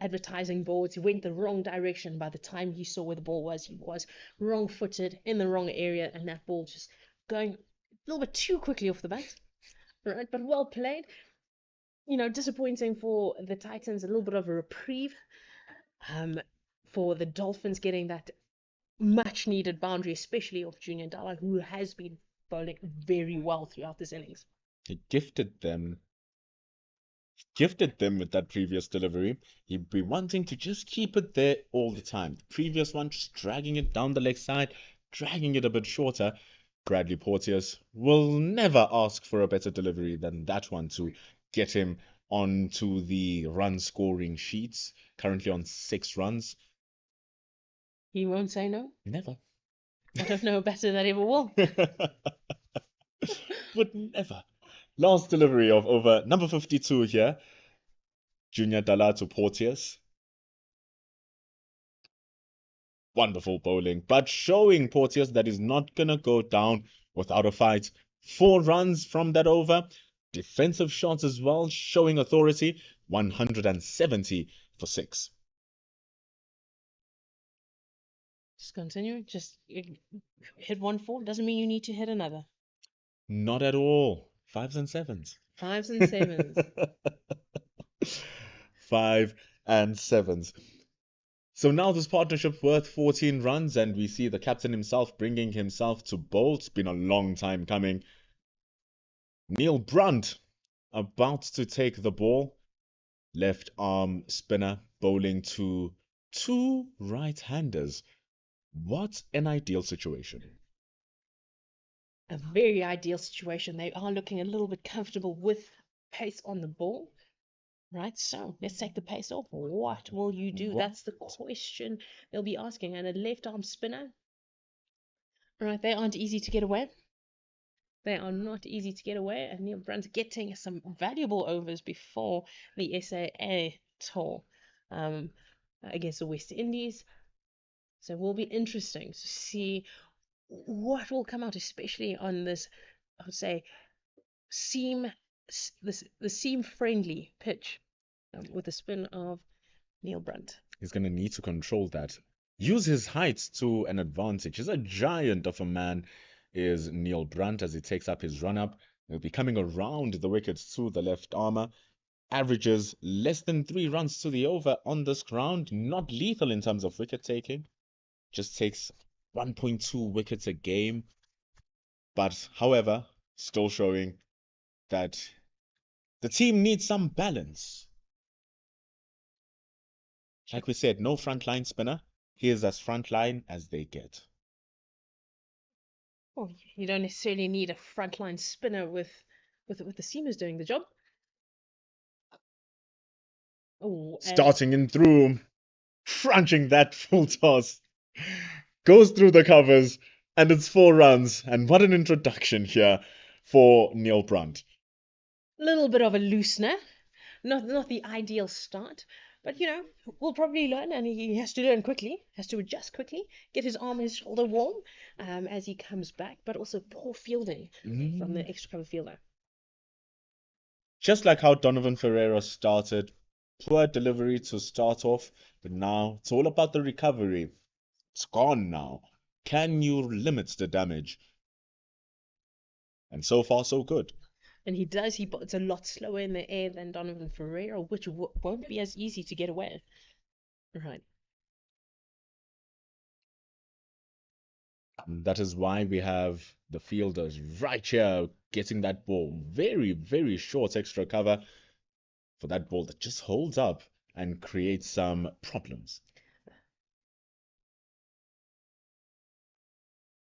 advertising boards. He went the wrong direction. By the time he saw where the ball was, he was wrong-footed in the wrong area, and that ball just going a little bit too quickly off the bat. Right, but well played. Disappointing for the Titans, a little bit of a reprieve. For the Dolphins getting that much needed boundary, especially of Junior Dala, who has been bowling very well throughout this innings. He gifted them with that previous delivery. He'd be wanting to just keep it there all the time. The previous one, just dragging it down the leg side, dragging it a bit shorter. Bradley Porteous will never ask for a better delivery than that one to get him onto the run scoring sheets, currently on 6 runs. He won't say no? Never. I don't know a batter that ever will. Would never. Last delivery of over number 52 here. Junior Dala to Porteous. Wonderful bowling, but showing Porteous that he's not going to go down without a fight. 4 runs from that over. Defensive shots as well, showing authority. 170 for 6. Just continue. Just hit 1-4. Doesn't mean you need to hit another. Not at all. 5s and 7s. 5s and 7s. 5 and 7s. So now this partnership worth 14 runs, and we see the captain himself bringing himself to bowl. It's been a long time coming. Neil Brunt about to take the ball. Left arm spinner bowling to 2 right-handers. What an ideal situation. A very ideal situation. They are looking a little bit comfortable with pace on the ball. Right, so let's take the pace off. What will you do? That's the question they'll be asking. And a left arm spinner. Right, they aren't easy to get away. They are not easy to get away. And Neil Brunt's getting some valuable overs before the CSA tour against the West Indies. So it will be interesting to see what will come out, especially on this, I would say, the seam-friendly pitch with the spin of Neil Brunt. He's going to need to control that. Use his height to an advantage. He's a giant of a man, is Neil Brunt, as he takes up his run-up. He'll be coming around the wickets to the left armour. Averages less than 3 runs to the over on this ground. Not lethal in terms of wicket taking. Just takes 1.2 wickets a game. But, however, still showing that the team needs some balance. Like we said, no frontline spinner. He is as frontline as they get. Well, you don't necessarily need a frontline spinner with the seamers doing the job. Oh, Starting in through, crunching that full toss. Goes through the covers, and it's 4 runs. And what an introduction here for Neil Brunt. Little bit of a loosener, not the ideal start, but we'll probably learn, and he has to learn quickly, has to adjust quickly, get his arm and his shoulder warm as he comes back, but also poor fielding from the extra cover fielder. Just like how Donovan Ferreira started, poor delivery to start off, but now it's all about the recovery. It's gone now. Can you limit the damage? And so far, so good. And he does. It's a lot slower in the air than Donovan Ferreira, which won't be as easy to get away. Right. And that is why we have the fielders right here getting that ball. Very, very short extra cover for that ball that just holds up and creates some problems.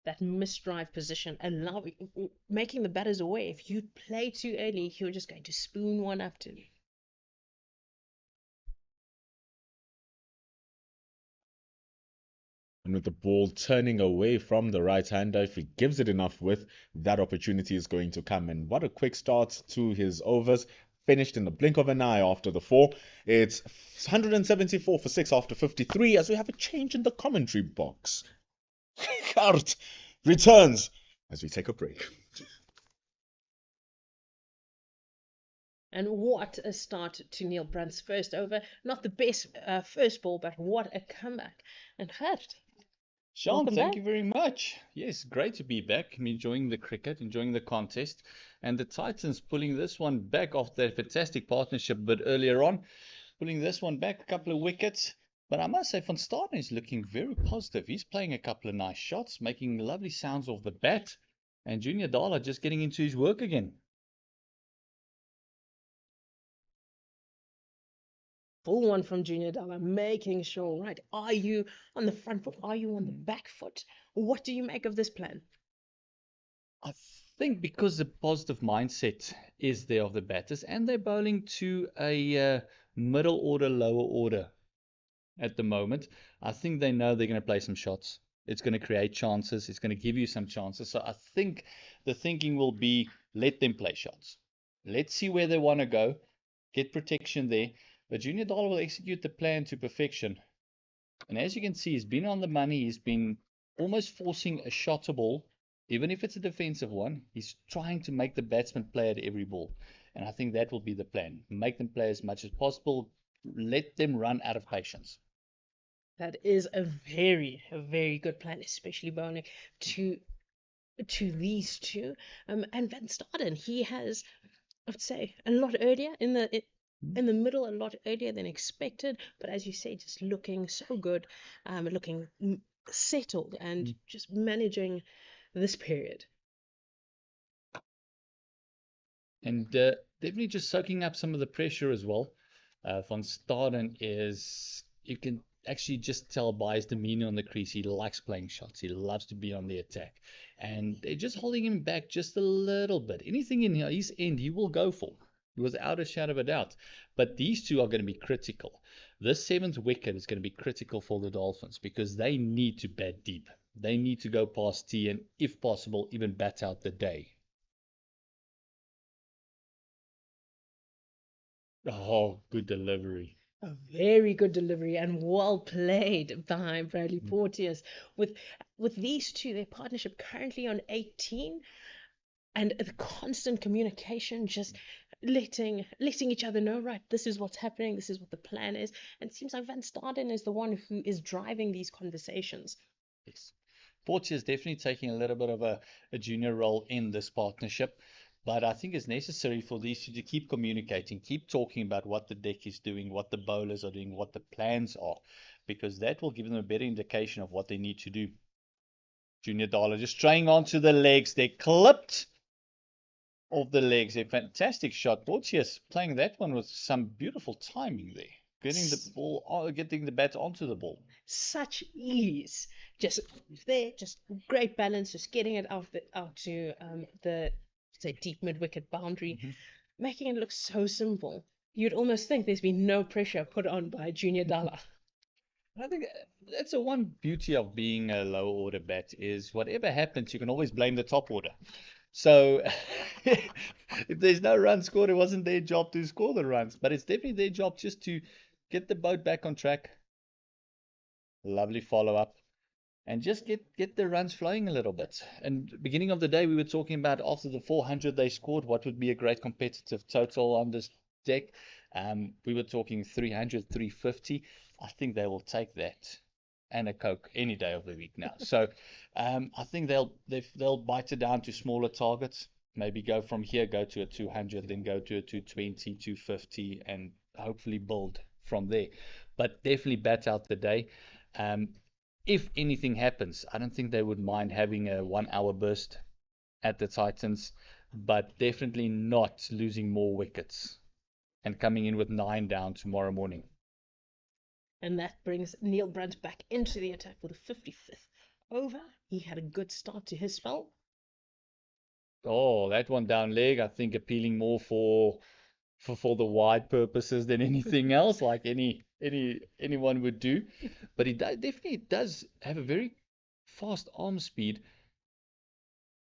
That misdrive position, making the batters aware. If you play too early, you're just going to spoon one up to. And with the ball turning away from the right-hander, if he gives it enough width, that opportunity is going to come. And what a quick start to his overs. Finished in the blink of an eye after the 4. It's 174 for 6 after 53 as we have a change in the commentary box. Kart returns as we take a break. And what a start to Neil Brunt's first over. Not the best first ball, but what a comeback. And Gert, Sean, welcome thank back. you very much. Yes, great to be back. I'm enjoying the cricket, enjoying the contest. And the Titans pulling this one back off their fantastic partnership a bit earlier on. Pulling this one back, a couple of wickets. But I must say, Van Staden is looking very positive. He's playing a couple of nice shots, making lovely sounds off the bat. And Junior Dala just getting into his work again. Full one from Junior Dala, making sure, right, are you on the front foot? Are you on the back foot? What do you make of this plan? I think because the positive mindset is there of the batters, and they're bowling to a middle order, lower order at the moment, I think they know they're going to play some shots. It's going to create chances. It's going to give you some chances. So I think the thinking will be, let them play shots. Let's see where they want to go. Get protection there. But Junior Dala will execute the plan to perfection. And as you can see, he's been on the money. He's been almost forcing a shotter ball. Even if it's a defensive one, he's trying to make the batsman play at every ball. And I think that will be the plan. Make them play as much as possible. Let them run out of patience. That is a very good plan, especially bowling to these two. And Van Staden, he has, I would say, a lot earlier in the middle, a lot earlier than expected. But as you say, just looking so good, looking settled, and just managing this period. And definitely just soaking up some of the pressure as well. Van Staden is, you can actually just tell by his demeanor on the crease, he likes playing shots. He loves to be on the attack. And they're just holding him back just a little bit. Anything in his end, he will go for, without a shadow of a doubt. But these two are going to be critical. This 7th wicket is going to be critical for the Dolphins because they need to bat deep. They need to go past T and, if possible, even bat out the day. Oh, good delivery. A very good delivery and well played by Bradley Porteous. With these two, their partnership currently on 18, and the constant communication, just letting each other know, right, this is what's happening, this is what the plan is. And it seems like Van Staden is the one who is driving these conversations. Yes. Porteous is definitely taking a little bit of a junior role in this partnership. But I think it's necessary for these two to keep communicating, keep talking about what the deck is doing, what the bowlers are doing, what the plans are, because that will give them a better indication of what they need to do. Junior Dala just straying onto the legs. They're clipped off the legs. A fantastic shot. Porteous playing that one with some beautiful timing there. Getting the ball, getting the bat onto the ball. Such ease. Just there, just great balance, just getting it out to the say deep mid-wicket boundary, making it look so simple. You'd almost think there's been no pressure put on by Junior Dala. I think that's the one beauty of being a lower order bat is whatever happens, you can always blame the top order. So if there's no run scored, it wasn't their job to score the runs, but it's definitely their job just to get the boat back on track. Lovely follow up. And just get the runs flowing a little bit. And beginning of the day, we were talking about after the 400 they scored, what would be a great competitive total on this deck. We were talking 300, 350. I think they will take that and a Coke any day of the week now. So I think they'll bite it down to smaller targets. Maybe go from here, go to a 200, then go to a 220, 250, and hopefully build from there. But definitely bat out the day. If anything happens, I don't think they would mind having a 1 hour burst at the Titans, but definitely not losing more wickets and coming in with 9 down tomorrow morning. And that brings Neil Brunt back into the attack for the 55th over. He had a good start to his spell. Oh, that one down leg, I think appealing more for the wide purposes than anything else, like anyone would do. But he definitely does have a very fast arm speed,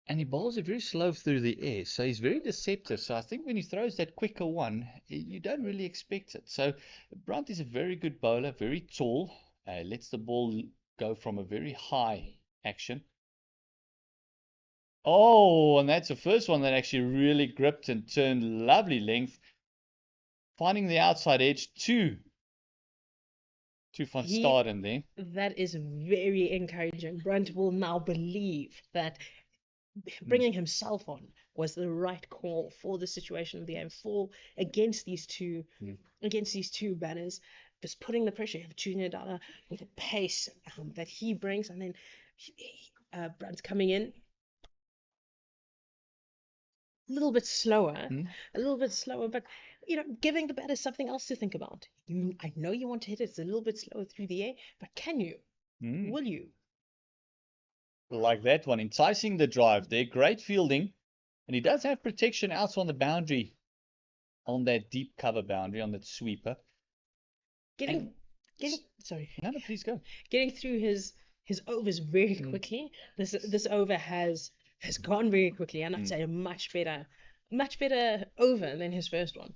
and he bowls it very slow through the air, so he's very deceptive. So I think when he throws that quicker one, you don't really expect it. So Brunt is a very good bowler, very tall, lets the ball go from a very high action. Oh, and that's the first one that actually really gripped and turned lovely length, finding the outside edge to Van Staden there. That is very encouraging. Brunt will now believe that bringing himself on was the right call for the situation of the game, for against these two banners, just putting the pressure. You have Junior Dala with the pace that he brings, and then Brunt's coming in a little bit slower, but giving the batter something else to think about. I know you want to hit it, it's a little bit slower through the air, but can you? Will you? Like that one, enticing the drive there, great fielding, and he does have protection out on the boundary, on that deep cover boundary, on that sweeper. Sorry. No, please go. Getting through his overs very quickly. This over has gone very quickly, and I'd say a much better over than his first one.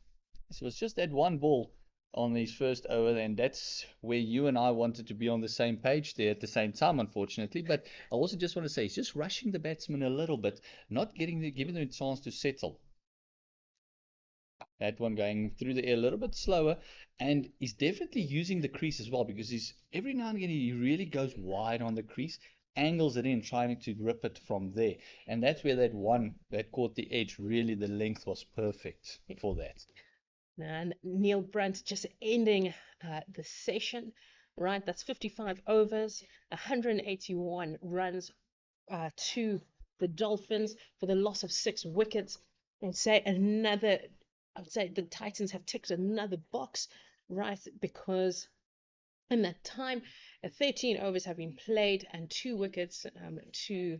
So it's just that one ball on his first over, and that's where you and I wanted to be on the same page there at the same time, unfortunately. But I also just want to say, he's just rushing the batsman a little bit, not giving them a chance to settle. That one going through the air a little bit slower, and he's definitely using the crease as well, because he's every now and again he really goes wide on the crease, angles it in, trying to rip it from there. And that's where that one that caught the edge, really the length was perfect for that. And Neil Brunt just ending the session, right? That's 55 overs, 181 runs to the Dolphins for the loss of 6 wickets. I would say the Titans have ticked another box, right? Because in that time, 13 overs have been played and 2 wickets to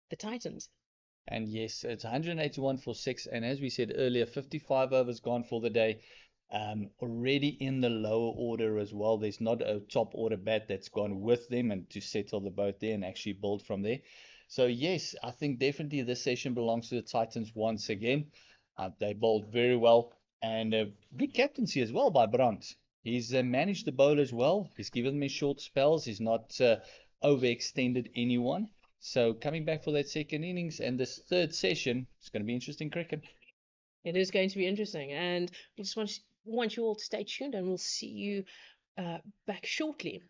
the Titans. And yes, it's 181 for 6. And as we said earlier, 55 overs gone for the day. Already in the lower order as well. There's not a top order bat that's gone with them and to settle the boat there and actually build from there. So yes, I think definitely this session belongs to the Titans once again. They bowled very well, and good captaincy as well by Brandt. He's managed the bowlers well. He's given them short spells. He's not overextended anyone. So coming back for that second innings and this third session, it's going to be interesting cricket. It is going to be interesting, and we just want you all to stay tuned, and we'll see you back shortly.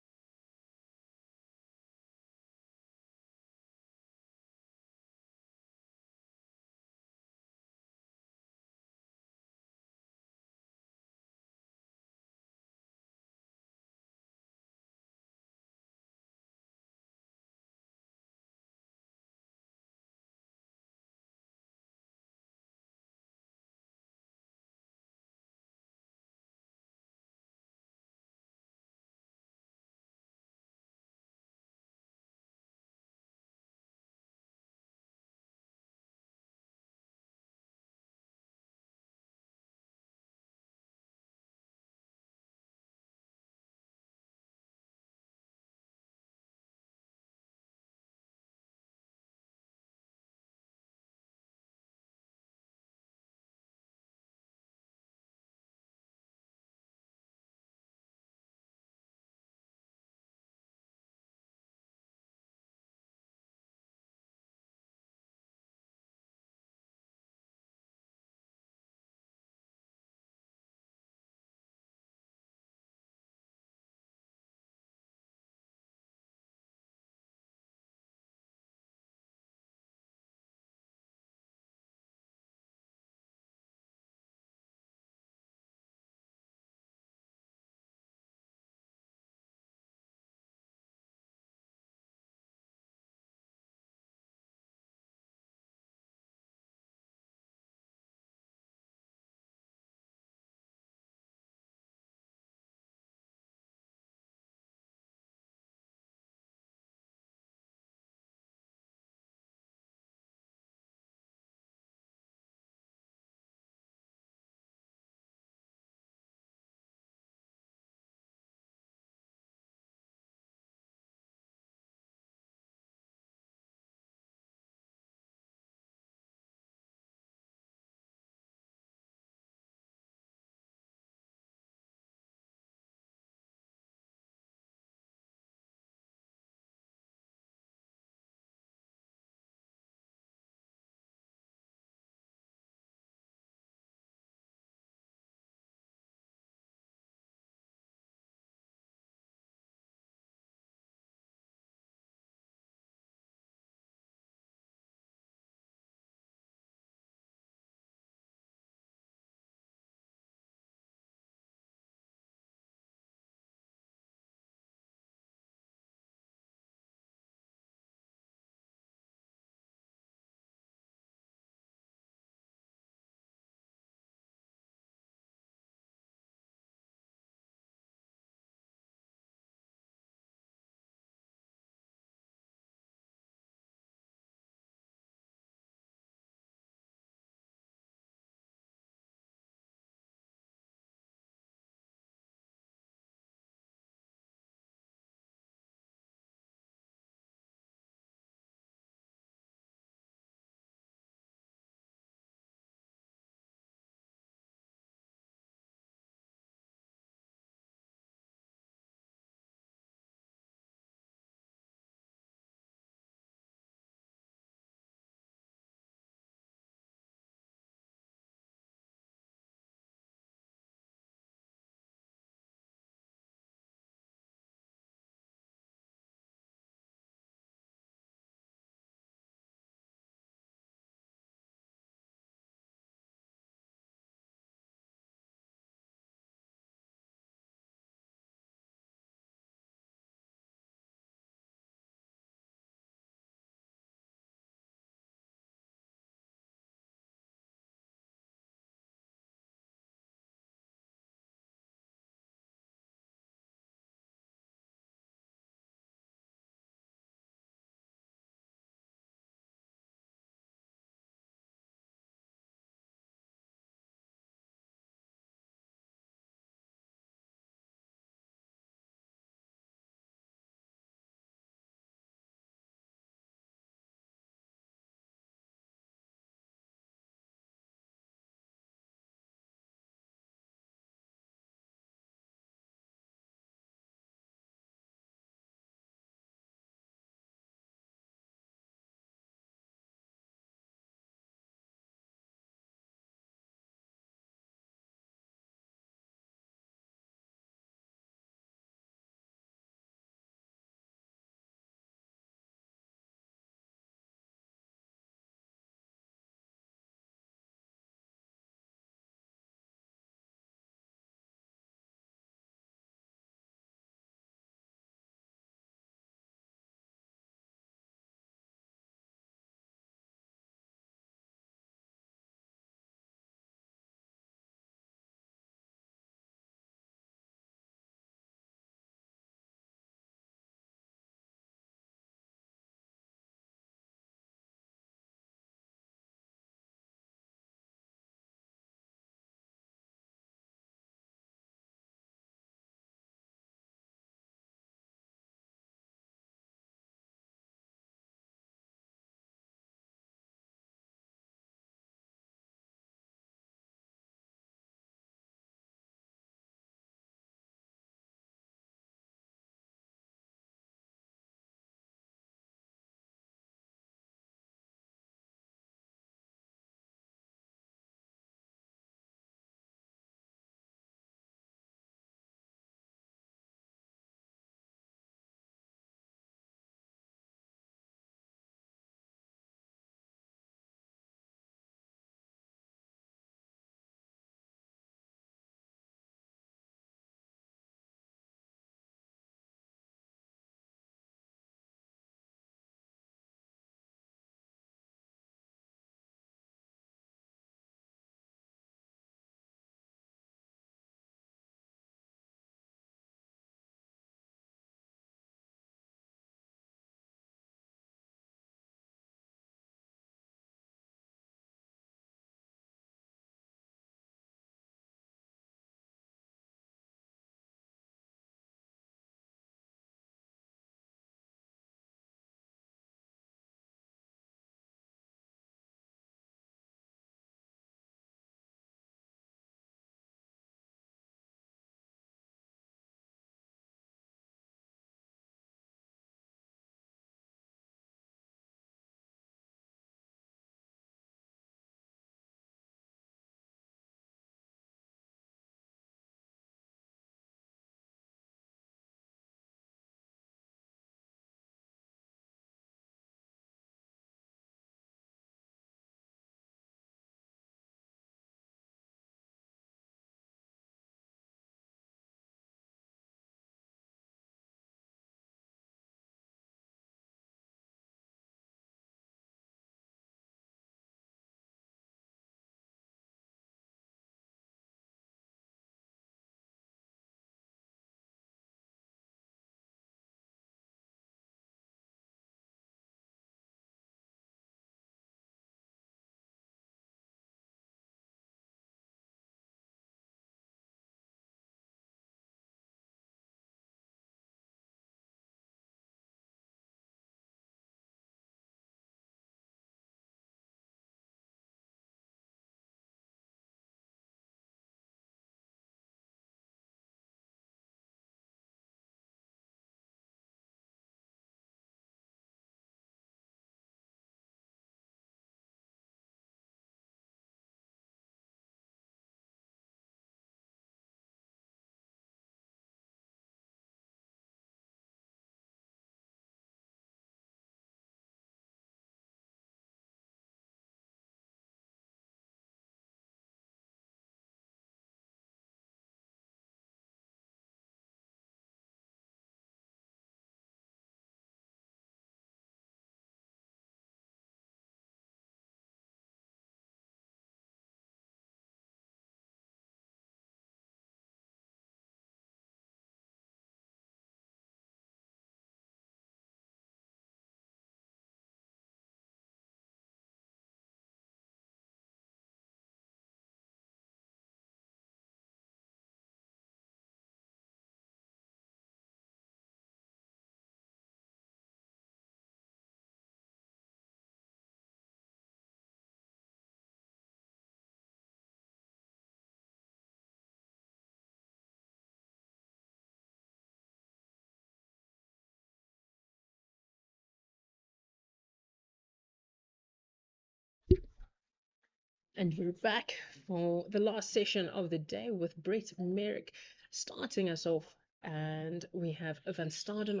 And we're back for the last session of the day with Brett Merrick starting us off. And we have Van Staden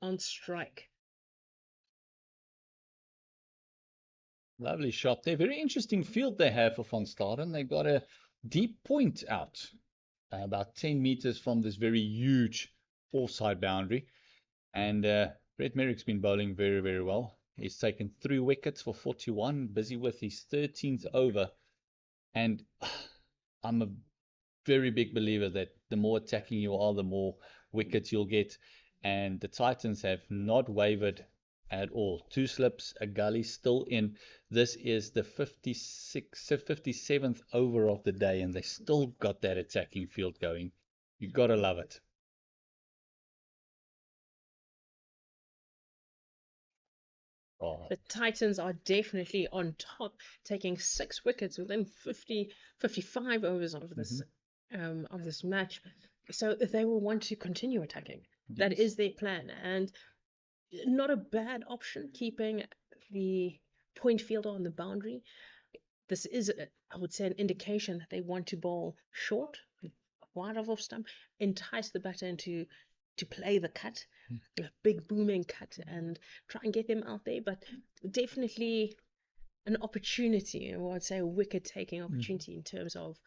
on strike. Lovely shot there. Very interesting field they have for Van Staden. They got a deep point out, about 10 meters from this very huge offside boundary. And Brett Merrick's been bowling very, very well. He's taken 3 wickets for 41, busy with his 13th over. And I'm a very big believer that the more attacking you are, the more wickets you'll get. And the Titans have not wavered at all. 2 slips, a gully still in. This is the 57th over of the day, and they still got that attacking field going. You gotta love it. Oh. The Titans are definitely on top, taking 6 wickets within 55 overs of this match. So they will want to continue attacking. Yes. That is their plan, and not a bad option, keeping the point fielder on the boundary. This is, I would say, an indication that they want to bowl short, wide off stump, entice the batter into to play the cut, a big booming cut, and try and get them out there. But definitely an opportunity, or I'd say a wicket-taking opportunity in terms of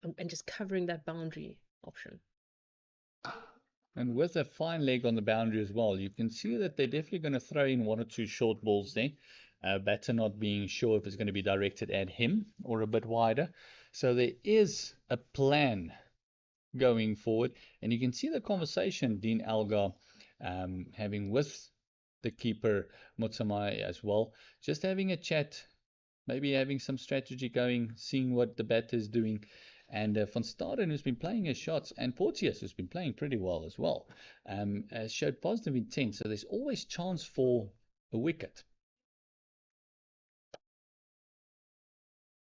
and just covering that boundary option. And with a fine leg on the boundary as well, you can see that they're definitely going to throw in 1 or 2 short balls there. Batter not being sure if it's going to be directed at him or a bit wider. So there is a plan going forward. And you can see the conversation Dean Algar having with the keeper Mutsamai as well. Just having a chat, maybe having some strategy going, seeing what the batter is doing. And Van Staden, who's been playing his shots, and Porteous, who's been playing pretty well as well, showed positive intent. So there's always chance for a wicket.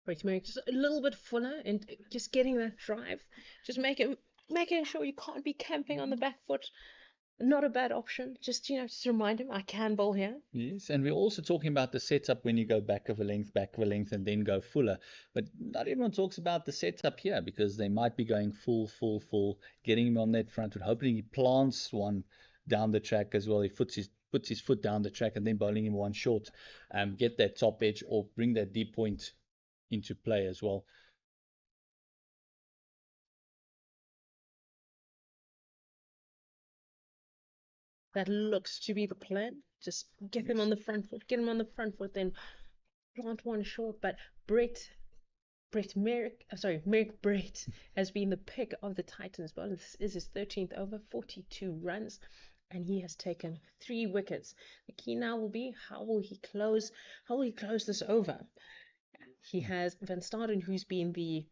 Right, Merrick, just a little bit fuller and just getting that drive. Just making sure you can't be camping on the back foot. Not a bad option. Just remind him, I can bowl here. Yes, and we're also talking about the setup when you go back of a length, and then go fuller. But not everyone talks about the setup here, because they might be going full, getting him on that front foot. Hoping he plants one down the track as well. He puts his foot down the track and then bowling him one short. Get that top edge or bring that deep point into play as well. That looks to be the plan. Just get him on the front foot, then plant one short. But Merrick has been the pick of the Titans. Well, this is his 13th over, 42 runs, and he has taken 3 wickets. The key now will be how will he close this over. He has Van Staden, who's been the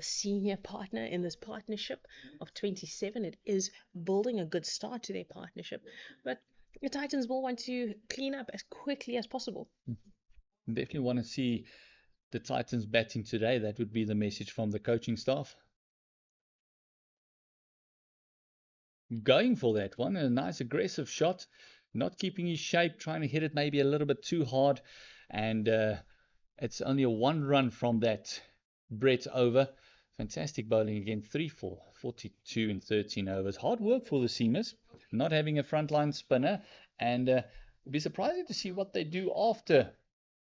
senior partner in this partnership of 27. It is building a good start to their partnership, but the Titans will want to clean up as quickly as possible. Definitely want to see the Titans batting today. That would be the message from the coaching staff. Going for that one, a nice aggressive shot, not keeping his shape, trying to hit it maybe a little bit too hard, and it's only a 1 run from that Brett over. Fantastic bowling again, 3-4, 42 in 13 overs. Hard work for the seamers, not having a frontline spinner, and it'd be surprising to see what they do after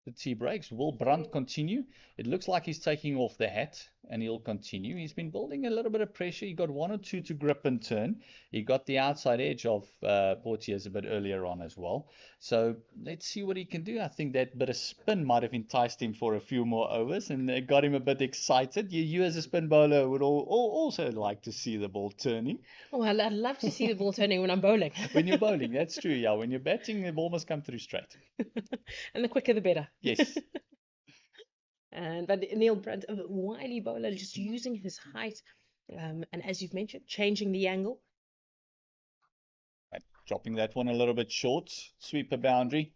the tea breaks. Will Brandt continue? It looks like he's taking off the hat, and he'll continue. He's been building a little bit of pressure. He got 1 or 2 to grip and turn. He got the outside edge of Porteous a bit earlier on as well. So let's see what he can do. I think that bit of spin might have enticed him for a few more overs and got him a bit excited. You as a spin bowler would also like to see the ball turning. Oh, I'd love to see the ball turning when I'm bowling. When you're bowling, that's true. Yeah, when you're batting, the ball must come through straight. And the quicker the better. Yes. But Neil Brandt, a wily bowler, just using his height, and as you've mentioned, changing the angle. Right, dropping that one a little bit short, sweeper boundary.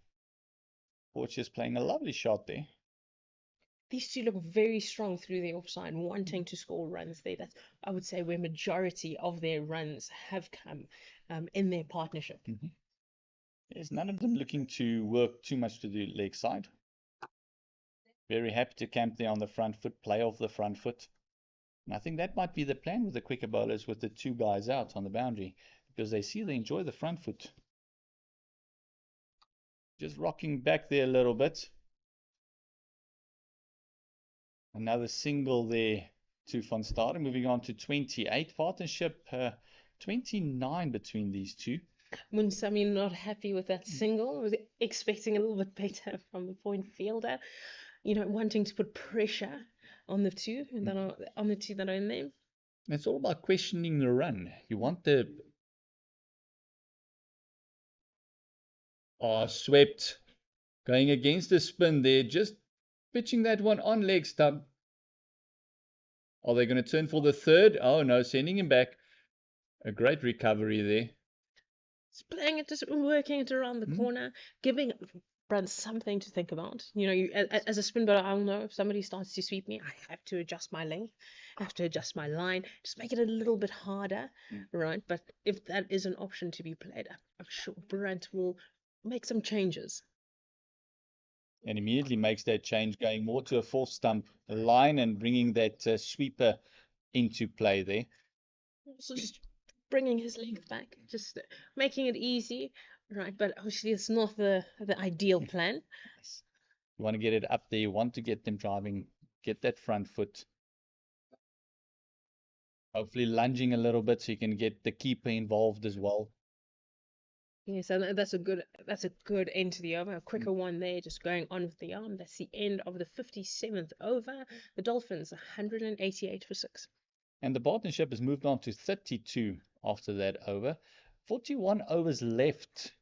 Porteous playing a lovely shot there. These two look very strong through the offside, wanting to score runs there. That's, I would say, where majority of their runs have come in their partnership. There's none of them looking to work too much to the leg side. very happy to camp there on the front foot, play off the front foot. And I think that might be the plan with the quicker bowlers, with the two guys out on the boundary, because they enjoy the front foot. Just rocking back there a little bit. Another single there to Van Staden, moving on to 28. Partnership 29 between these two. Munsami not happy with that single, was expecting a little bit better from the point fielder, wanting to put pressure on the two that are in there. It's all about questioning the run. You want the swept, going against the spin there, just pitching that one on leg stump. Are they going to turn for the third? Oh no, sending him back. A great recovery there. Just playing it, just working it around the corner, giving Brad something to think about. As a spin bowler, I'll know if somebody starts to sweep me, I have to adjust my length, I have to adjust my line, just make it a little bit harder, right? But if that is an option to be played, I'm sure Brad will make some changes. And immediately makes that change, going more to a full stump line and bringing that sweeper into play there. So just bringing his length back, just making it easy, right? But obviously it's not the ideal plan. You want to get it up there, you want to get them driving, get that front foot. Hopefully lunging a little bit so you can get the keeper involved as well. Yes, and that's a good end to the over. A quicker one there, just going on with the arm. That's the end of the 57th over. The Dolphins 188 for 6. And the partnership has moved on to 32 after that over. 41 overs left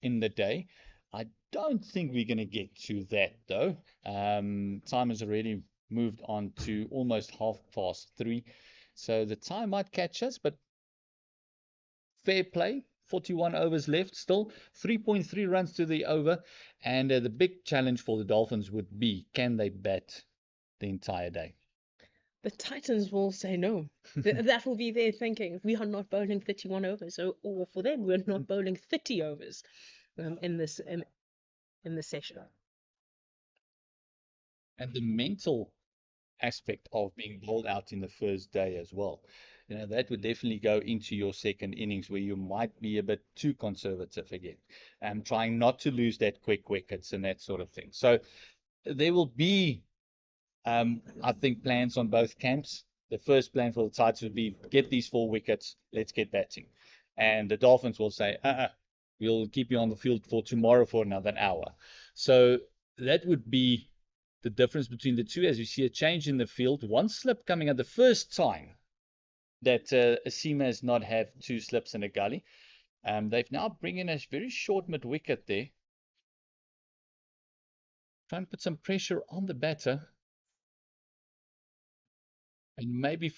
in the day. I don't think we're going to get to that though. Time has already moved on to almost 3:30. So the time might catch us, but fair play. 41 overs left still, 3.3 runs to the over, and the big challenge for the Dolphins would be, can they bat the entire day? The Titans will say no. That will be their thinking. We are not bowling 31 overs, or for them, we're not bowling 30 overs in this session. And the mental aspect of being bowled out in the first day as well. That would definitely go into your second innings, where you might be a bit too conservative again, and trying not to lose that quick wickets and that sort of thing. So there will be, I think, plans on both camps. The first plan for the Titans would be, get these 4 wickets, let's get batting. And the Dolphins will say, we'll keep you on the field for tomorrow for another hour. So that would be the difference between the two, as you see a change in the field. One slip coming at the first time that Asima has not had 2 slips in a gully. They've now bring in a very short mid-wicket there. Try and put some pressure on the batter. And maybe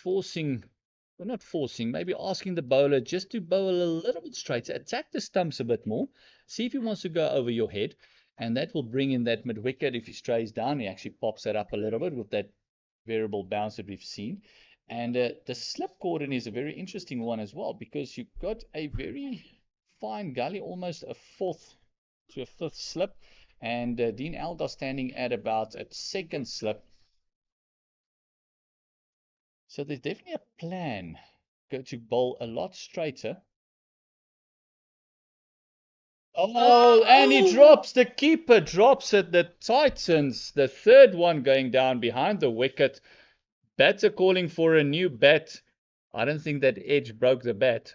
maybe asking the bowler just to bowl a little bit straighter, attack the stumps a bit more, see if he wants to go over your head, and that will bring in that mid-wicket. If he strays down, he actually pops it up a little bit with that variable bounce that we've seen. And the slip cordon is a very interesting one as well, because you've got a very fine gully, almost a 4th to a 5th slip, and Dean Elgar standing at about a 2nd slip. So there's definitely a plan. Go to bowl a lot straighter. Oh, and he drops, the keeper drops it. The Titans, the 3rd one going down behind the wicket. Batter calling for a new bat. I don't think that edge broke the bat.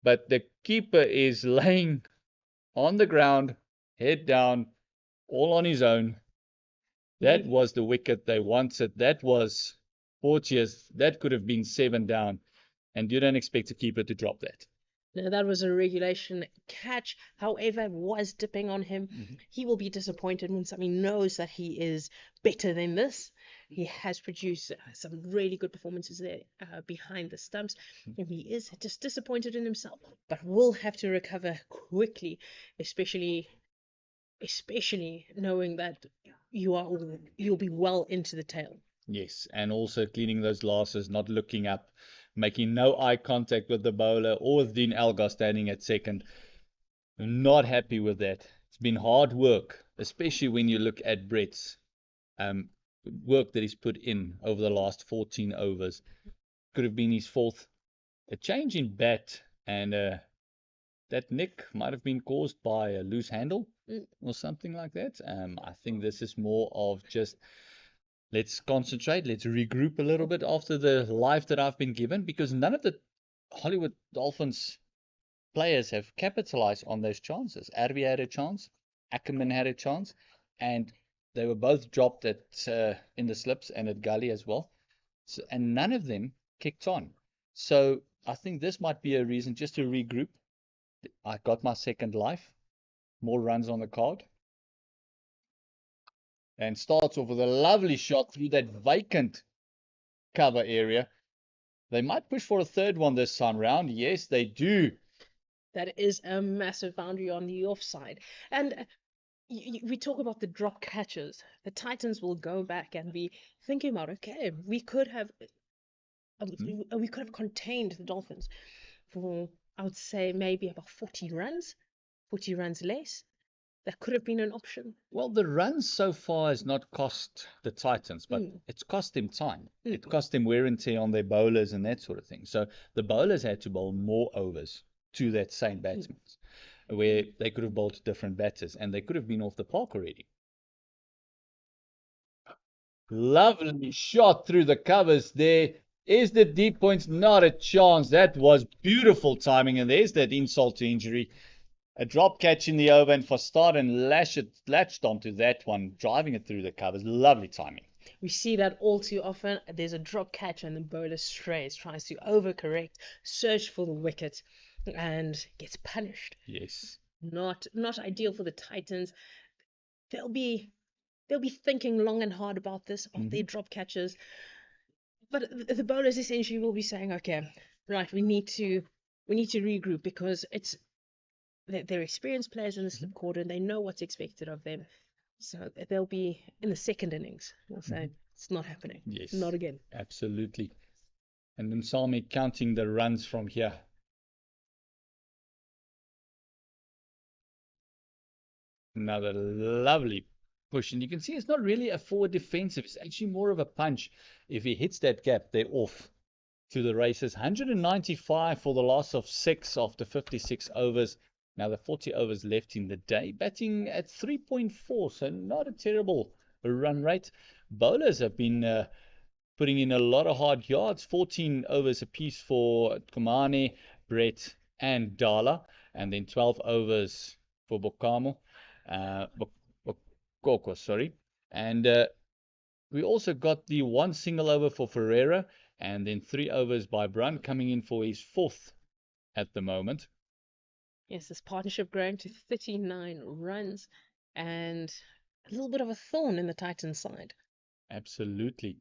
But the keeper is laying on the ground, head down, all on his own. That was the wicket they wanted. That was Porteous. That could have been 7 down. And you don't expect a keeper to drop that. No, that was a regulation catch. However, it was dipping on him. He will be disappointed when somebody knows that he is better than this. He has produced some really good performances there behind the stumps. And he is just disappointed in himself, but will have to recover quickly, especially knowing that you'll be well into the tail. Yes, and also cleaning those glasses, not looking up, making no eye contact with the bowler or with Dean Elgar standing at 2nd. Not happy with that. It's been hard work, especially when you look at Brett's work that he's put in over the last 14 overs. Could have been his fourth. A change in bat, and that nick might have been caused by a loose handle or something like that. I think this is more of just let's concentrate, let's regroup a little bit after the life that I've been given, because none of the Hollywood Dolphins players have capitalized on those chances. Arby had a chance, Ackerman had a chance, and they were both dropped at in the slips and at gully as well. So, and none of them kicked on. So I think this might be a reason just to regroup. I got my second life, more runs on the card. And starts off with a lovely shot through that vacant cover area. They might push for a third one this time round. Yes, they do. That is a massive boundary on the offside. And we talk about the drop catches. The Titans will go back and be thinking about, okay, we could have contained the Dolphins for, I would say, maybe about 40 runs less. That could have been an option. Well, the runs so far has not cost the Titans, but it's cost them time. It cost them wear and tear on their bowlers and that sort of thing. So the bowlers had to bowl more overs to that same batsman, where they could have bowled different batters, and they could have been off the park already. Lovely shot through the covers there. Is the deep points? Not a chance. That was beautiful timing, and there's that insult to injury. A drop catch in the over, and for start and latched onto that one, driving it through the covers. Lovely timing. We see that all too often. There's a drop catch and the bowler strays, tries to overcorrect, search for the wicket, and gets punished. Yes. Not ideal for the Titans. They'll be thinking long and hard about this, about their drop catches. But the bowlers essentially will be saying, okay, right, we need to regroup, because they're experienced players in the slip quarter, and they know what's expected of them. So they'll be in the second innings. They'll say, it's not happening. Yes. Not again. Absolutely. And then Salmi counting the runs from here. Another lovely push. And you can see it's not really a forward defensive. It's actually more of a punch. If he hits that gap, they're off to the races. 195 for the loss of 6 after 56 overs. Now the 40 overs left in the day. Batting at 3.4, so not a terrible run rate. Bowlers have been putting in a lot of hard yards. 14 overs apiece for Kumane, Brett, and Dala. And then 12 overs for Bokamo. Bokoko, sorry. And we also got the 1 single over for Ferreira. And then 3 overs by Brun, coming in for his 4th at the moment. Yes, this partnership growing to 39 runs, and a little bit of a thorn in the Titans' side. Absolutely.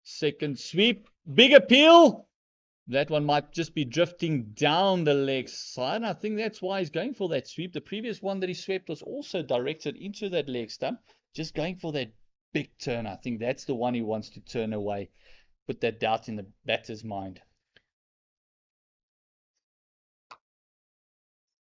Second sweep, big appeal. That one might just be drifting down the leg side. I think that's why he's going for that sweep. The previous one that he swept was also directed into that leg stump, just going for that big turn. I think that's the one he wants to turn away. Put that doubt in the batter's mind.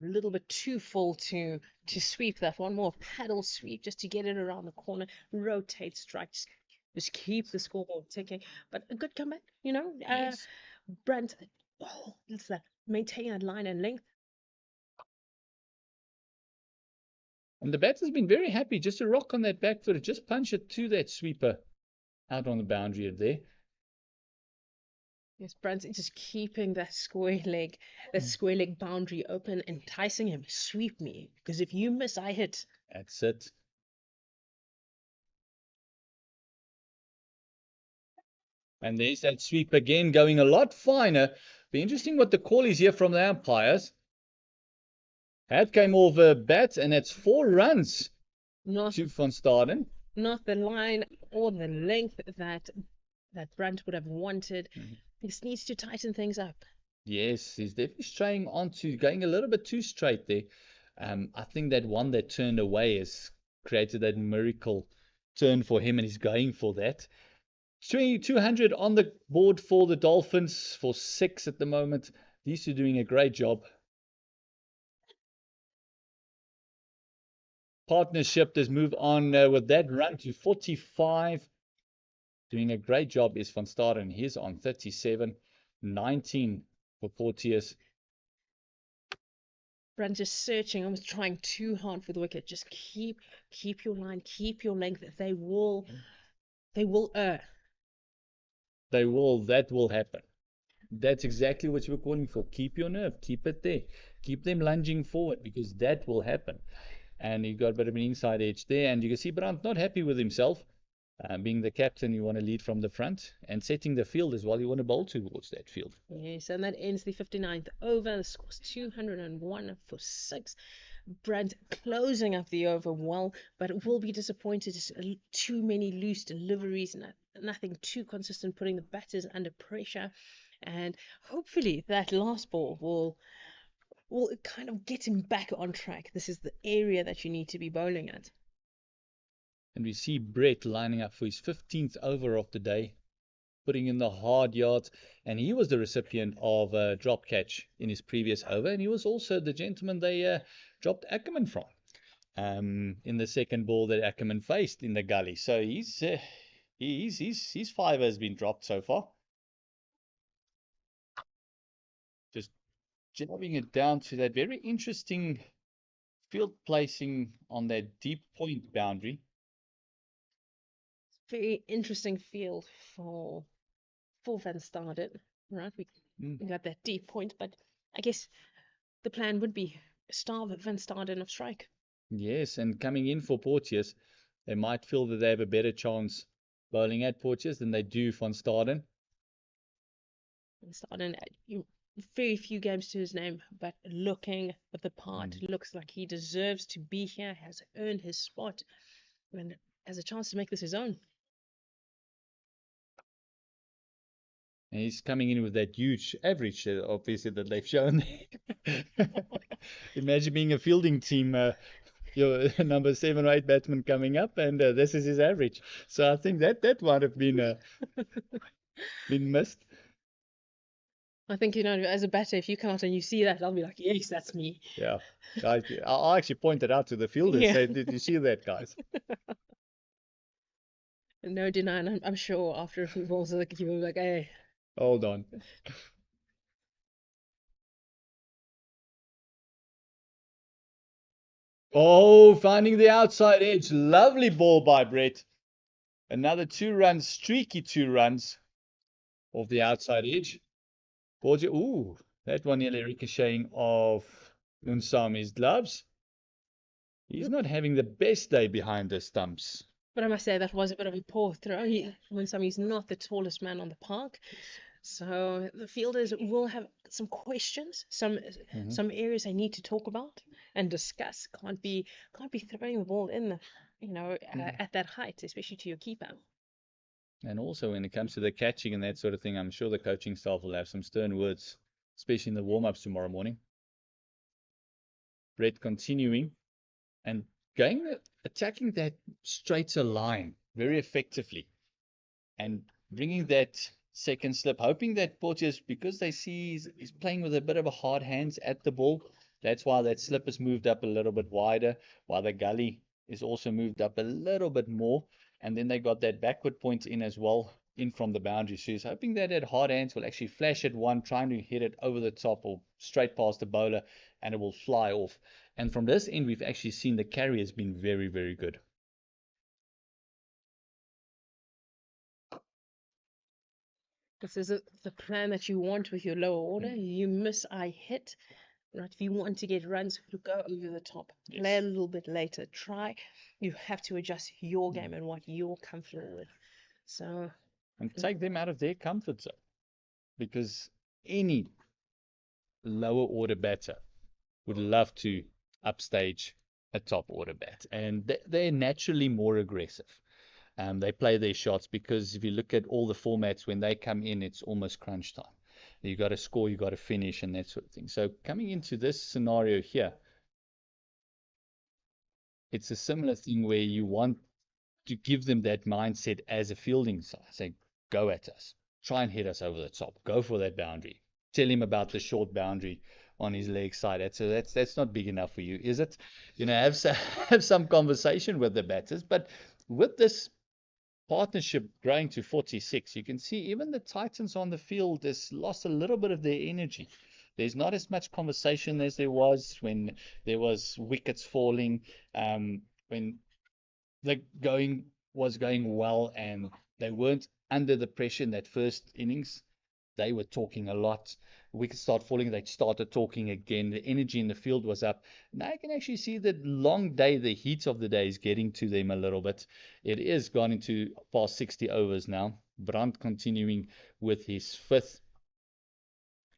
A little bit too full to sweep that one. More paddle sweep just to get it around the corner, rotate strikes, just keep the scoreboard ticking. But a good comeback, you know. Yes. Brent, it's that maintaining that line and length. And the batter's been very happy just to rock on that back foot, just punch it to that sweeper out on the boundary there. Yes, Brent's just keeping that square leg boundary open, enticing him. Sweep me, because if you miss, I hit. That's it. And there's that sweep again, going a lot finer. Be interesting what the call is here from the umpires. That came over bat, and that's 4 runs to Van Staden. Not the line or the length that Brent would have wanted. He just needs to tighten things up. Yes, he's definitely straying onto going a little bit too straight there. I think that one that turned away has created that miracle turn for him, and he's going for that. 200 on the board for the Dolphins for 6 at the moment. These two doing a great job. partnership does move on with that run to 45. Doing a great job is Van Staden. He's on 37. 19 for Porteous. Brand just searching, almost trying too hard for the wicket. Just keep your line, keep your length. They will err. That will happen. That's exactly what you were calling for. Keep your nerve, keep it there. Keep them lunging forward because that will happen. And he got a bit of an inside edge there. And you can see Brandt not happy with himself. Being the captain, you want to lead from the front and setting the field as well. You want to bowl towards that field. Yes, and that ends the 59th over. The score's 201 for 6. Brandt closing up the over well, but will be disappointed. Just too many loose deliveries, nothing too consistent, putting the batters under pressure. And hopefully that last ball will kind of get him back on track. This is the area that you need to be bowling at. And we see Brett lining up for his 15th over of the day, putting in the hard yards. And he was the recipient of a drop catch in his previous over. And he was also the gentleman they dropped Ackerman from in the second ball that Ackerman faced in the gully. So his fiver has been dropped so far. Just jabbing it down to that very interesting field placing on that deep point boundary. Very interesting field for Van Staden, right? We got that deep point, but I guess the plan would be starve Van Staden of strike. Yes, and coming in for Porteous, they might feel that they have a better chance bowling at Porteous than they do Van Staden. Van Staden, very few games to his name, but looking at the part, looks like he deserves to be here, has earned his spot, and has a chance to make this his own. And he's coming in with that huge average, obviously, that they've shown. Imagine being a fielding team, your number 7 or 8 batsman coming up, and this is his average. So I think that might have been missed. I think, as a batter, if you come out and you see that, I'll be like, yes, that's me. Yeah, guys, I'll actually point it out to the fielders. Yeah. Say, did you see that, guys? No denying, I'm sure after a few balls, the keeper will be like, hey. Hold on. Oh, finding the outside edge. Lovely ball by Brett. Another 2 runs, streaky 2 runs off the outside edge. Ooh, that one nearly ricocheting off Unsami's gloves. He's not having the best day behind the stumps. But I must say that was a bit of a poor throw. Unsami's not the tallest man on the park. So the fielders will have some questions, some areas they need to talk about and discuss. Can't be throwing the ball in at that height, especially to your keeper. And also when it comes to the catching and that sort of thing, I'm sure the coaching staff will have some stern words, especially in the warm-ups tomorrow morning. Brett continuing and attacking that straighter line very effectively and bringing that second slip, hoping that Porteous, because they see he's playing with a bit of a hard hands at the ball, that's why that slip has moved up a little bit wider, while the gully is also moved up a little bit more, and then they got that backward point in as well, in from the boundary. So he's hoping that hard hands will actually flash at one, trying to hit it over the top or straight past the bowler, and it will fly off. And from this end, we've actually seen the carry has been very, very good. This is the plan that you want with your lower order. You miss, I hit. Right? If you want to get runs, go over the top. Yes. Play a little bit later. You have to adjust your game and what you're comfortable with. So, and take them out of their comfort zone. Because any lower order batter would love to upstage a top order bat. And they're naturally more aggressive. They play their shots because if you look at all the formats, when they come in, it's almost crunch time. You got to score, you got to finish, and that sort of thing. So coming into this scenario here, it's a similar thing where you want to give them that mindset as a fielding side. Say, go at us. Try and hit us over the top. Go for that boundary. Tell him about the short boundary on his leg side. That's not big enough for you, is it? Have have some conversation with the batters. But with this partnership growing to 46, you can see even the Titans on the field has lost a little bit of their energy. There's not as much conversation as there was when there was wickets falling, when the going was going well and they weren't under the pressure in that first innings. They were talking a lot. Wickets start falling, they started talking again. The energy in the field was up. Now I can actually see the long day, the heat of the day is getting to them a little bit. It is gone into past 60 overs now. Brandt continuing with his fifth.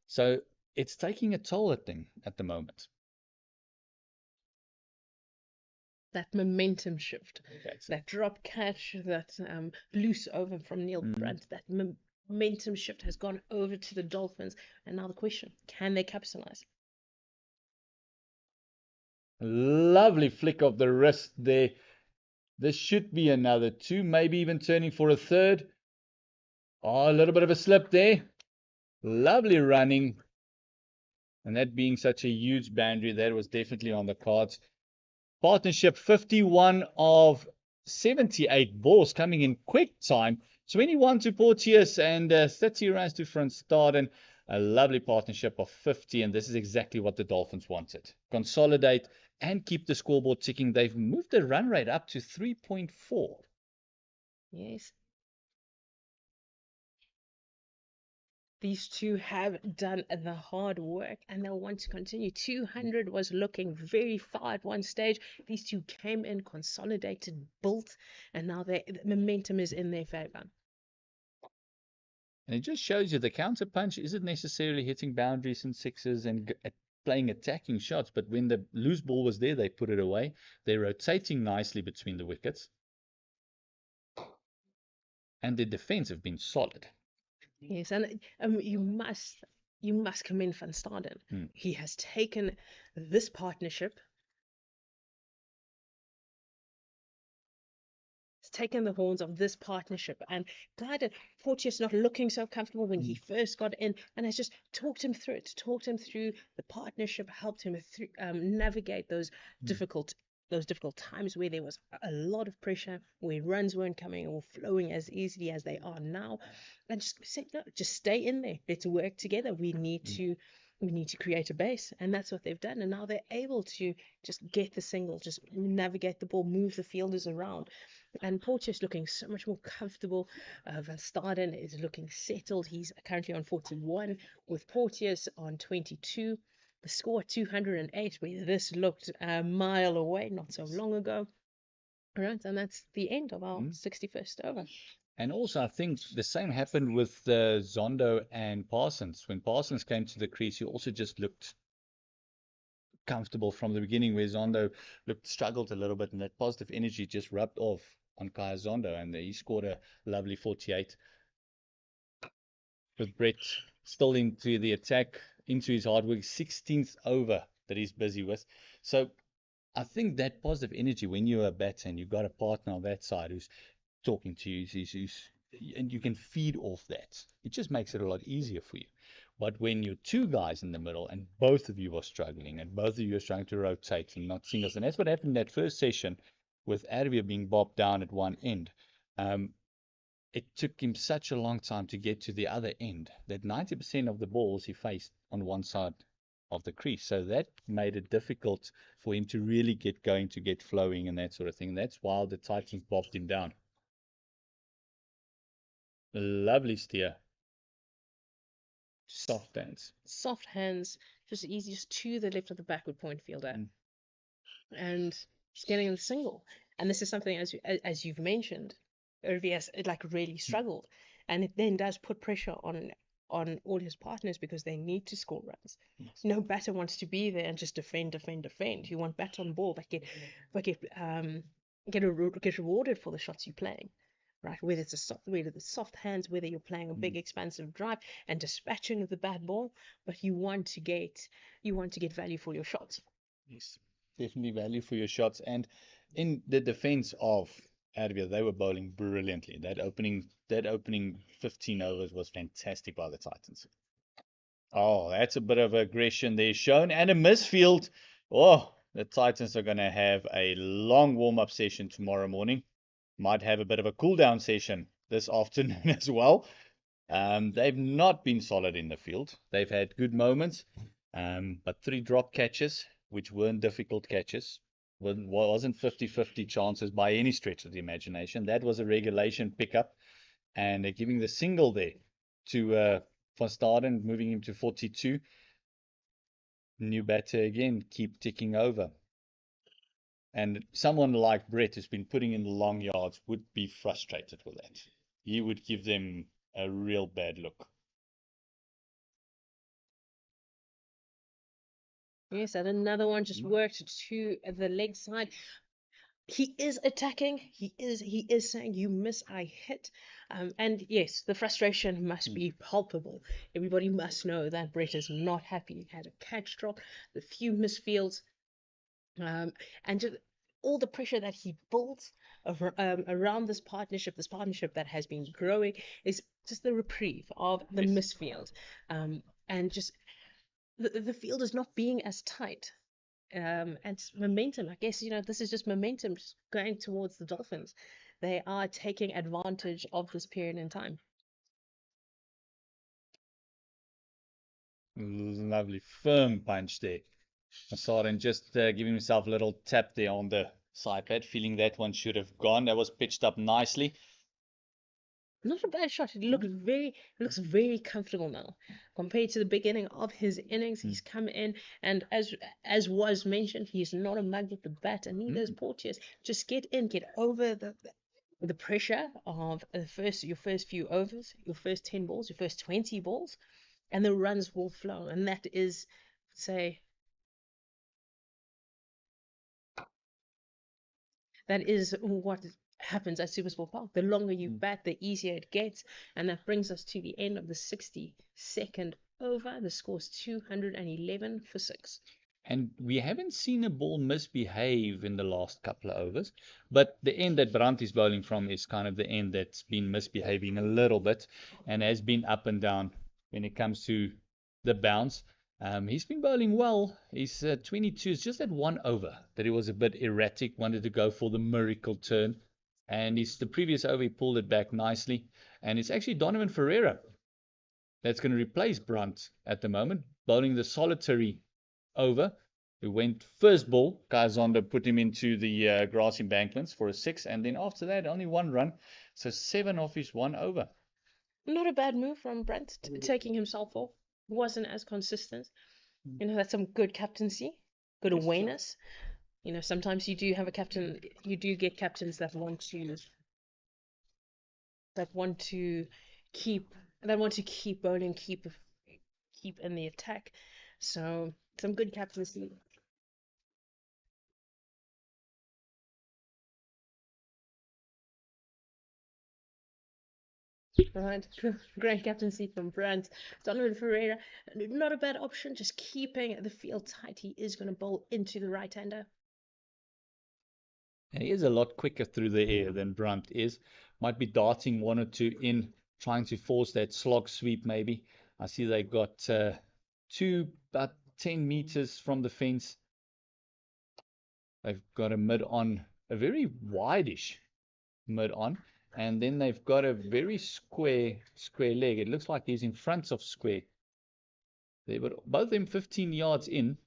So it's taking a toll at them at the moment. That momentum shift, Okay, so that drop catch, that loose over from Neil Brandt, that momentum shift has gone over to the Dolphins. And now the question, can they capitalize? lovely flick of the wrist there. This should be another two, maybe even turning for a third. Oh, a little bit of a slip there. Lovely running. And that being such a huge boundary, that was definitely on the cards. Partnership 51 of 78 balls coming in quick time. 21 to Porteous and 30 runs to Van Staden. A lovely partnership of 50, and this is exactly what the Dolphins wanted. Consolidate and keep the scoreboard ticking. They've moved the run rate up to 3.4. Yes. These two have done the hard work and they'll want to continue. 200 was looking very far at one stage. These two came in, consolidated, built, and now the momentum is in their favor. And it just shows you the counter punch isn't necessarily hitting boundaries and sixes and playing attacking shots, but when the loose ball was there, they put it away. They're rotating nicely between the wickets. And the defense have been solid. Yes, and you must commend Van Staden. He has taken this partnership, he's taken the horns of this partnership, and guided Porteous not looking so comfortable when he first got in, and has just talked him through it, talked him through the partnership, helped him through, navigate those difficult times where there was a lot of pressure, where runs weren't coming or flowing as easily as they are now, and just said, no, just stay in there. Let's work together. We need to create a base, and that's what they've done. And now they're able to just get the single, just navigate the ball, move the fielders around. And Porteous looking so much more comfortable. Van Staden is looking settled. He's currently on 41 with Porteous on 22. The score 208, where this looked a mile away not so long ago. All right, and that's the end of our 61st over. And also, I think the same happened with Zondo and Parsons. When Parsons came to the crease, he also just looked comfortable from the beginning, where Zondo struggled a little bit, and that positive energy just rubbed off on Kaya Zondo, and he scored a lovely 48. With Brett still into the attack, into his hard work, 16th over that he's busy with. So I think that positive energy, when you're a batter and you've got a partner on that side who's talking to you, and you can feed off that, it just makes it a lot easier for you. But when you're two guys in the middle and both of you are struggling and both of you are trying to rotate and not singles, and that's what happened in that first session with Arvia being bobbed down at one end. It took him such a long time to get to the other end that 90% of the balls he faced on one side of the crease. So that made it difficult for him to really get going, to get flowing and that sort of thing. That's why the Titans bobbed him down. Lovely steer. Soft hands. Soft hands, just easy, just to the left of the backward point fielder. And he's getting the single. And this is something, as you've mentioned, RVS really struggled, and it then does put pressure on all his partners because they need to score runs. Yes. No batter wants to be there and just defend. You want batter on ball, but get rewarded for the shots you're playing, right? Whether it's whether the soft hands, whether you're playing a big expansive drive and dispatching the bad ball, but you want to get value for your shots. Yes, definitely value for your shots. And in the defense of Arvia, they were bowling brilliantly. That opening 15 overs was fantastic by the Titans. Oh, that's a bit of aggression there shown. And a misfield. Oh, the Titans are going to have a long warm-up session tomorrow morning. Might have a bit of a cool-down session this afternoon as well. They've not been solid in the field. They've had good moments, but 3 drop catches, which weren't difficult catches. Wasn't 50-50 chances by any stretch of the imagination. That was a regulation pickup, and they're giving the single there to Van Staden, moving him to 42. New batter again, keep ticking over. And someone like Brett, who's been putting in the long yards, would be frustrated with that. He would give them a real bad look. Yes, and another one just worked to the leg side. He is attacking. He is saying, "You miss, I hit." And yes, the frustration must be palpable. Everybody must know that Brett is not happy. He had a catch drop, the few misfields, and just all the pressure that he builds around this partnership that has been growing, is just the reprieve of the misfield, and just the field is not being as tight. And momentum, I guess, this is just momentum just going towards the Dolphins. They are taking advantage of this period in time. Lovely firm punch there. Sarin just giving himself a little tap there on the side pad, feeling that one should have gone. That was pitched up nicely. Not a bad shot. It looks very comfortable now compared to the beginning of his innings. He's come in, and as was mentioned, he's not a mug with the bat, and neither is Porteous. Just get over the pressure of your first few overs, your first 10 balls, your first 20 balls, and the runs will flow. And that is, say, that is what happens at SuperSport Park. The longer you bat, the easier it gets. And that brings us to the end of the 62nd over. The score's 211 for 6. And we haven't seen a ball misbehave in the last couple of overs. But the end that Brandt is bowling from is kind of the end that's been misbehaving a little bit and has been up and down when it comes to the bounce. He's been bowling well. He's 22. It's just that one over that he was a bit erratic, wanted to go for the miracle turn. And the previous over, he pulled it back nicely. And it's actually Donovan Ferreira that's going to replace Brandt at the moment, bowling the solitary over. Who went first ball. Kaizondo put him into the grass embankments for a 6. And then after that, only 1 run. So 7 off his 1 over. Not a bad move from Brandt, taking himself off. Wasn't as consistent. That's some good captaincy, good awareness. Sometimes you do have a captain, you do get captains that want to keep bowling, keep in the attack. So some good captaincy. Right, great captaincy from Brandt. Donovan Ferreira, not a bad option, just keeping the field tight. He is going to bowl into the right-hander. And he is a lot quicker through the air than Brandt is. Might be darting 1 or 2 in, trying to force that slog sweep maybe. I see they got 2 about 10 meters from the fence. They've got a mid-on, a very wide-ish mid-on. And then they've got a very square leg. It looks like he's in front of square. They were both of them 15 yards in.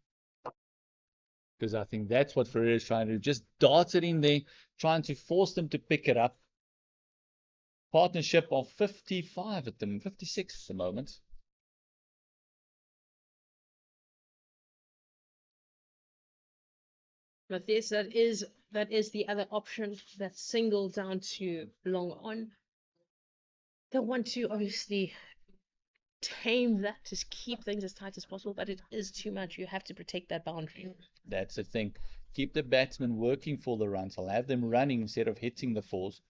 Because I think that's what Ferreira is trying to do. Just dart it in there, trying to force them to pick it up. Partnership of 55 at them, 56 at the moment. But yes, that is the other option. That single down to long on. They want to obviously tame that, just keep things as tight as possible, but it is too much. You have to protect that boundary. That's the thing. Keep the batsmen working for the runs. I'll have them running instead of hitting the fours.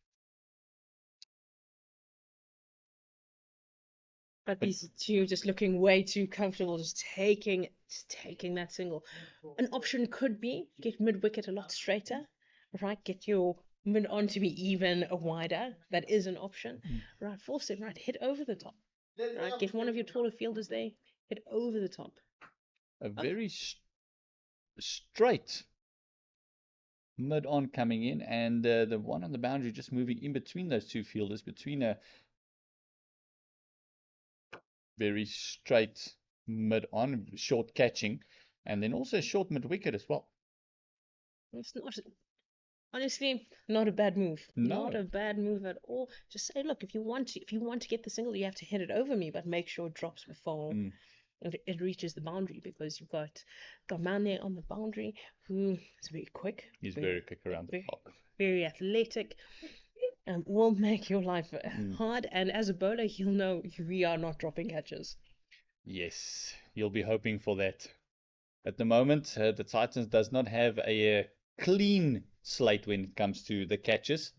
But these two just looking way too comfortable, just taking that single. An option could be get mid wicket a lot straighter, right? Get your mid on to be even wider. That is an option, right? Force it, right? Hit over the top, right? Get one of your taller fielders there. hit over the top. A very straight mid-on coming in, and the one on the boundary just moving in between those two fielders, between a very straight mid-on, short catching, and then also short mid-wicket as well. It's not, honestly, not a bad move. No. Not a bad move at all. Just say, look, if you want to get the single, you have to hit it over me, but make sure it drops before it reaches the boundary, because you've got Gamane on the boundary, who is very quick. He's very quick around the park. Very athletic. Will make your life hard, and as a bowler, he'll know we are not dropping catches. Yes, you'll be hoping for that. At the moment, the Titans does not have a clean slate when it comes to the catches.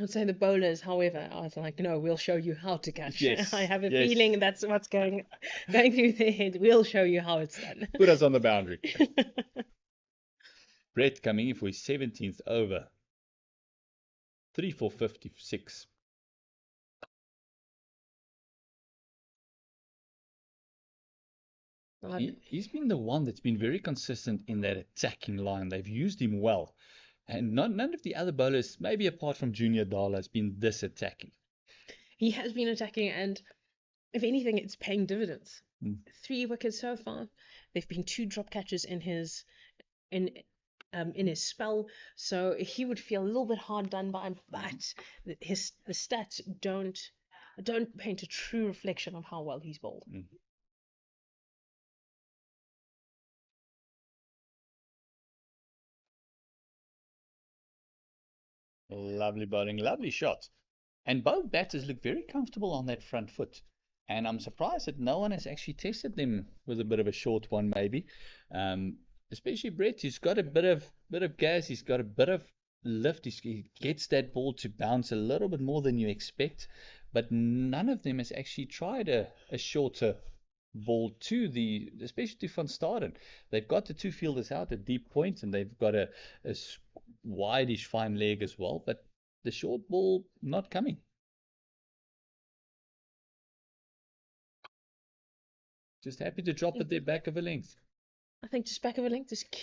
I'd say the bowlers, however, I was like, no, we'll show you how to catch. Yes, I have a yes. feeling that's what's going through their head. We'll show you how it's done. Put us on the boundary. Brett coming in for his 17th over. 3 for 56. He's been the one that's been very consistent in that attacking line. They've used him well. And none of the other bowlers, maybe apart from Junior Dala, has been this attacking. He has been attacking, and if anything, it's paying dividends. 3 wickets so far. There've been 2 drop catches in his spell, so he would feel a little bit hard done by, but the stats don't paint a true reflection of how well he's bowled. Lovely bowling, lovely shots. And both batters look very comfortable on that front foot. And I'm surprised that no one has actually tested them with a bit of a short one, maybe. Especially Brett, he's got a bit of gas, he's got a bit of lift, he gets that ball to bounce a little bit more than you expect. But none of them has actually tried a shorter ball to especially to Van Staden. They've got the 2 fielders out at deep point, and they've got a wideish fine leg as well, but the short ball not coming. Just happy to drop it there back of a length. I think just back of a length, just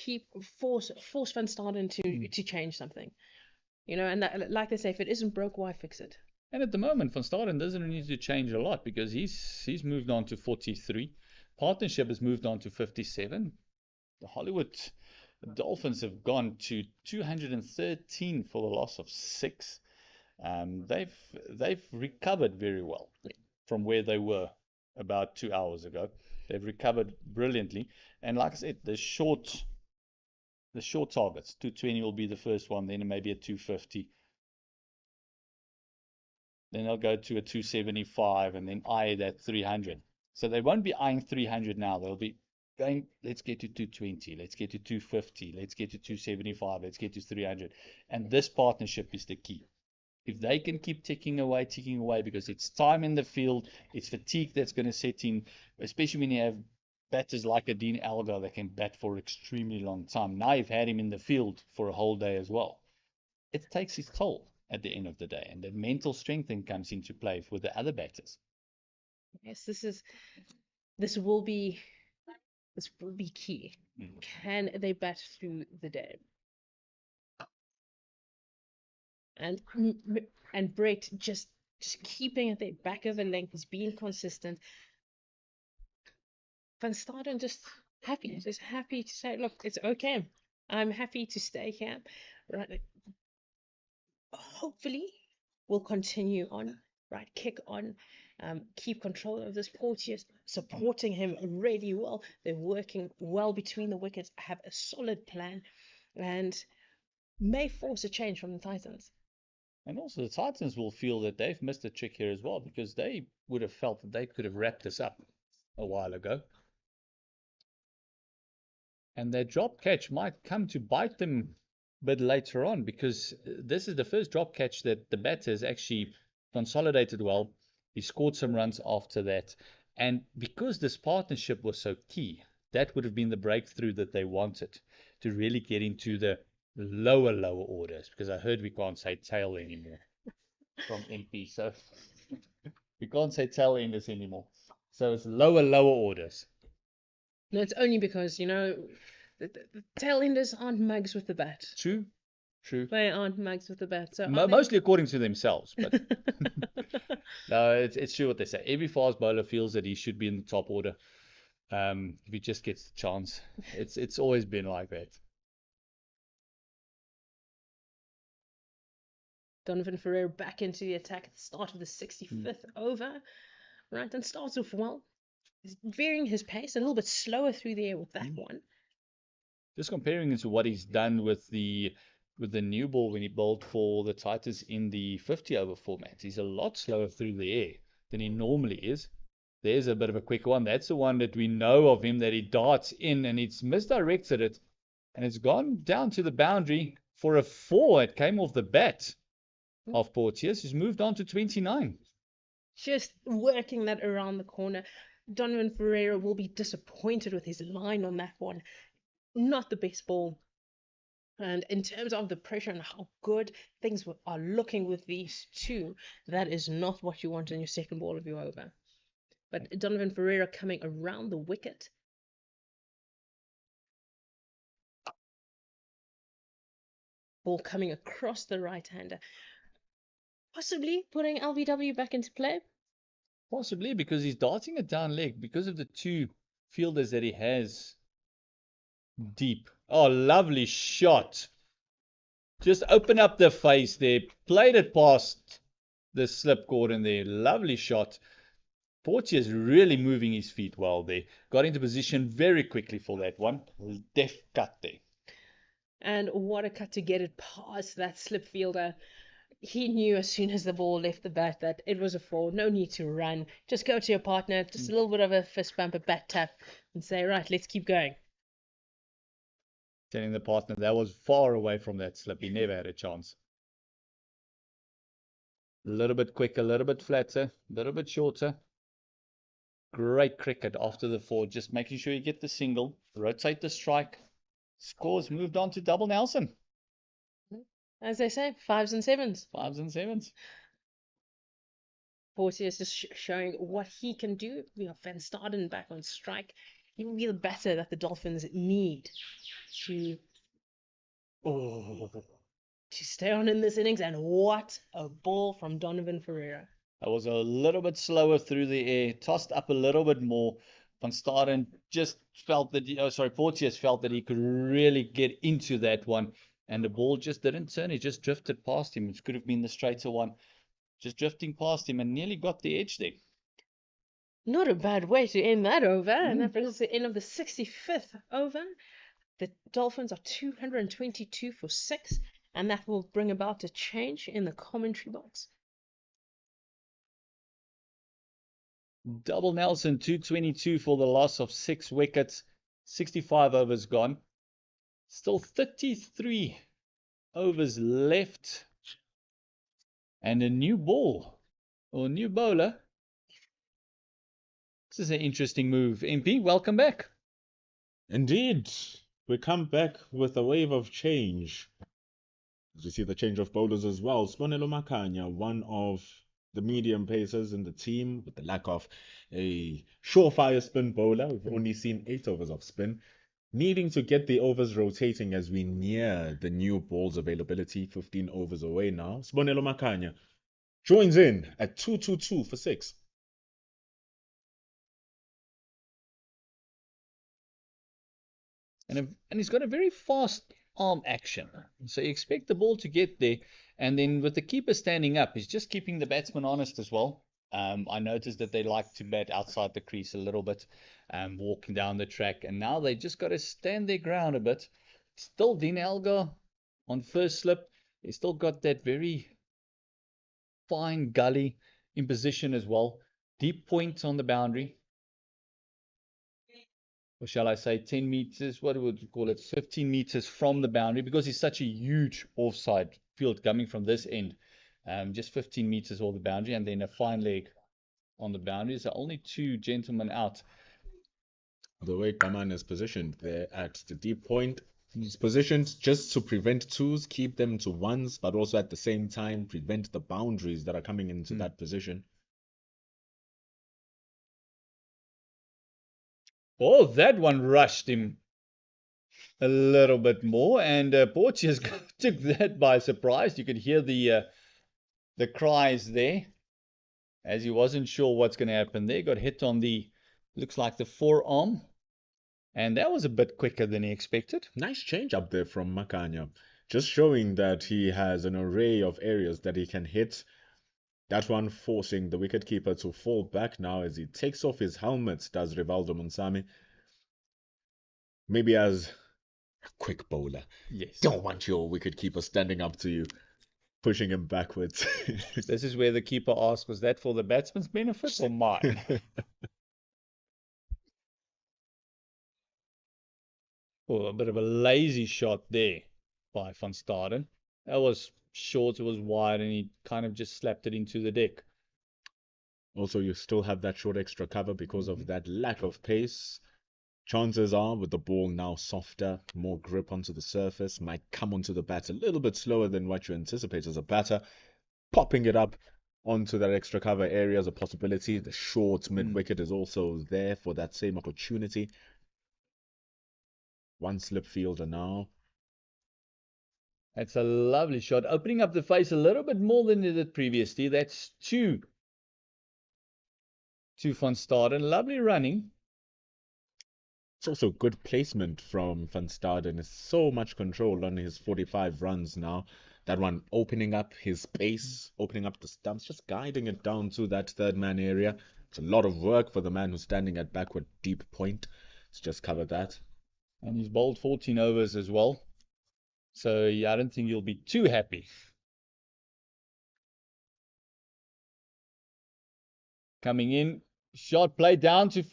force Van Staden to change something. And that, like they say, if it isn't broke, why fix it? And at the moment, Van Staden doesn't need to change a lot, because he's moved on to 43. Partnership has moved on to 57. The Hollywood Dolphins have gone to 213 for the loss of 6. They've recovered very well from where they were about 2 hours ago. They've recovered brilliantly, and like I said, the short targets, 220 will be the first one, then maybe a 250. Then they'll go to a 275 and then eye that 300. So they won't be eyeing 300 now. They'll be going, let's get to 220, let's get to 250, let's get to 275, let's get to 300. And this partnership is the key. If they can keep ticking away, because it's time in the field, it's fatigue that's going to set in, especially when you have batters like a Dean Elgar that can bat for an extremely long time. Now you've had him in the field for a whole day as well. It takes its toll at the end of the day, and the mental strength then comes into play with the other batters. Yes, this will be key. Can they bat through the day? And Brett just keeping at the back of the length, is being consistent. Van Staden just happy to say, look, it's okay. I'm happy to stay here. Right. Hopefully we'll continue on, right? Kick on, keep control of this. Porteous supporting him really well. They're working well between the wickets, have a solid plan, and may force a change from the Titans. And also the Titans will feel that they've missed a trick here as well, because they would have felt that they could have wrapped this up a while ago. And their drop catch might come to bite them a bit later on, because this is the first drop catch that the batter has actually consolidated well. He scored some runs after that. And because this partnership was so key, that would have been the breakthrough that they wanted, to really get into the lower orders, because I heard we can't say tail anymore from MP, so we can't say tail enders anymore. So it's lower orders. No, it's only because, the tail enders aren't mugs with the bat. True. They aren't mugs with the bat. So Mostly according to themselves, but no, it's true what they say. Every fast bowler feels that he should be in the top order. If he just gets the chance. It's always been like that. Donovan Ferreira back into the attack at the start of the 65th over. Right, and starts off well. He's varying his pace, a little bit slower through the air with that one. Just comparing it to what he's done with the new ball when he bowled for the Titans in the 50 over format. He's a lot slower through the air than he normally is. There's a bit of a quicker one. That's the one that we know of him, that he darts in and it's misdirected it. And it's gone down to the boundary for a 4. It came off the bat of Porteous, who's moved on to 29. Just working that around the corner. Donovan Ferreira will be disappointed with his line on that one. Not the best ball. And in terms of the pressure and how good things are looking with these two, that is not what you want in your second ball of your over. But Donovan Ferreira coming around the wicket. Ball coming across the right-hander. Possibly putting LBW back into play. Possibly because he's darting it down leg because of the two fielders that he has deep. Oh, lovely shot. Just open up the face there. Played it past the slip cordon there. Lovely shot. Porteous really moving his feet well there. Got into position very quickly for that one. Deft cut there. And what a cut to get it past that slip fielder. He knew as soon as the ball left the bat that it was a 4. No need to run. Just go to your partner. Just a little bit of a fist bump, a bat tap, and say, right, let's keep going. Telling the partner that was far away from that slip. He never had a chance. A little bit quicker, a little bit flatter, a little bit shorter. Great cricket after the 4. Just making sure you get the single. Rotate the strike. Scores moved on to double Nelson. As they say, 5s and 7s. 5s and 7s. Porteous is showing what he can do. We have Van Staden back on strike. He will be the batter that the Dolphins need to stay on in this innings. And what a ball from Donovan Ferreira. That was a little bit slower through the air, tossed up a little bit more. Van Staden just felt that, Porteous felt that he could really get into that one. And the ball just didn't turn. It just drifted past him. It could have been the straighter one. Just drifting past him and nearly got the edge there. Not a bad way to end that over. And that brings us to the end of the 65th over. The Dolphins are 222 for 6. And that will bring about a change in the commentary box. Double Nelson, 222 for the loss of 6 wickets. 65 overs gone. Still 33 overs left. And a new ball, or new bowler. This is an interesting move. MP, welcome back. Indeed, we come back with a wave of change. As we see the change of bowlers as well. Sibonelo Makhanya, one of the medium pacers in the team, with the lack of a surefire spin bowler. We've only seen 8 overs of spin. Needing to get the overs rotating as we near the new ball's availability, 15 overs away now. Sibonelo Makhanya joins in at 222 for 6. And he's got a very fast arm action. So you expect the ball to get there. And then with the keeper standing up, he's just keeping the batsman honest as well. I noticed that they like to bat outside the crease a little bit, walking down the track. And now they just got to stand their ground a bit. Still Dean Elgar on first slip. He's still got that very fine gully in position as well. Deep point on the boundary. Or shall I say 10 meters, what would you call it, 15 meters from the boundary, because it's such a huge offside field coming from this end. Just 15 meters off the boundary, and then a fine leg on the boundary. So only 2 gentlemen out. The way Kaman is positioned there at the deep point, he's positioned just to prevent 2s, keep them to 1s, but also at the same time prevent the boundaries that are coming into that position. Oh, that one rushed him a little bit more, and Porteous took that by surprise. You could hear the cries there, as he wasn't sure what's going to happen there. Got hit on looks like the forearm, and that was a bit quicker than he expected. Nice change up there from Makanya. Just showing that he has an array of areas that he can hit. That one forcing the wicketkeeper to fall back now as he takes off his helmet, does Rivaldo Munsami. Maybe as a quick bowler. Yes. Don't want your wicketkeeper standing up to you, pushing him backwards. This is where the keeper asks, was that for the batsman's benefit or mine? Oh, a bit of a lazy shot there by Van Staden. That was short, it was wide, and he kind of just slapped it into the deck. Also, you still have that short extra cover because of that lack of pace. Chances are, with the ball now softer, more grip onto the surface, might come onto the bat a little bit slower than what you anticipate as a batter. Popping it up onto that extra cover area is a possibility. The short mid-wicket is also there for that same opportunity. One slip fielder now. That's a lovely shot, opening up the face a little bit more than it did previously. That's two to Van Staden. Lovely running. It's also good placement from Van Staden. It's so much control on his 45 runs now. That one opening up his space, opening up the stumps, just guiding it down to that third man area. It's a lot of work for the man who's standing at backward deep point. Let's just cover that. And he's bowled 14 overs as well. So yeah, I don't think you'll be too happy. Coming in, shot played down to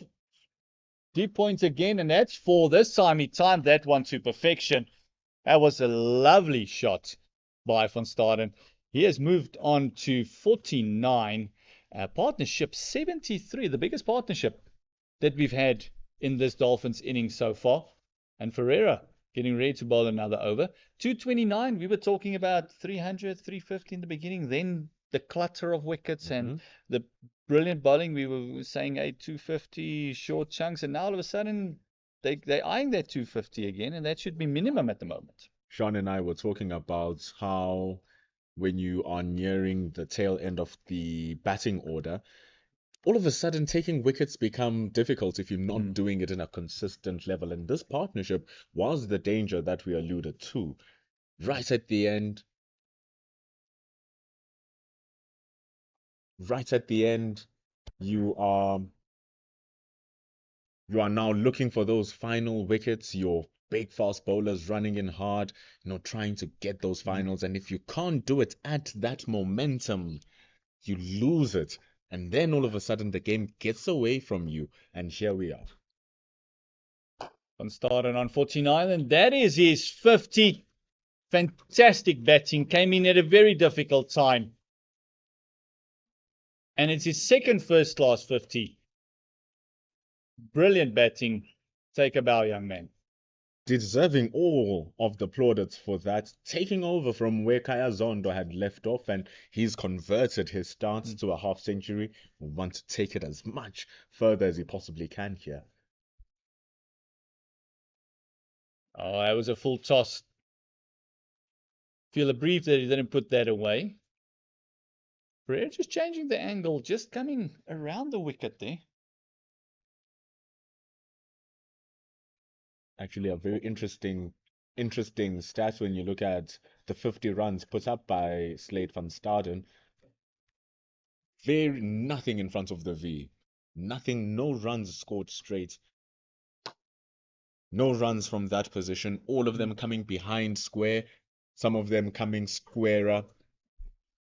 deep points again, and that's four. This time he timed that one to perfection. That was a lovely shot by Van Staden. He has moved on to 49. Partnership 73, the biggest partnership that we've had in this Dolphins inning so far. And Ferreira getting ready to bowl another over. 229, we were talking about 300, 350 in the beginning. Then the clutter of wickets and the brilliant bowling. We were saying 250 short chunks. And now all of a sudden, they're eyeing that 250 again. And that should be minimum at the moment. Sean and I were talking about how when you are nearing the tail end of the batting order, all of a sudden taking wickets become difficult if you're not doing it in a consistent level. And this partnership was the danger that we alluded to. Right at the end, you are now looking for those final wickets, your big fast bowlers running in hard, trying to get those finals. And if you can't do it at that momentum, you lose it. And then all of a sudden the game gets away from you. And here we are. Van Staden on 49, and that is his 50. Fantastic batting. Came in at a very difficult time. And it's his second first class 50. Brilliant batting. Take a bow, young man. Deserving all of the plaudits for that, taking over from where Kaya Zondo had left off, and he's converted his stance to a half century. We want to take it as much further as he possibly can here. Oh, that was a full toss. Feel aggrieved that he didn't put that away. Pereira just changing the angle, just coming around the wicket there. Actually, a very interesting stat when you look at the 50 runs put up by Slade van Staden. Nothing in front of the V. Nothing, no runs scored straight. No runs from that position. All of them coming behind square. Some of them coming squarer.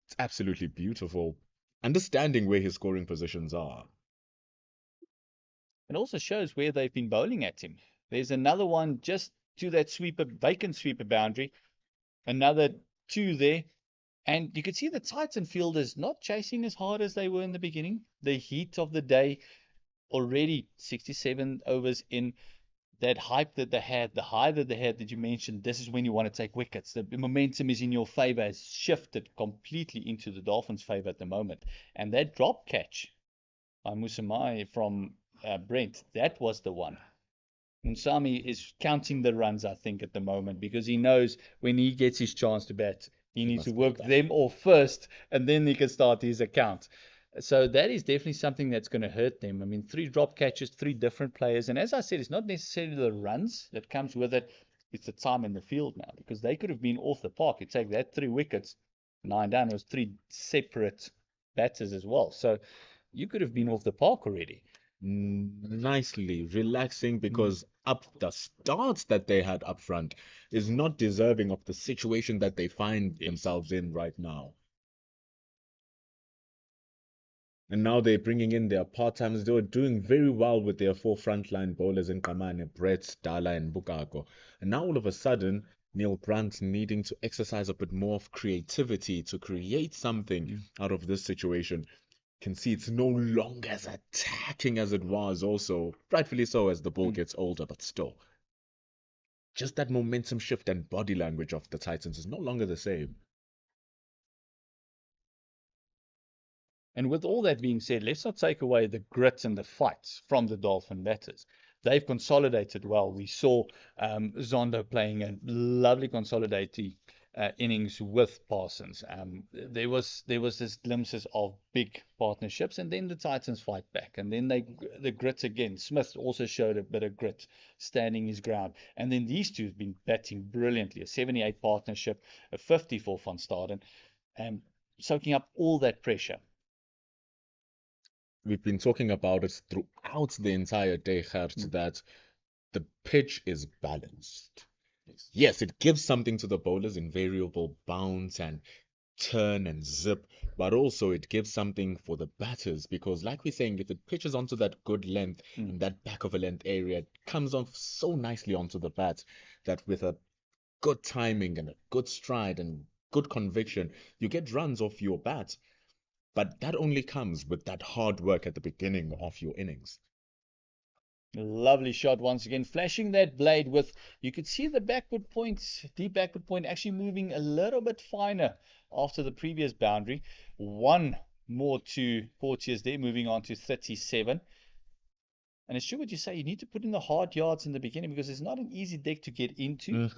It's absolutely beautiful. Understanding where his scoring positions are. It also shows where they've been bowling at him. There's another one just to that vacant sweeper boundary. Another two there. And you can see the Titan fielders not chasing as hard as they were in the beginning. The heat of the day, already 67 overs in. That hype that they had, the high that they had that you mentioned, this is when you want to take wickets. The momentum is in your favor, has shifted completely into the Dolphins' favor at the moment. And that drop catch by Musamai from Brent, that was the one. Unsami is counting the runs, I think, at the moment, because he knows when he gets his chance to bat, he needs to must work bat. them off first, and then he can start his account. So that is definitely something that's going to hurt them. I mean, 3 drop catches, 3 different players, and as I said, it's not necessarily the runs that comes with it. It's the time in the field now, because they could have been off the park. You take that 3 wickets, 9 down. It was 3 separate batters as well. So you could have been off the park already. Nicely relaxing, because up the starts that they had up front is not deserving of the situation that they find themselves in right now. And now they're bringing in their part-timers. They were doing very well with their 4 frontline bowlers in Kamane, Brett, Dala, and Bukako. And now all of a sudden, Neil Brandt needing to exercise a bit more of creativity to create something out of this situation. Can see it's no longer as attacking as it was, also rightfully so as the ball gets older, but still just that momentum shift and body language of the Titans is no longer the same. And with all that being said, let's not take away the grit and the fights from the Dolphin batters. They've consolidated well. We saw Zondo playing a lovely consolidating innings with Parsons. There was this glimpses of big partnerships, and then the Titans fight back, and then the grit again. Smith also showed a bit of grit, standing his ground, and then these two have been batting brilliantly. A 78 partnership, a 54 van Staden, and soaking up all that pressure. We've been talking about it throughout the entire day, Gert, that the pitch is balanced. Yes, it gives something to the bowlers in variable bounce and turn and zip, but also it gives something for the batters, because like we're saying, if it pitches onto that good length and that back of a length area, it comes off so nicely onto the bat that with a good timing and a good stride and good conviction, you get runs off your bat. But that only comes with that hard work at the beginning of your innings. Lovely shot once again, flashing that blade with, you could see the backward point, deep backward point actually moving a little bit finer after the previous boundary. One more to Porteous there, moving on to 37. And it's true what you say, you need to put in the hard yards in the beginning, because it's not an easy deck to get into.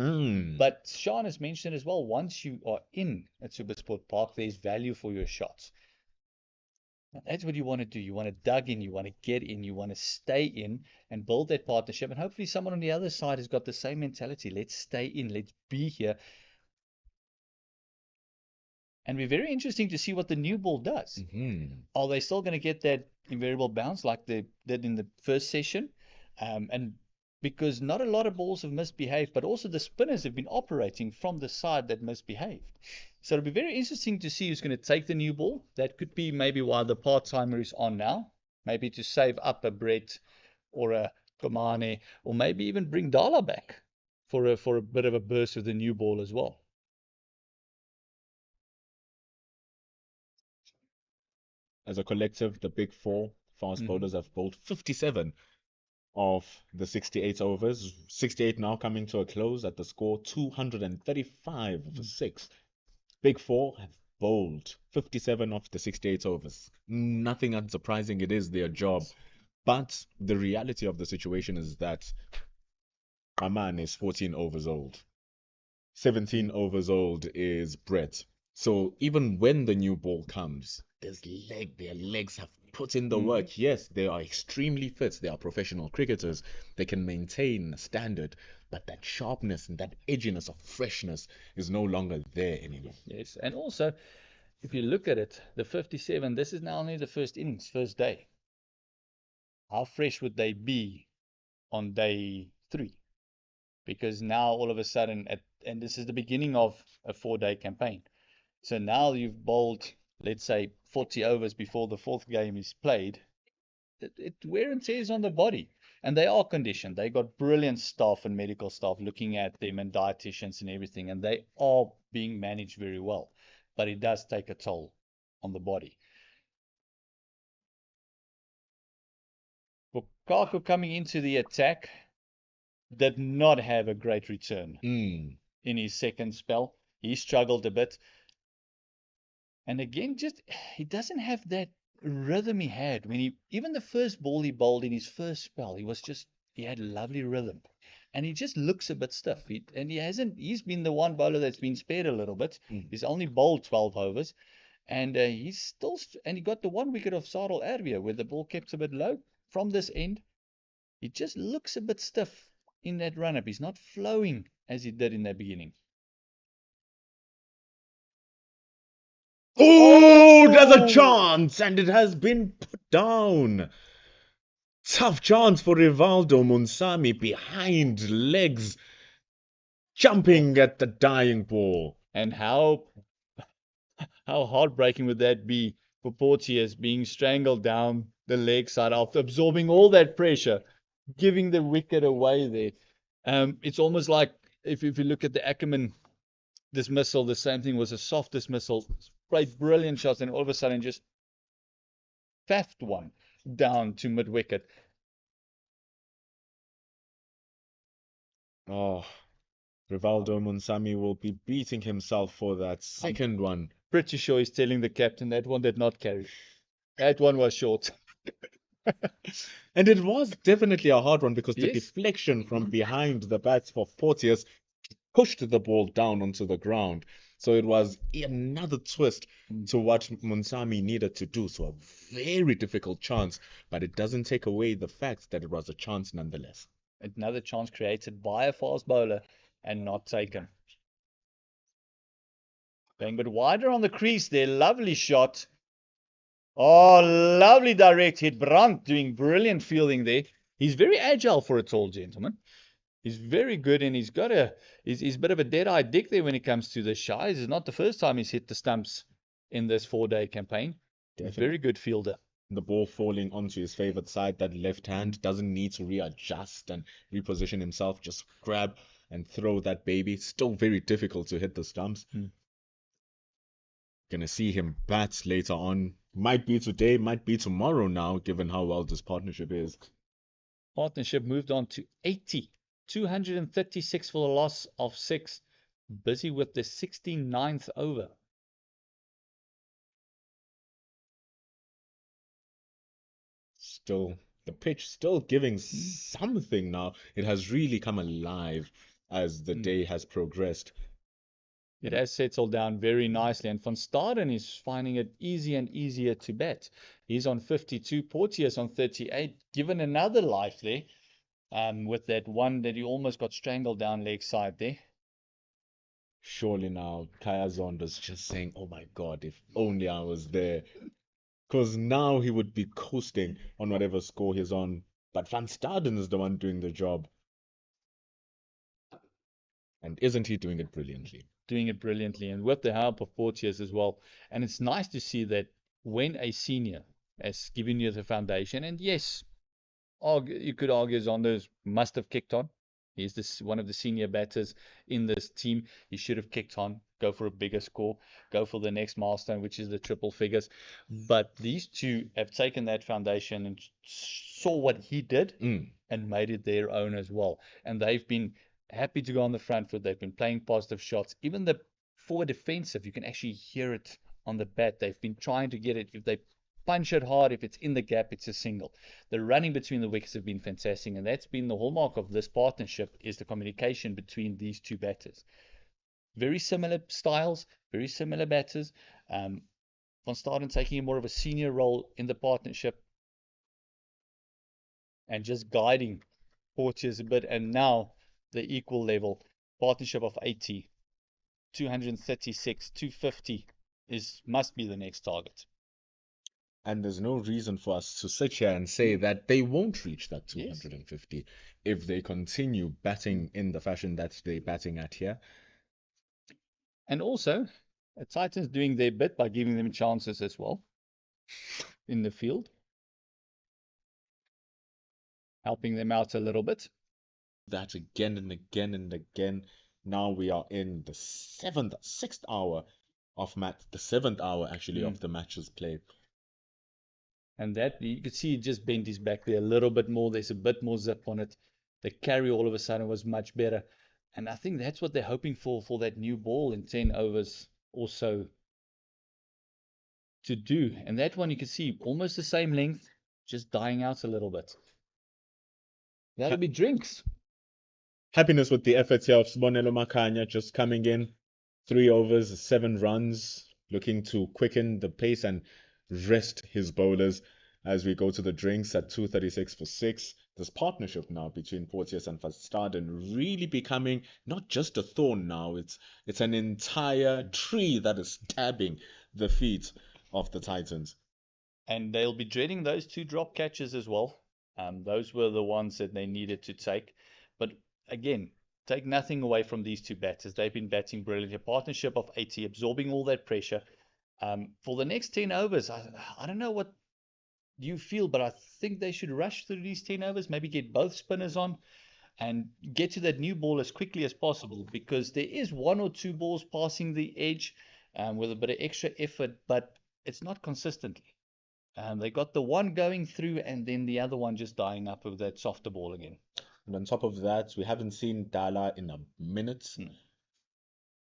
But Sean has mentioned as well, once you are in at SuperSport Park, there's value for your shots. That's what you want to do. You want to dug in, you want to get in, you want to stay in and build that partnership. And hopefully someone on the other side has got the same mentality. Let's stay in, let's be here. And we're very interesting to see what the new ball does. Are they still going to get that invariable bounce like they did in the first session? And because not a lot of balls have misbehaved, but also the spinners have been operating from the side that misbehaved. So it'll be very interesting to see who's going to take the new ball. That could be maybe why the part-timer is on now, maybe to save up a Brett or a Komane, or maybe even bring Dala back for a bit of a burst with the new ball as well. As a collective, the big 4 fast bowlers have bowled 57 of the 68 overs. 68 now coming to a close at the score 235 for 6. Big 4 have bowled 57 of the 68 overs. Nothing unsurprising, it is their job. But the reality of the situation is that Aman is 14 overs old. 17 overs old is Brett. So even when the new ball comes, their legs have put in the work. Yes, they are extremely fit. They are professional cricketers. They can maintain a standard, but that sharpness and that edginess of freshness is no longer there anymore. Yes, and also, if you look at it, the 57, this is now only the first innings, first day. How fresh would they be on day 3? Because now all of a sudden, and this is the beginning of a 4-day campaign. So now you've bowled, let's say, 40 overs before the 4th game is played. It wear and tears on the body. And they are conditioned. They got brilliant staff and medical staff looking at them, and dietitians and everything. And they are being managed very well. But it does take a toll on the body. Bukako coming into the attack did not have a great return in his second spell. He struggled a bit. And again, he doesn't have that rhythm he had when even the first ball he bowled in his first spell, he had lovely rhythm. And he just looks a bit stiff. He's been the one bowler that's been spared a little bit. He's only bowled 12 overs. And and he got the 1 wicket of Sarel Erwin where the ball kept a bit low from this end. He just looks a bit stiff in that run-up. He's not flowing as he did in the beginning. Oh, there's a chance, and it has been put down. Tough chance for Rivaldo Munsami behind legs, jumping at the dying ball. And how heartbreaking would that be for Porteous being strangled down the leg side after absorbing all that pressure, giving the wicket away there. It's almost like if you look at the Ackerman dismissal, the same thing was a soft dismissal, played brilliant shots, and all of a sudden just faffed one down to mid-wicket. Oh, Rivaldo Munsami will be beating himself for that second one. Pretty sure he's telling the captain that one did not carry. That one was short. And it was definitely a hard one because the Yes. deflection from behind the bats for Porteous pushed the ball down onto the ground. So it was another twist to what Munsami needed to do. So a very difficult chance, but it doesn't take away the fact that it was a chance nonetheless. Another chance created by a fast bowler and not taken. Bang, but wider on the crease there. Lovely shot. Oh, lovely direct hit. Brandt doing brilliant fielding there. He's very agile for a tall gentleman. He's very good, and he's a bit of a dead-eye Dick there when it comes to the shies. It's not the first time he's hit the stumps in this 4-day campaign. Definitely. Very good fielder. The ball falling onto his favorite side, that left hand, doesn't need to readjust and reposition himself. Just grab and throw that baby. Still very difficult to hit the stumps. Gonna see him bat later on. Might be today, might be tomorrow now, given how well this partnership is. Partnership moved on to 80. 236 for the loss of 6. Busy with the 69th over. Still, the pitch still giving something now. It has really come alive as the day has progressed. It has settled down very nicely, and Van Staden is finding it easier and easier to bat. He's on 52, Porteous on 38, given another life there, with that one that he almost got strangled down leg side there. Surely now, Kaya Zonder's just saying, oh my God, if only I was there. Because now he would be coasting on whatever score he's on. But Van Staden is the one doing the job. And isn't he doing it brilliantly? Doing it brilliantly, and with the help of Porteous as well. And it's nice to see that when a senior has given you the foundation, and yes, you could argue Zonders must have kicked on. He's one of the senior batters in this team. He should have kicked on, go for a bigger score, go for the next milestone, which is the triple figures. But these two have taken that foundation and saw what he did and made it their own as well. And they've been happy to go on the front foot. They've been playing positive shots. Even the forward defensive, you can actually hear it on the bat. They've been trying to get it. If they punch it hard, if it's in the gap, it's a single. The running between the wickets have been fantastic, and that's been the hallmark of this partnership, is the communication between these two batters. Very similar styles, very similar batters. Van Staden taking more of a senior role in the partnership and just guiding Porteous a bit, and now the equal level partnership of 80, 236, 250 must be the next target. And there's no reason for us to sit here and say that they won't reach that 250 if they continue batting in the fashion that they're batting at here. And also, the Titans doing their bit by giving them chances as well in the field, helping them out a little bit. That again and again and again. Now we are in the sixth hour of match, the 7th hour actually of the matches played. And that, you could see, he just bent his back there a little bit more. There's a bit more zip on it. The carry all of a sudden was much better. And I think that's what they're hoping for that new ball in 10 overs or so. to do. And that one you can see almost the same length, just dying out a little bit. That'll be drinks. Happiness with the efforts here of Sibonelo Makanya just coming in, 3 overs, 7 runs, looking to quicken the pace and rest his bowlers as we go to the drinks at 236 for 6. This partnership now between Porteous and Van Staden really becoming not just a thorn now, it's an entire tree that is stabbing the feet of the Titans. And they'll be dreading those 2 drop catches as well. Those were the ones that they needed to take. But again, take nothing away from these 2 batters. They've been batting brilliantly. A partnership of 80, absorbing all that pressure. For the next 10 overs, I don't know what you feel, but I think they should rush through these 10 overs, maybe get both spinners on and get to that new ball as quickly as possible, because there is 1 or 2 balls passing the edge with a bit of extra effort, but it's not consistently. They got the one going through and then the other one just dying up with that softer ball again. And on top of that, we haven't seen Dala in a minute.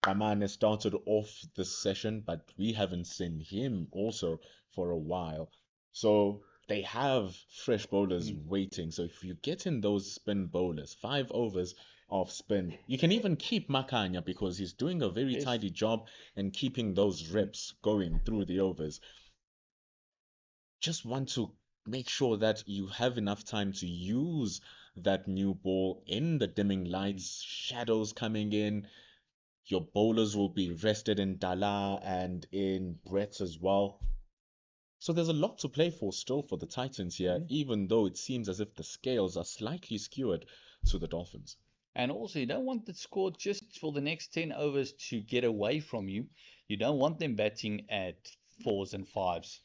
Kaman has started off this session, but we haven't seen him also for a while. So they have fresh bowlers waiting. So if you get in those spin bowlers, 5 overs of spin, you can even keep Makanya because he's doing a very tidy job and keeping those reps going through the overs. Just want to make sure that you have enough time to use that new ball in the dimming lights, shadows coming in. Your bowlers will be rested in Dala and in Brett as well. So there's a lot to play for still for the Titans here, even though it seems as if the scales are slightly skewed to the Dolphins. And also, you don't want the score just for the next 10 overs to get away from you. You don't want them batting at 4s and 5s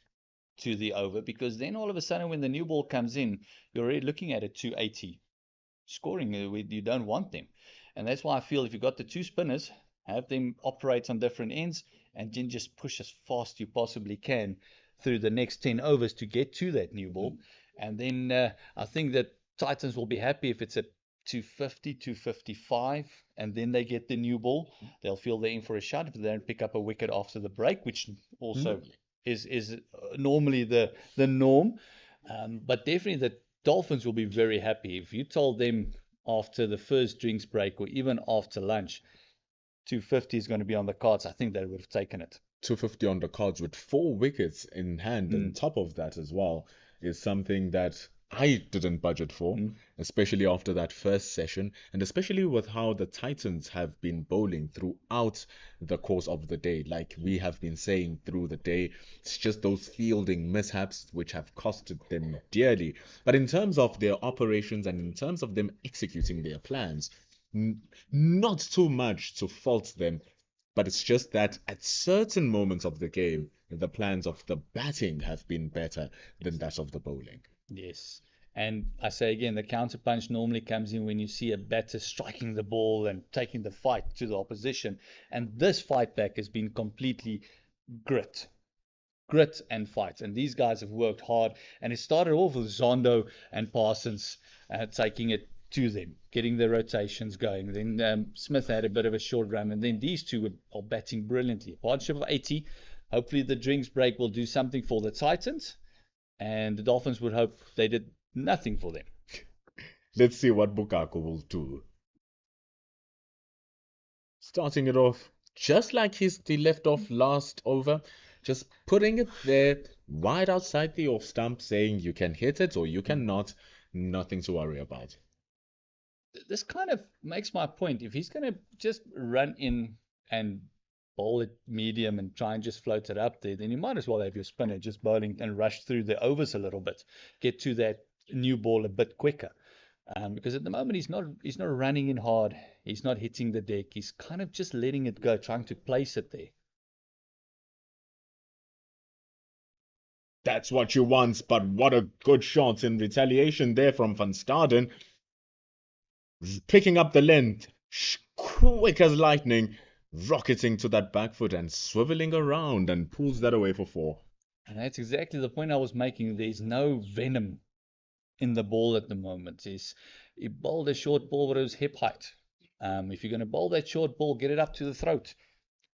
to the over, because then all of a sudden when the new ball comes in, you're already looking at a 280 scoring. You don't want them. And that's why I feel if you've got the 2 spinners, have them operate on different ends and then just push as fast you possibly can through the next 10 overs to get to that new ball. And then I think that Titans will be happy if it's at 250, 255, and then they get the new ball. They'll feel they're in for a shot if they don't pick up a wicket after the break, which also is normally the norm. But definitely the Dolphins will be very happy. If you told them after the first drinks break or even after lunch, 250 is going to be on the cards, I think they would have taken it. 250 on the cards with 4 wickets in hand on top of that as well is something that I didn't budget for, especially after that first session, and especially with how the Titans have been bowling throughout the course of the day. Like we have been saying through the day, it's just those fielding mishaps which have costed them dearly. But in terms of their operations and in terms of them executing their plans, not too much to fault them. But it's just that at certain moments of the game, the plans of the batting have been better than that of the bowling. Yes. And I say again, the counterpunch normally comes in when you see a batter striking the ball and taking the fight to the opposition. And this fight back has been completely grit and fight. And these guys have worked hard. And it started off with Zondo and Parsons taking it to them, getting the rotations going. Then Smith had a bit of a short run, and then these two are batting brilliantly. Partnership of 80. Hopefully the drinks break will do something for the Titans, and the Dolphins would hope they did nothing for them. Let's see what Bukako will do. Starting it off just like he left off last over, just putting it there wide outside the off stump, saying you can hit it or you cannot, nothing to worry about. This kind of makes my point. If he's going to just run in and bowl it medium and try and just float it up there, then you might as well have your spinner just bowling and rush through the overs a little bit, get to that new ball a bit quicker. Because at the moment he's not running in hard, he's not hitting the deck, he's kind of just letting it go, trying to place it there. That's what you want, but what a good shot in retaliation there from Van Staden. Picking up the length, quick as lightning, rocketing to that back foot and swiveling around and pulls that away for 4. And that's exactly the point I was making. There's no venom in the ball at the moment. He bowled a short ball with his hip height. If you're going to bowl that short ball, get it up to the throat.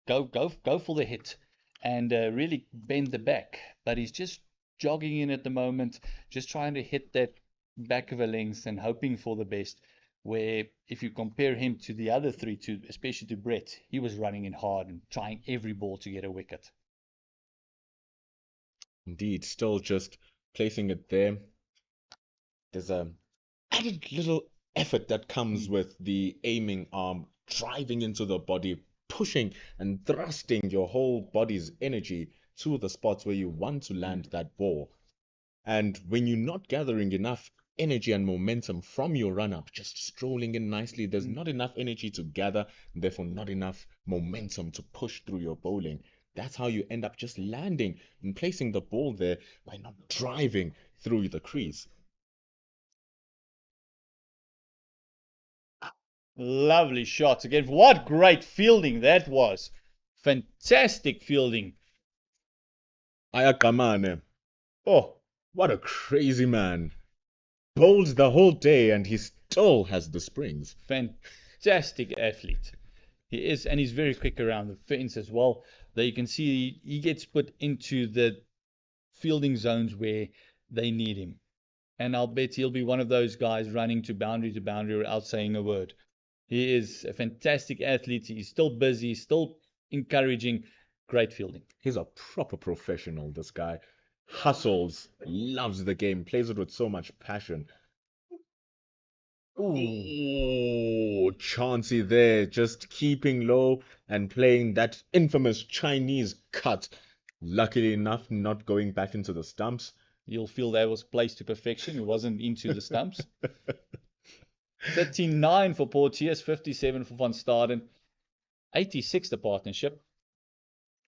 Go for the hit. and really bend the back. But he's just jogging in at the moment, just trying to hit that back of a length and hoping for the best. Where if you compare him to the other three, especially to Brett, he was running in hard and trying every ball to get a wicket. Indeed, still just placing it there. There's a added little effort that comes with the aiming arm, driving into the body, pushing and thrusting your whole body's energy to the spots where you want to land that ball. And when you're not gathering enough energy and momentum from your run up, just strolling in nicely, there's not enough energy to gather, and therefore not enough momentum to push through your bowling. That's how you end up just landing and placing the ball there by not driving through the crease. Lovely shots again. What great fielding that was. Fantastic fielding. Ayakamane. Oh, what a crazy man. Bowls the whole day and he still has the springs. Fantastic athlete. He is, and he's very quick around the fence as well. There you can see he gets put into the fielding zones where they need him. And I'll bet he'll be one of those guys running to boundary without saying a word. He is a fantastic athlete. He's still busy, still encouraging, great fielding. He's a proper professional, this guy. Hustles, loves the game, plays it with so much passion. Ooh, Chauncey there, just keeping low and playing that infamous Chinese cut. Luckily enough, not going back into the stumps. You'll feel that was placed to perfection. It wasn't into the stumps. 39 for Porteous, 57 for Van Staden, 86 the partnership.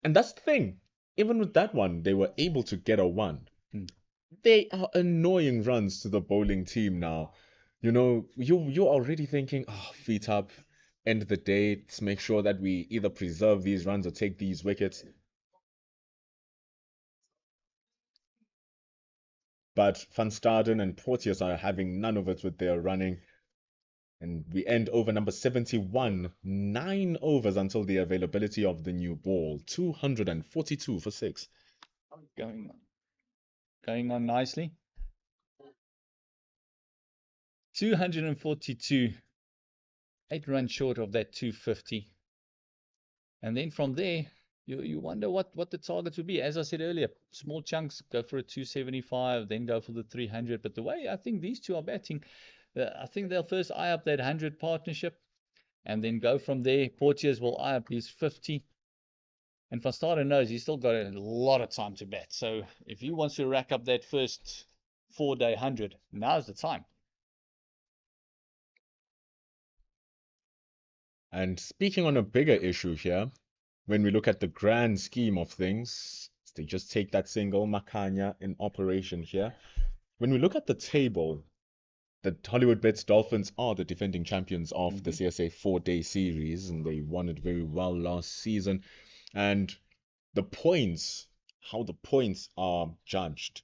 And that's the thing. Even with that one, they were able to get a one. They are annoying runs to the bowling team now. You know, you're already thinking, oh, feet up, end the day, let's make sure that we either preserve these runs or take these wickets. But Van Staden and Porteous are having none of it with their running. And we end over number 71, 9 overs until the availability of the new ball, 242 for 6. Going on nicely. 242, 8 runs short of that 250. And then from there, you wonder what the targets would be. As I said earlier, small chunks, go for a 275, then go for the 300. But the way I think these two are batting, I think they'll first eye up that 100 partnership and then go from there. Porteous will eye up his 50. And Van Staden knows he's still got a lot of time to bat. So if he wants to rack up that first 4-day 100, now's the time. And speaking on a bigger issue here, when we look at the grand scheme of things, they just take that single Makanya in operation here. When we look at the table, the Hollywoodbets Dolphins are the defending champions of the CSA 4-day series, and they won it very well last season. And the points, how the points are judged,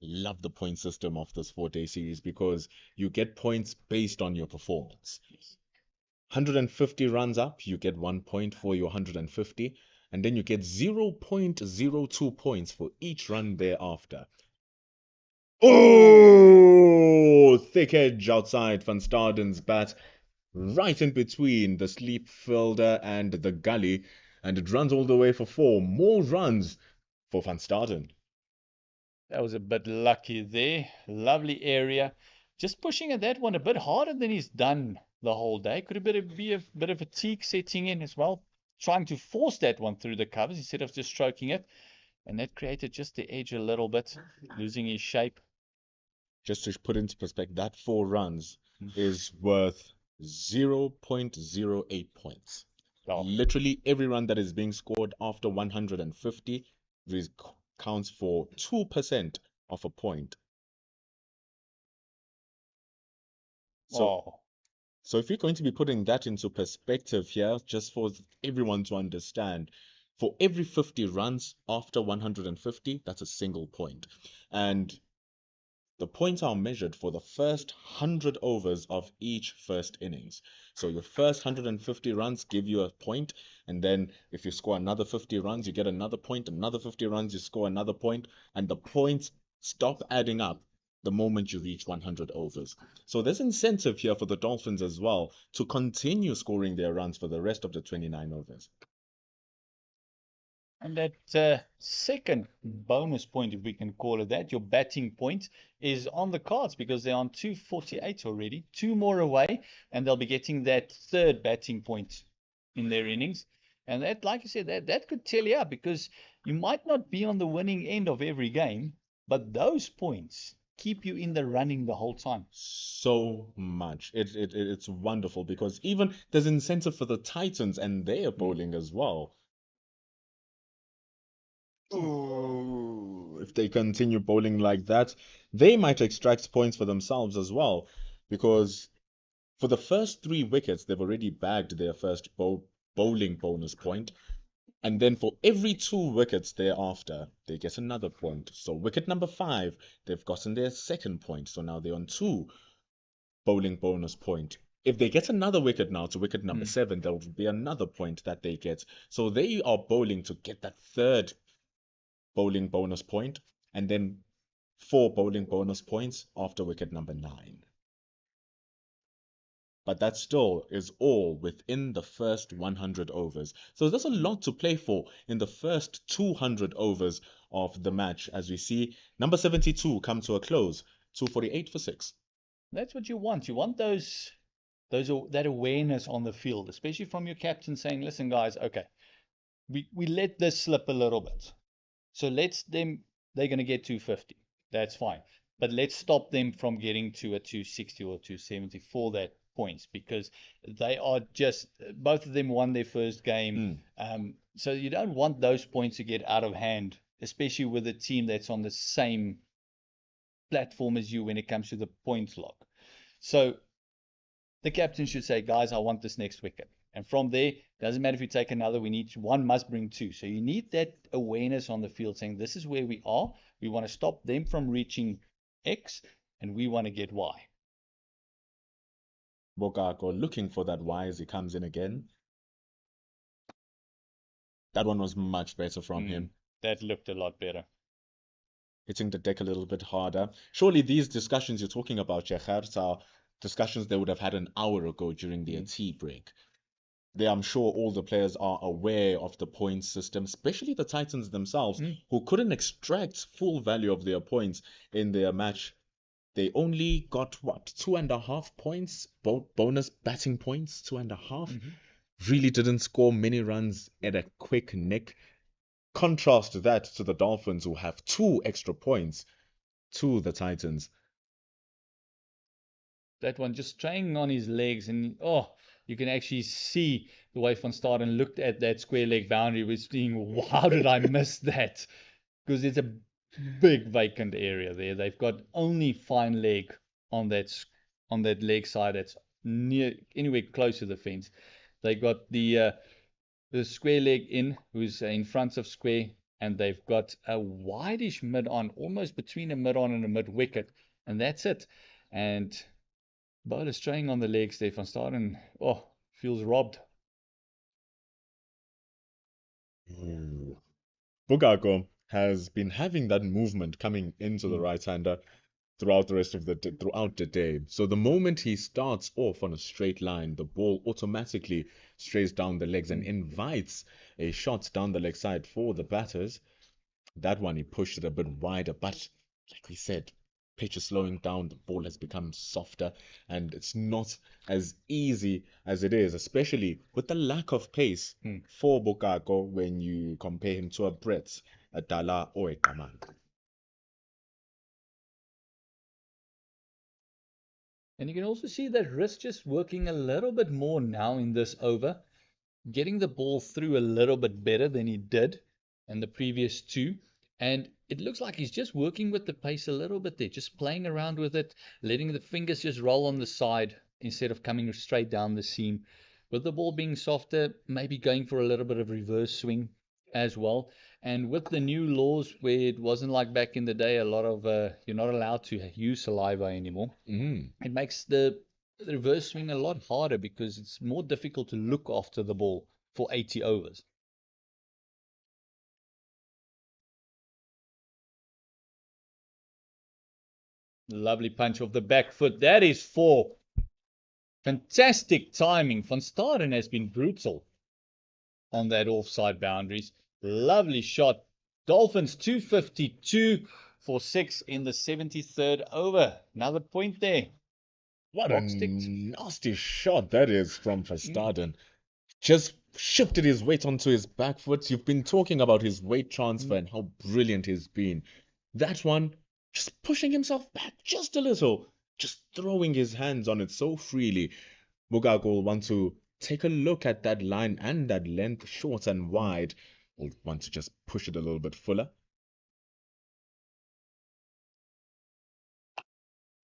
love the point system of this 4-day series because you get points based on your performance. 150 runs up, you get 1 point for your 150, and then you get 0.02 points for each run thereafter. Oh, thick edge outside Van Staden's bat, right in between the sleep fielder and the gully, and it runs all the way for 4 more runs for Van Staden. That was a bit lucky there. Lovely area. Just pushing at that one a bit harder than he's done the whole day. Could be a bit of fatigue setting in as well. Trying to force that one through the covers instead of just stroking it. And that created just the edge a little bit, losing his shape. Just to put into perspective, that 4 runs is worth 0.08 points. Wow. Literally every run that is being scored after 150 counts for 2% of a point. So if you're going to be putting that into perspective here, just for everyone to understand, for every 50 runs after 150, that's a single point. And The points are measured for the first 100 overs of each first innings. So your first 150 runs give you a point, and then if you score another 50 runs, you get another point, another 50 runs, you score another point, and the points stop adding up the moment you reach 100 overs. So there's incentive here for the Dolphins as well to continue scoring their runs for the rest of the 29 overs. And that second bonus point, if we can call it that, your batting point, is on the cards because they're on 248 already, 2 more away, and they'll be getting that third batting point in their innings. And that, like you said, that could tell you up because you might not be on the winning end of every game, but those points keep you in the running the whole time. So much. It's wonderful because even there's incentive for the Titans and their bowling as well. Ooh, if they continue bowling like that, they might extract points for themselves as well. Because for the first 3 wickets, they've already bagged their first bowling bonus point. And then for every 2 wickets thereafter, they get another point. So wicket number 5, they've gotten their second point. So now they're on 2 bowling bonus point. If they get another wicket now to wicket number 7, there will be another point that they get. So they are bowling to get that third bowling bonus point, and then 4 bowling bonus points after wicket number 9. But that still is all within the first 100 overs. So there's a lot to play for in the first 200 overs of the match, as we see number 72 come to a close, 248 for 6. That's what you want. You want that awareness on the field, especially from your captain saying, listen, guys, okay, we let this slip a little bit. So they're going to get 250. That's fine. But let's stop them from getting to a 260 or 270 for that points because they are just, both of them won their first game. So you don't want those points to get out of hand, especially with a team that's on the same platform as you when it comes to the points log. So the captain should say, guys, I want this next wicket. And from there, doesn't matter if you take another, one must bring 2. So you need that awareness on the field saying, this is where we are. We want to stop them from reaching X, and we want to get Y. Bokako looking for that Y as he comes in again. That one was much better from him. That looked a lot better. Hitting the deck a little bit harder. Surely these discussions you're talking about, Shekhar, are discussions they would have had an hour ago during their tea break. I'm sure all the players are aware of the points system, especially the Titans themselves, who couldn't extract full value of their points in their match. They only got, 2.5 points? Bonus batting points, 2.5? Really didn't score many runs at a quick nick. Contrast that to the Dolphins, who have 2 extra points to the Titans. That one just staying on his legs, and you can actually see the way Van Staden looked at that square leg boundary, was thinking, how did I miss that? Because it's a big vacant area there. They've got only fine leg on that leg side that's anywhere close to the fence. They got the square leg who's in front of square, and they've got a wideish mid on, almost between a mid on and a mid wicket, and that's it. And bowler straying on the legs there, Van Staden, feels robbed. Bugako has been having that movement coming into the right-hander throughout the day. So the moment he starts off on a straight line, the ball automatically strays down the legs and invites a shot down the leg side for the batters. That one he pushed it a bit wider, but like we said, pitch is slowing down, the ball has become softer, and it's not as easy as it is, especially with the lack of pace for Bukako when you compare him to a Brett, a Dala, or a Kaman. And you can also see that wrist just working a little bit more now in this over, getting the ball through a little bit better than he did in the previous 2. And it looks like he's just working with the pace a little bit there, just playing around with it, letting the fingers just roll on the side instead of coming straight down the seam. With the ball being softer, maybe going for a little bit of reverse swing. as well. And with the new laws where it wasn't like back in the day, a lot of you're not allowed to use saliva anymore. It makes the reverse swing a lot harder because it's more difficult to look after the ball for 80 overs. Lovely punch off the back foot. That is 4. Fantastic timing. Van Staden has been brutal on that offside boundaries. Lovely shot. Dolphins 252 for 6 in the 73rd over. Another point there. What Box a ticked. nasty shot that is from Verstappen. Just shifted his weight onto his back foot. You've been talking about his weight transfer and how brilliant he's been. That one, just pushing himself back just a little, just throwing his hands on it so freely. Bugag will want to take a look at that line and that length, short and wide. Will want to just push it a little bit fuller.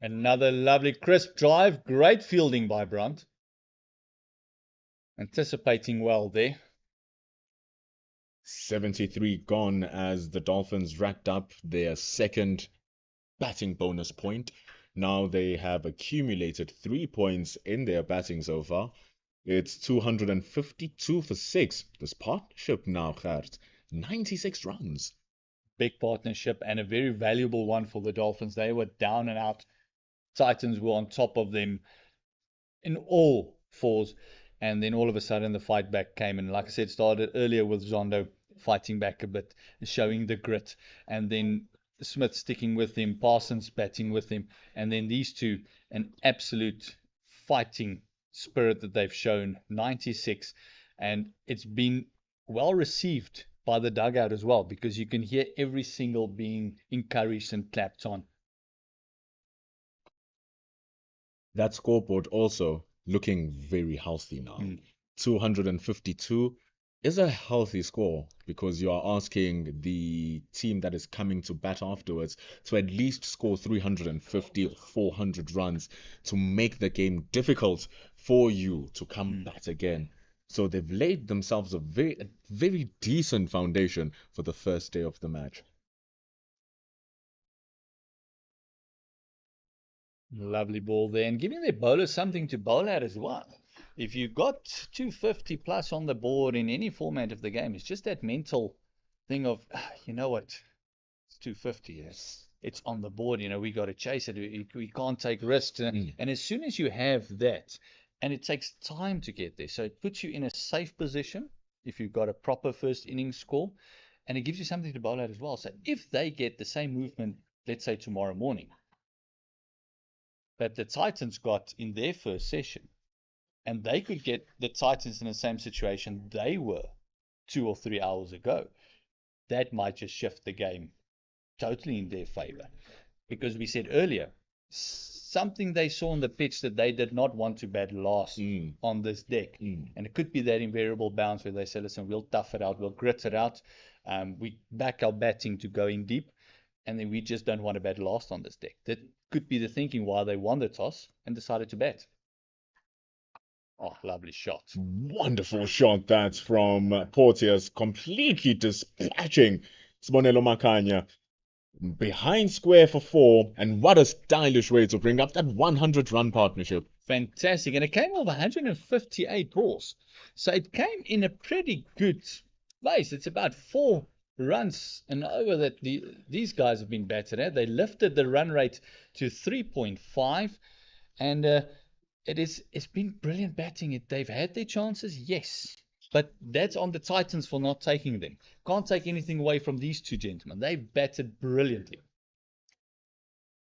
Another lovely crisp drive. Great fielding by Brunt. Anticipating well there. 73 gone as the Dolphins racked up their second batting bonus point. Now they have accumulated 3 points in their batting so far. It's 252 for 6. This partnership now, Gert, 96 runs. Big partnership and a very valuable one for the Dolphins. They were down and out. Titans were on top of them in all fours. And then all of a sudden the fight back came. And like I said, started earlier with Zondo fighting back a bit, showing the grit. And then Smith sticking with him, Parsons batting with him. And then these two, an absolute fighting spirit that they've shown, 96. And it's been well received by the dugout as well, because you can hear every single being encouraged and clapped on. That scoreboard also looking very healthy now. 252 is a healthy score because you are asking the team that is coming to bat afterwards to at least score 350 or 400 runs to make the game difficult for you to come back again. So they've laid themselves a very decent foundation for the first day of the match. Lovely ball there, and giving their bowlers something to bowl at as well. If you got 250 plus on the board in any format of the game, it's just that mental thing of, you know what, it's 250. Yes, it's on the board. You know, we got to chase it. We can't take risks. And as soon as you have that, and it takes time to get there, so it puts you in a safe position if you've got a proper first innings score, and it gives you something to bowl at as well. So if they get the same movement, let's say tomorrow morning, that the Titans got in their first session, and they could get the Titans in the same situation they were 2 or 3 hours ago, that might just shift the game totally in their favor. Because we said earlier, something they saw on the pitch that they did not want to bat last on this deck. And it could be that invariable bounce where they say, listen, we'll tough it out, we'll grit it out. We back our batting to go in deep, and then we just don't want to bat last on this deck. That could be the thinking why they won the toss and decided to bat. Oh, lovely shot. Wonderful shot that's from Porteous, completely dispatching Sibonelo Makanya. Behind square for 4, and what a stylish way to bring up that 100-run partnership. Fantastic, and it came off 158 balls. So it came in a pretty good place. It's about 4 runs and over that these guys have been batted at. They lifted the run rate to 3.5, and it's been brilliant batting. They've had their chances, yes, but that's on the Titans for not taking them. Can't take anything away from these two gentlemen. They've batted brilliantly.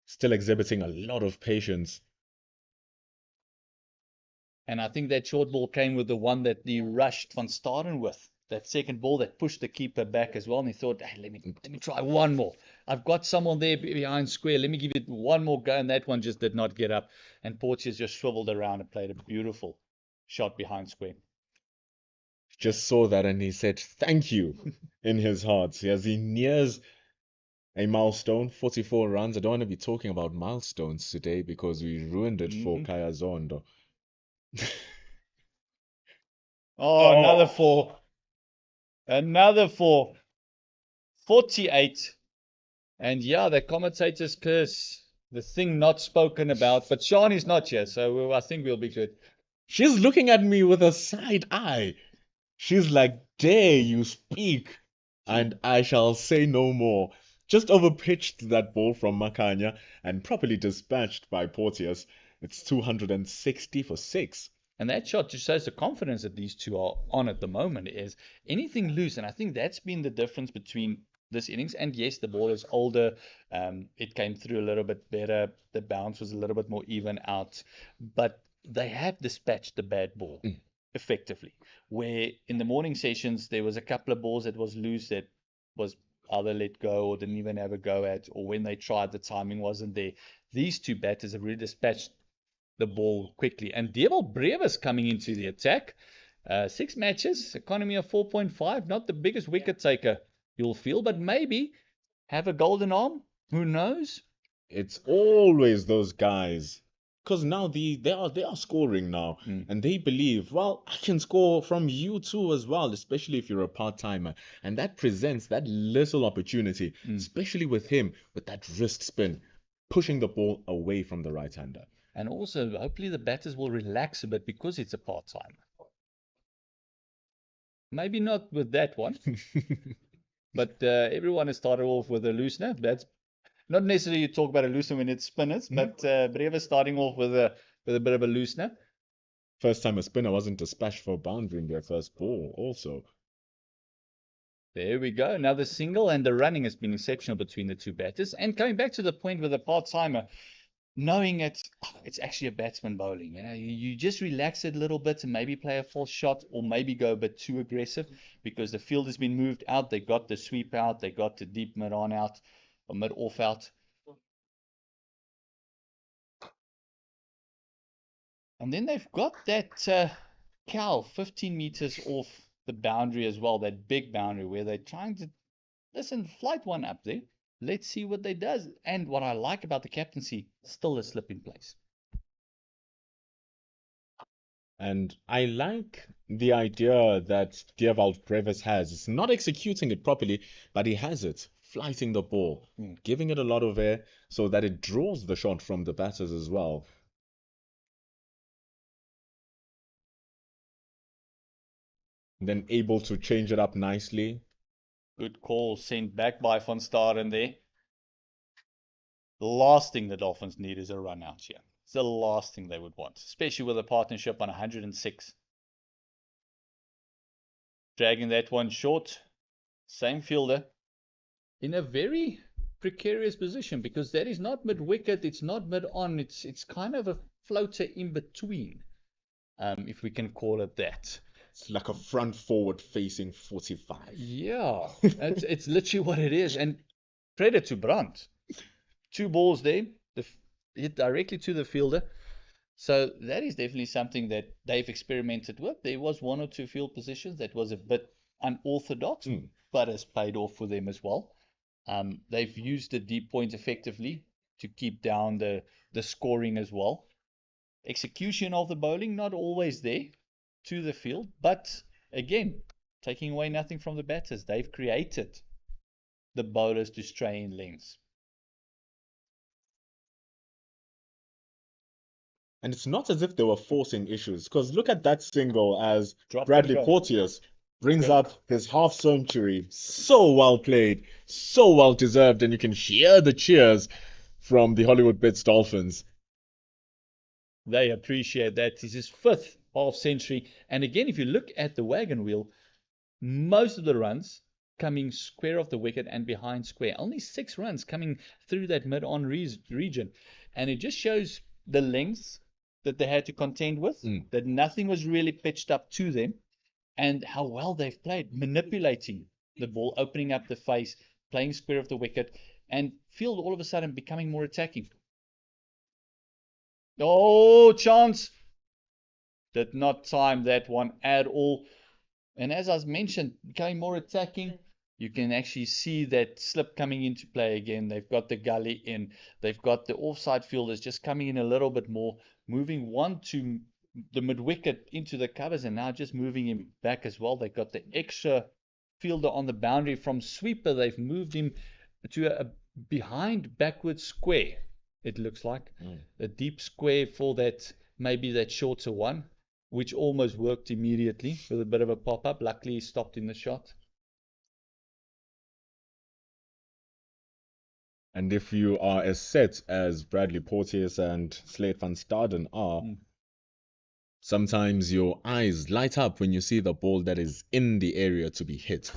Still exhibiting a lot of patience. And I think that short ball came with the one that he rushed Van Staden with. That second ball that pushed the keeper back as well, and he thought, hey, let me try one more. I've got someone there behind square. Let me give it one more go, and that one just did not get up. And Porteous just shriveled around and played a beautiful shot behind square. Just saw that and he said thank you in his heart as he nears a milestone, 44 runs. I don't want to be talking about milestones today because we ruined it for Kaya Zondo. Another 4. Another for 48. And yeah, the commentator's curse, the thing not spoken about. But Sean is not here, so I think we'll be good. She's looking at me with a side eye. She's like, dare you speak? And I shall say no more. Just overpitched that ball from Makanya and properly dispatched by Porteous. It's 260 for 6. And that shot just shows the confidence that these two are on at the moment is anything loose. And I think that's been the difference between this innings. And yes, the ball is older. It came through a little bit better. The bounce was a little bit more even out. But they have dispatched the bad ball effectively. Where in the morning sessions, there was a couple of balls that was loose that was either let go or didn't even have a go at, or when they tried, the timing wasn't there. These two batters have really dispatched the ball quickly. And Dewald Brevis coming into the attack. 6 matches, economy of 4.5, not the biggest wicket taker you'll feel, but maybe have a golden arm. Who knows? It's always those guys. Because now they are scoring now. And they believe, well, I can score from you too as well, especially if you're a part-timer. And that presents that little opportunity, especially with him, with that wrist spin, pushing the ball away from the right-hander. And also, hopefully the batters will relax a bit because it's a part-timer. Maybe not with that one. But everyone has started off with a loosener. That's not necessarily you talk about a loosener when it's spinners, but Brevis starting off with a bit of a loosener. First time a spinner wasn't dispatched for a boundary in their first ball also. There we go. Another single, and the running has been exceptional between the two batters. And coming back to the point with the part-timer, knowing it's actually a batsman bowling. You just relax it a little bit and maybe play a false shot or maybe go a bit too aggressive because the field has been moved out. They got the sweep out. They got the deep mid-on out or mid-off out. And then they've got that cow 15 meters off the boundary as well, that big boundary where they're trying to, listen, flight one up there. Let's see what they does. And what I like about the captaincy, still a slip in place. And I like the idea that Dewald Brevis has. It's not executing it properly, but he has it, flighting the ball, giving it a lot of air so that it draws the shot from the batters as well. And then able to change it up nicely. Good call sent back by Van Staren there. The last thing the Dolphins need is a run out here. It's the last thing they would want, especially with a partnership on 106. Dragging that one short. Same fielder. In a very precarious position because that is not mid-wicket, it's not mid-on, it's kind of a floater in between, if we can call it that. It's like a front forward facing 45. Yeah, it's literally what it is. And credit to Brandt. 2 balls there, hit directly to the fielder. So that is definitely something that they've experimented with. There was 1 or 2 field positions that was a bit unorthodox, but has paid off for them as well. They've used the deep point effectively to keep down the scoring as well. Execution of the bowling, not always there to the field, but again, taking away nothing from the batters. They've created the bowlers to stray in lengths. And it's not as if they were forcing issues, because look at that single as Drop Bradley and go. Porteous brings up his half century. So well played, so well deserved, and you can hear the cheers from the Hollywoodbets Dolphins. They appreciate that. It's his 5th half century. And again, if you look at the wagon wheel, most of the runs coming square off the wicket and behind square. Only 6 runs coming through that mid-on region. And it just shows the lengths that they had to contend with, that nothing was really pitched up to them, and how well they've played, manipulating the ball, opening up the face, playing square of the wicket, and field all of a sudden becoming more attacking. Oh, chance! Did not time that one at all. And as I mentioned, becoming more attacking, you can actually see that slip coming into play again. They've got the gully in. They've got the offside fielders just coming in a little bit more, moving one to the mid-wicket into the covers and now just moving him back as well. They've got the extra fielder on the boundary. From sweeper, they've moved him to a behind backward square, it looks like. A deep square for that, maybe that shorter one, which almost worked immediately with a bit of a pop-up. Luckily, he stopped in the shot. And if you are as set as Bradley Porteous and Slade van Staden are, sometimes your eyes light up when you see the ball that is in the area to be hit.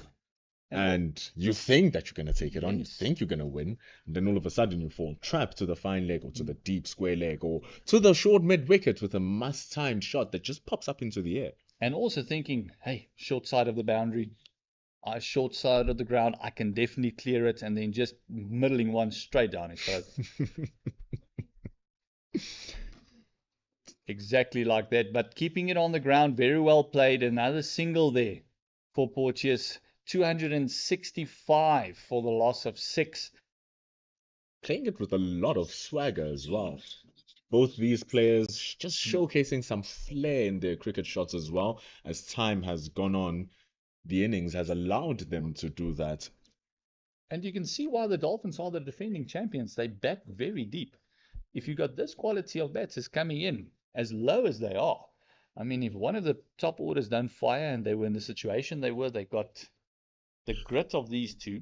And you think that you're going to take it on, you think you're going to win, and then all of a sudden you fall trapped to the fine leg or to the deep square leg or to the short mid wicket with a must-timed shot that just pops up into the air. And also thinking, hey, short side of the boundary, short side of the ground, I can definitely clear it, and then just middling one straight down his throat. Exactly like that, but keeping it on the ground, very well played. Another single there for Porteous. 265 for the loss of 6. Playing it with a lot of swagger as well. Both these players just showcasing some flair in their cricket shots as well. As time has gone on, the innings has allowed them to do that. And you can see why the Dolphins are the defending champions. They bat very deep. If you've got this quality of batsers coming in as low as they are, I mean, if one of the top orders don't fire and they were in the situation they got the grit of these two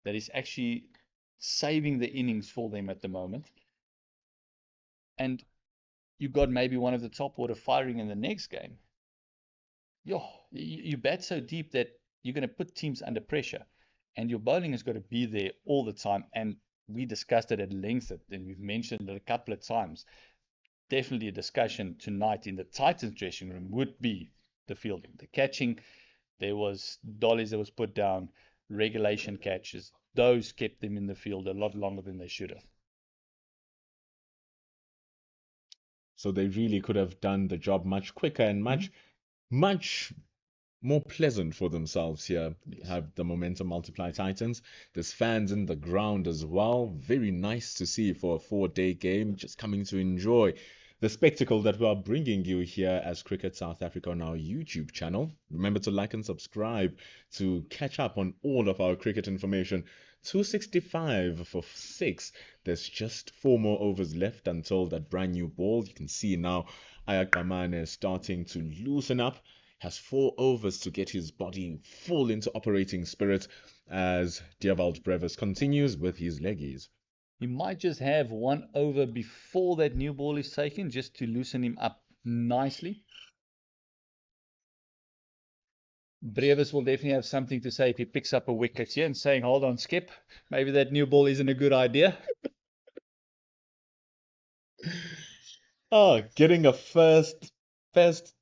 that is actually saving the innings for them at the moment. And you got maybe one of the top order firing in the next game. You bat so deep that you're going to put teams under pressure. And your bowling has got to be there all the time. And we discussed it at length, and we've mentioned it a couple of times. Definitely a discussion tonight in the Titans dressing room would be the fielding, the catching. There was dollies that was put down, regulation catches. Those kept them in the field a lot longer than they should have. So they really could have done the job much quicker and much more pleasant for themselves here. Have the momentum multiply Titans. There's fans in the ground as well. Very nice to see for a 4-day game. Just coming to enjoy the spectacle that we are bringing you here as Cricket South Africa on our YouTube channel. Remember to like and subscribe to catch up on all of our cricket information. 265 for 6. There's just 4 more overs left until that brand new ball. You can see now Ayakamane is starting to loosen up. Has 4 overs to get his body full into operating spirit as Dewald Brevis continues with his leggies. He might just have 1 over before that new ball is taken, just to loosen him up nicely. Brevis will definitely have something to say if he picks up a wicket here and saying, hold on, Skip, maybe that new ball isn't a good idea. Getting a first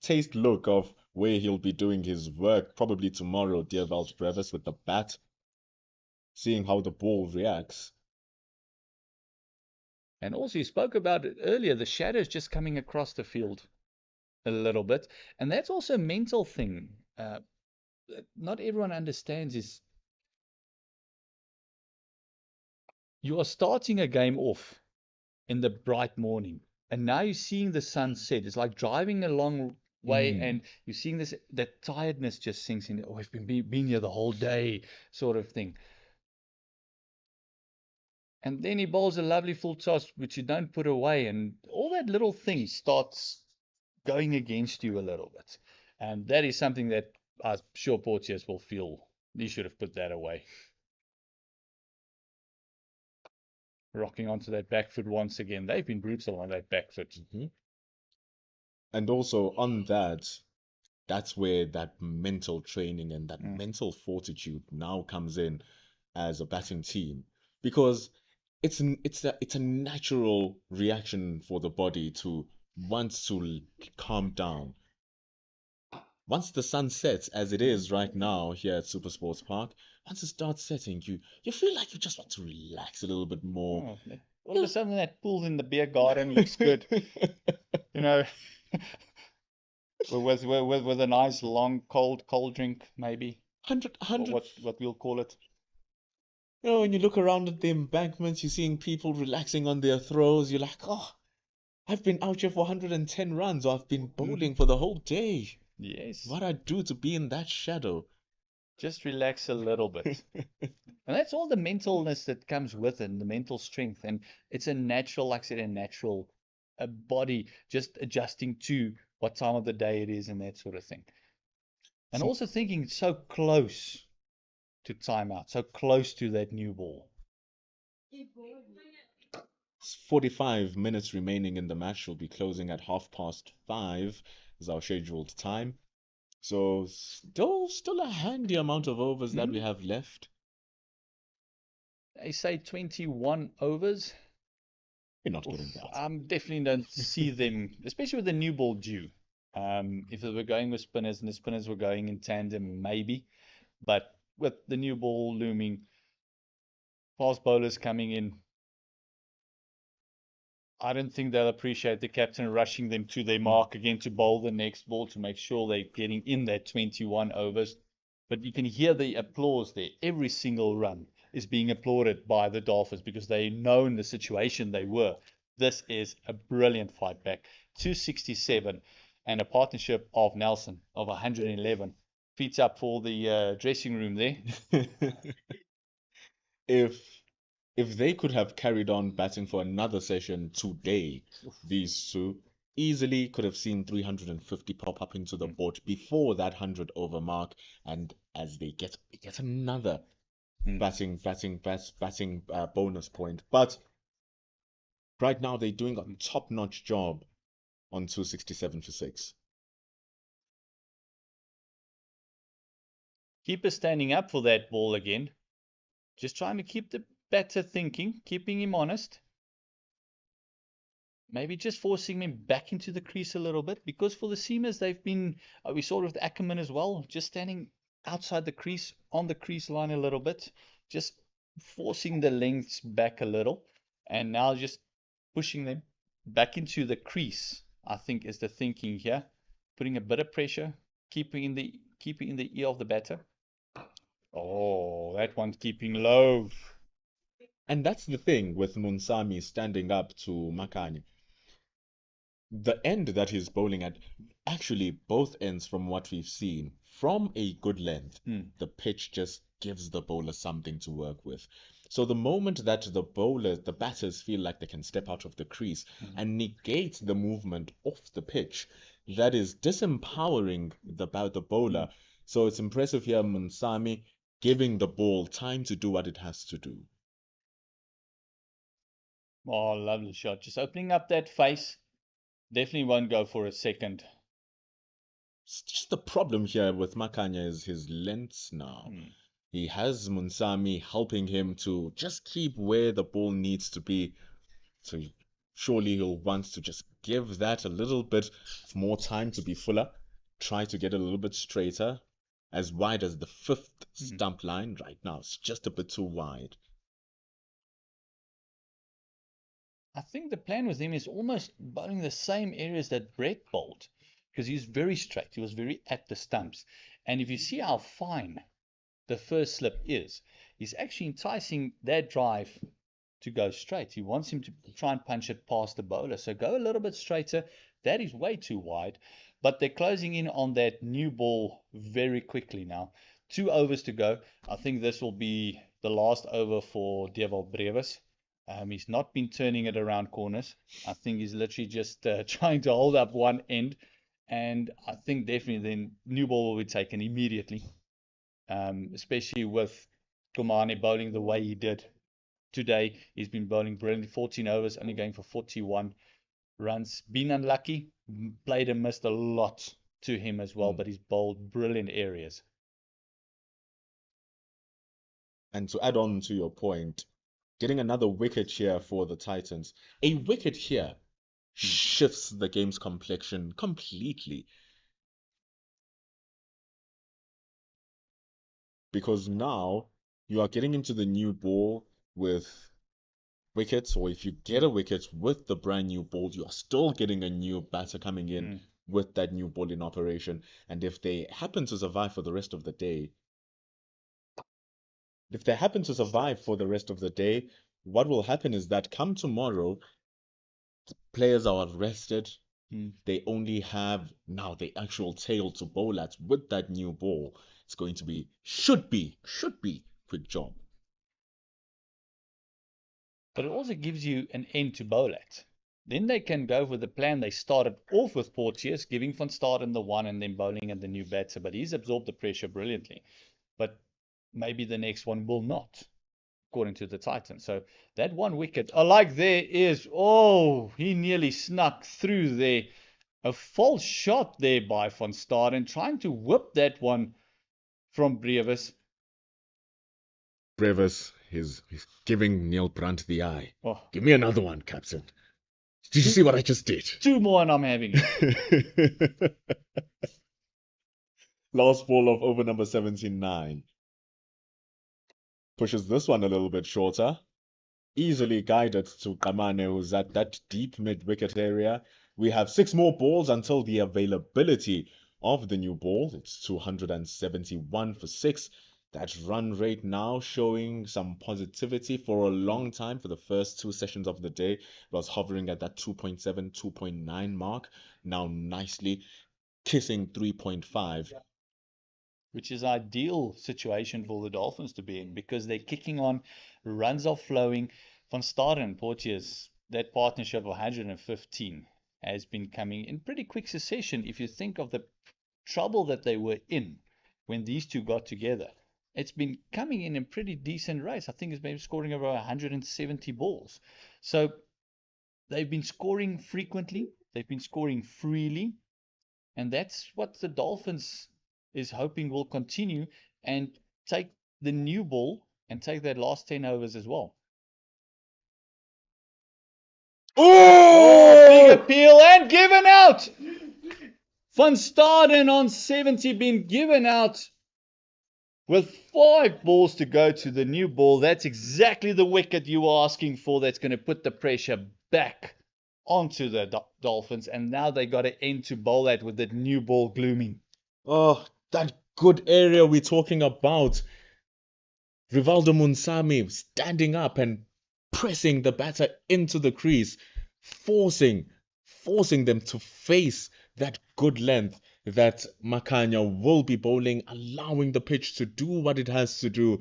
taste look of where he'll be doing his work, probably tomorrow, Dewald Brevis with the bat, seeing how the ball reacts. And also, you spoke about it earlier, the shadows just coming across the field a little bit. And that's also a mental thing. Not everyone understands is you are starting a game off in the bright morning, and now you're seeing the sun set. It's like driving a long way, and you're seeing that tiredness just sinks in. Oh, I've been here the whole day, sort of thing. And then he bowls a lovely full toss, which you don't put away, and all that little thing starts going against you a little bit. And that is something that I'm sure Porteous will feel he should have put that away. Rocking onto that back foot once again. They've been brutal on that back foot. And also on that's where that mental training and that mental fortitude now comes in as a batting team, because it's a natural reaction for the body to want to calm down. Once the sun sets, as it is right now here at Super Sports Park, once it starts setting, you feel like you just want to relax a little bit more. All of a sudden, that pool in the beer garden looks good. You know, with a nice long cold drink, maybe. 100. What we'll call it. You know, when you look around at the embankments, you're seeing people relaxing on their throws. You're like, oh, I've been out here for 110 runs, or I've been bowling for the whole day. Yes. What I do to be in that shadow. Just relax a little bit. And that's all the mentalness that comes with it, and the mental strength. And it's a natural, like I said, a natural body just adjusting to what time of the day it is and that sort of thing. And So- also thinking so close to timeout, so close to that new ball. 45 minutes remaining in the match. Will be closing at 5:30 is our scheduled time. So still a handy amount of overs that we have left. They say 21 overs. We're not getting that. Definitely don't see them, especially with the new ball due. If they were going with spinners and the spinners were going in tandem, maybe. But with the new ball looming, fast bowlers coming in, I don't think they'll appreciate the captain rushing them to their mark again to bowl the next ball to make sure they're getting in that 21 overs. But you can hear the applause there. Every single run is being applauded by the Dolphins because they know in the situation they were. This is a brilliant fight back. 267 and a partnership of Nelson of 111. Feet up for the dressing room there. If they could have carried on batting for another session today, these two easily could have seen 350 pop up into the board before that 100 over mark, and as they get another batting bonus point. But right now they're doing a top-notch job on 267 for 6. Keeper standing up for that ball again. Just trying to keep the batter thinking, keeping him honest. Maybe just forcing him back into the crease a little bit, because for the seamers, they've been, we saw it with Ackerman as well, just standing outside the crease, on the crease line a little bit, just forcing the lengths back a little, and now just pushing them back into the crease, I think is the thinking here. Putting a bit of pressure, keeping in the ear of the batter. Oh, that one's keeping low. And that's the thing with Munsami standing up to Makani. The end that he's bowling at, actually both ends from what we've seen, from a good length, the pitch just gives the bowler something to work with. So the moment that the batters feel like they can step out of the crease and negate the movement off the pitch, that is disempowering the bowler. So it's impressive here, Munsami giving the ball time to do what it has to do. Oh, lovely shot. Just opening up that face. Definitely won't go for a second. It's just the problem here with Makanya is his lengths now. He has Munsami helping him to just keep where the ball needs to be. So surely he'll want to just give that a little bit more time to be fuller, try to get a little bit straighter, as wide as the 5th stump line right now. It's just a bit too wide. I think the plan with him is almost bowling the same areas that Brett bowled, because he's very straight. He was very at the stumps. And if you see how fine the first slip is, he's actually enticing that drive to go straight. He wants him to try and punch it past the bowler. So go a little bit straighter. That is way too wide. But they're closing in on that new ball very quickly now. 2 overs to go. I think this will be the last over for Dewald Brevis. He's not been turning it around corners. I think he's literally just trying to hold up one end. And I think definitely the new ball will be taken immediately. Especially with Kumane bowling the way he did today. He's been bowling brilliantly. 14 overs, only going for 41 runs. Been unlucky. Played and missed a lot to him as well, but he's bowled brilliant areas. And to add on to your point, getting another wicket here for the Titans. A wicket here shifts the game's complexion completely. Because now you are getting into the new ball with wickets, or if you get a wicket with the brand new ball, you are still getting a new batter coming in with that new ball in operation. And if they happen to survive for the rest of the day, what will happen is that come tomorrow, players are rested. They only have now the actual tail to bowl at with that new ball. It's going to be, should be, quick job. But it also gives you an end to bowl at. Then they can go with the plan they started off with Porteous, giving Van Staden the one and then bowling at the new batter. But he's absorbed the pressure brilliantly. But maybe the next one will not, according to the Titans. So that one wicket, I like there is, oh, he nearly snuck through there. A false shot there by Van Staden, trying to whip that one from Brevis. Brevis, he's giving Neil Brandt the eye. Oh, Give me another one, Captain. Did you see what I just did? 2 more and I'm having it. Last ball of over number 79. Pushes this one a little bit shorter. Easily guided to Kamane, who's at that deep mid-wicket area. We have 6 more balls until the availability of the new ball. It's 271 for 6. That run rate now showing some positivity for a long time. For the first 2 sessions of the day, it was hovering at that 2.7, 2.9 mark. Now nicely kissing 3.5. Which is ideal situation for the Dolphins to be in, because they're kicking on, runs are flowing. Van Staden, Porteous, that partnership of 115 has been coming in pretty quick succession. If you think of the trouble that they were in when these two got together, it's been coming in pretty decent race. I think it's been scoring over 170 balls. So they've been scoring frequently, they've been scoring freely, and that's what the Dolphins is hoping will continue and take the new ball and take that last 10 overs as well. Oh! Big appeal and given out! Van Staden on 70 been given out with 5 balls to go to the new ball. That's exactly the wicket you were asking for. That's going to put the pressure back onto the Dolphins. And now they got to end to bowl at with the new ball glooming. Oh, that good area we're talking about. Rivaldo Munsami standing up and pressing the batter into the crease, forcing them to face that good length that Makanya will be bowling, allowing the pitch to do what it has to do.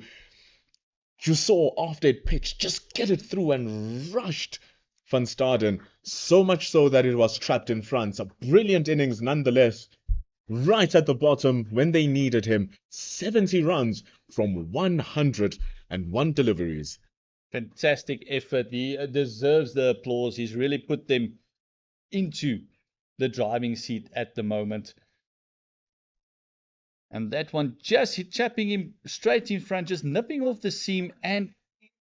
You saw after it pitched, just get it through and rushed Van Staden, so much so that it was trapped in front. A brilliant innings nonetheless. Right at the bottom when they needed him. 70 runs from 101 deliveries. Fantastic effort. He deserves the applause. He's really put them into the driving seat at the moment. And that one just chapping him straight in front, just nipping off the seam. And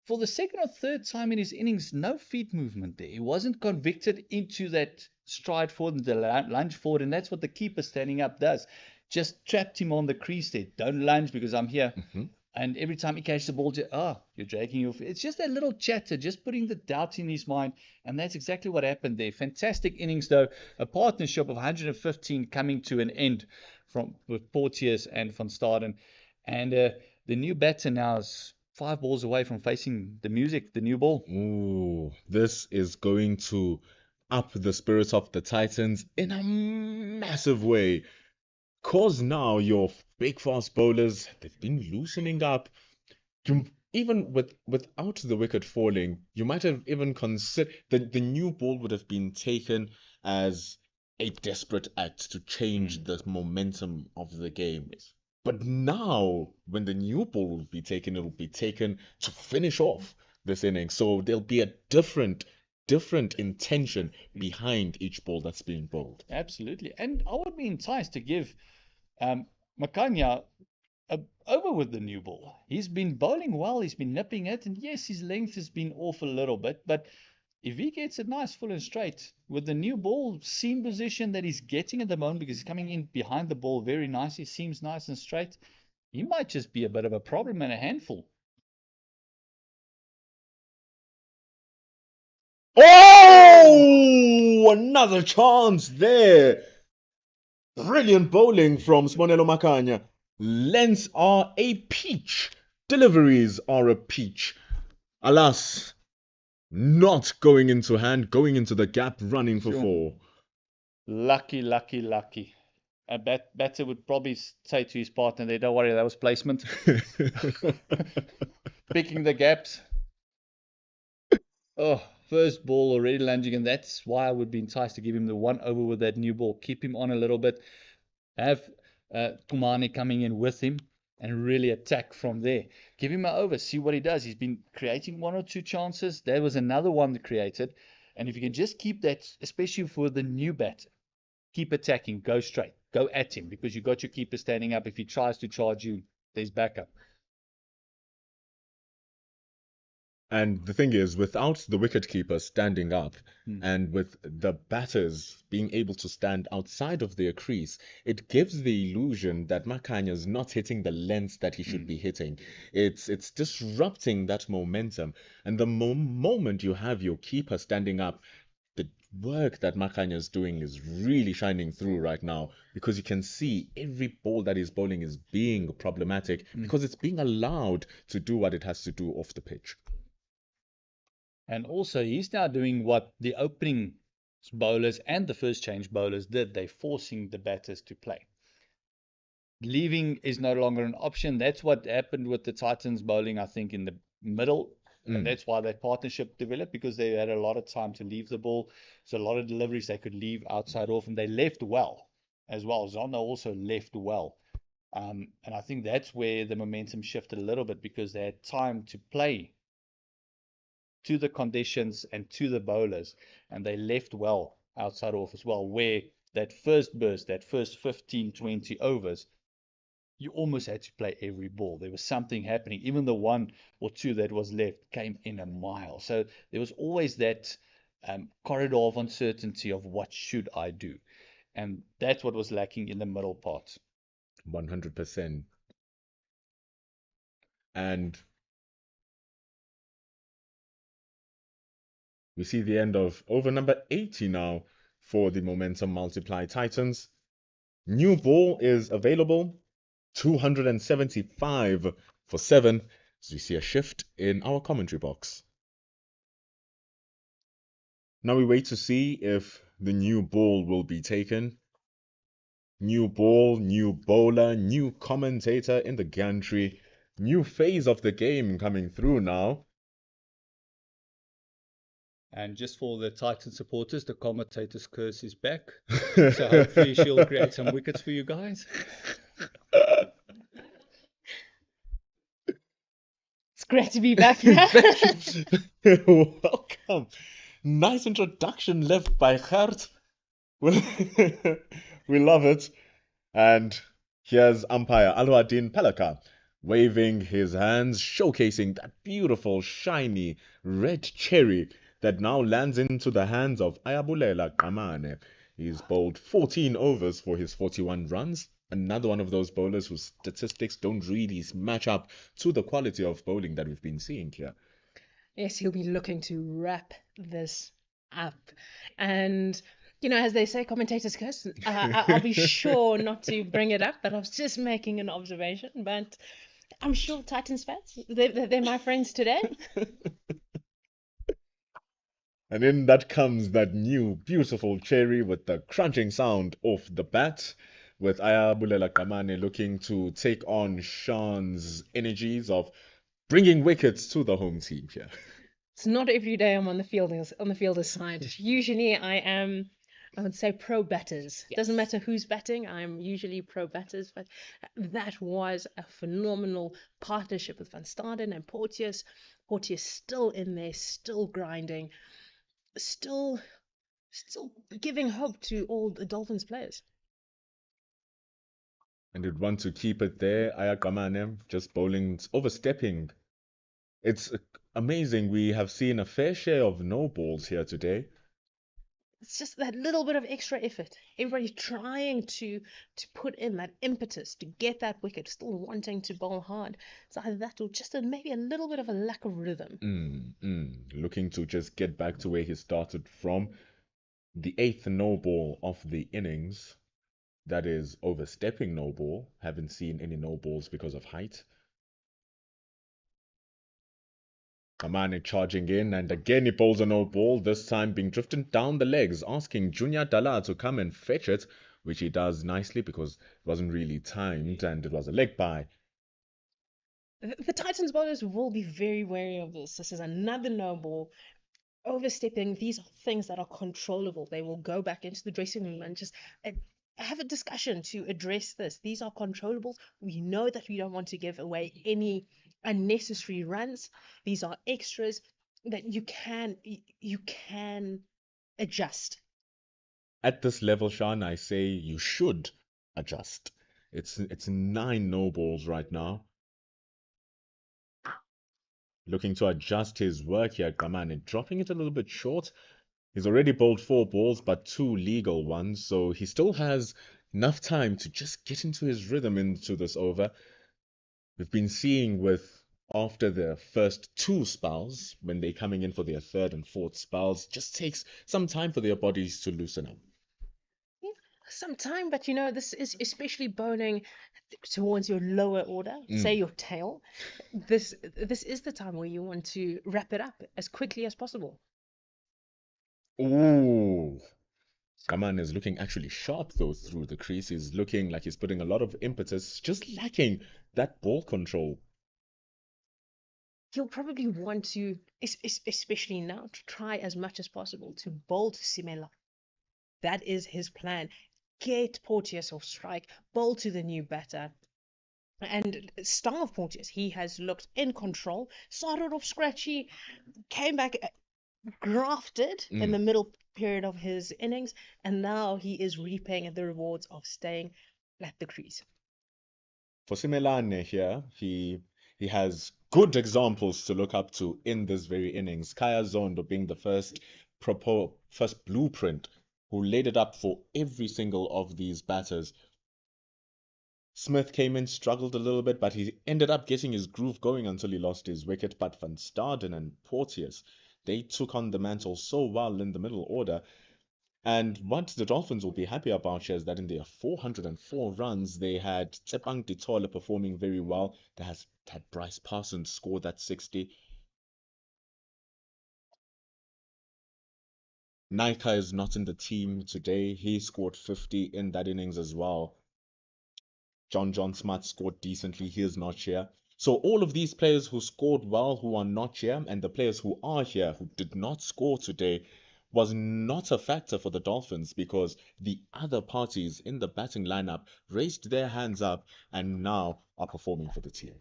for the second or third time in his innings, no feet movement there. He wasn't convicted into that stride forward and the lunge forward. And that's what the keeper standing up does. Just trapped him on the crease there. Don't lunge because I'm here. Mm-hmm. And every time he catches the ball, you're dragging your feet. It's just that little chatter, just putting the doubt in his mind. And that's exactly what happened there. Fantastic innings, though. A partnership of 115 coming to an end with Porteous and Van Staden. And the new batter now is 5 balls away from facing the new ball. Ooh, this is going to up the spirits of the Titans in a massive way. Cause now your big fast bowlers, they've been loosening up. Even without the wicket falling, you might have even considered the new ball would have been taken as a desperate act to change the momentum of the game. But now, when the new ball will be taken, it will be taken to finish off this inning. So there'll be a different intention behind each ball that's being bowled. Absolutely. And I would be enticed to give Makanya over with the new ball. He's been bowling well, he's been nipping it, and yes, his length has been off a little bit, but if he gets it nice, full and straight, with the new ball seam position that he's getting at the moment, because he's coming in behind the ball very nicely, seems nice and straight, he might just be a bit of a problem and a handful. Oh, another chance there. Brilliant bowling from Smonelo Makanya. Lengths are a peach. Deliveries are a peach. Alas, not going into hand, going into the gap, running for 4. Lucky. A batter would probably say to his partner, "There, don't worry, that was placement." Picking the gaps. Oh, first ball already lunging, and that's why I would be enticed to give him the 1 over with that new ball. Keep him on a little bit. Have Kumane coming in with him and really attack from there. Give him an over, see what he does. He's been creating 1 or 2 chances. There was another one that created. And if you can just keep that, especially for the new batter, keep attacking, go straight, go at him, because you've got your keeper standing up. If he tries to charge you, there's backup. And the thing is, without the wicketkeeper standing up and with the batters being able to stand outside of their crease, it gives the illusion that Makhanya's not hitting the lengths that he should be hitting. It's disrupting that momentum. And the moment you have your keeper standing up, the work that Makhanya is doing is really shining through right now, because you can see every ball that he's bowling is being problematic because it's being allowed to do what it has to do off the pitch. And also, he's now doing what the opening bowlers and the first change bowlers did. They're forcing the batters to play. Leaving is no longer an option. That's what happened with the Titans bowling, I think, in the middle. And that's why that partnership developed, because they had a lot of time to leave the ball. So a lot of deliveries they could leave outside off, and they left well as well. Zono also left well. And I think that's where the momentum shifted a little bit, because they had time to play to the conditions and to the bowlers, and they left well outside off as well, where that first burst, that first 15, 20 overs, you almost had to play every ball. There was something happening. Even the 1 or 2 that was left came in a mile. So there was always that corridor of uncertainty of what should I do. And that's what was lacking in the middle part. 100%. And we see the end of over number 80 now for the Momentum Multiply Titans. New ball is available, 275 for 7. So we see a shift in our commentary box. Now we wait to see if the new ball will be taken. New ball, new bowler, new commentator in the gantry, new phase of the game coming through now. And just for the Titan supporters, the commentator's curse is back. So hopefully she'll create some wickets for you guys. It's great to be back here. Welcome. Nice introduction left by Gert. We love it. And here's umpire Alwadin Pelaka waving his hands, showcasing that beautiful, shiny red cherry that now lands into the hands of Ayabulela Kamane. He's bowled 14 overs for his 41 runs. Another one of those bowlers whose statistics don't really match up to the quality of bowling that we've been seeing here. Yes, he'll be looking to wrap this up. And, you know, as they say, commentators curse. I'll be sure not to bring it up, but I was just making an observation. But I'm sure Titans fans, they're my friends today. And in that comes that new beautiful cherry with the crunching sound off the bat, with Ayabulela Kamane looking to take on Sean's energies of bringing wickets to the home team here. It's not every day I'm on the fielder's side. Usually I would say pro batters. Yes. Doesn't matter who's batting, I'm usually pro batters. But that was a phenomenal partnership with Van Staden and Porteous. Porteous still in there, still grinding, still giving hope to all the Dolphins players. And you'd want to keep it there. Ayakamane just bowling, overstepping. It's amazing. We have seen a fair share of no balls here today. It's just that little bit of extra effort. Everybody's trying to put in that impetus to get that wicket, still wanting to bowl hard. So either that or just maybe a little bit of a lack of rhythm. Looking to just get back to where he started from. The 8th no ball of the innings. That is overstepping no ball. Haven't seen any no balls because of height. Kamane charging in, and again he bowls a no ball, this time being drifted down the legs, asking Junior Dala to come and fetch it. which he does nicely because it wasn't really timed and it was a leg bye. The Titans bowlers will be very wary of this. This is another no ball. Overstepping, these are things that are controllable. They will go back into the dressing room and just uh, have a discussion to address this. These are controllables. We know that we don't want to give away any unnecessary runs. These are extras that you can adjust. At this level, Sean, I say you should adjust. It's 9 no balls right now. Looking to adjust his work here, Gamane, dropping it a little bit short. He's already bowled 4 balls, but 2 legal ones, so he still has enough time to just get into his rhythm into this over. We've been seeing with after their first 2 spells, when they're coming in for their 3rd and 4th spells, just takes some time for their bodies to loosen up. Some time, but this is especially bowling towards your lower order, say your tail. This is the time where you want to wrap it up as quickly as possible. Ooh. Gaman is looking actually sharp though through the crease. He's looking like he's putting a lot of impetus, just lacking that ball control. He'll probably want to, especially now, to try as much as possible to bowl to Simela. That is his plan. Get Porteous off strike, bowl to the new batter. And starve Porteous. He has looked in control, started off scratchy, came back grafted in the middle period of his innings, and now he is reaping the rewards of staying at the crease. For Simelane here, he has good examples to look up to in this very innings. Kaya Zondo being the first blueprint who laid it up for every single of these batters. Smith came in, struggled a little bit, but he ended up getting his groove going until he lost his wicket. But Van Staden and Porteous, they took on the mantle so well in the middle order. And what the Dolphins will be happy about here is that in their 404 runs, they had Tsepang Ditole performing very well. They had Bryce Parsons score that 60. Naika is not in the team today. He scored 50 in that innings as well. John Smart scored decently. He is not here. So all of these players who scored well, who are not here, and the players who are here, who did not score today, was not a factor for the Dolphins because the other parties in the batting lineup raised their hands up and now are performing for the team.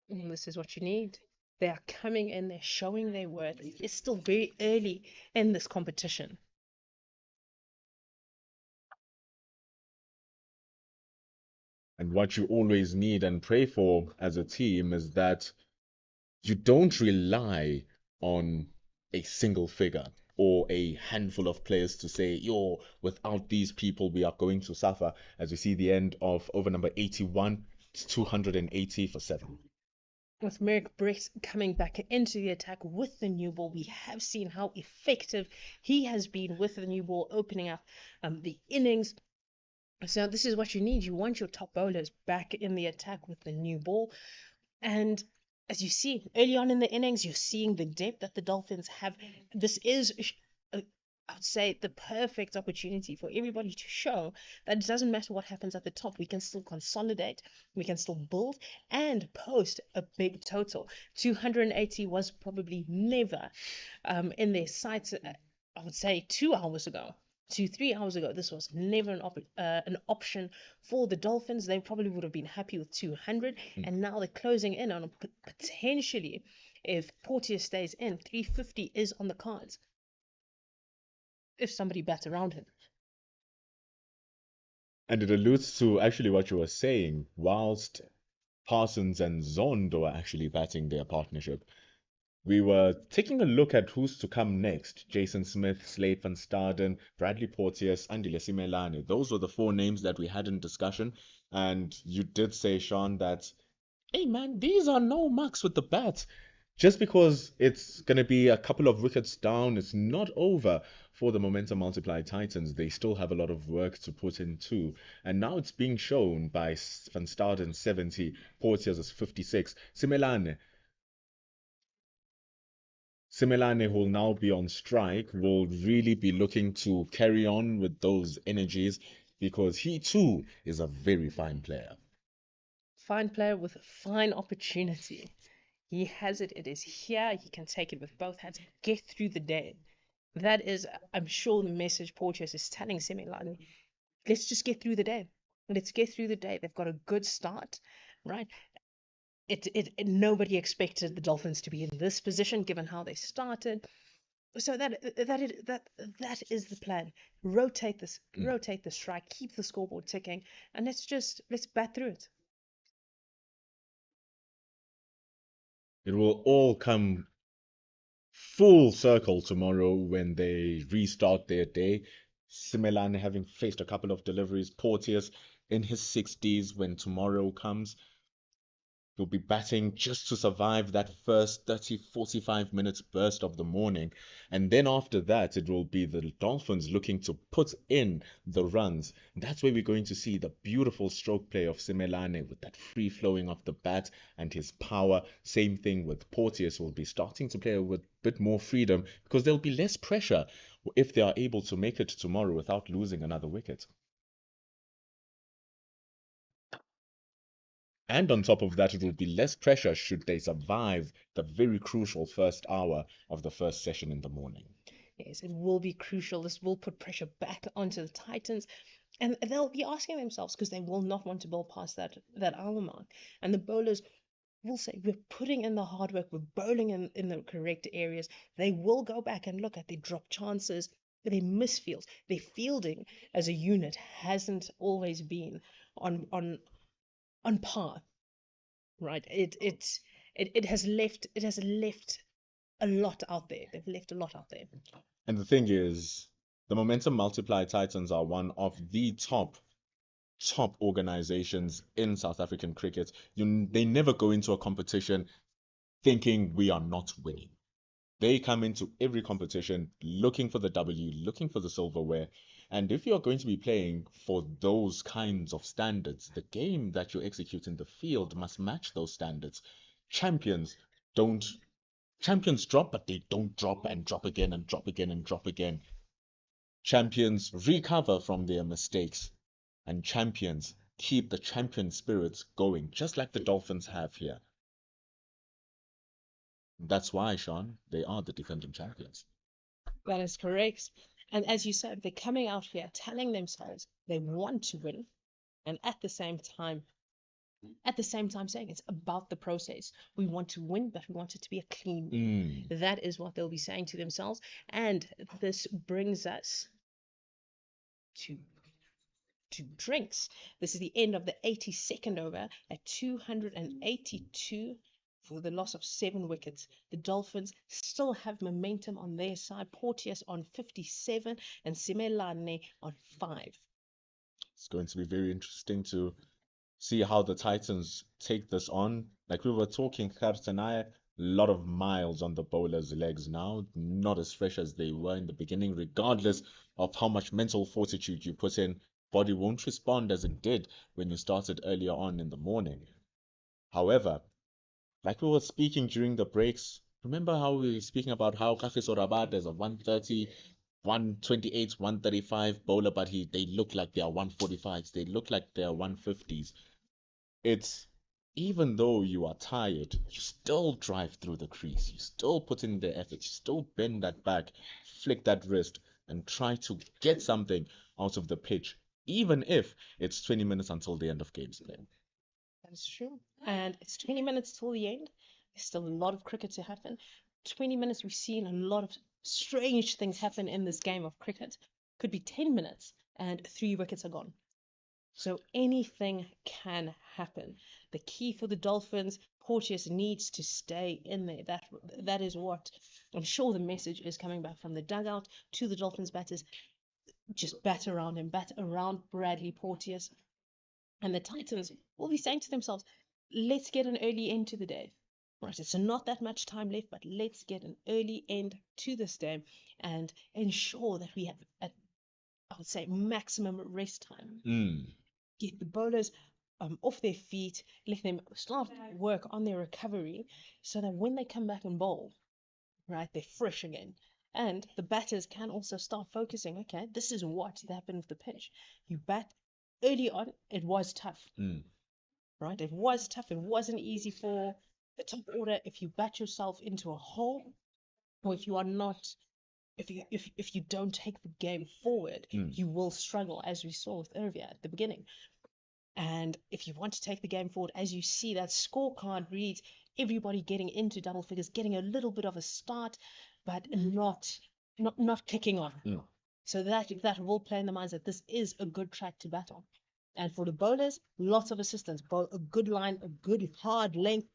And this is what you need. They are coming in, they're showing their worth. It's still very early in this competition. And what you always need and pray for as a team is that you don't rely on a single figure or a handful of players to say, yo, without these people, we are going to suffer. As we see the end of over number 81, it's 280 for 7. With Merrick Brett coming back into the attack with the new ball, we have seen how effective he has been with the new ball, opening up the innings. So this is what you need. You want your top bowlers back in the attack with the new ball. And as you see early on in the innings, you're seeing the depth that the Dolphins have. This is, I'd say, the perfect opportunity for everybody to show that it doesn't matter what happens at the top. We can still consolidate, we can still build and post a big total. 280 was probably never in their sights, I would say 2 hours ago. 3 hours ago, this was never an option for the Dolphins. They probably would have been happy with 200, and now they're closing in on potentially, if Porteous stays in, 350 is on the cards if somebody bats around him. And it alludes to actually what you were saying, whilst Parsons and Zondo are actually batting their partnership. We were taking a look at who's to come next. Jason Smith, Slade van Staden, Bradley Porteous, Andile Simelane. Those were the 4 names that we had in discussion. And you did say, Sean, that, hey man, these are no marks with the bat. Just because it's going to be a couple of wickets down, it's not over for the Momentum Multiply Titans. They still have a lot of work to put in too. And now it's being shown by Van Staden 70, Porteous is 56, Simelane, who will now be on strike, will really be looking to carry on with those energies. because he too is a very fine player. Fine player with a fine opportunity. He has it. It is here. He can take it with both hands. Get through the day. That is, I'm sure, the message Porteous is telling Semilani. Let's just get through the day. Let's get through the day. They've got a good start, right? Nobody expected the Dolphins to be in this position given how they started. So that is the plan. Rotate the strike, keep the scoreboard ticking, and let's bat through it. It will all come full circle tomorrow when they restart their day. Simelan having faced a couple of deliveries, Porteous in his 60s when tomorrow comes. He'll be batting just to survive that first 30, 45 minutes burst of the morning. And then after that, it will be the Dolphins looking to put in the runs. That's where we're going to see the beautiful stroke play of Simelane with that free flowing of the bat and his power. Same thing with Porteous, who will be starting to play with a bit more freedom because there'll be less pressure if they are able to make it tomorrow without losing another wicket. And on top of that, it will be less pressure should they survive the very crucial first hour of the first session in the morning. Yes, it will be crucial. This will put pressure back onto the Titans. And they'll be asking themselves, because they will not want to bowl past that hour mark. And the bowlers will say, we're putting in the hard work, we're bowling in the correct areas. They will go back and look at their drop chances, their misfields. Their fielding as a unit hasn't always been on par, right? It has left a lot out there. They've left a lot out there. And the thing is, the Momentum Multiply Titans are one of the top organizations in South African cricket. They never go into a competition thinking we are not winning. They come into every competition looking for the W, looking for the silverware. And if you're going to be playing for those kinds of standards, the game that you execute in the field must match those standards. Champions drop, but they don't drop and drop again and drop again and drop again. Champions recover from their mistakes, and champions keep the champion spirits going, just like the Dolphins have here. That's why, Sean, they are the defending champions. That is correct. And as you said, they're coming out here telling themselves they want to win, and at the same time saying it's about the process. We want to win, but we want it to be a clean win. That is what they'll be saying to themselves. And this brings us to drinks. This is the end of the 82nd over at 282 for the loss of 7 wickets. The Dolphins still have momentum on their side. Porteous on 57 and Simelane on 5. It's going to be very interesting to see how the Titans take this on. Like we were talking, Gert and I, a lot of miles on the bowlers' legs now, not as fresh as they were in the beginning, regardless of how much mental fortitude you put in. Body won't respond as it did when you started earlier on in the morning. However, like we were speaking during the breaks, remember how we were speaking about how Kagiso Rabat is a 130, 128, 135 bowler, but they look like they are 145s, they look like they are 150s. It's even though you are tired, you still drive through the crease, you still put in the effort, you still bend that back, flick that wrist, and try to get something out of the pitch, even if it's 20 minutes until the end of games play. That is true. And it's 20 minutes till the end. There's still a lot of cricket to happen. 20 minutes, we've seen a lot of strange things happen in this game of cricket. Could be 10 minutes and 3 wickets are gone. So anything can happen. The key for the Dolphins, Porteous needs to stay in there. That is what I'm sure the message is coming back from the dugout to the Dolphins batters. Just bat around him, bat around Bradley Porteous. And the Titans will be saying to themselves, let's get an early end to the day. Right, it's not that much time left, but let's get an early end to this day and ensure that we have, I would say, maximum rest time. Get the bowlers off their feet, let them start work on their recovery so that when they come back and bowl, right, they're fresh again. And the batters can also start focusing. Okay, this is what happened with the pitch. You bat early on, it was tough, right? It was tough. It wasn't easy for the top order. If you bat yourself into a hole, or if you are not, if you don't take the game forward, you will struggle, as we saw with Irvia at the beginning. And if you want to take the game forward, as you see, that scorecard reads everybody getting into double figures, getting a little bit of a start, but not kicking on. So that will play in the minds that this is a good track to battle. And for the bowlers, lots of assistance, a good line, a good hard length,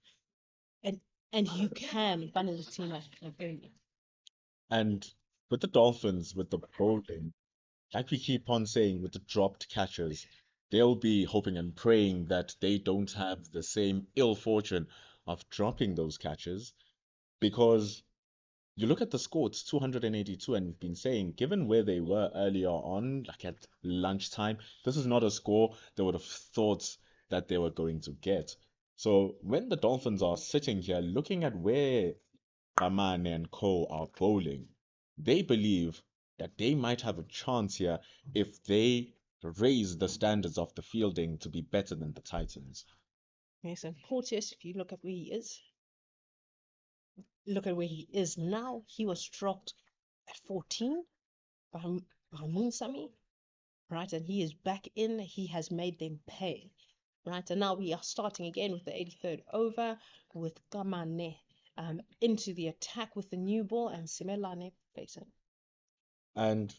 and you can bundle the team up early. And with the Dolphins, with the bowling, like we keep on saying, with the dropped catches, they'll be hoping and praying that they don't have the same ill fortune of dropping those catches, because you look at the score, it's 282, and we've been saying, given where they were earlier on, like at lunchtime, this is not a score they would have thought that they were going to get. So when the Dolphins are sitting here looking at where Ramane and co are bowling, they believe that they might have a chance here if they raise the standards of the fielding to be better than the Titans. Yes, and Porteous, if you look at where he is, look at where he is now. He was dropped at 14 by Munsami, right? And he is back in. He has made them pay, right? And now we are starting again with the 83rd over with Kamane into the attack with the new ball and Simelane facing. And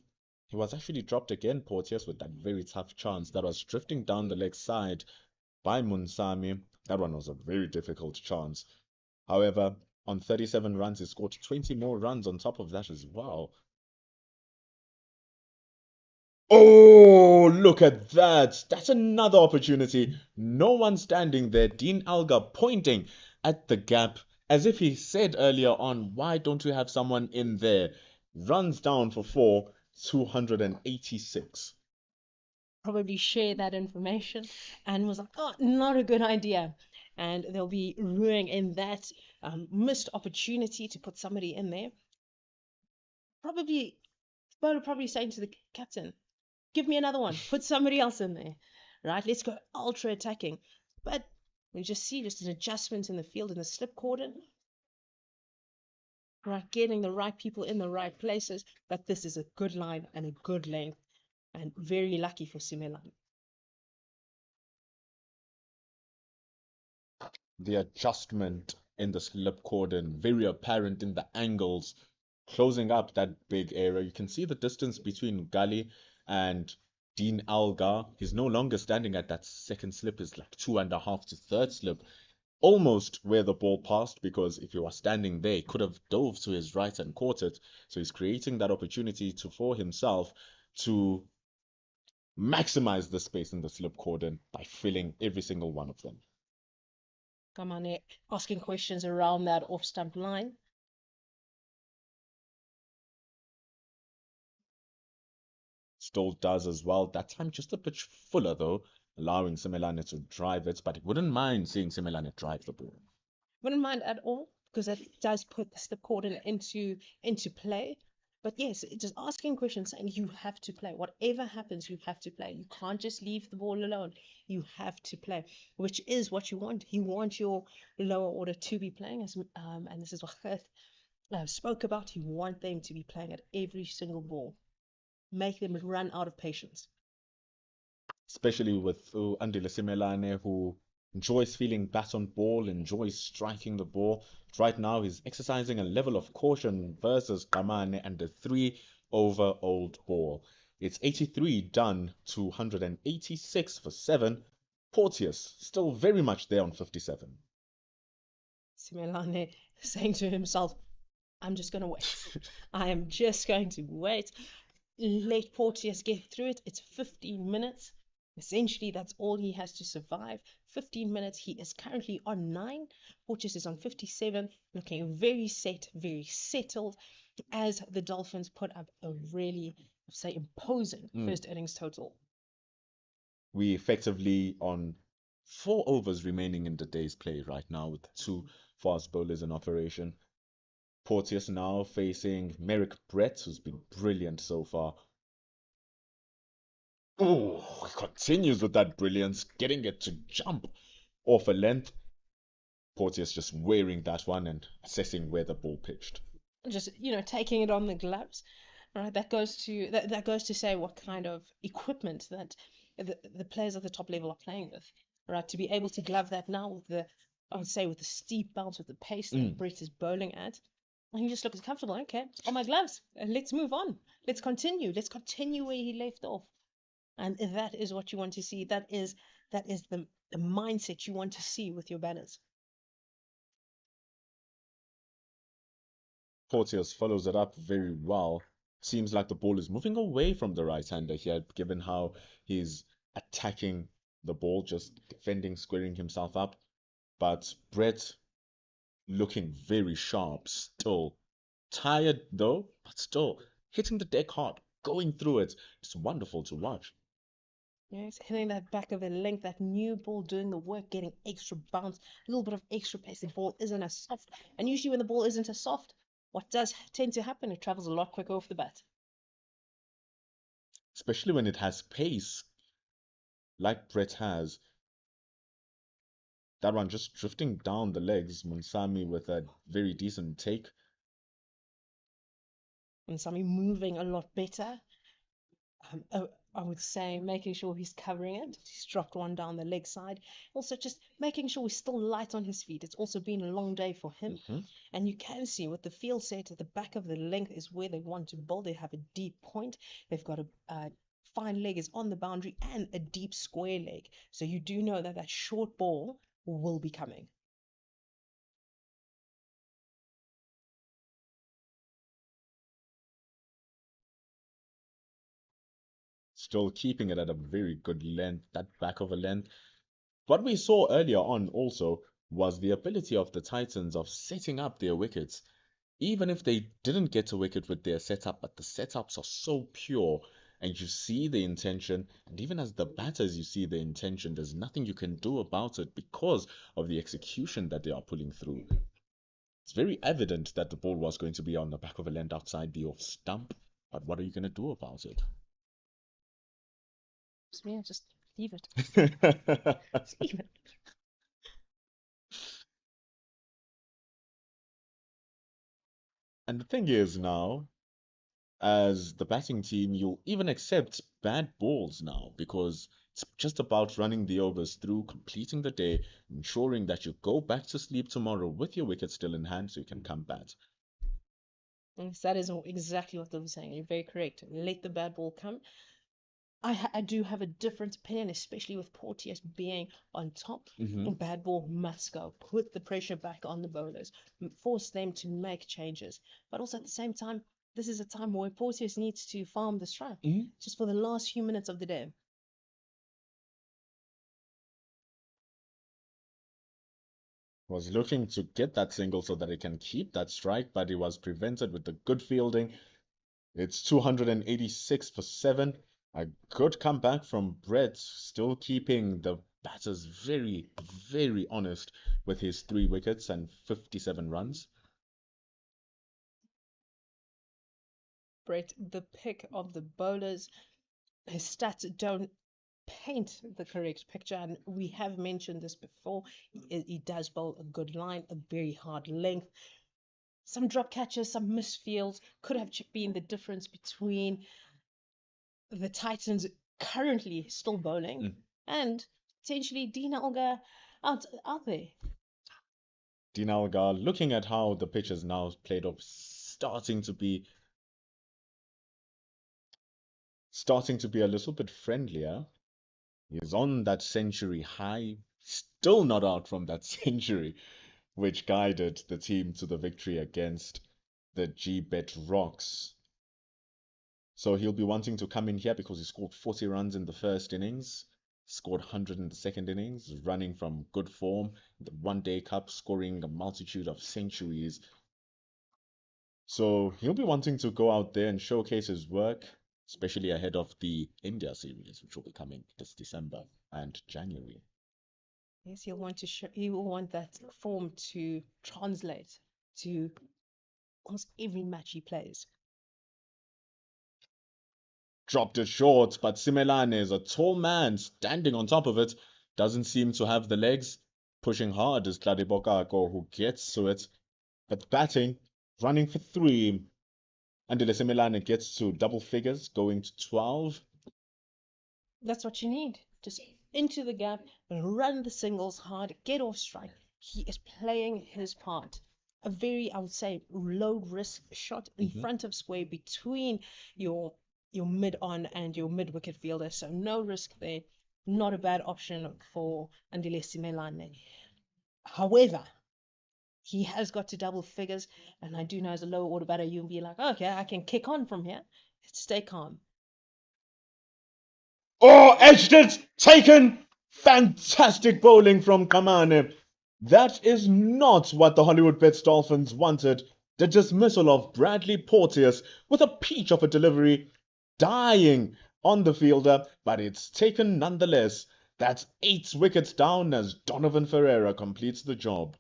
he was actually dropped again, Porteous, with that very tough chance that was drifting down the leg side by Munsami. That one was a very difficult chance. However, on 37 runs, he scored 20 more runs on top of that as well. Oh, look at that. That's another opportunity. No one standing there. Dean Alga pointing at the gap as if he said earlier on, why don't we have someone in there? Runs down for 4, 286. Probably share that information and was like, oh, not a good idea. And they'll be ruining in that missed opportunity to put somebody in there. Probably saying to the captain, give me another one, put somebody else in there, right? Let's go ultra attacking. But we just see just an adjustment in the field in the slip cordon, right? Getting the right people in the right places. But this is a good line and a good length, and very lucky for Simelan. The adjustment in the slip cordon, very apparent in the angles, closing up that big area. You can see the distance between Gully and Dean Algar. He's no longer standing at that second slip, is like 2.5 to third slip, almost where the ball passed, because if he was standing there, he could have dove to his right and caught it. So he's creating that opportunity for himself to maximize the space in the slip cordon by filling every single one of them. Come on, asking questions around that off stump line. Still does as well. That time just a bit fuller though, allowing Simelane to drive it, but he wouldn't mind seeing Simelane drive the ball. Wouldn't mind at all, because it does put the slip cordon into play. But yes, just asking questions, saying you have to play. Whatever happens, you have to play. You can't just leave the ball alone. You have to play, which is what you want. You want your lower order to be playing, and this is what Gert spoke about. You want them to be playing at every single ball. Make them run out of patience. Especially with Andile Simelane, who enjoys feeling bat on ball, enjoys striking the ball. Right now, he's exercising a level of caution versus Kamane and the 3-over old ball. It's 83 done to 186 for 7. Porteous still very much there on 57. Simelane saying to himself, I'm just going to wait. I am just going to wait. Let Porteous get through it. It's 15 minutes. Essentially, that's all he has to survive. 15 minutes. He is currently on 9. Porteous is on 57, looking very set, very settled, as the Dolphins put up a really, say, imposing first innings total. We effectively on 4 overs remaining in the day's play right now with 2 fast bowlers in operation. Porteous now facing Merrick Brett, who's been brilliant so far. Oh, he continues with that brilliance, getting it to jump off a length. Porteous just wearing that one and assessing where the ball pitched. Just taking it on the gloves, right? That goes to say what kind of equipment that the players at the top level are playing with, right? To be able to glove that now with the steep bounce, with the pace that Brett is bowling at, and he just looks comfortable. Okay, on my gloves, let's move on. Let's continue where he left off, and that is what you want to see. That is the mindset you want to see with your banners. Porteous follows it up very well. Seems like the ball is moving away from the right-hander here, given how he's attacking the ball, just defending, squaring himself up. But Brett looking very sharp still. Tired though, but still hitting the deck hard, going through it. It's wonderful to watch. Yes, hitting that back of the length, that new ball doing the work, getting extra bounce, a little bit of extra pace. The ball isn't as soft. And usually when the ball isn't as soft, what does tend to happen? It travels a lot quicker off the bat. Especially when it has pace, like Brett has. That one just drifting down the legs. Munsami with a very decent take. And Sammy moving a lot better. I would say making sure he's covering it. He's dropped one down the leg side. Also, just making sure he's still light on his feet. It's also been a long day for him. And you can see with the field set at the back of the length is where they want to bowl. They have a deep point. They've got a fine leg is on the boundary and a deep square leg. So you do know that that short ball will be coming. Still keeping it at a very good length, that back of a length. What we saw earlier on also was the ability of the Titans of setting up their wickets. Even if they didn't get a wicket with their setup, but the setups are so pure and you see the intention, and even as the batters you see the intention, there's nothing you can do about it because of the execution that they are pulling through. It's very evident that the ball was going to be on the back of a length outside the off stump, but what are you going to do about it? Yeah, just leave it. Just leave it. And the thing is now, as the batting team, you'll even accept bad balls now because it's just about running the overs through, completing the day, ensuring that you go back to sleep tomorrow with your wicket still in hand so you can come bat. Yes, that is exactly what they were saying. You're very correct. Let the bad ball come. I do have a different opinion, especially with Porteous being on top. Bad ball must go. Put the pressure back on the bowlers. Force them to make changes. But also at the same time, this is a time where Porteous needs to farm the strike just for the last few minutes of the day. Was looking to get that single so that he can keep that strike, but he was prevented with the good fielding. It's 286 for 7. A good comeback from Brett, still keeping the batters very, very honest with his 3 wickets and 57 runs. Brett, the pick of the bowlers, his stats don't paint the correct picture, and we have mentioned this before. He does bowl a good line, a very hard length. Some drop catches, some misfields could have been the difference between the Titans currently still bowling and potentially Dean Elgar out there. Dean Elgar, looking at how the pitch is now played off, starting to be a little bit friendlier. He's on that century high, still not out from that century, which guided the team to the victory against the G-Bet Rocks. So he'll be wanting to come in here because he scored 40 runs in the first innings, scored 100 in the second innings, running from good form, the one-day cup, scoring a multitude of centuries. So he'll be wanting to go out there and showcase his work, especially ahead of the India series, which will be coming this December and January. Yes, he'll want to he will want that form to translate to almost every match he plays. Dropped it short, but Simelane is a tall man standing on top of it. Doesn't seem to have the legs. Pushing hard is Tladibokako, who gets to it. But batting, running for 3. Andile Simelane gets to double figures, going to 12. That's what you need. Just into the gap, run the singles hard, get off strike. He is playing his part. A very, I would say, low risk shot in front of square between your mid on and your mid wicket fielder. So no risk there. Not a bad option for Andile Simelane. However, he has got to double figures, and I do know as a lower order batter, you'll be like, okay, I can kick on from here. Stay calm. Oh, edged it! Taken! Fantastic bowling from Kamane. That is not what the Hollywoodbets Dolphins wanted. The dismissal of Bradley Porteous with a peach of a delivery, dying on the fielder, but it's taken nonetheless. That's 8 wickets down as Donovan Ferreira completes the job.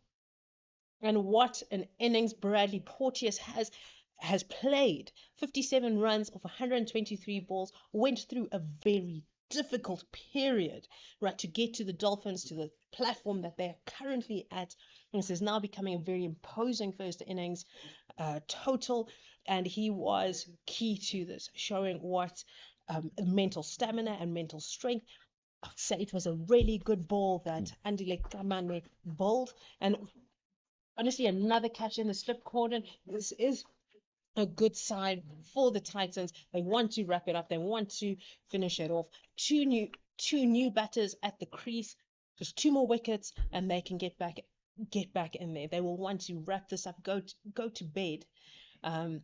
And what an innings Bradley Porteous has played. 57 runs off 123 balls, went through a very difficult period, right, to get to the Dolphins, to the platform that they're currently at. And this is now becoming a very imposing first innings total, and he was key to this, showing what mental stamina and mental strength. I'd say it was a really good ball that Andile Kamane bowled, and honestly, another catch in the slip cordon. This is a good sign for the Titans. They want to wrap it up. They want to finish it off. Two new batters at the crease. Just 2 more wickets, and they can get back in there. They will want to wrap this up. Go to bed,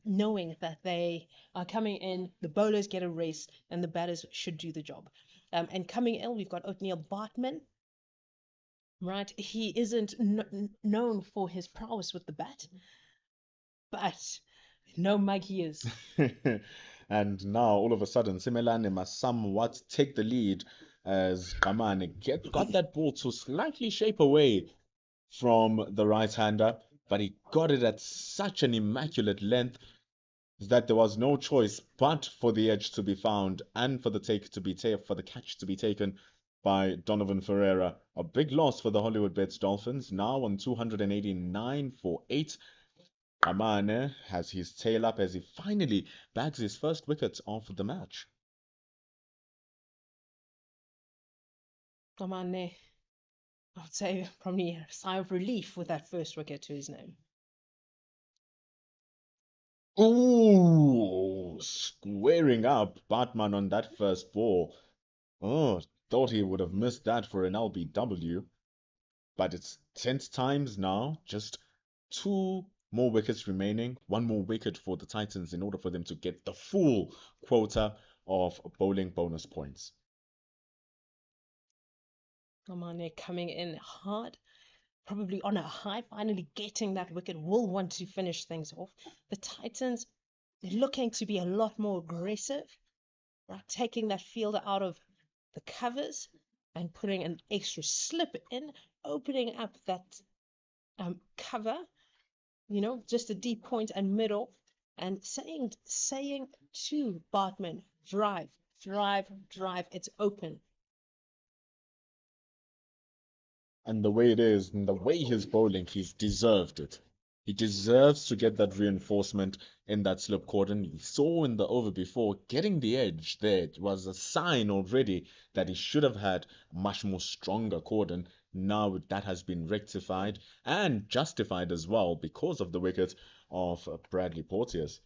knowing that they are coming in. The bowlers get a rest, and the batters should do the job. And coming in, we've got Othniel Bartman. Right, he isn't known for his prowess with the bat, but no mug he is. And now, all of a sudden, Simelane must somewhat take the lead as Kamane got that ball to slightly shape away from the right-hander, but he got it at such an immaculate length that there was no choice but for the edge to be found and for the catch to be taken by Donovan Ferreira. A big loss for the Hollywoodbets Dolphins, now on 289 for 8. Kamane has his tail up as he finally bags his first wicket of the match. Kamane, I would say probably a sigh of relief with that first wicket to his name. Ooh, squaring up Batman on that first ball. Oh, thought he would have missed that for an LBW. But it's 10th times now, just 2 more wickets remaining, 1 more wicket for the Titans in order for them to get the full quota of bowling bonus points. Kamane coming in hard, probably on a high, finally getting that wicket, will want to finish things off. The Titans looking to be a lot more aggressive, right? Taking that fielder out of the covers and putting an extra slip in, opening up that cover, just a deep point and middle, and saying to Bartman, drive, it's open. And the way it is, and the way he's bowling, he's deserved it. He deserves to get that reinforcement in that slip cordon. He saw in the over before, getting the edge there was a sign already that he should have had a much more stronger cordon. Now that has been rectified and justified as well because of the wicket of Bradley Porteous.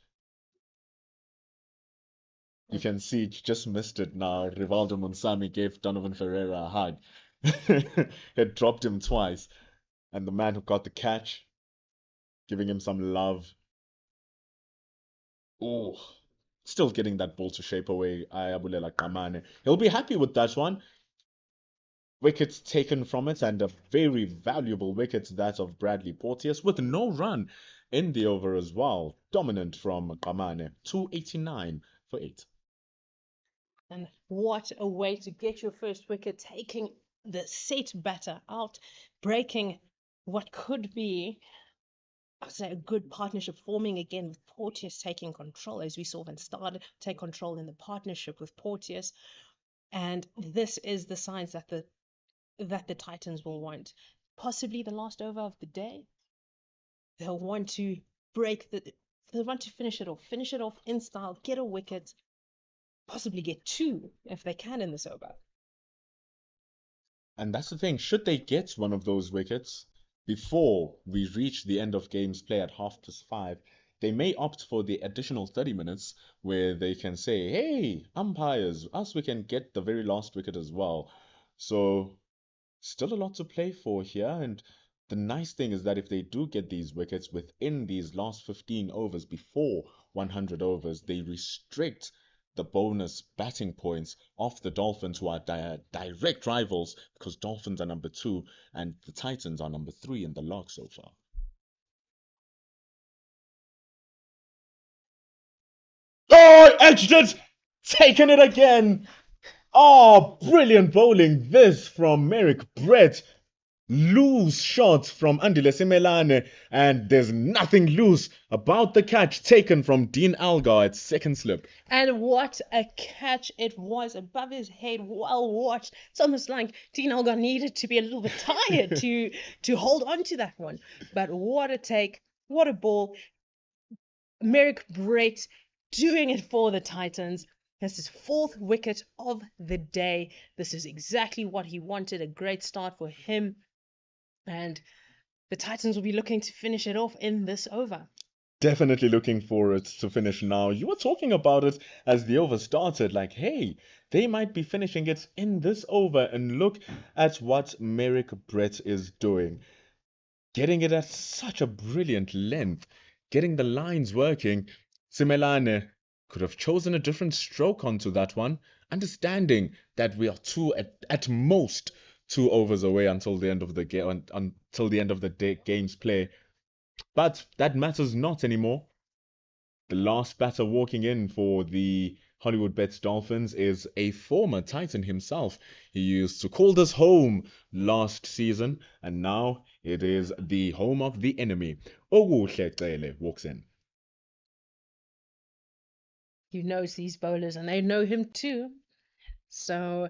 You can see he just missed it now. Rivaldo Monsami gave Donovan Ferreira a hug. Had dropped him twice. And the man who got the catch, giving him some love. Oh, still getting that ball to shape away. Ayabulela Kamane. He'll be happy with that one. Wickets taken from it, and a very valuable wicket, that of Bradley Porteous, with no run in the over as well. Dominant from Kamane. 289 for 8. And what a way to get your first wicket, taking the set batter out, breaking what could be I'd say a good partnership forming again with Porteous taking control, as we saw Van Staden take control in the partnership with Porteous. And this is the signs that the Titans will want. Possibly the last over of the day. They'll want to they'll want to finish it off in style, get a wicket, possibly get two if they can in this over. And that's the thing. Should they get one of those wickets before we reach the end of games play at 5:30, they may opt for the additional 30 minutes where they can say, hey, umpires, we can get the very last wicket as well. So still a lot to play for here. And the nice thing is that if they do get these wickets within these last 15 overs before 100 overs, they restrict the bonus batting points of the Dolphins, who are direct rivals, because Dolphins are number 2 and the Titans are number 3 in the log so far. Oh, edged it! Taken it again! Oh, brilliant bowling this from Merrick Brett. Loose shot from Andile Simelane, and there's nothing loose about the catch taken from Dean Algar at second slip. And what a catch it was above his head, well watched. It's almost like Dean Algar needed to be a little bit tired to hold on to that one. But what a take, what a ball. Merrick Brett doing it for the Titans. That's his 4th wicket of the day. This is exactly what he wanted, a great start for him. And the Titans will be looking to finish it off in this over. Definitely looking for it to finish now. You were talking about it as the over started, like, hey, they might be finishing it in this over. And look at what Merrick Brett is doing. Getting it at such a brilliant length, getting the lines working. Simelane could have chosen a different stroke onto that one, understanding that we are at most 2 overs away until the end of the game, game's play. But that matters not anymore. The last batter walking in for the Hollywoodbets Dolphins is a former Titan himself. He used to call this home last season, and now it is the home of the enemy. Okuhle Cele walks in. He knows these bowlers, and they know him too. So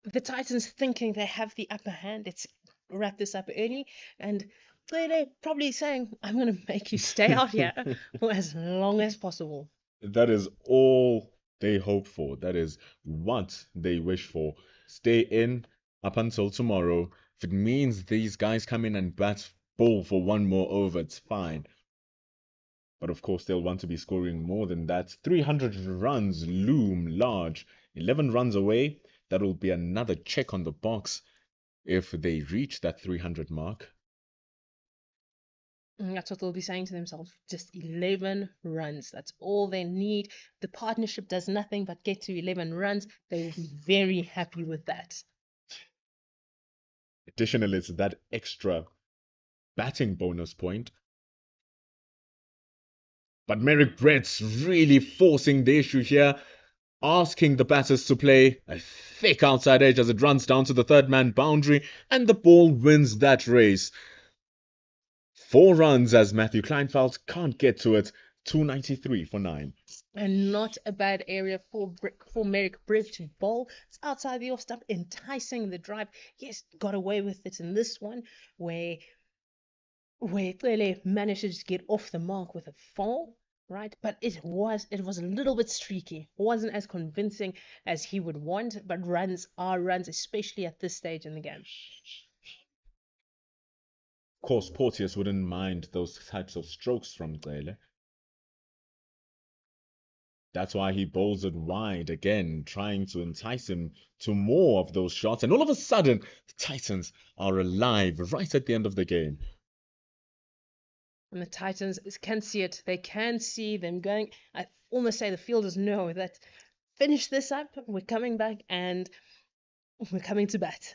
the Titans thinking they have the upper hand. Let's wrap this up early. And they're probably saying, I'm going to make you stay out here for as long as possible. That is all they hope for. That is what they wish for. Stay in up until tomorrow. If it means these guys come in and bat ball for one more over, it's fine. But of course, they'll want to be scoring more than that. 300 runs loom large. 11 runs away. That will be another check on the box if they reach that 300 mark. And that's what they'll be saying to themselves. Just 11 runs. That's all they need. The partnership does nothing but get to 11 runs. They will be very happy with that. Additionally, it's that extra batting bonus point. But Merrick Brett's really forcing the issue here, asking the batters to play a thick outside edge as it runs down to the third man boundary, and the ball wins that race. 4 runs as Matthew Kleinfeld can't get to it. 293 for 9. And not a bad area for Merrick Brett to bowl. It's outside the off stump, enticing the drive. Yes, got away with it in this one, where clearly managed to get off the mark with a foul, right? But it was a little bit streaky. It wasn't as convincing as he would want, but runs are runs, especially at this stage in the game. Of course, Porteous wouldn't mind those types of strokes from Cele. That's why he bowls it wide again, trying to entice him to more of those shots. And all of a sudden, the Titans are alive right at the end of the game. And the Titans can see it. They can see them going. I almost say the fielders know that finish this up, we're coming back and we're coming to bat.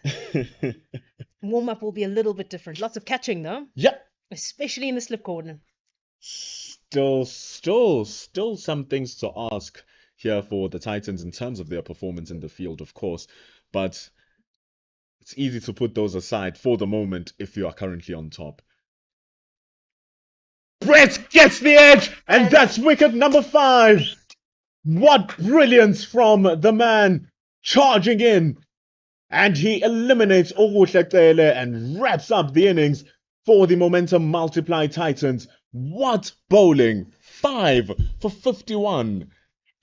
Warm-up will be a little bit different. Lots of catching though. Yep. Especially in the slip corner. Still some things to ask here for the Titans in terms of their performance in the field, of course. But it's easy to put those aside for the moment if you are currently on top. Brett gets the edge, and that's wicket number 5. What brilliance from the man charging in. And he eliminates Ogushekele and wraps up the innings for the momentum multiply Titans. What bowling! 5 for 51.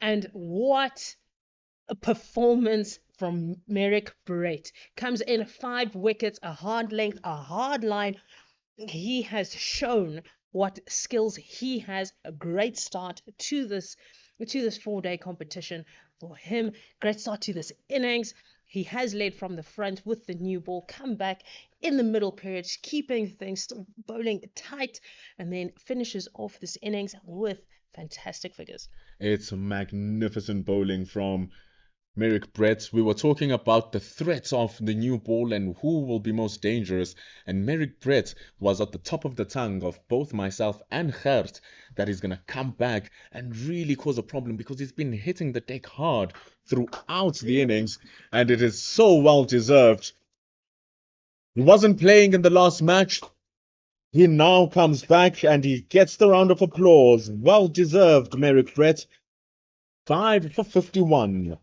And what a performance from Merrick Brett. Comes in 5 wickets, a hard length, a hard line. He has shown what skills he has. A great start to this 4-day competition for him. Great start to this innings. He has led from the front with the new ball, come back in the middle period, keeping things still bowling tight, and then finishes off this innings with fantastic figures. It's magnificent bowling from Merrick Brett. We were talking about the threats of the new ball and who will be most dangerous, and Merrick Brett was at the top of the tongue of both myself and Gert that he's going to come back and really cause a problem because he's been hitting the deck hard throughout the innings, and it is so well deserved. He wasn't playing in the last match. He now comes back and he gets the round of applause. Well deserved, Merrick Brett. 5 for 51.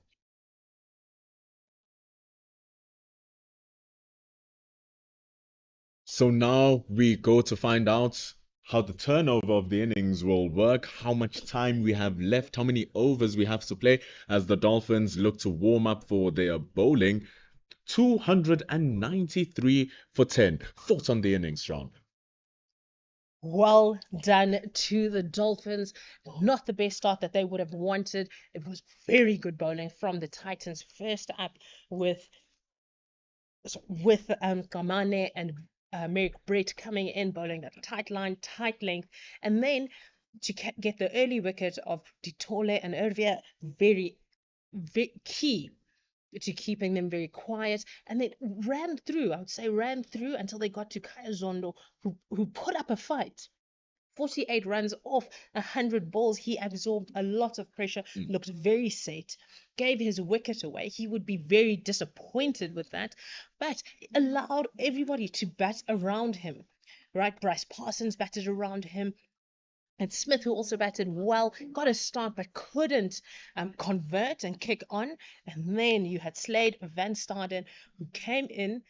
So now we go to find out how the turnover of the innings will work, how much time we have left, how many overs we have to play as the Dolphins look to warm up for their bowling. 293 for 10. Thoughts on the innings, Sean? Well done to the Dolphins. Not the best start that they would have wanted. It was very good bowling from the Titans. First up with Kamane and Merrick Brett coming in, bowling that tight line, tight length, and then to get the early wicket of Ditole and Ervia, very, very key to keeping them very quiet, and then ran through until they got to Kaya Zondo, who put up a fight. 48 runs off 100 balls. He absorbed a lot of pressure, looked very set, gave his wicket away. He would be very disappointed with that, but allowed everybody to bat around him. Right, Bryce Parsons batted around him. And Smith, who also batted well, got a start but couldn't convert and kick on. And then you had Slade Van Staden, who came in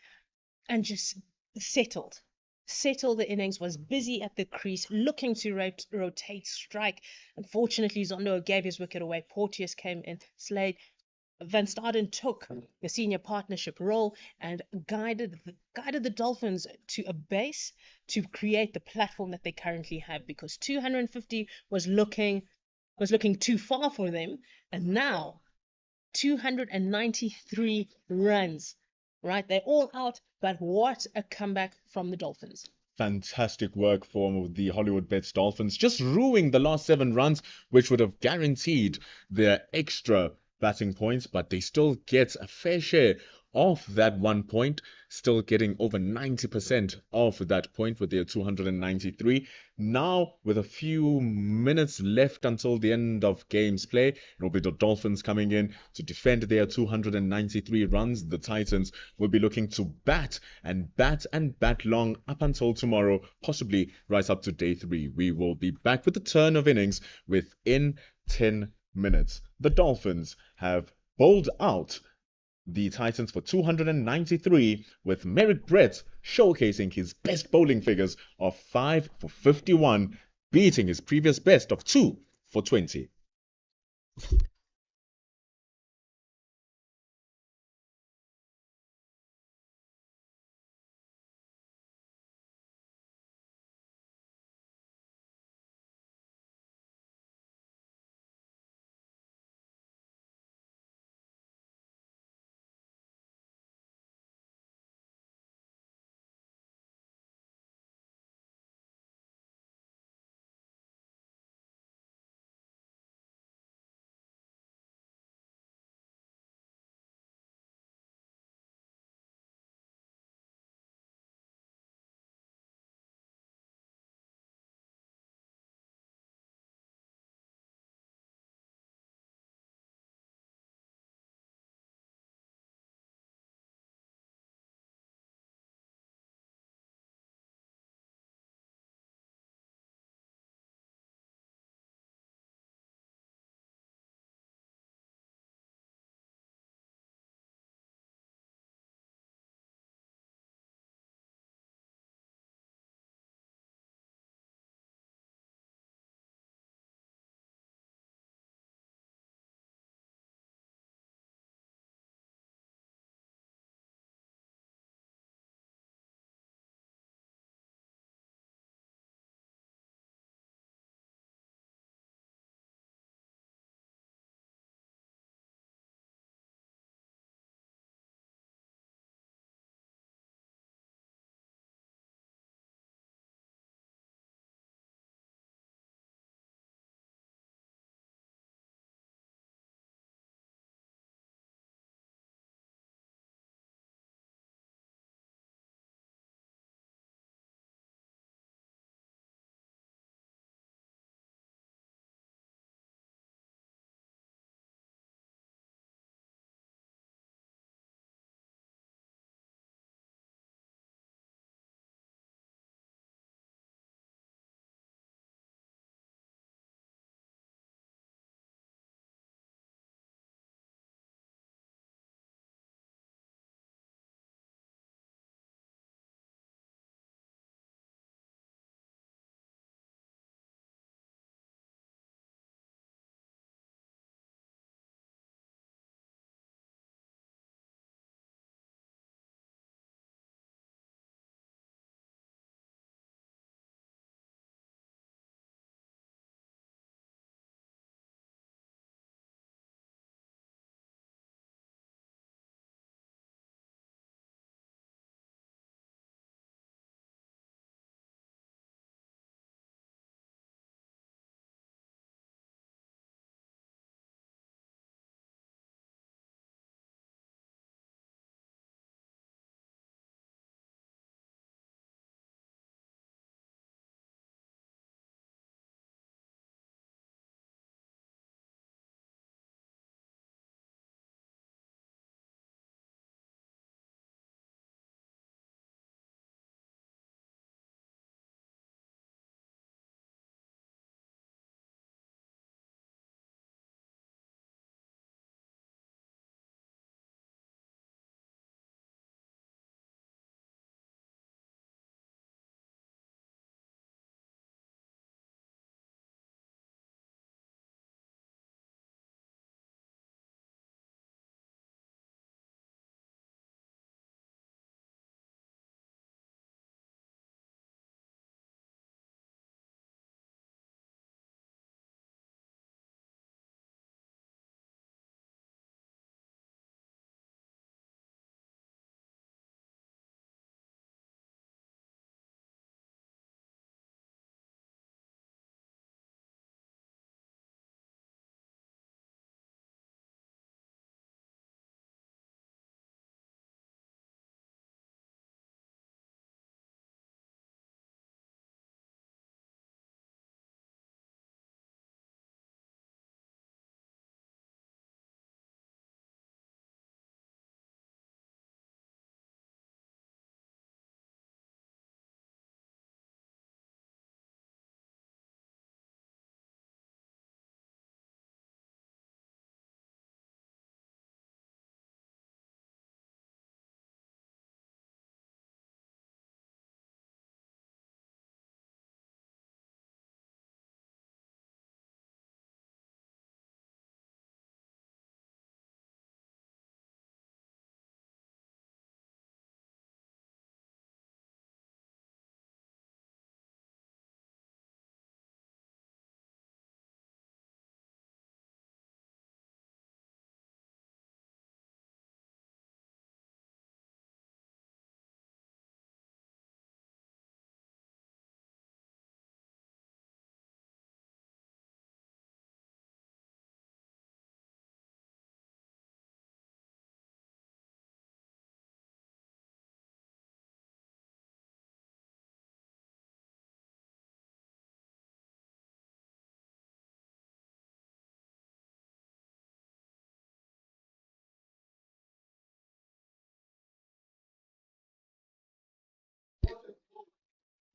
and just settled the innings, was busy at the crease, looking to rotate strike. Unfortunately, Zondo gave his wicket away. Porteous came in. Slade Van Staden took the senior partnership role and guided the Dolphins to a base to create the platform that they currently have, because 250 was looking too far for them, and now 293 runs. Right, they're all out, but what a comeback from the Dolphins. Fantastic work for the Hollywoodbets Dolphins, just ruining the last 7 runs, which would have guaranteed their extra batting points, but they still get a fair share of that 1 point, still getting over 90% of that point with their 293. Now, with a few minutes left until the end of game's play, it'll be the Dolphins coming in to defend their 293 runs. The Titans will be looking to bat and bat and bat long up until tomorrow, possibly right up to day 3. We will be back with the turn of innings within 10 minutes. The Dolphins have bowled out the Titans for 293, with Merrick Brett showcasing his best bowling figures of 5 for 51, beating his previous best of 2 for 20.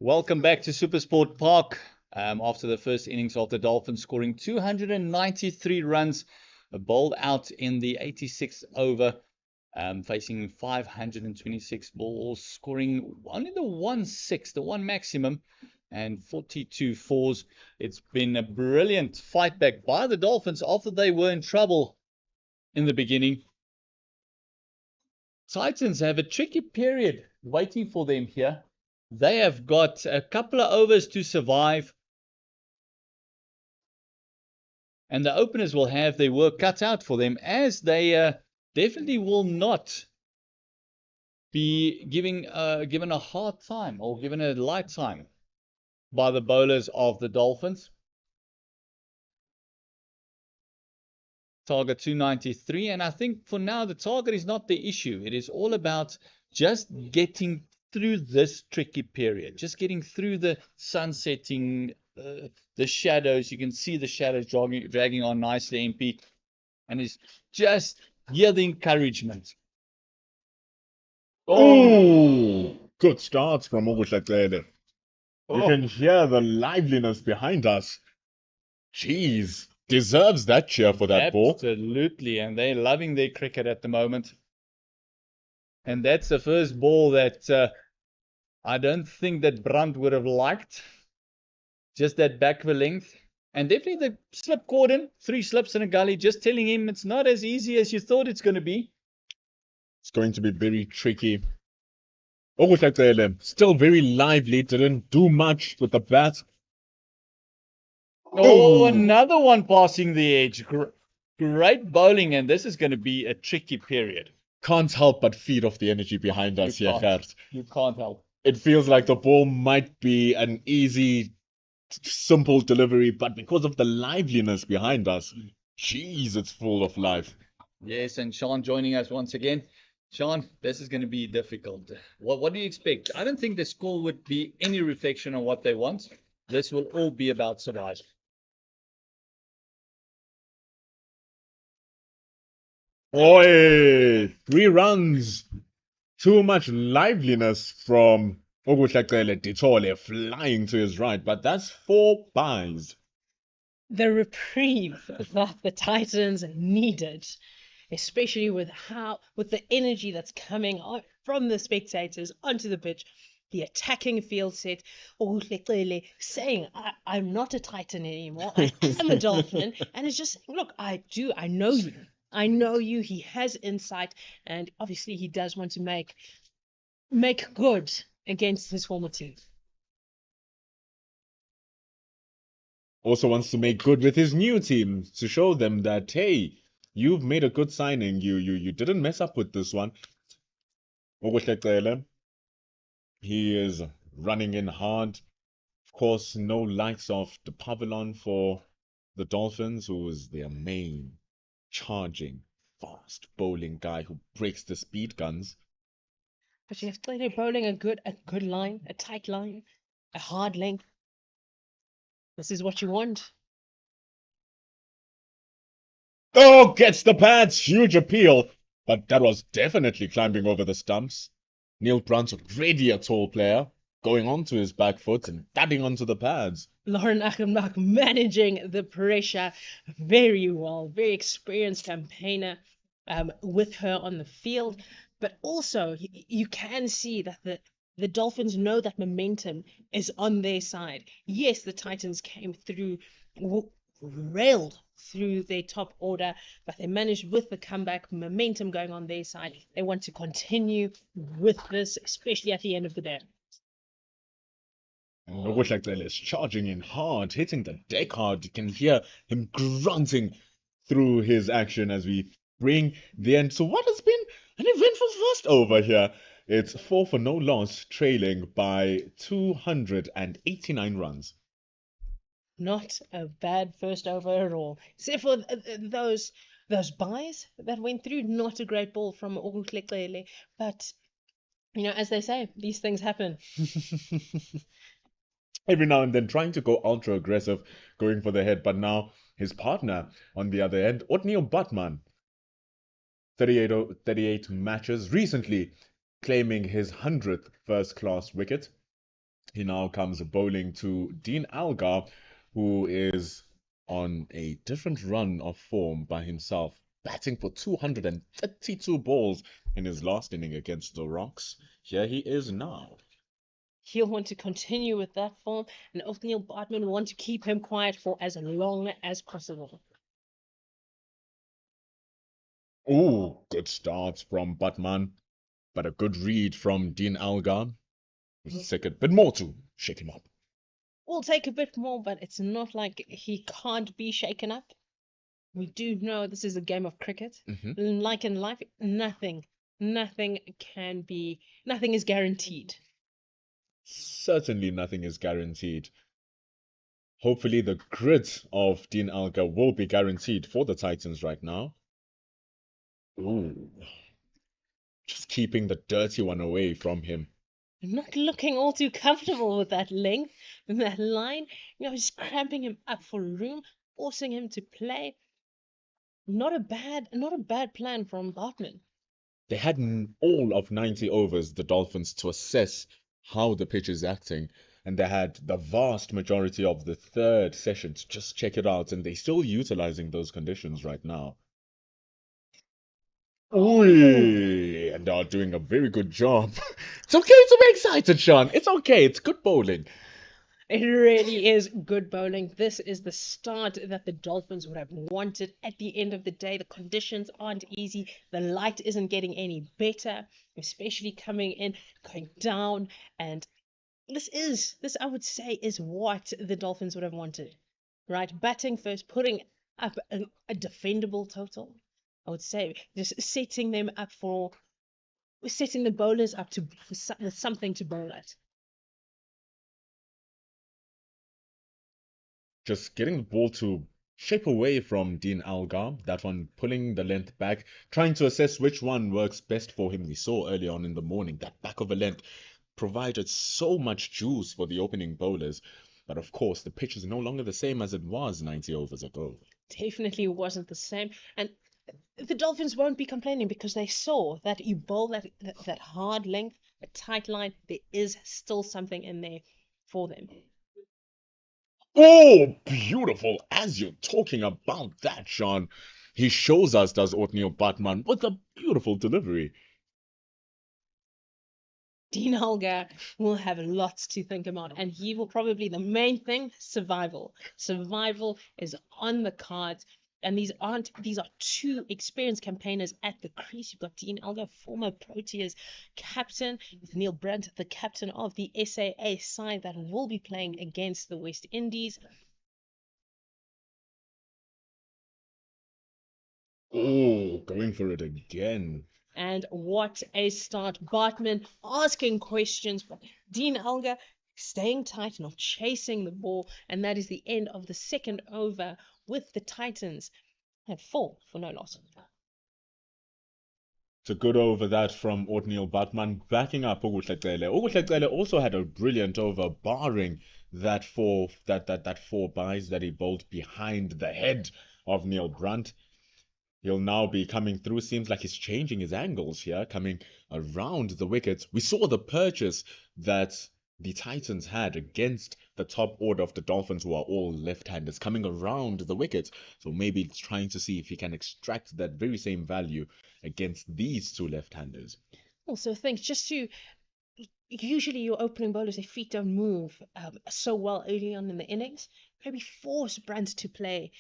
Welcome back to Supersport Park. After the first innings of the Dolphins scoring 293 runs, bowled out in the 86th over, facing 526 balls, scoring only the 1/6, the one maximum, and 42 fours. It's been a brilliant fight back by the Dolphins after they were in trouble in the beginning. Titans have a tricky period waiting for them here. They have got a couple of overs to survive, and the openers will have their work cut out for them, as they definitely will not be given a hard time or given a light time by the bowlers of the Dolphins. Target 293, and I think for now the target is not the issue. It is all about just getting through this tricky period, just getting through the sun setting, the shadows. You can see the shadows dragging on nicely, MP, and it's just the encouragement. Oh, good starts from Ogutlaqele. You can hear the liveliness behind us. Jeez, deserves that cheer for that ball. Absolutely, and they're loving their cricket at the moment. And that's the first ball that I don't think that Brandt would have liked. Just that back of a length. And definitely the slip cordon, 3 slips in a gully, just telling him it's not as easy as you thought it's going to be. It's going to be very tricky. Ogutlaqele, still very lively, didn't do much with the bat. Oh, another one passing the edge. Great bowling, and this is going to be a tricky period. Can't help but feed off the energy behind us here, Gert. You can't help. It feels like the ball might be an easy, simple delivery, but because of the liveliness behind us, jeez, it's full of life. Yes, and Sean joining us once again. Sean, this is going to be difficult. What do you expect? I don't think the score would be any reflection on what they want. This will all be about survival. Oi, 3 runs. Too much liveliness from Ogutlaqele Ditole flying to his right, but that's 4 byes. The reprieve that the Titans needed, especially with the energy that's coming out from the spectators onto the pitch, the attacking field set, Ogutlaqele saying, I'm not a Titan anymore, I am a Dolphin, and it's just, look, I know you. I know you. He has insight, and obviously he does want to make good against his former team. Also wants to make good with his new team to show them that, hey, you've made a good signing. You didn't mess up with this one. Ogutlaqele, he is running in hard. Of course, no likes of the Pavilion for the Dolphins, who is their main charging, fast bowling guy who breaks the speed guns. But you have to bowling a good line, a tight line, a hard length. This is what you want. Oh, gets the pads, huge appeal, but that was definitely climbing over the stumps. Neil Brunt's already a tall player, going onto his back foot and dabbing onto the pads. Lauren Achenbach managing the pressure very well, very experienced campaigner with her on the field. But also, you can see that the Dolphins know that momentum is on their side. Yes, the Titans came through, railed through their top order, but they managed with the comeback, momentum going on their side. They want to continue with this, especially at the end of the day. And Ogutlaqele is charging in hard, hitting the deck hard. You can hear him grunting through his action as we bring the end to what has been an eventful first over here. It's 4 for no loss, trailing by 289 runs. Not a bad first over at all, except for those byes that went through. Not a great ball from Ogutlaqele, but as they say, these things happen. Every now and then trying to go ultra aggressive, going for the head, but now his partner on the other end, Otniel Butman, 38 matches, recently claiming his 100th first-class wicket. He now comes bowling to Dean Algar, who is on a different run of form by himself, batting for 232 balls in his last inning against the Rocks. Here he is now. He'll want to continue with that form, and Othniel Bartman will want to keep him quiet for as long as possible. Ooh, good start from Batman, but a good read from Dean Algar. We'll take a bit more to shake him up. We'll take a bit more, but it's not like he can't be shaken up. We do know this is a game of cricket. Like in life, nothing is guaranteed. Certainly nothing is guaranteed. Hopefully the grit of Dean Algar will be guaranteed for the Titans right now. Ooh. Just keeping the dirty one away from him. Not looking all too comfortable with that length and that line. Just cramping him up for room, forcing him to play. Not a bad plan from Bartman. They had all of 90 overs, the Dolphins, to assess how the pitch is acting, and they had the vast majority of the third session to just check it out, and they're still utilizing those conditions right now. Ooh, and they are doing a very good job. It's okay to be excited, Sean. It's okay. It's good bowling. It really is good bowling. This is the start that the Dolphins would have wanted. At the end of the day, the conditions aren't easy. The light isn't getting any better, especially coming in, going down. And this I would say, is what the Dolphins would have wanted, right? Batting first, putting up a defendable total. I would say just setting the bowlers up with something to bowl at. Just getting the ball to shape away from Dean Algar, that one pulling the length back, trying to assess which one works best for him. We saw early on in the morning that back of a length provided so much juice for the opening bowlers. But of course, the pitch is no longer the same as it was 90 overs ago. Definitely wasn't the same. And the Dolphins won't be complaining because they saw that you bowl that hard length, a tight line, there is still something in there for them. Oh, beautiful. As you're talking about that, Sean, he shows us, does Othniel Batman, with a beautiful delivery. Dean Algar will have lots to think about, and he will probably, the main thing, survival. Survival is on the cards, and these are two experienced campaigners at the crease. You've got Dean Algar, former Proteas captain, with Neil Brandt, the captain of the SAA side that will be playing against the West Indies. Oh, going for it again. And what a start. Bartman asking questions, but Dean Algar staying tight, not chasing the ball. And that is the end of the second over with the Titans at 4 for no loss. It's a good over that from Othniel Batman, backing up Okuhlecele. Okuhlecele also had a brilliant over, barring that four buys that he bowled behind the head of Neil Brandt. He'll now be coming through. Seems like he's changing his angles here, coming around the wickets. We saw the purchase that the Titans had against the top order of the Dolphins, who are all left-handers, coming around the wickets. So maybe it's trying to see if he can extract that very same value against these two left-handers. Also, usually your opening bowlers, their feet don't move so well early on in the innings. Maybe force Brandt to play.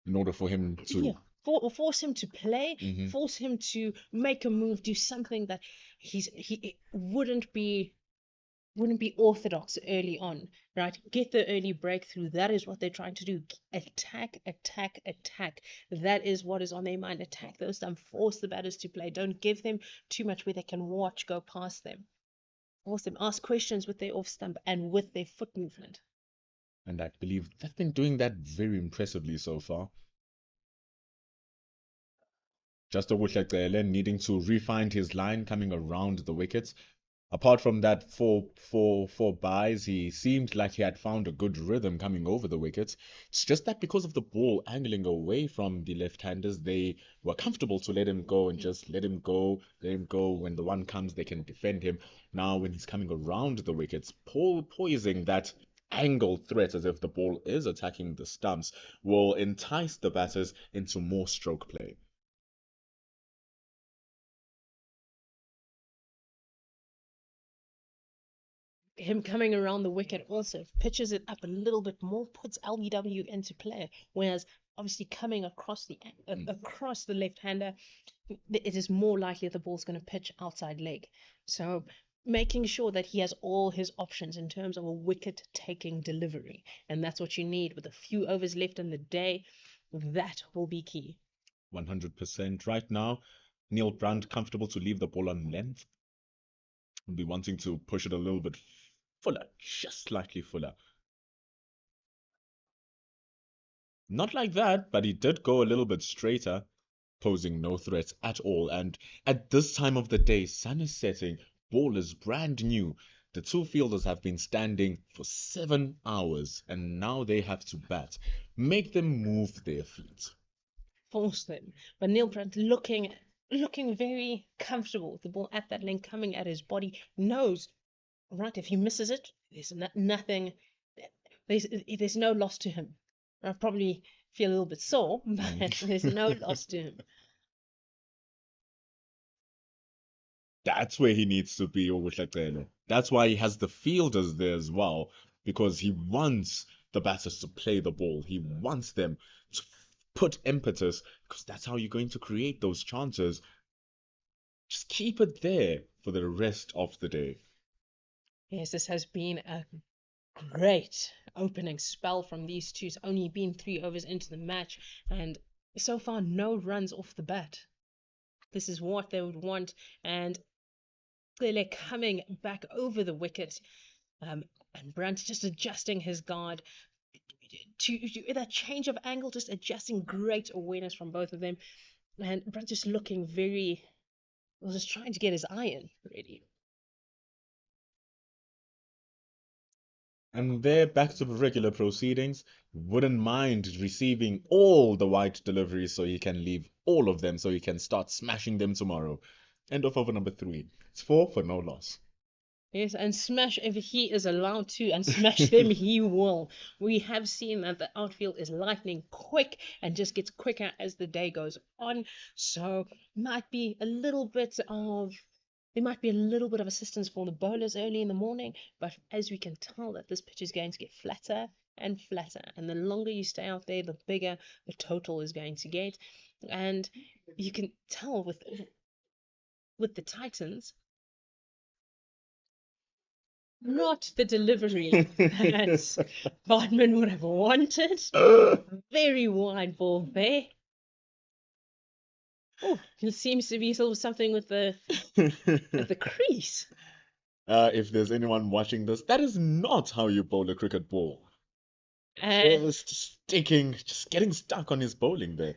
In order for him to force him to play, force him to make a move, do something that he wouldn't be orthodox early on, right? Get the early breakthrough. That is what they're trying to do. Attack. That is what is on their mind. Attack those stumps. Force the batters to play. Don't give them too much where they can watch go past them. Force them. Ask questions with their off stump and with their foot movement. And I believe they've been doing that very impressively so far. Just Okuhlecele needing to refine his line, coming around the wickets. Apart from that, four buys, he seemed like he had found a good rhythm coming over the wickets. It's just that because of the ball angling away from the left-handers, they were comfortable to let him go and just let him go, let him go. When the one comes, they can defend him. Now, when he's coming around the wickets, poising that angle threat as if the ball is attacking the stumps will entice the batters into more stroke play. Him coming around the wicket also pitches it up a little bit more, puts LBW into play. Whereas obviously coming across the left-hander, it is more likely the ball's going to pitch outside leg. So making sure that he has all his options in terms of a wicket-taking delivery, and that's what you need with a few overs left in the day. That will be key. 100%. Right now, Neil Brandt comfortable to leave the ball on length. Will be wanting to push it a little bit fuller, just slightly fuller. Not like that, but he did go a little bit straighter, posing no threat at all. And at this time of the day, sun is setting, ball is brand new. The two fielders have been standing for 7 hours, and now they have to bat. Make them move their feet. Force them. But Neil Brandt looking very comfortable with the ball at that length coming at his body, knows, right, if he misses it, there's nothing, there's no loss to him. I probably feel a little bit sore, but there's no loss to him. That's where he needs to be, Obuhlacele. That's why he has the fielders there as well, because he wants the batters to play the ball. He wants them to put impetus, because that's how you're going to create those chances. Just keep it there for the rest of the day. Yes, this has been a great opening spell from these two. It's only been 3 overs into the match, and so far no runs off the bat. This is what they would want, and they're coming back over the wicket, and Brandt just adjusting his guard to that change of angle, just adjusting. Great awareness from both of them, and Brandt just looking very, well, just trying to get his eye in, really. And they're back to regular proceedings. Wouldn't mind receiving all the wide deliveries so he can leave all of them so he can start smashing them tomorrow. End of over number 3. It's 4 for no loss. Yes, and smash if he is allowed to, and smash them he will. We have seen that the outfield is lightning quick and just gets quicker as the day goes on. So there might be a little bit of assistance for the bowlers early in the morning, but as we can tell that this pitch is going to get flatter and flatter, and the longer you stay out there, the bigger the total is going to get. And you can tell with the Titans, not the delivery that Bartman would have wanted. Very wide ball there. Oh, it seems to be something with the crease. If there's anyone watching this, that is not how you bowl a cricket ball. Just getting stuck on his bowling there.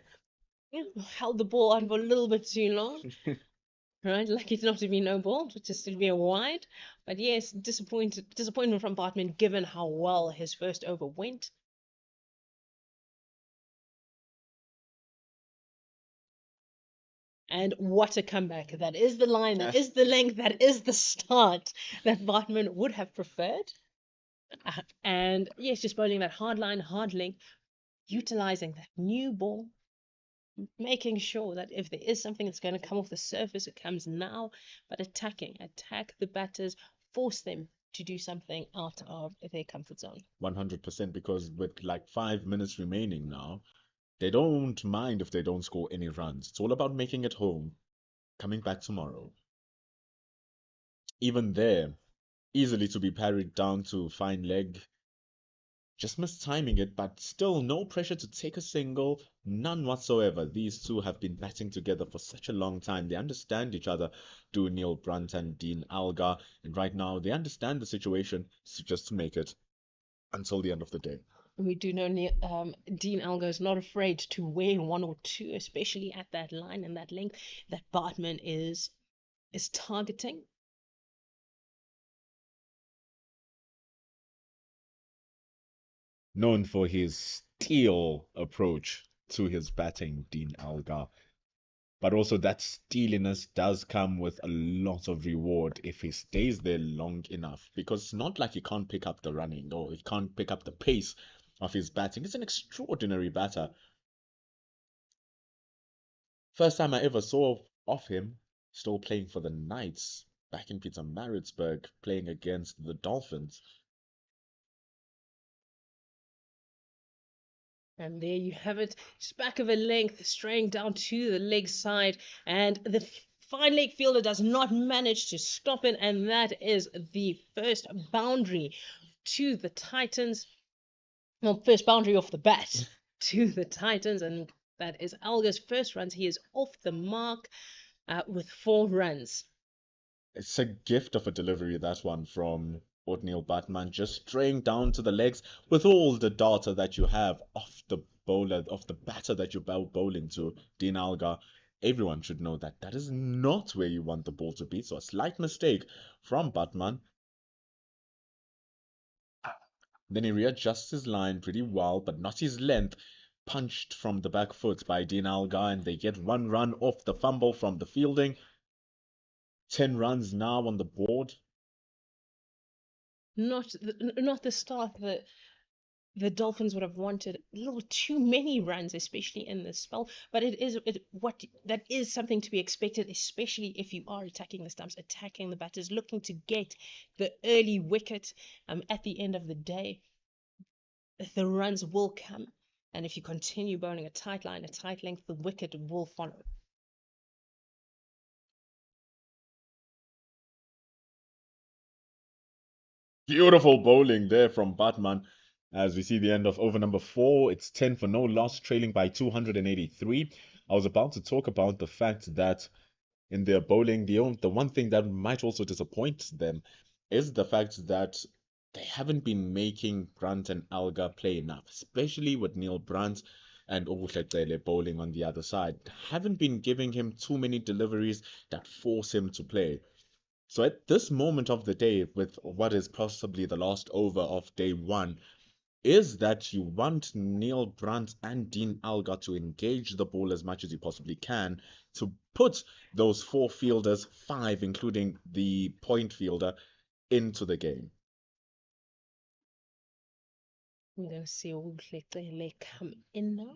Yeah, held the ball on for a little bit too long. Right, lucky not to be no ball, just to be a wide. But yes, disappointment from Bartman given how well his first over went. And what a comeback. That is the line, that is the length, that is the start that Bartman would have preferred. And yes, just bowling that hard line, hard length, utilizing that new ball, making sure that if there is something that's going to come off the surface, it comes now, but attack the batters, force them to do something out of their comfort zone. 100%, because with like 5 minutes remaining now, they don't mind if they don't score any runs. It's all about making it home, coming back tomorrow. Even there, easily to be parried down to fine leg. Just mistiming it, but still no pressure to take a single, none whatsoever. These two have been batting together for such a long time. They understand each other, do Neil Brandt and Dean Algar, and right now they understand the situation, so just to make it until the end of the day. We do know Dean Algar is not afraid to wear 1 or 2, especially at that line and that length that Bartman is targeting. known for his steel approach to his batting, Dean Algar. But also that steeliness does come with a lot of reward if he stays there long enough. Because it's not like he can't pick up the running or he can't pick up the pace of his batting. He's an extraordinary batter. First time I ever saw of him, still playing for the Knights back in Pietermaritzburg, playing against the Dolphins. And there you have it, just back of a length, straying down to the leg side, and the fine leg fielder does not manage to stop it, and that is the first boundary to the Titans. Well, first boundary off the bat to the Titans, and that is Algar's first runs. He is off the mark with 4 runs. It's a gift of a delivery, that one from Othniel Batman, just straying down to the legs with all the data that you have off the bowler, of the batter that you're bowling to, Dean Algar. Everyone should know that that is not where you want the ball to be. So a slight mistake from Batman. Then he readjusts his line pretty well, but not his length. Punched from the back foot by Dean Algar, and they get 1 run off the fumble from the fielding. 10 runs now on the board. Not the start that the Dolphins would have wanted. A little too many runs, especially in this spell. But that is something to be expected, especially if you are attacking the stumps, attacking the batters, looking to get the early wicket. At the end of the day, the runs will come, and if you continue bowling a tight line, a tight length, the wicket will follow. Beautiful bowling there from Batman. As we see the end of over number 4, it's 10 for no loss, trailing by 283. I was about to talk about the fact that in their bowling, the one thing that might also disappoint them is the fact that they haven't been making Brunt and Algar play enough, especially with Neil Brunt and Obuhletele bowling on the other side. Haven't been giving him too many deliveries that force him to play. So at this moment of the day, with what is possibly the last over of day 1, is that you want Neil Brunt and Dean Algar to engage the ball as much as you possibly can to put those 4 fielders, 5 including the point fielder, into the game. We're going to see Obuhletele come in now.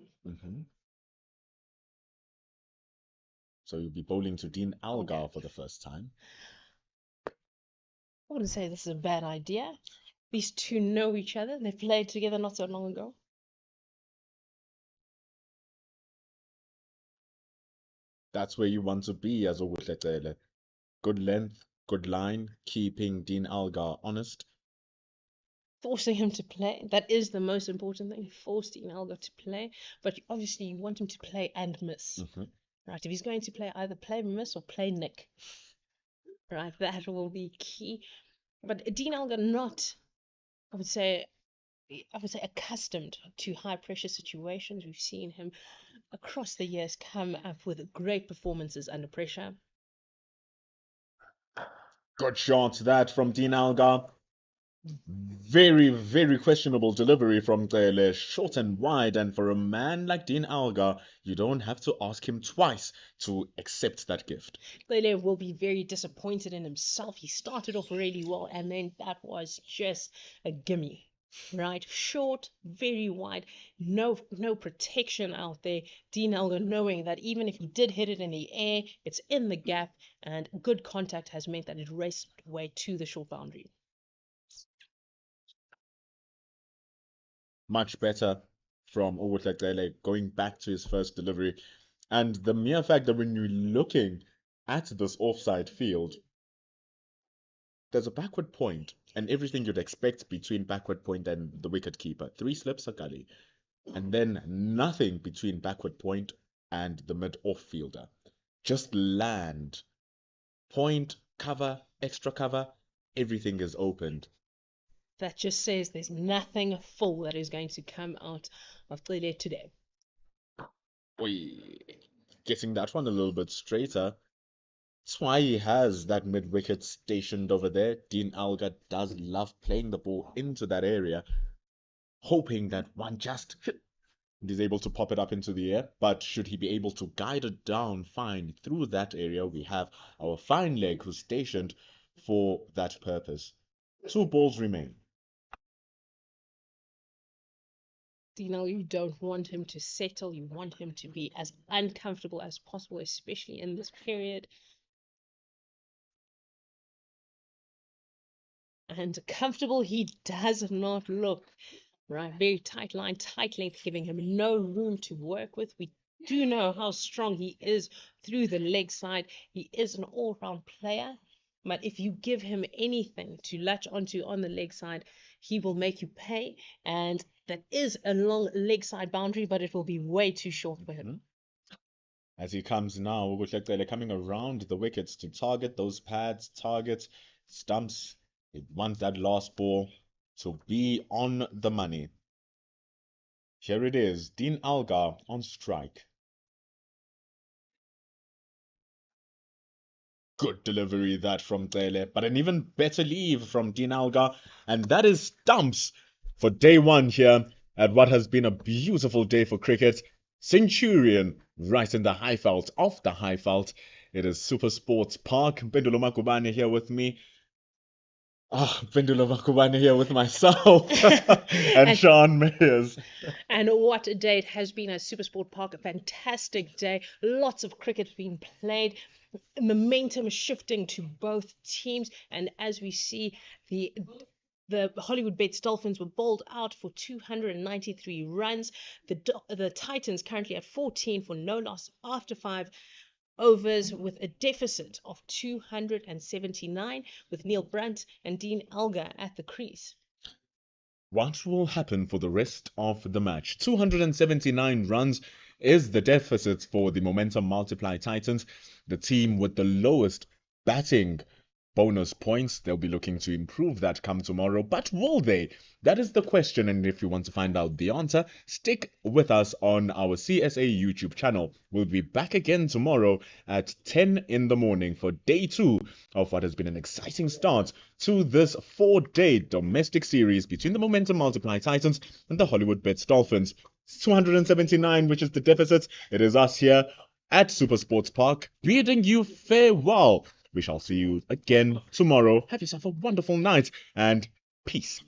So you'll be bowling to Dean Algar for the first time. I wouldn't say this is a bad idea. These two know each other. They played together not so long ago. That's where you want to be as Obuhletele. Good length, good line, keeping Dean Algar honest. Forcing him to play. That is the most important thing. Force Dean Algar to play. But obviously you want him to play and miss. Right, if he's going to play, either play miss or play nick. Right, that will be key. But Dean Algar not, I would say accustomed to high pressure situations. We've seen him across the years come up with great performances under pressure. Good shot that from Dean Algar. Very, very questionable delivery from Tele, short and wide, and for a man like Dean Algar, you don't have to ask him twice to accept that gift. Tele will be very disappointed in himself. He started off really well, and then that was just a gimme. Right, short, very wide, no protection out there. Dean Algar knowing that even if he did hit it in the air, it's in the gap, and good contact has meant that it raced away to the short boundary. Much better from Obuhletele going back to his first delivery. And the mere fact that when you're looking at this offside field, there's a backward point and everything you'd expect between backward point and the wicket keeper. 3 slips a gully. And then nothing between backward point and the mid-off fielder. Just land. Point, cover, extra cover, everything is opened. That just says there's nothing full that is going to come out of Tele today. Getting that one a little bit straighter. That's why he has that mid-wicket stationed over there. Dean Algar does love playing the ball into that area. hoping that one just is able to pop it up into the air. But should he be able to guide it down fine through that area, we have our fine leg who's stationed for that purpose. 2 balls remain. You don't want him to settle. You want him to be as uncomfortable as possible, especially in this period. And comfortable he does not look. Right, very tight line, tight length, giving him no room to work with. We do know how strong he is through the leg side. He is an all-round player. But if you give him anything to latch onto on the leg side, he will make you pay. And that is a long leg side boundary, but it will be way too short for him. As he comes now, Uguhlekele coming around the wickets to target those pads, target stumps. He wants that last ball to be on the money. Here it is, Dean Algar on strike. Good delivery that from Tlele, but an even better leave from Dean Algar, and that is stumps for day one here at what has been a beautiful day for cricket. Centurion right in the high felt, off the high felt. It is Super Sports Park. Pendulo Makubane here with me. Pendulo Makubane here with myself and Sean Mayers. And what a day it has been at Super Sport Park. A fantastic day. Lots of cricket being played. Momentum shifting to both teams. And as we see, the Hollywoodbets Dolphins were bowled out for 293 runs. The Titans currently at 14 for no loss after 5 overs with a deficit of 279 with Neil Brunt and Dean Algar at the crease. What will happen for the rest of the match? 279 runs is the deficit for the Momentum Multiply Titans, the team with the lowest batting bonus points. They'll be looking to improve that come tomorrow, but will they? That is the question, and if you want to find out the answer, stick with us on our CSA YouTube channel. We'll be back again tomorrow at 10 in the morning for day 2 of what has been an exciting start to this 4-day domestic series between the Momentum Multiply Titans and the Hollywoodbets Dolphins. 279, which is the deficit. It is us here at Super Sports Park bidding you farewell. We shall see you again tomorrow. Have yourself a wonderful night and peace.